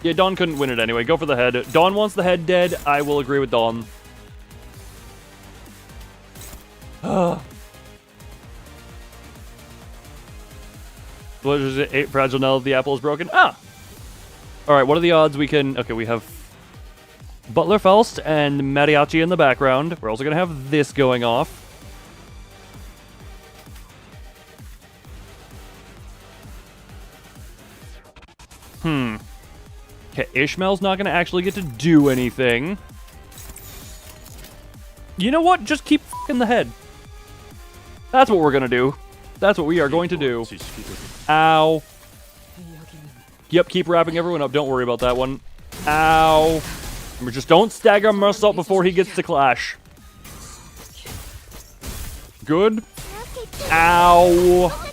Yeah, Dawn couldn't win it anyway. Go for the head. Dawn wants the head dead. I will agree with Dawn. What is it? 8 fragile now that the apple is broken? Ah! Alright, what are the odds we can... Okay, we have Butler Faust and Mariachi in the background. We're also going to have this going off. Okay, Ishmael's not going to actually get to do anything. You know what? Just keep f***ing the head. That's what we're going to do. That's what we are going to do. Ow. Yep, keep wrapping everyone up. Don't worry about that one. Ow. Remember, just don't stagger Mersault before he gets to clash. Good. Ow.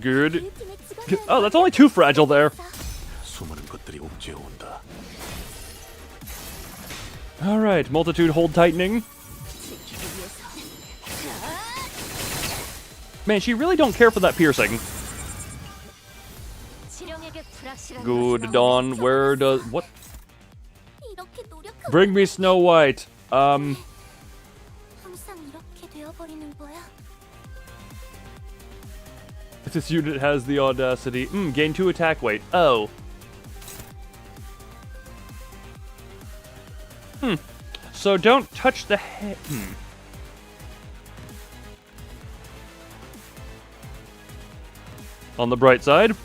Good. Oh, that's only 2 fragile there. Alright, multitude hold tightening. Man, she really don't care for that piercing. Good, Dawn. Where does... What? Bring me Snow White. This unit has the audacity. Gain 2 attack weight. Oh. So don't touch the head. On the bright side,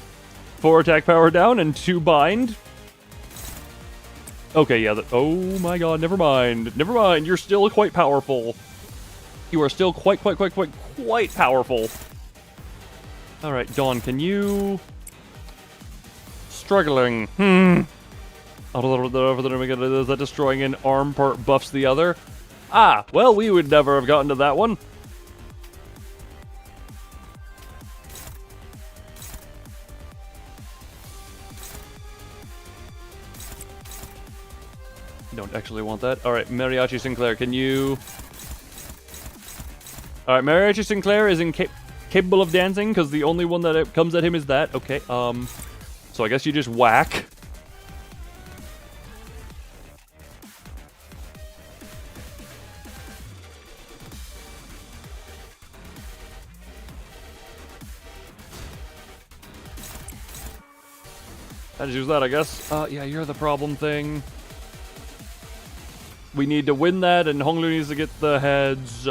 4 attack power down and 2 bind. Okay, yeah. Oh my god, never mind. Never mind. You're still quite powerful. You are still quite powerful. Alright, Dawn, can you... Struggling. Is that destroying an arm part buffs the other? Ah, well, we would never have gotten to that one. Don't actually want that. Alright, Mariachi Sinclair, can you... Alright, Mariachi Sinclair is capable of dancing, because the only one that comes at him is that. Okay, so I guess you just whack. I just use that, I guess. Yeah, you're the problem thing. We need to win that, and Honglu needs to get the heads.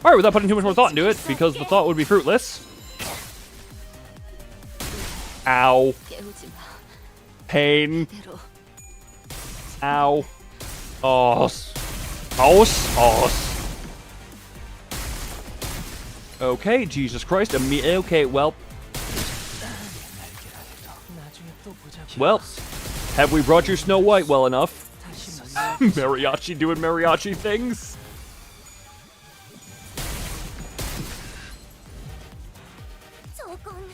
Alright, without putting too much more thought into it, because the thought would be fruitless. Ow. Pain. Ow. Os. Os. Os. Okay, Jesus Christ. Okay, well. Well, have we brought you Snow White well enough? Mariachi doing mariachi things? 저건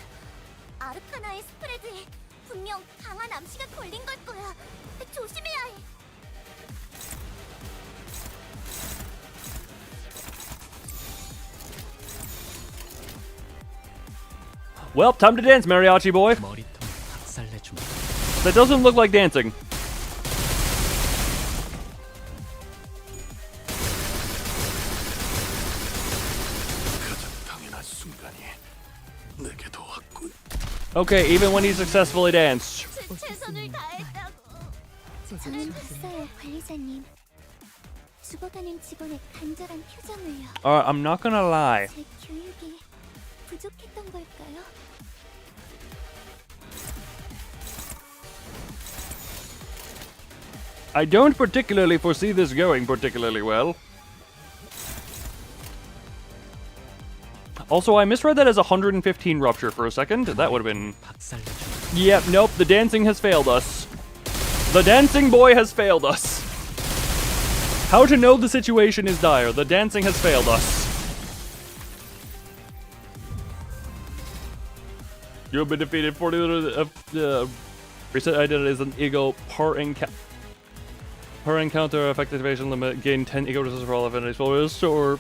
아르카나의 스프레드에 분명 강한 암시가 걸린 걸 거야. 조심해야 해. Well, time to dance, mariachi boy. That doesn't look like dancing. Okay, even when he successfully danced. 최선을 다했다고. 저는 봤어요, 관리자님. 죽어가는 직원의 간절한 표정을요. I'm not gonna lie. 제 교육이 부족했던 걸까요? I don't particularly foresee this going particularly well. Also, I misread that as 115 rupture for a second. That would have been... Yep, nope, the dancing has failed us. The dancing boy has failed us. How to know the situation is dire. The dancing has failed us. You have been defeated 40 reset identity is an ego per encounter effect activation limit. Gain 10 ego resistance for all affinities. Followers or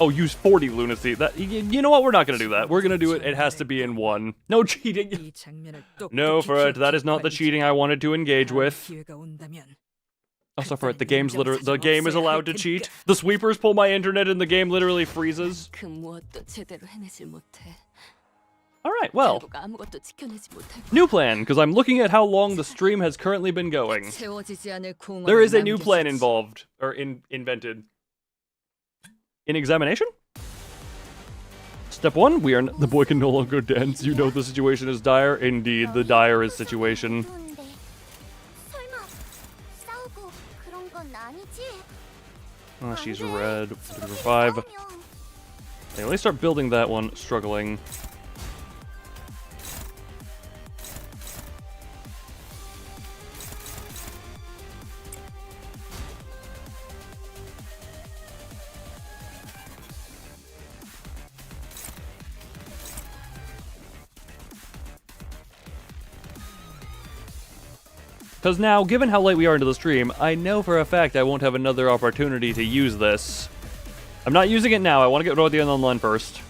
oh, use 40 lunacy. That you know what? We're not gonna do that. We're gonna do it. It has to be in one. No cheating. No, for it. That is not the cheating I wanted to engage with. Also, for it, the game is allowed to cheat. The sweepers pull my internet, and the game literally freezes. All right, well, new plan, because I'm looking at how long the stream has currently been going. There is a new plan involved, or invented. In examination? Step 1, the boy can no longer dance. You know the situation is dire. Indeed, the direst situation. Oh, she's red. 5. Okay, let me start building that one. Struggling. Because now, given how late we are into the stream, I know for a fact I won't have another opportunity to use this. I'm not using it now. I want to get Rodeo online first.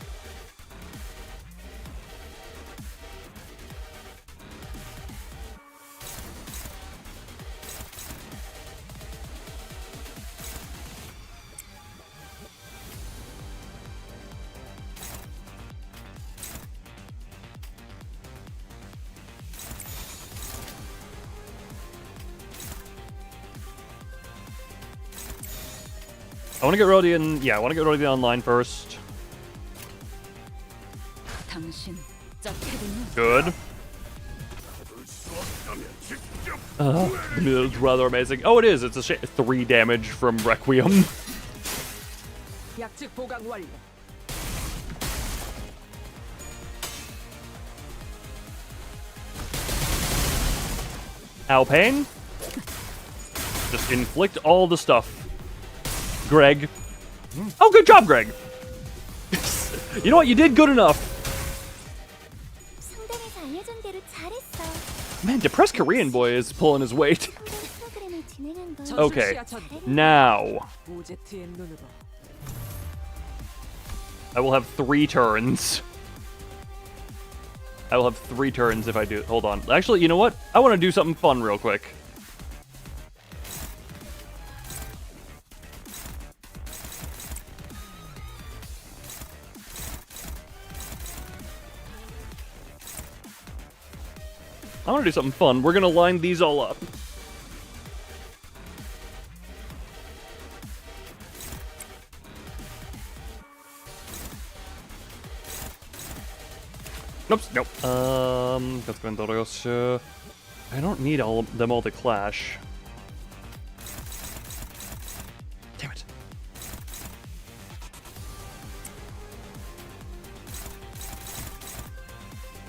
I want to get Rodian, yeah, I want to get Rodian online first. Good. It's rather amazing. Oh, it is. It's a 3 damage from Requiem. Alpane. Just inflict all the stuff. Greg. Oh, good job, Greg. You know what? You did good enough. Man, depressed Korean boy is pulling his weight. Okay, now I will have 3 turns. I will have 3 turns if I do. Hold on. Actually, you know what? I want to do something fun real quick. I want to do something fun. We're going to line these all up. Oops, nope. Let's go into Ryōshū. I don't need them all to clash. Damn it.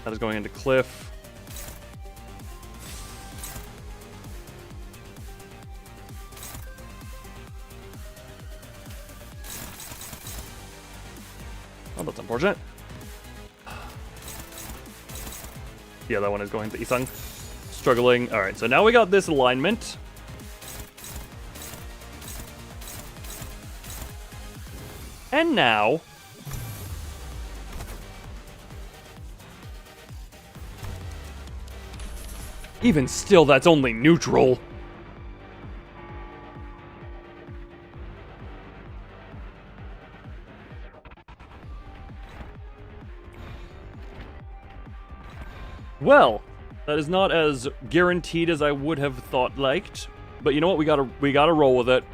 That is going into Cliff. Oh, that's unfortunate. Yeah, that one is going to Isang. Struggling. Alright, so now we got this alignment. And now... even still, that's only neutral. Well, that is not as guaranteed as I would have thought liked. But you know what? We gotta roll with it.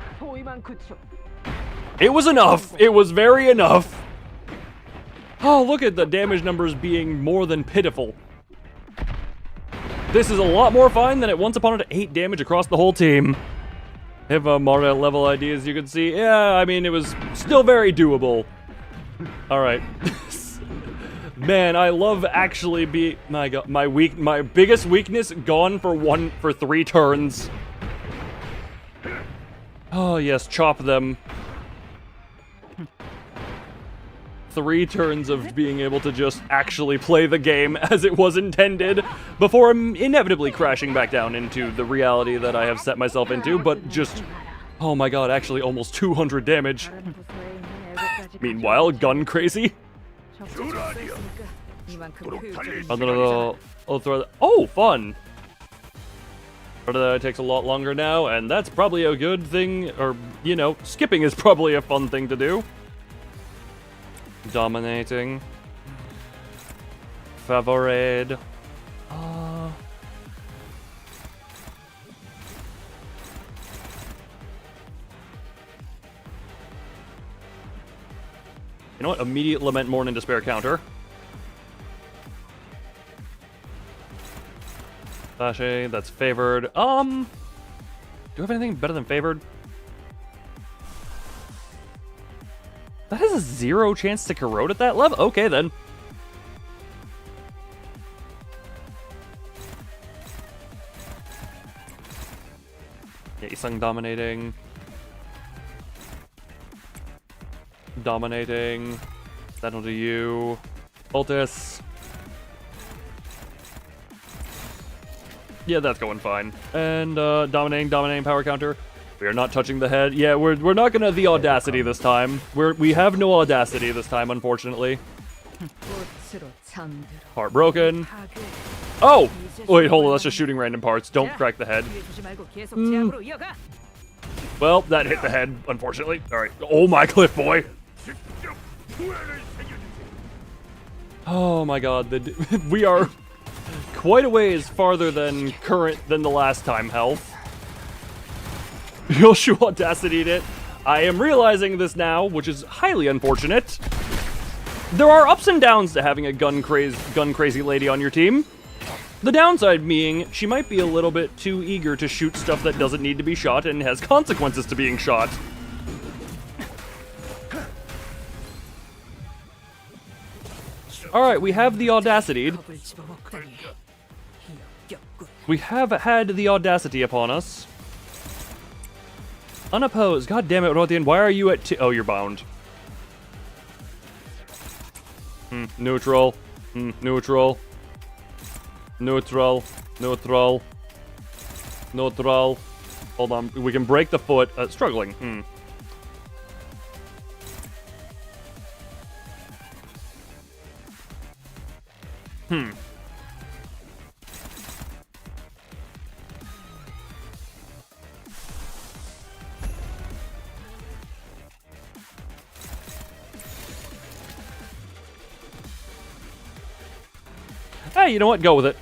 It was enough. It was very enough. Oh, look at the damage numbers being more than pitiful. This is a lot more fine than it once upon a 8 damage across the whole team. Have a Mario level ID, as you can see. Yeah, I mean, it was still very doable. All right. Man, I love actually my God, my biggest weakness gone for 3 turns. Oh yes, chop them. 3 turns of being able to just actually play the game as it was intended before inevitably crashing back down into the reality that I have set myself into, but just, oh my God, actually almost 200 damage. Meanwhile, gun crazy. Oh, fun! That takes a lot longer now, and that's probably a good thing, or, you know, skipping is probably a fun thing to do. Dominating. Favorade. You know what? Immediate Lament, Mourn, and Despair counter. Flashing, that's favored. Do you have anything better than favored? That has a 0 chance to corrode at that level? Okay, then. Yeah, Isang dominating. Dominating. That'll do you. Ultis. Yeah, that's going fine. And dominating power counter. We are not touching the head. Yeah, we're not gonna the audacity this time. We have no audacity this time, unfortunately. Heartbroken. Oh! Wait, hold on, that's just shooting random parts. Don't crack the head. Well, that hit the head, unfortunately. Alright. Oh my Cliff Boy! Oh my God, we are quite a ways farther than the last time health. Ryōshū audacitied it. I am realizing this now, which is highly unfortunate. There are ups and downs to having a gun crazy lady on your team. The downside being, she might be a little bit too eager to shoot stuff that doesn't need to be shot and has consequences to being shot. Alright, we have the audacity. We have had the audacity upon us. Unopposed. God damn it, Rodian, why are you at 2? Oh, you're bound. Neutral. Neutral. Neutral. Neutral. Neutral. Hold on. We can break the foot. Struggling. Hey, you know what? Go with it.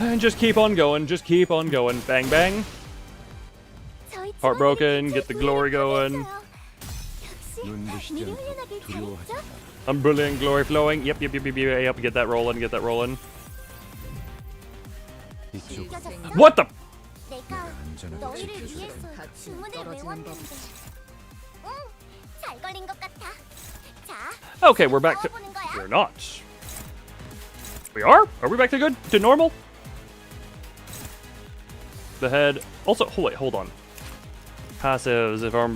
And just keep on going, just keep on going. Bang, bang. Heartbroken, get the glory going. I'm brilliant, glory flowing. Yep, get that rolling, get that rolling. What the? Okay, we're back to... We're not. We are? Are we back to good? To normal? The head... Also, wait, hold on. Passives, if I'm...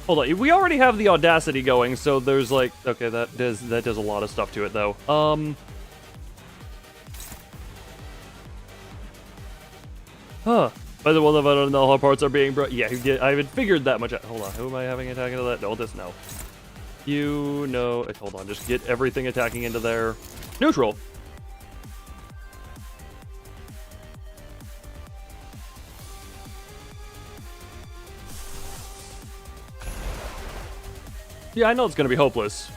Hold on, we already have the audacity going, so there's like... Okay, that does a lot of stuff to it, though. Huh. By the one of the all parts are being brought. Yeah, I haven't figured that much out. Hold on, who am I having attacking into that? No, this no. You know, hold on, just get everything attacking into there. Neutral. Yeah, I know it's gonna be hopeless.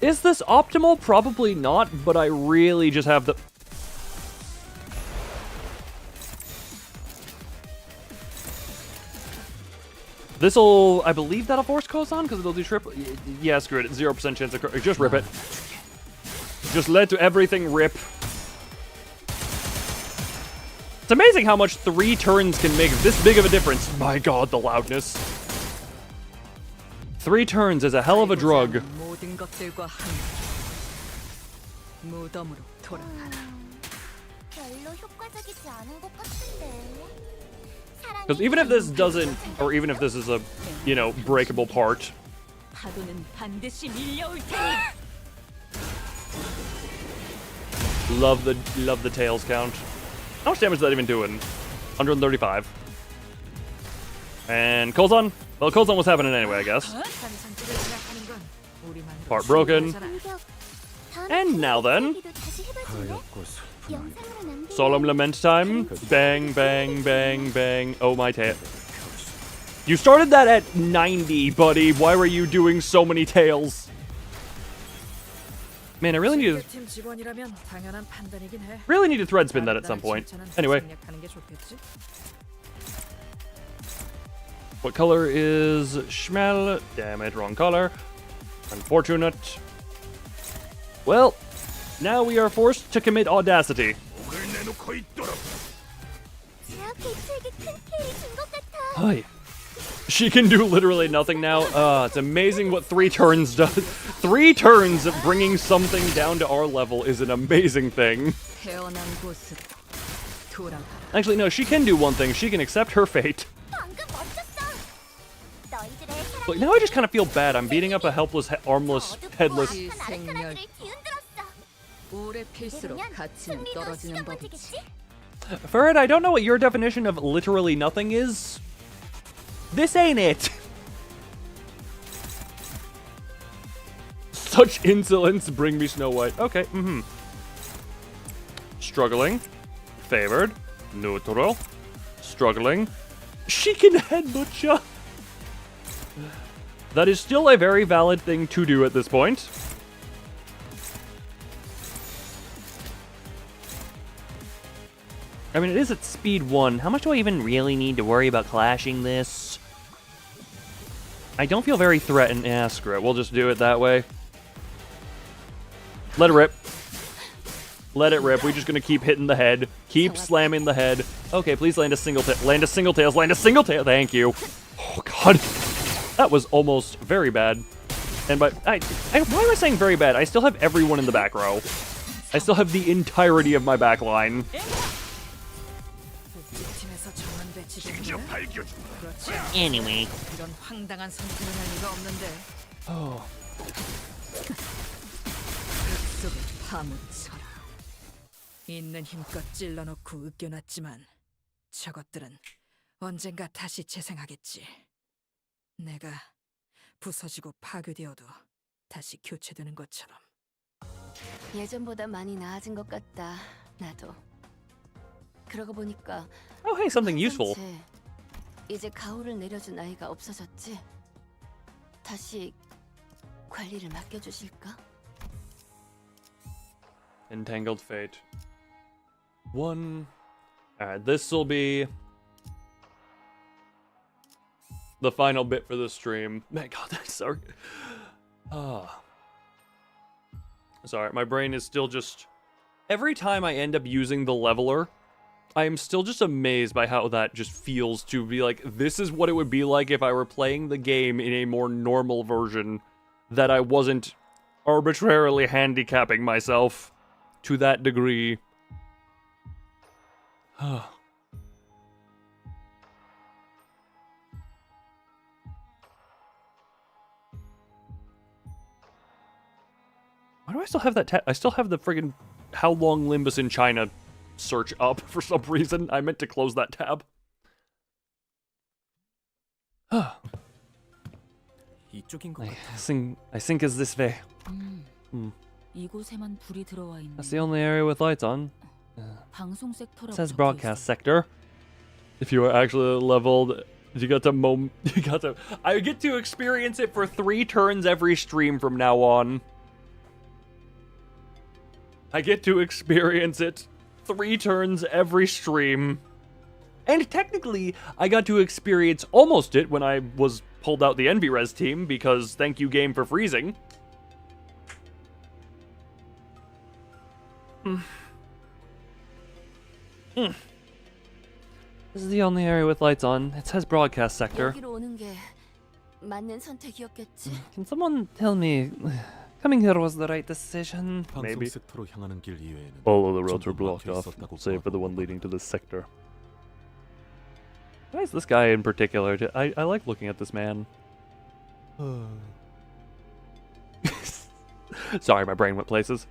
Is this optimal? Probably not, but I really just have the... This'll... I believe that'll force Kozan, because it'll do triple... Yeah, screw it. 0% chance of... Just rip it. Just let everything rip. It's amazing how much 3 turns can make this big of a difference. My god, the loudness. 3 turns is a hell of a drug. Because even if this doesn't, or even if this is a, you know, breakable part. Love the tails count. How much damage is that even doing? 135. And Kozan? Well, Kozan was happening anyway, I guess. Part broken. And now then. Solemn lament time. Bang, bang, bang, bang. Oh my tail. You started that at 90, buddy. Why were you doing so many tails? Man, I really need to thread spin that at some point. Anyway. What color is Schmel? Damn it, wrong color. Unfortunate. Well, now we are forced to commit audacity. Hi. She can do literally nothing now. It's amazing what 3 turns does. 3 turns of bringing something down to our level is an amazing thing. Actually, no, she can do one thing. She can accept her fate. But now I just kind of feel bad. I'm beating up a helpless, armless, headless... Ferret, I don't know what your definition of literally nothing is. This ain't it. Such insolence, bring me Snow White. Okay, Struggling. Favored. Neutral. Struggling. She can headbutt ya. That is still a very valid thing to do at this point. I mean, it is at speed 1. How much do I even really need to worry about clashing this? I don't feel very threatened. Yeah, screw it. We'll just do it that way. Let it rip. Let it rip. We're just gonna keep hitting the head. Keep slamming the head. Okay, please land a single tail. Land a single tails. Land a single tail. Thank you. Oh, God. That was almost very bad. And why am I saying very bad? I still have everyone in the back row. I still have the entirety of my back line. Anyway. Oh. 있는 힘껏 찔러놓고 으깨놨지만 저것들은 언젠가 다시 재생하겠지. 내가 부서지고 파괴되어도 다시 교체되는 것처럼. 예전보다 많이 나아진 것 같다. 나도. 그러고 보니까 Oh, hey, something useful. 이제 가오를 내려준 아이가 없어졌지. 다시 관리를 맡겨주실까? Entangled Fate. One. Alright, this will be the final bit for the stream. Man, God, I'm sorry. Sorry, my brain is still just... Every time I end up using the leveler, I am still just amazed by how that just feels to be like, this is what it would be like if I were playing the game in a more normal version, that I wasn't arbitrarily handicapping myself to that degree. Why do I still have that I still have the friggin' how long Limbus in China search up for some reason. I meant to close that tab. I think it's this way. 이곳에만 불이 들어와 있는. That's the only area with lights on. 방송 It 섹터라고 says 적혀 broadcast sector. If you are actually leveled, you got to I get to experience it for 3 turns every stream from now on. I get to experience it 3 turns every stream. And technically, I got to experience almost it when I was pulled out the ENVres team, because thank you game for freezing. This is the only area with lights on. It says broadcast sector. 여기로 오는 게 맞는 선택이었겠지? Can someone tell me coming here was the right decision? Maybe. 섹터로 향하는 길 이외에는 All of the roads were 전부 blocked 막혀 off, 있었다고 save for the one 보았던 leading to this sector. Why is this guy in particular? I like looking at this man. Sorry, my brain went places.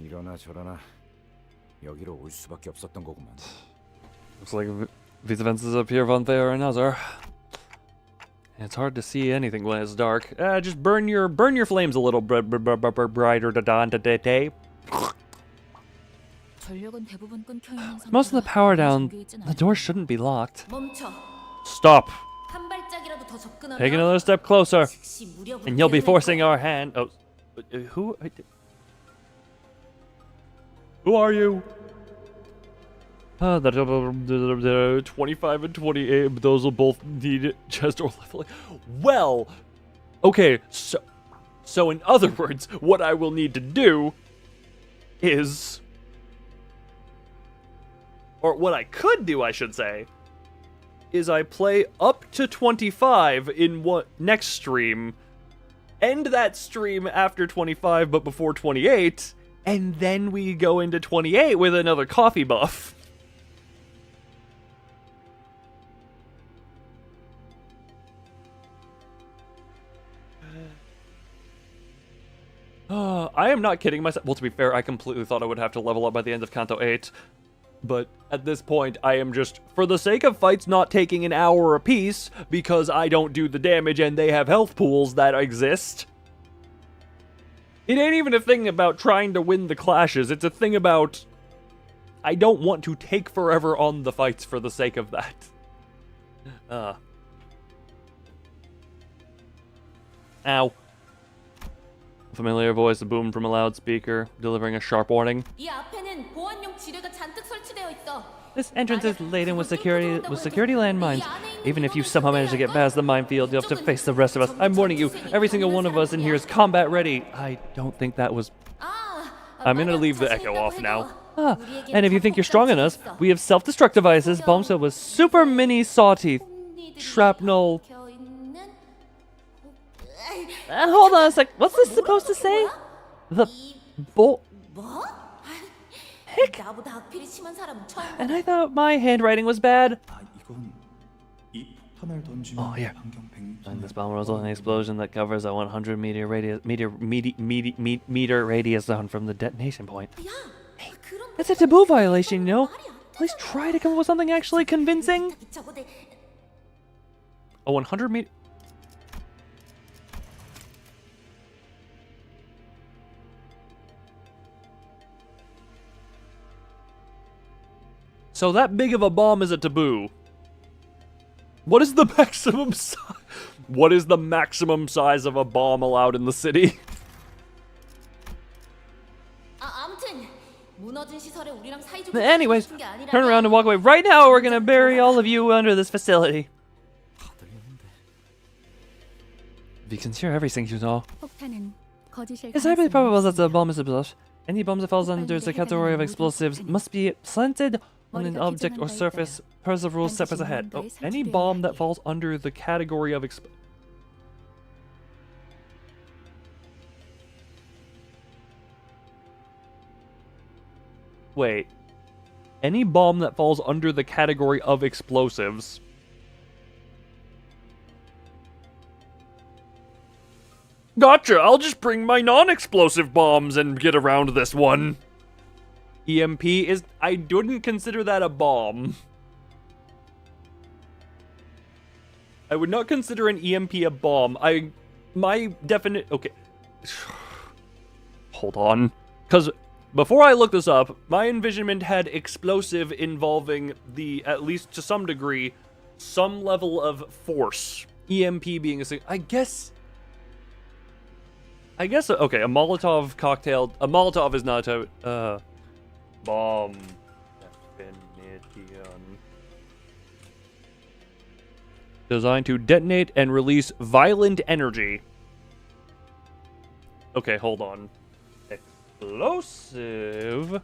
이러나 저러나 여기로 올 수밖에 없었던 거구만. Looks like these events is up here one way or another. It's hard to see anything when it's dark. Just burn your flames a little brighter today. 전력은 대부분 끊겨 있는 상태라. Most of the power down. 잠겨 있진 The door shouldn't be locked. 멈춰. Stop. 한 발짝이라도 더 접근하면 Take another step closer, 즉시 무력으로 and you'll be 대응할 forcing 거야. our hand. Oh, who are you? The 25 and 28. Those will both need chest or leveling. Well, okay. So in other words, what I will need to do is, or what I could do, I should say, is I play up to 25 in next stream, end that stream after 25 but before 28, and then we go into 28 with another coffee buff. I am not kidding myself. Well, to be fair, I completely thought I would have to level up by the end of Canto 8. But at this point, I am just, for the sake of fights not taking an hour apiece, because I don't do the damage and they have health pools that exist. It ain't even a thing about trying to win the clashes. It's a thing about, I don't want to take forever on the fights for the sake of that. Ow. Familiar voice boomed from a loudspeaker, delivering a sharp warning. 이 앞에는 보안용 지뢰가 잔뜩 설치되어 있어. This entrance is laden with security landmines. Even if you somehow manage to get past the minefield, you'll have to face the rest of us. I'm warning you, every single one of us in here is combat ready. I don't think that was... I'm gonna leave the echo off now. And if you think you're stronger than us, we have self-destruct devices, bombs filled with super mini sawteeth, shrapnel... hold on a sec. What's this supposed to say? The bull. Heck. And I thought my handwriting was bad. Oh, here. And this bomb results in an explosion that covers a 100 meter radius zone from the detonation point. Hey, that's a taboo violation, you know? At least try to come up with something actually convincing. A 100 meter... So that big of a bomb is a taboo. What is the maximum size? What is the maximum size of a bomb allowed in the city? 아무튼 무너진 시설에 우리랑 사이좋게 Anyways, 지내는 게 아니라면 turn around and walk away. Right now, we're gonna bury all of you under this facility. If you consider everything you know, 폭탄은 거짓일 it's highly 가능성이 probable that the 없습니다. bomb is explosive. Any bomb that falls under the category of explosives must be planted on an object or surface per the rules set as ahead. Oh, any bomb that falls under the category of Wait. Any bomb that falls under the category of explosives. Gotcha! I'll just bring my non-explosive bombs and get around this one. EMP is... I wouldn't consider that a bomb. I would not consider an EMP a bomb. My definite... Okay. Hold on. Because before I look this up, my envisionment had explosive involving the, at least to some degree, some level of force. EMP being a thing. I guess, okay, a Molotov cocktail... A Molotov is not a... bomb. Definition. Designed to detonate and release violent energy. Okay, hold on. Explosive.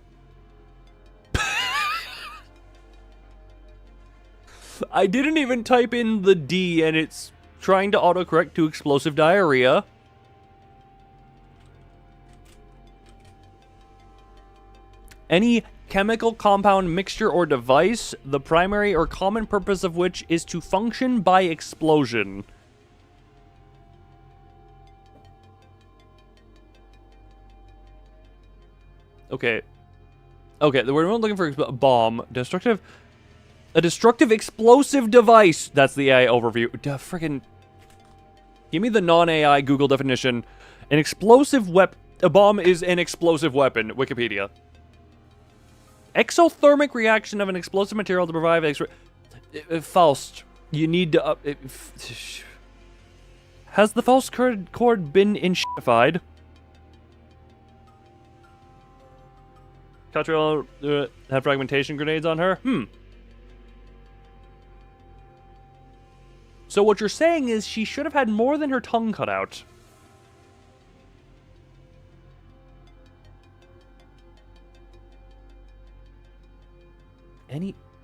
I didn't even type in the D and it's trying to autocorrect to explosive diarrhea. Any chemical compound, mixture, or device, the primary or common purpose of which is to function by explosion. Okay. Okay, we're not looking for a bomb. A destructive explosive device. That's the AI overview. Friggin'. Give me the non-AI Google definition. An explosive a bomb is an explosive weapon. Wikipedia. Exothermic reaction of an explosive material to provide Faust, you need to has the Faust chord been inshtified? Catriel had fragmentation grenades on her? So what you're saying is she should have had more than her tongue cut out.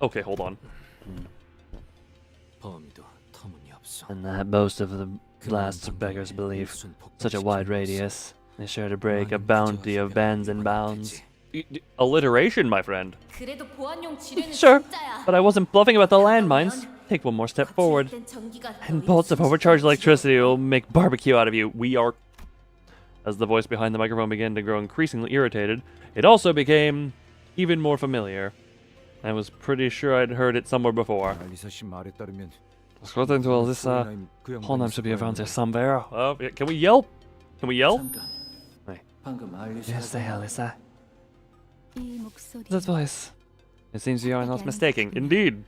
Okay, hold on. And that boast of the last beggar's belief, such a wide radius, is sure to break a bounty of bands and bounds. Alliteration, my friend. Sure, But I wasn't bluffing about the landmines. Take one more step forward, and bolts of overcharged electricity will make barbecue out of you. We are... As the voice behind the microphone began to grow increasingly irritated, it also became even more familiar. I was pretty sure I'd heard it somewhere before. According to Alyssa, Honam should be around here somewhere. Oh, yeah, can we yell? Can we yell? Yes, say Alyssa. That voice. It seems you are not mistaken. Indeed.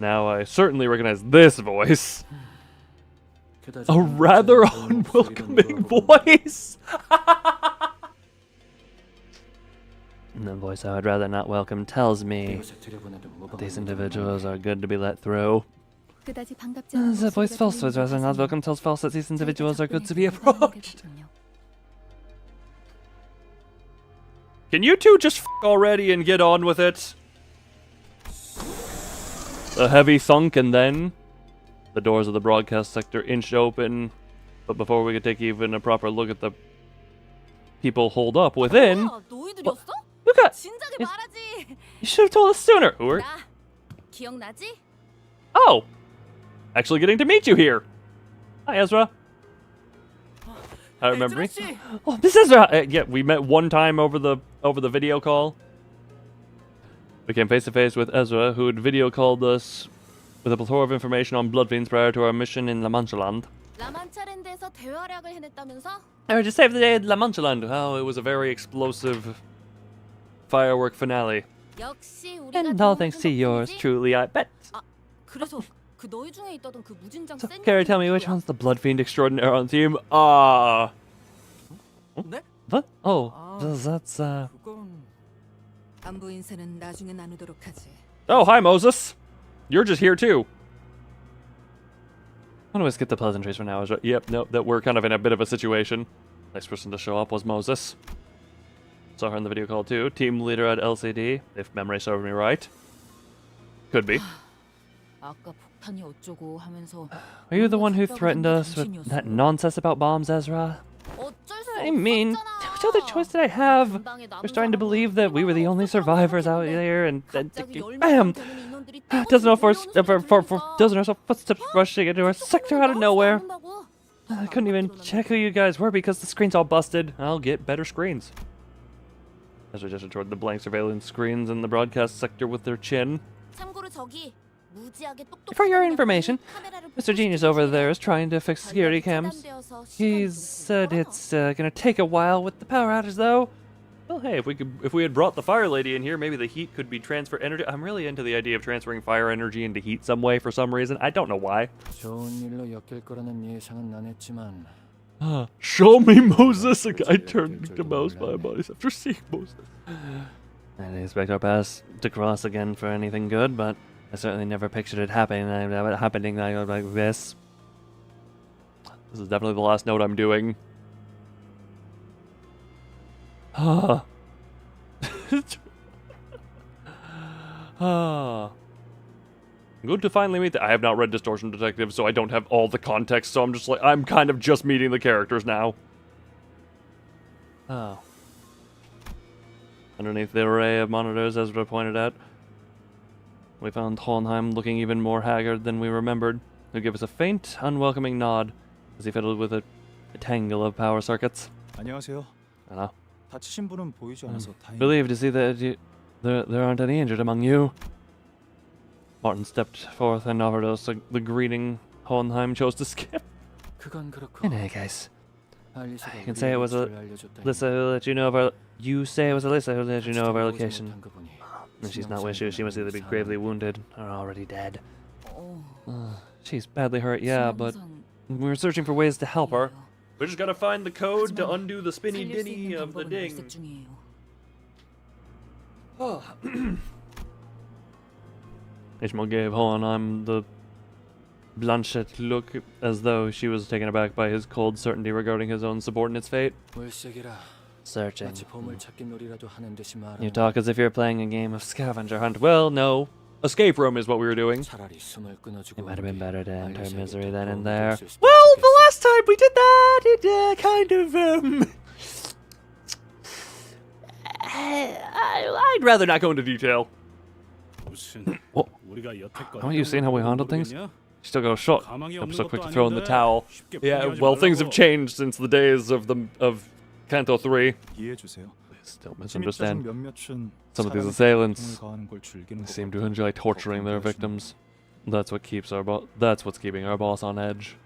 Now I certainly recognize this voice. A rather unwelcoming voice. The voice I would rather not welcome tells me that these individuals are good to be let through. The voice false would rather not welcome tells false that these individuals are good to be approached. Can you two just f already and get on with it? A heavy thunk and then the doors of the broadcast sector inched open. But before we could take even a proper look at the people holed up within... Look at... You should have told us sooner. Who are... Oh! Actually getting to meet you here. Hi, Ezra. I remember me. Oh, this is Ezra! Yeah, we met one time over the video call. We came face to face with Ezra, who had video called us with a plethora of information on blood veins prior to our mission in La Mancha Land. I just saved the day at La Mancha Land. Oh, it was a very explosive firework finale. And all thanks to yours truly, I bet. 그래서 그 너희 중에 있다던 그 무진장 So, 센 Carrie, 녀석이 tell me which 누구야? one's the Blood Fiend Extraordinaire on team? What? Oh, that's 안부 인사는 나중에 나누도록 하지. Oh, hi, Moses. You're just here too. I'm gonna skip the pleasantries for now. Yep, no, that we're kind of in a bit of a situation. Next person to show up was Moses. Saw her in the video call too. Team leader at LCD, if memory serves me right. Could be. 아까 폭탄이 어쩌고 하면서 Are you the one who threatened us with that nonsense about bombs, Ezra? I mean, what other choice did I have? We're starting to believe that we were the only survivors out there, and then, bam! Dozen or so footsteps rushing into our sector out of nowhere. I couldn't even check who you guys were because the screen's all busted. I'll get better screens. As we just toward the blank surveillance screens in the broadcast sector with their chin. 참고로 저기 무지하게 똑똑한 For your information, Mr. Genius over there is trying to fix security cams. He said it's gonna take a while with the power outage, though. Well, hey, if we had brought the fire lady in here, maybe the heat could be transferred energy. I'm really into the idea of transferring fire energy into heat some way for some reason. I don't know why. 좋은 일로 엮일 거라는 예상은 안 했지만 Show me Moses! A guy turned into mouse by bodies after seeing Moses. I didn't expect our paths to cross again for anything good, but I certainly never pictured it happening like this. This is definitely the last note I'm doing. Ah. Good to finally meet I have not read Distortion Detective, so I don't have all the context, so I'm just like, I'm kind of just meeting the characters now. Oh. Underneath the array of monitors, Ezra pointed out, we found Hohenheim looking even more haggard than we remembered. He gave us a faint, unwelcoming nod as he fiddled with a tangle of power circuits. 안녕하세요. Hello. 다치신 분은 보이지 않아서 다행이에요. Relieved to see that there aren't any injured among you. Martin stepped forth and offered us the greeting Hohenheim chose to skip. 그건 그렇고. In any case, 알리사가 you can say it was 우리의 위치를 알려줬다니. Alyssa who let you know of our. You say it was Alyssa who let you know of our location. And she's not with you. She must either be gravely wounded or already dead. She's badly hurt, yeah, but we were searching for ways to help her. We just gotta find the code to undo the spinny dinny of the ding. Oh. Ishmael gave Hohenheim the blanchet look as though she was taken aback by his cold certainty regarding his own subordinate's fate. Searching. You talk as if you're playing a game of scavenger hunt. Well, no. Escape room is what we were doing. It might have been better to end her misery then and there. Well, the last time we did that, it kind of, I'd rather not go into detail. Oh. Haven't you seen how we handled things? You still got a shot. I'm so quick to throw in the towel. Yeah, well, things have changed since the days of Canto 3. Still misunderstand. Some of these assailants seem to enjoy torturing their victims. That's what keeps that's what's keeping our boss on edge.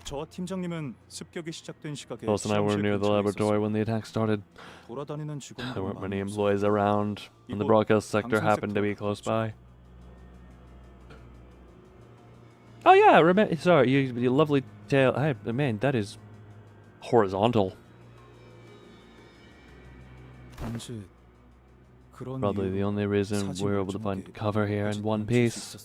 저와 팀장님은 습격이 시작된 시각에 Boss and I were near the laboratory when the attack started. 돌아다니는 직원들만 There weren't many employees around, and the broadcast sector happened to be close by. Oh yeah, sorry, you lovely tail. Man, that is horizontal. Probably the only reason we're able to find cover here in one piece.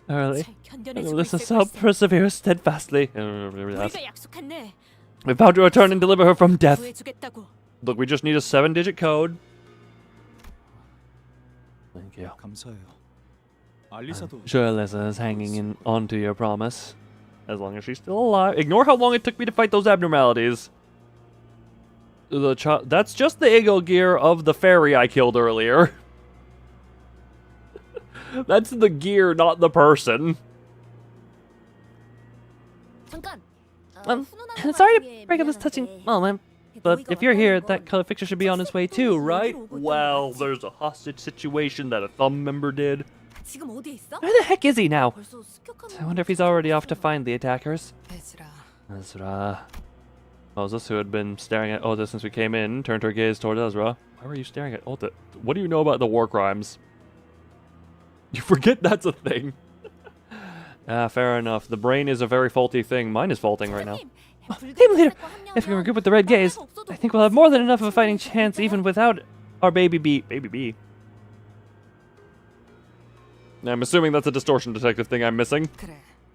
Early. Listen, so persevere steadfastly. We vowed to return and deliver her from death. Look, we just need a 7-digit code. Thank you. Sure, Alyssa is hanging on to your promise. As long as she's still alive. Ignore how long it took me to fight those abnormalities. That's just the ego gear of the fairy I killed earlier. That's the gear, not the person. Sorry to break up this touching moment, but if you're here, that color fixture should be on its way too, right? Well, there's a hostage situation that a thumb member did. Where the heck is he now? I wonder if he's already off to find the attackers. Ezra. Moses, who had been staring at Ota since we came in, turned her gaze toward Ezra. Why were you staring at Ota? What do you know about the war crimes? You forget that's a thing. Fair enough. The brain is a very faulty thing. Mine is faulting right now. Team leader, if you're good with the red gaze, I think we'll have more than enough of a fighting chance even without our baby bee. Baby bee. Now, I'm assuming that's a distortion detective thing I'm missing.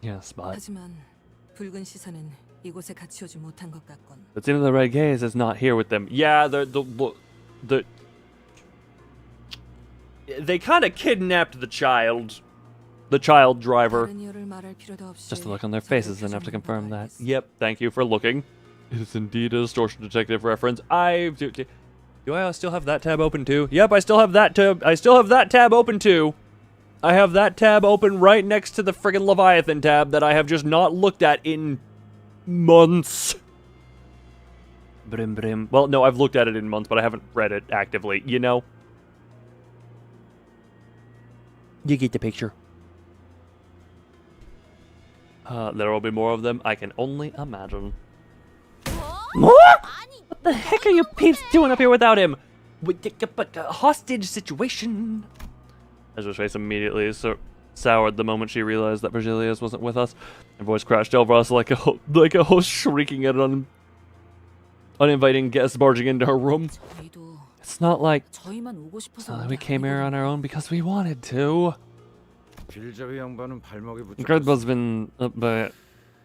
Yes, but... 하지만 붉은 시선은 이곳에 같이 오지 못한 것 같군. It seems the red gaze is not here with them. Yeah, they kind of kidnapped the child driver. Just to look on their faces enough to confirm that. Yep, thank you for looking. It is indeed a distortion detective reference. Do I still have that tab open too? Yep, I still have that tab. I still have that tab open too. I have that tab open right next to the friggin' Leviathan tab that I have just not looked at in months. Brim brim. Well, no, I've looked at it in months, but I haven't read it actively, you know? You get the picture. There will be more of them, I can only imagine. More? What the heck are you peeps doing up here without him? Hostage situation. Ezra's face immediately soured the moment she realized that Virgilius wasn't with us. Her voice crashed over us like a host shrieking at an uninviting guest barging into her room. It's not like we came here on our own because we wanted to. Incredible's been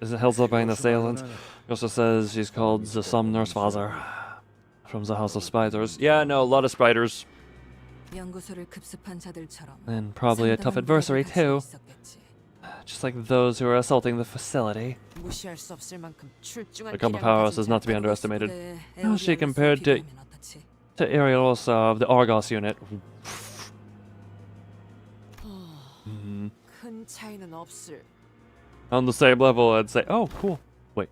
held up by an assailant. He also says she's called the Sumner's father from the House of Spiders. Yeah, no, a lot of spiders. And probably a tough adversary too. Just like those who are assaulting the facility. The Compass Powerhouse is not to be underestimated. How is she compared to Ariel of the Argos unit? On the same level, I'd say, oh, cool. Wait.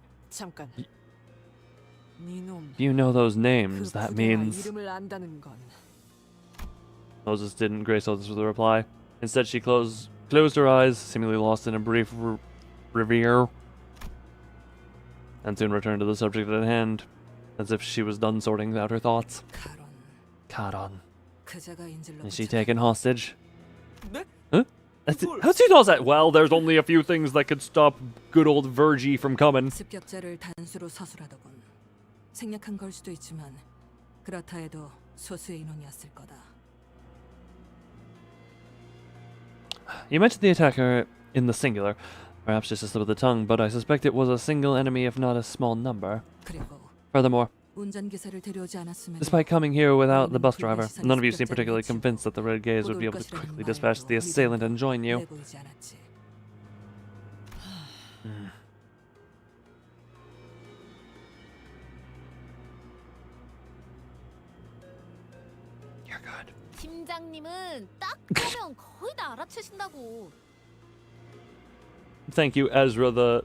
You know those names, that means... Moses didn't grace others with a reply. Instead, she closed her eyes, seemingly lost in a brief reverie, and soon returned to the subject at hand, as if she was done sorting out her thoughts. Charon. Is she taken hostage? Huh? How's she knows that? Well, there's only a few things that could stop good old Virgie from coming. 습격자를 단수로 서술하더군. 생략한 걸 수도 있지만 그렇다 해도 소수의 인원이었을 거다. You mentioned the attacker in the singular, perhaps just a slip of the tongue, but I suspect it was a single enemy if not a small number. Furthermore, despite coming here without the bus driver, none of you seem particularly convinced that the Red Gaze would be able to quickly dispatch the assailant and join you. You're good. 팀장님은 딱 보면 거의 다 알아채신다고. Thank you, Ezra, the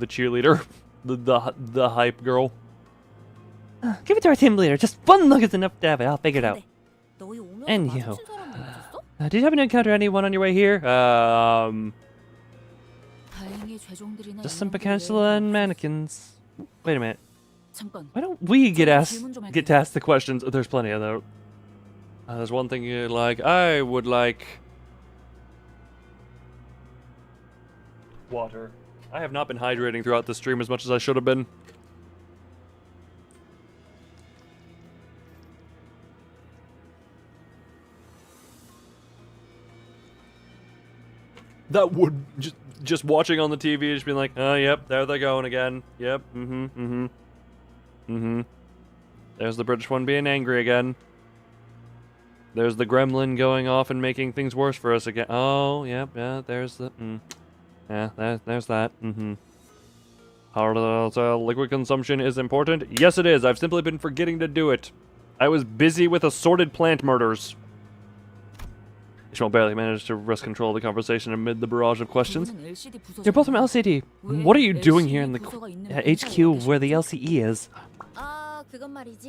cheerleader, the hype girl. Give it to our team leader. Just one look is enough to have it. I'll figure it out. And you. Did you happen to encounter anyone on your way here? Just some Pacantula and mannequins. Wait a minute. Why don't we get to ask the questions? There's plenty of them. There's one thing you like. I would like water. I have not been hydrating throughout the stream as much as I should have been. That would just watching on the TV, just being like, oh, yep, there they're going again. Yep, There's the British one being angry again. There's the gremlin going off and making things worse for us again. Oh, yep, yeah, there's the, yeah, there's that, liquid consumption is important. Yes, it is. I've simply been forgetting to do it. I was busy with assorted plant murders. Ishmael barely managed to wrest control of the conversation amid the barrage of questions. You're both from LCD. What are you doing here in the HQ where the LCE is?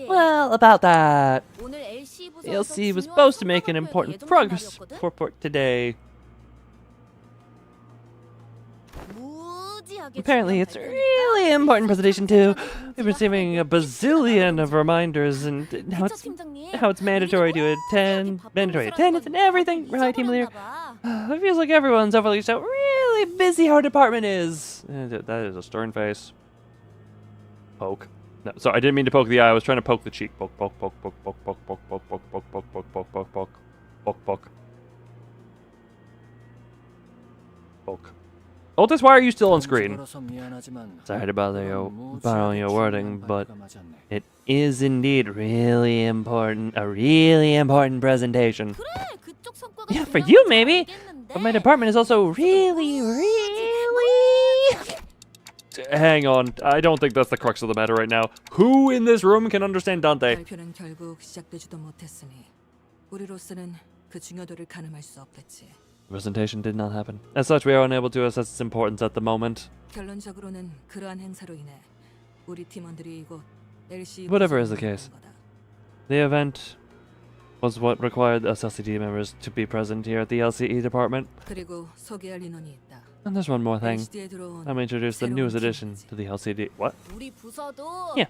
Well, about that. The LCE was supposed to make an important progress report today. Apparently, it's a really important presentation too. We're receiving a bazillion of reminders and how it's mandatory to attend, mandatory attendance and everything. Right, team leader? It feels like everyone's overly so really busy our department is. That is a stern face. Poke. No, sorry, I didn't mean to poke the eye. I was trying to poke the cheek. Poke, poke, poke, poke, poke, poke, poke, poke, poke, poke, poke, poke, poke, poke, poke, poke, poke. Poke. Otis, why are you still on screen? Sorry to bother you, borrowing your wording, but it is indeed really important. A really important presentation. Yeah, for you maybe, but my department is also really. Hang on, I don't think that's the crux of the matter right now. Who in this room can understand Dante? 발표는 결국 시작되지도 못했으니 우리로서는 그 중요도를 가늠할 수 없겠지. The presentation did not happen. As such, we are unable to assess its importance at the moment. 결론적으로는 그러한 행사로 인해 우리 팀원들이 이곳 LC Whatever is the case, the event was what required us LCD members to be present here at the LCE department. 그리고 소개할 인원이 있다. And there's one more thing. I'm introduce the newest addition to the LCD. What? Yeah.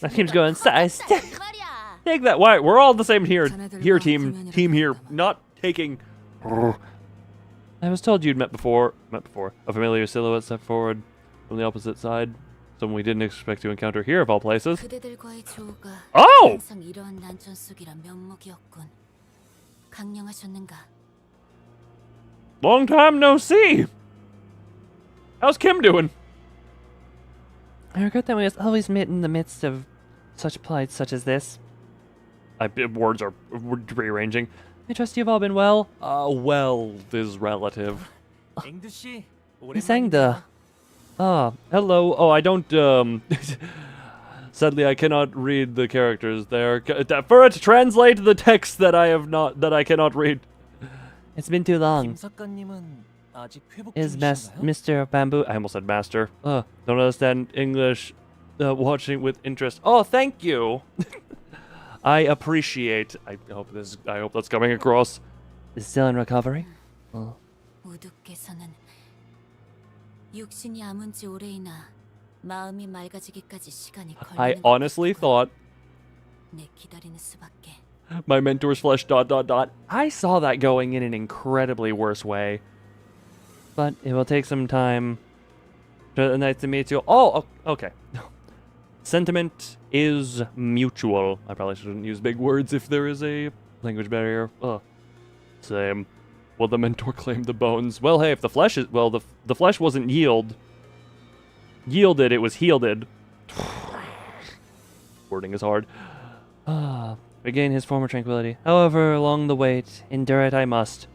That team's going size. Take that. Why? We're all the same here. Here, team. Team here. Not taking. I was told you'd met before. A familiar silhouette stepped forward from the opposite side. Someone we didn't expect to encounter here, of all places. Oh! Long time no see. How's Kim doing? I regret that we must always meet in the midst of such plights such as this. Words are rearranging. I trust you've all been well. Well is relative. Miss Engda. Hello. Oh, I don't, sadly, I cannot read the characters there. For it to translate the text that I cannot read. It's been too long. Is Mr. Bamboo? I almost said master. Don't understand English. Watching with interest. Oh, thank you. I appreciate. I hope that's coming across. Is still in recovery. Oh. I honestly thought my mentor's flesh ... I saw that going in an incredibly worse way. But it will take some time. Nice to meet you. Oh, okay. Sentiment is mutual. I probably shouldn't use big words if there is a language barrier. Same. Will the mentor claim the bones? Well, hey, if the flesh is... Well, the flesh wasn't yielded, it was healed. Wording is hard. Regain his former tranquility. However, along the wait, endure it I must.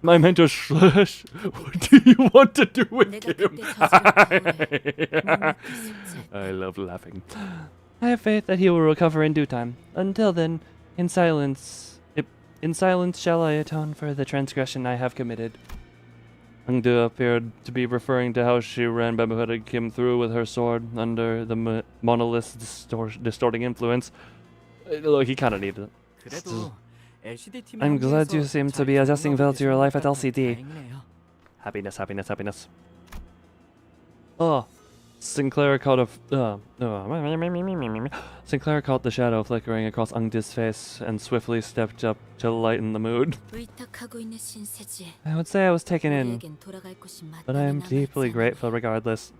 My mentor's flesh. What do you want to do with him? I love laughing. I have faith that he will recover in due time. Until then, in silence shall I atone for the transgression I have committed. Ungdu appeared to be referring to how she ran bamboo-headed Kim through with her sword under the monolith's distorting influence. Look, he kind of needed it. I'm glad you seem to be adjusting well to your life at LCD. Happiness, happiness, happiness. Oh, Sinclair caught Sinclair caught the shadow flickering across Ungdu's face and swiftly stepped up to lighten the mood. I would say I was taken in, but I am deeply grateful regardless.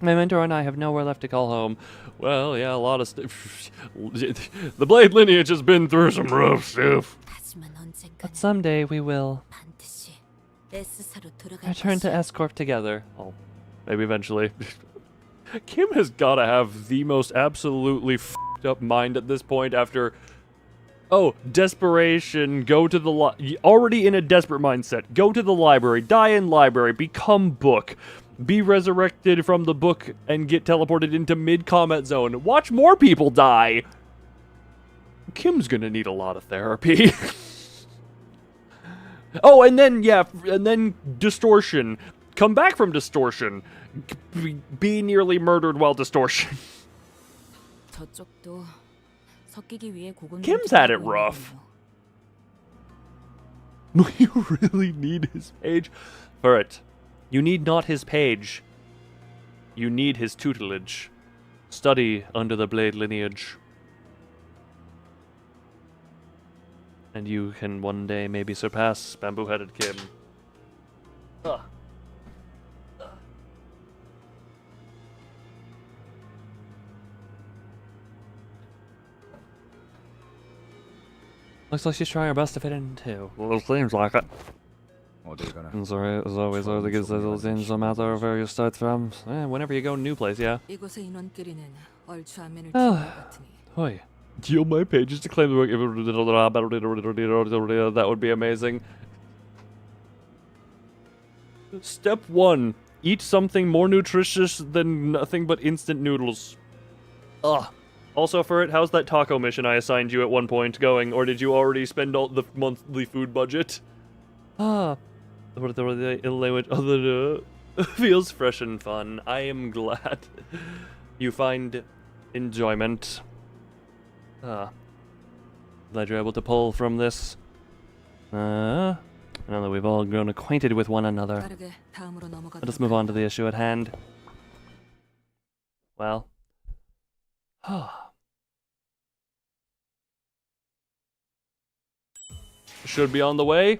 My mentor and I have nowhere left to call home. Well, yeah, a lot of stuff. The Blade lineage has been through some rough stuff. But someday we will return to S-Corp together. Oh, maybe eventually. Kim has got to have the most absolutely f***ed up mind at this point after... Oh, desperation, go to the already in a desperate mindset. Go to the library, die in library, become book. Be resurrected from the book and get teleported into mid-combat zone. Watch more people die. Kim's gonna need a lot of therapy. Oh, and then distortion. Come back from distortion. Be nearly murdered while distortion. Kim's had it rough. You really need his page. For it, you need not his page. You need his tutelage. Study under the blade lineage. And you can one day maybe surpass Bamboo-Headed Kim. Ugh. Looks like she's trying her best to fit in too. Well, it seems like it. And sorry, as always, all the kids little things no matter where you start from. Whenever you go to a new place, yeah. Hoi. Deal my pages to claim the work. That would be amazing. Step 1. Eat something more nutritious than nothing but instant noodles. Ugh. Also, for it, how's that taco mission I assigned you at one point going? Or did you already spend all the monthly food budget? Ah. Feels fresh and fun. I am glad you find enjoyment. Glad you're able to pull from this. Now that we've all grown acquainted with one another, let us move on to the issue at hand. Well. Should be on the way.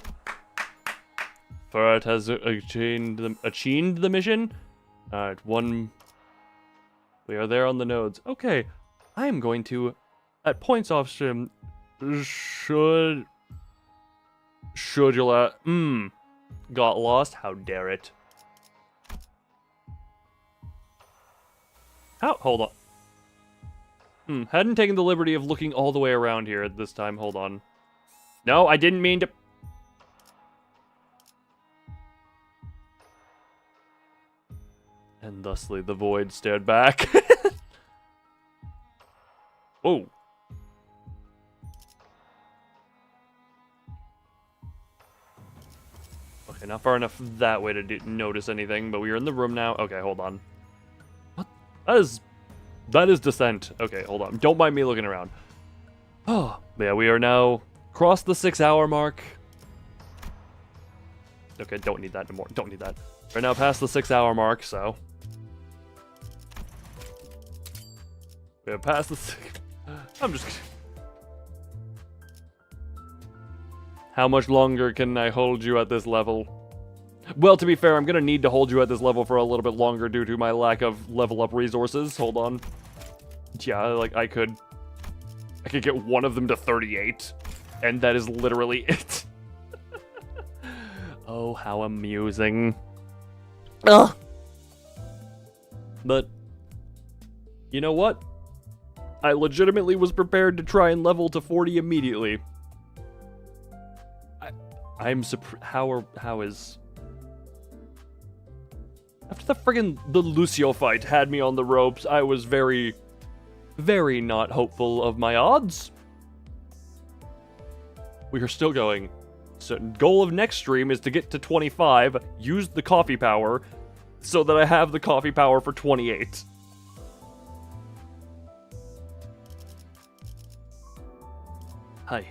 Ferret has achieved the mission. Alright, one. We are there on the nodes. Okay, I am going to, at points off stream, should you got lost? How dare it? Oh, hold on. Hadn't taken the liberty of looking all the way around here at this time. Hold on. No, I didn't mean to. And thusly the void stared back. Whoa. Okay, not far enough that way to notice anything, but we are in the room now. Okay, hold on. What? That is descent. Okay, hold on. Don't mind me looking around. Oh, yeah, we are now crossed the 6-hour mark. Okay, don't need that anymore. Don't need that. We're now past the 6-hour mark, so. We have passed the I'm just. How much longer can I hold you at this level? Well, to be fair, I'm gonna need to hold you at this level for a little bit longer due to my lack of level up resources. Hold on. Yeah, like I could get one of them to 38, and that is literally it. Oh, how amusing. Ugh. But you know what? I legitimately was prepared to try and level to 40 immediately. I'm surprised. How is... After the Lucio fight had me on the ropes, I was very, very not hopeful of my odds. We are still going. So, goal of next stream is to get to 25, use the coffee power, so that I have the coffee power for 28. Hi.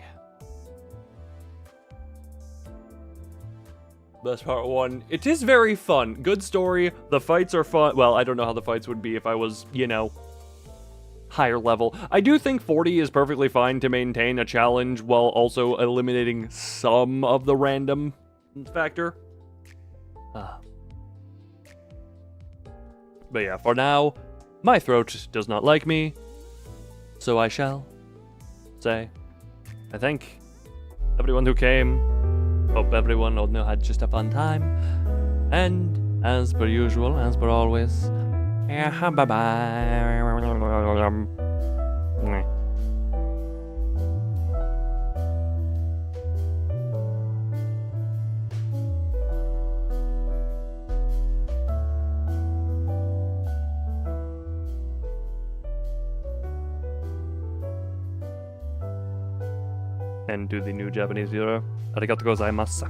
That's part 1. It is very fun. Good story. The fights are fun. Well, I don't know how the fights would be if I was, you know, higher level. I do think 40 is perfectly fine to maintain a challenge while also eliminating some of the random factor. But yeah, for now, my throat does not like me, so I shall say I thank everyone who came. Hope everyone had just a fun time. And as per usual, as per always, bye-bye. And do the new Japanese euro. Arigatou gozaimasu.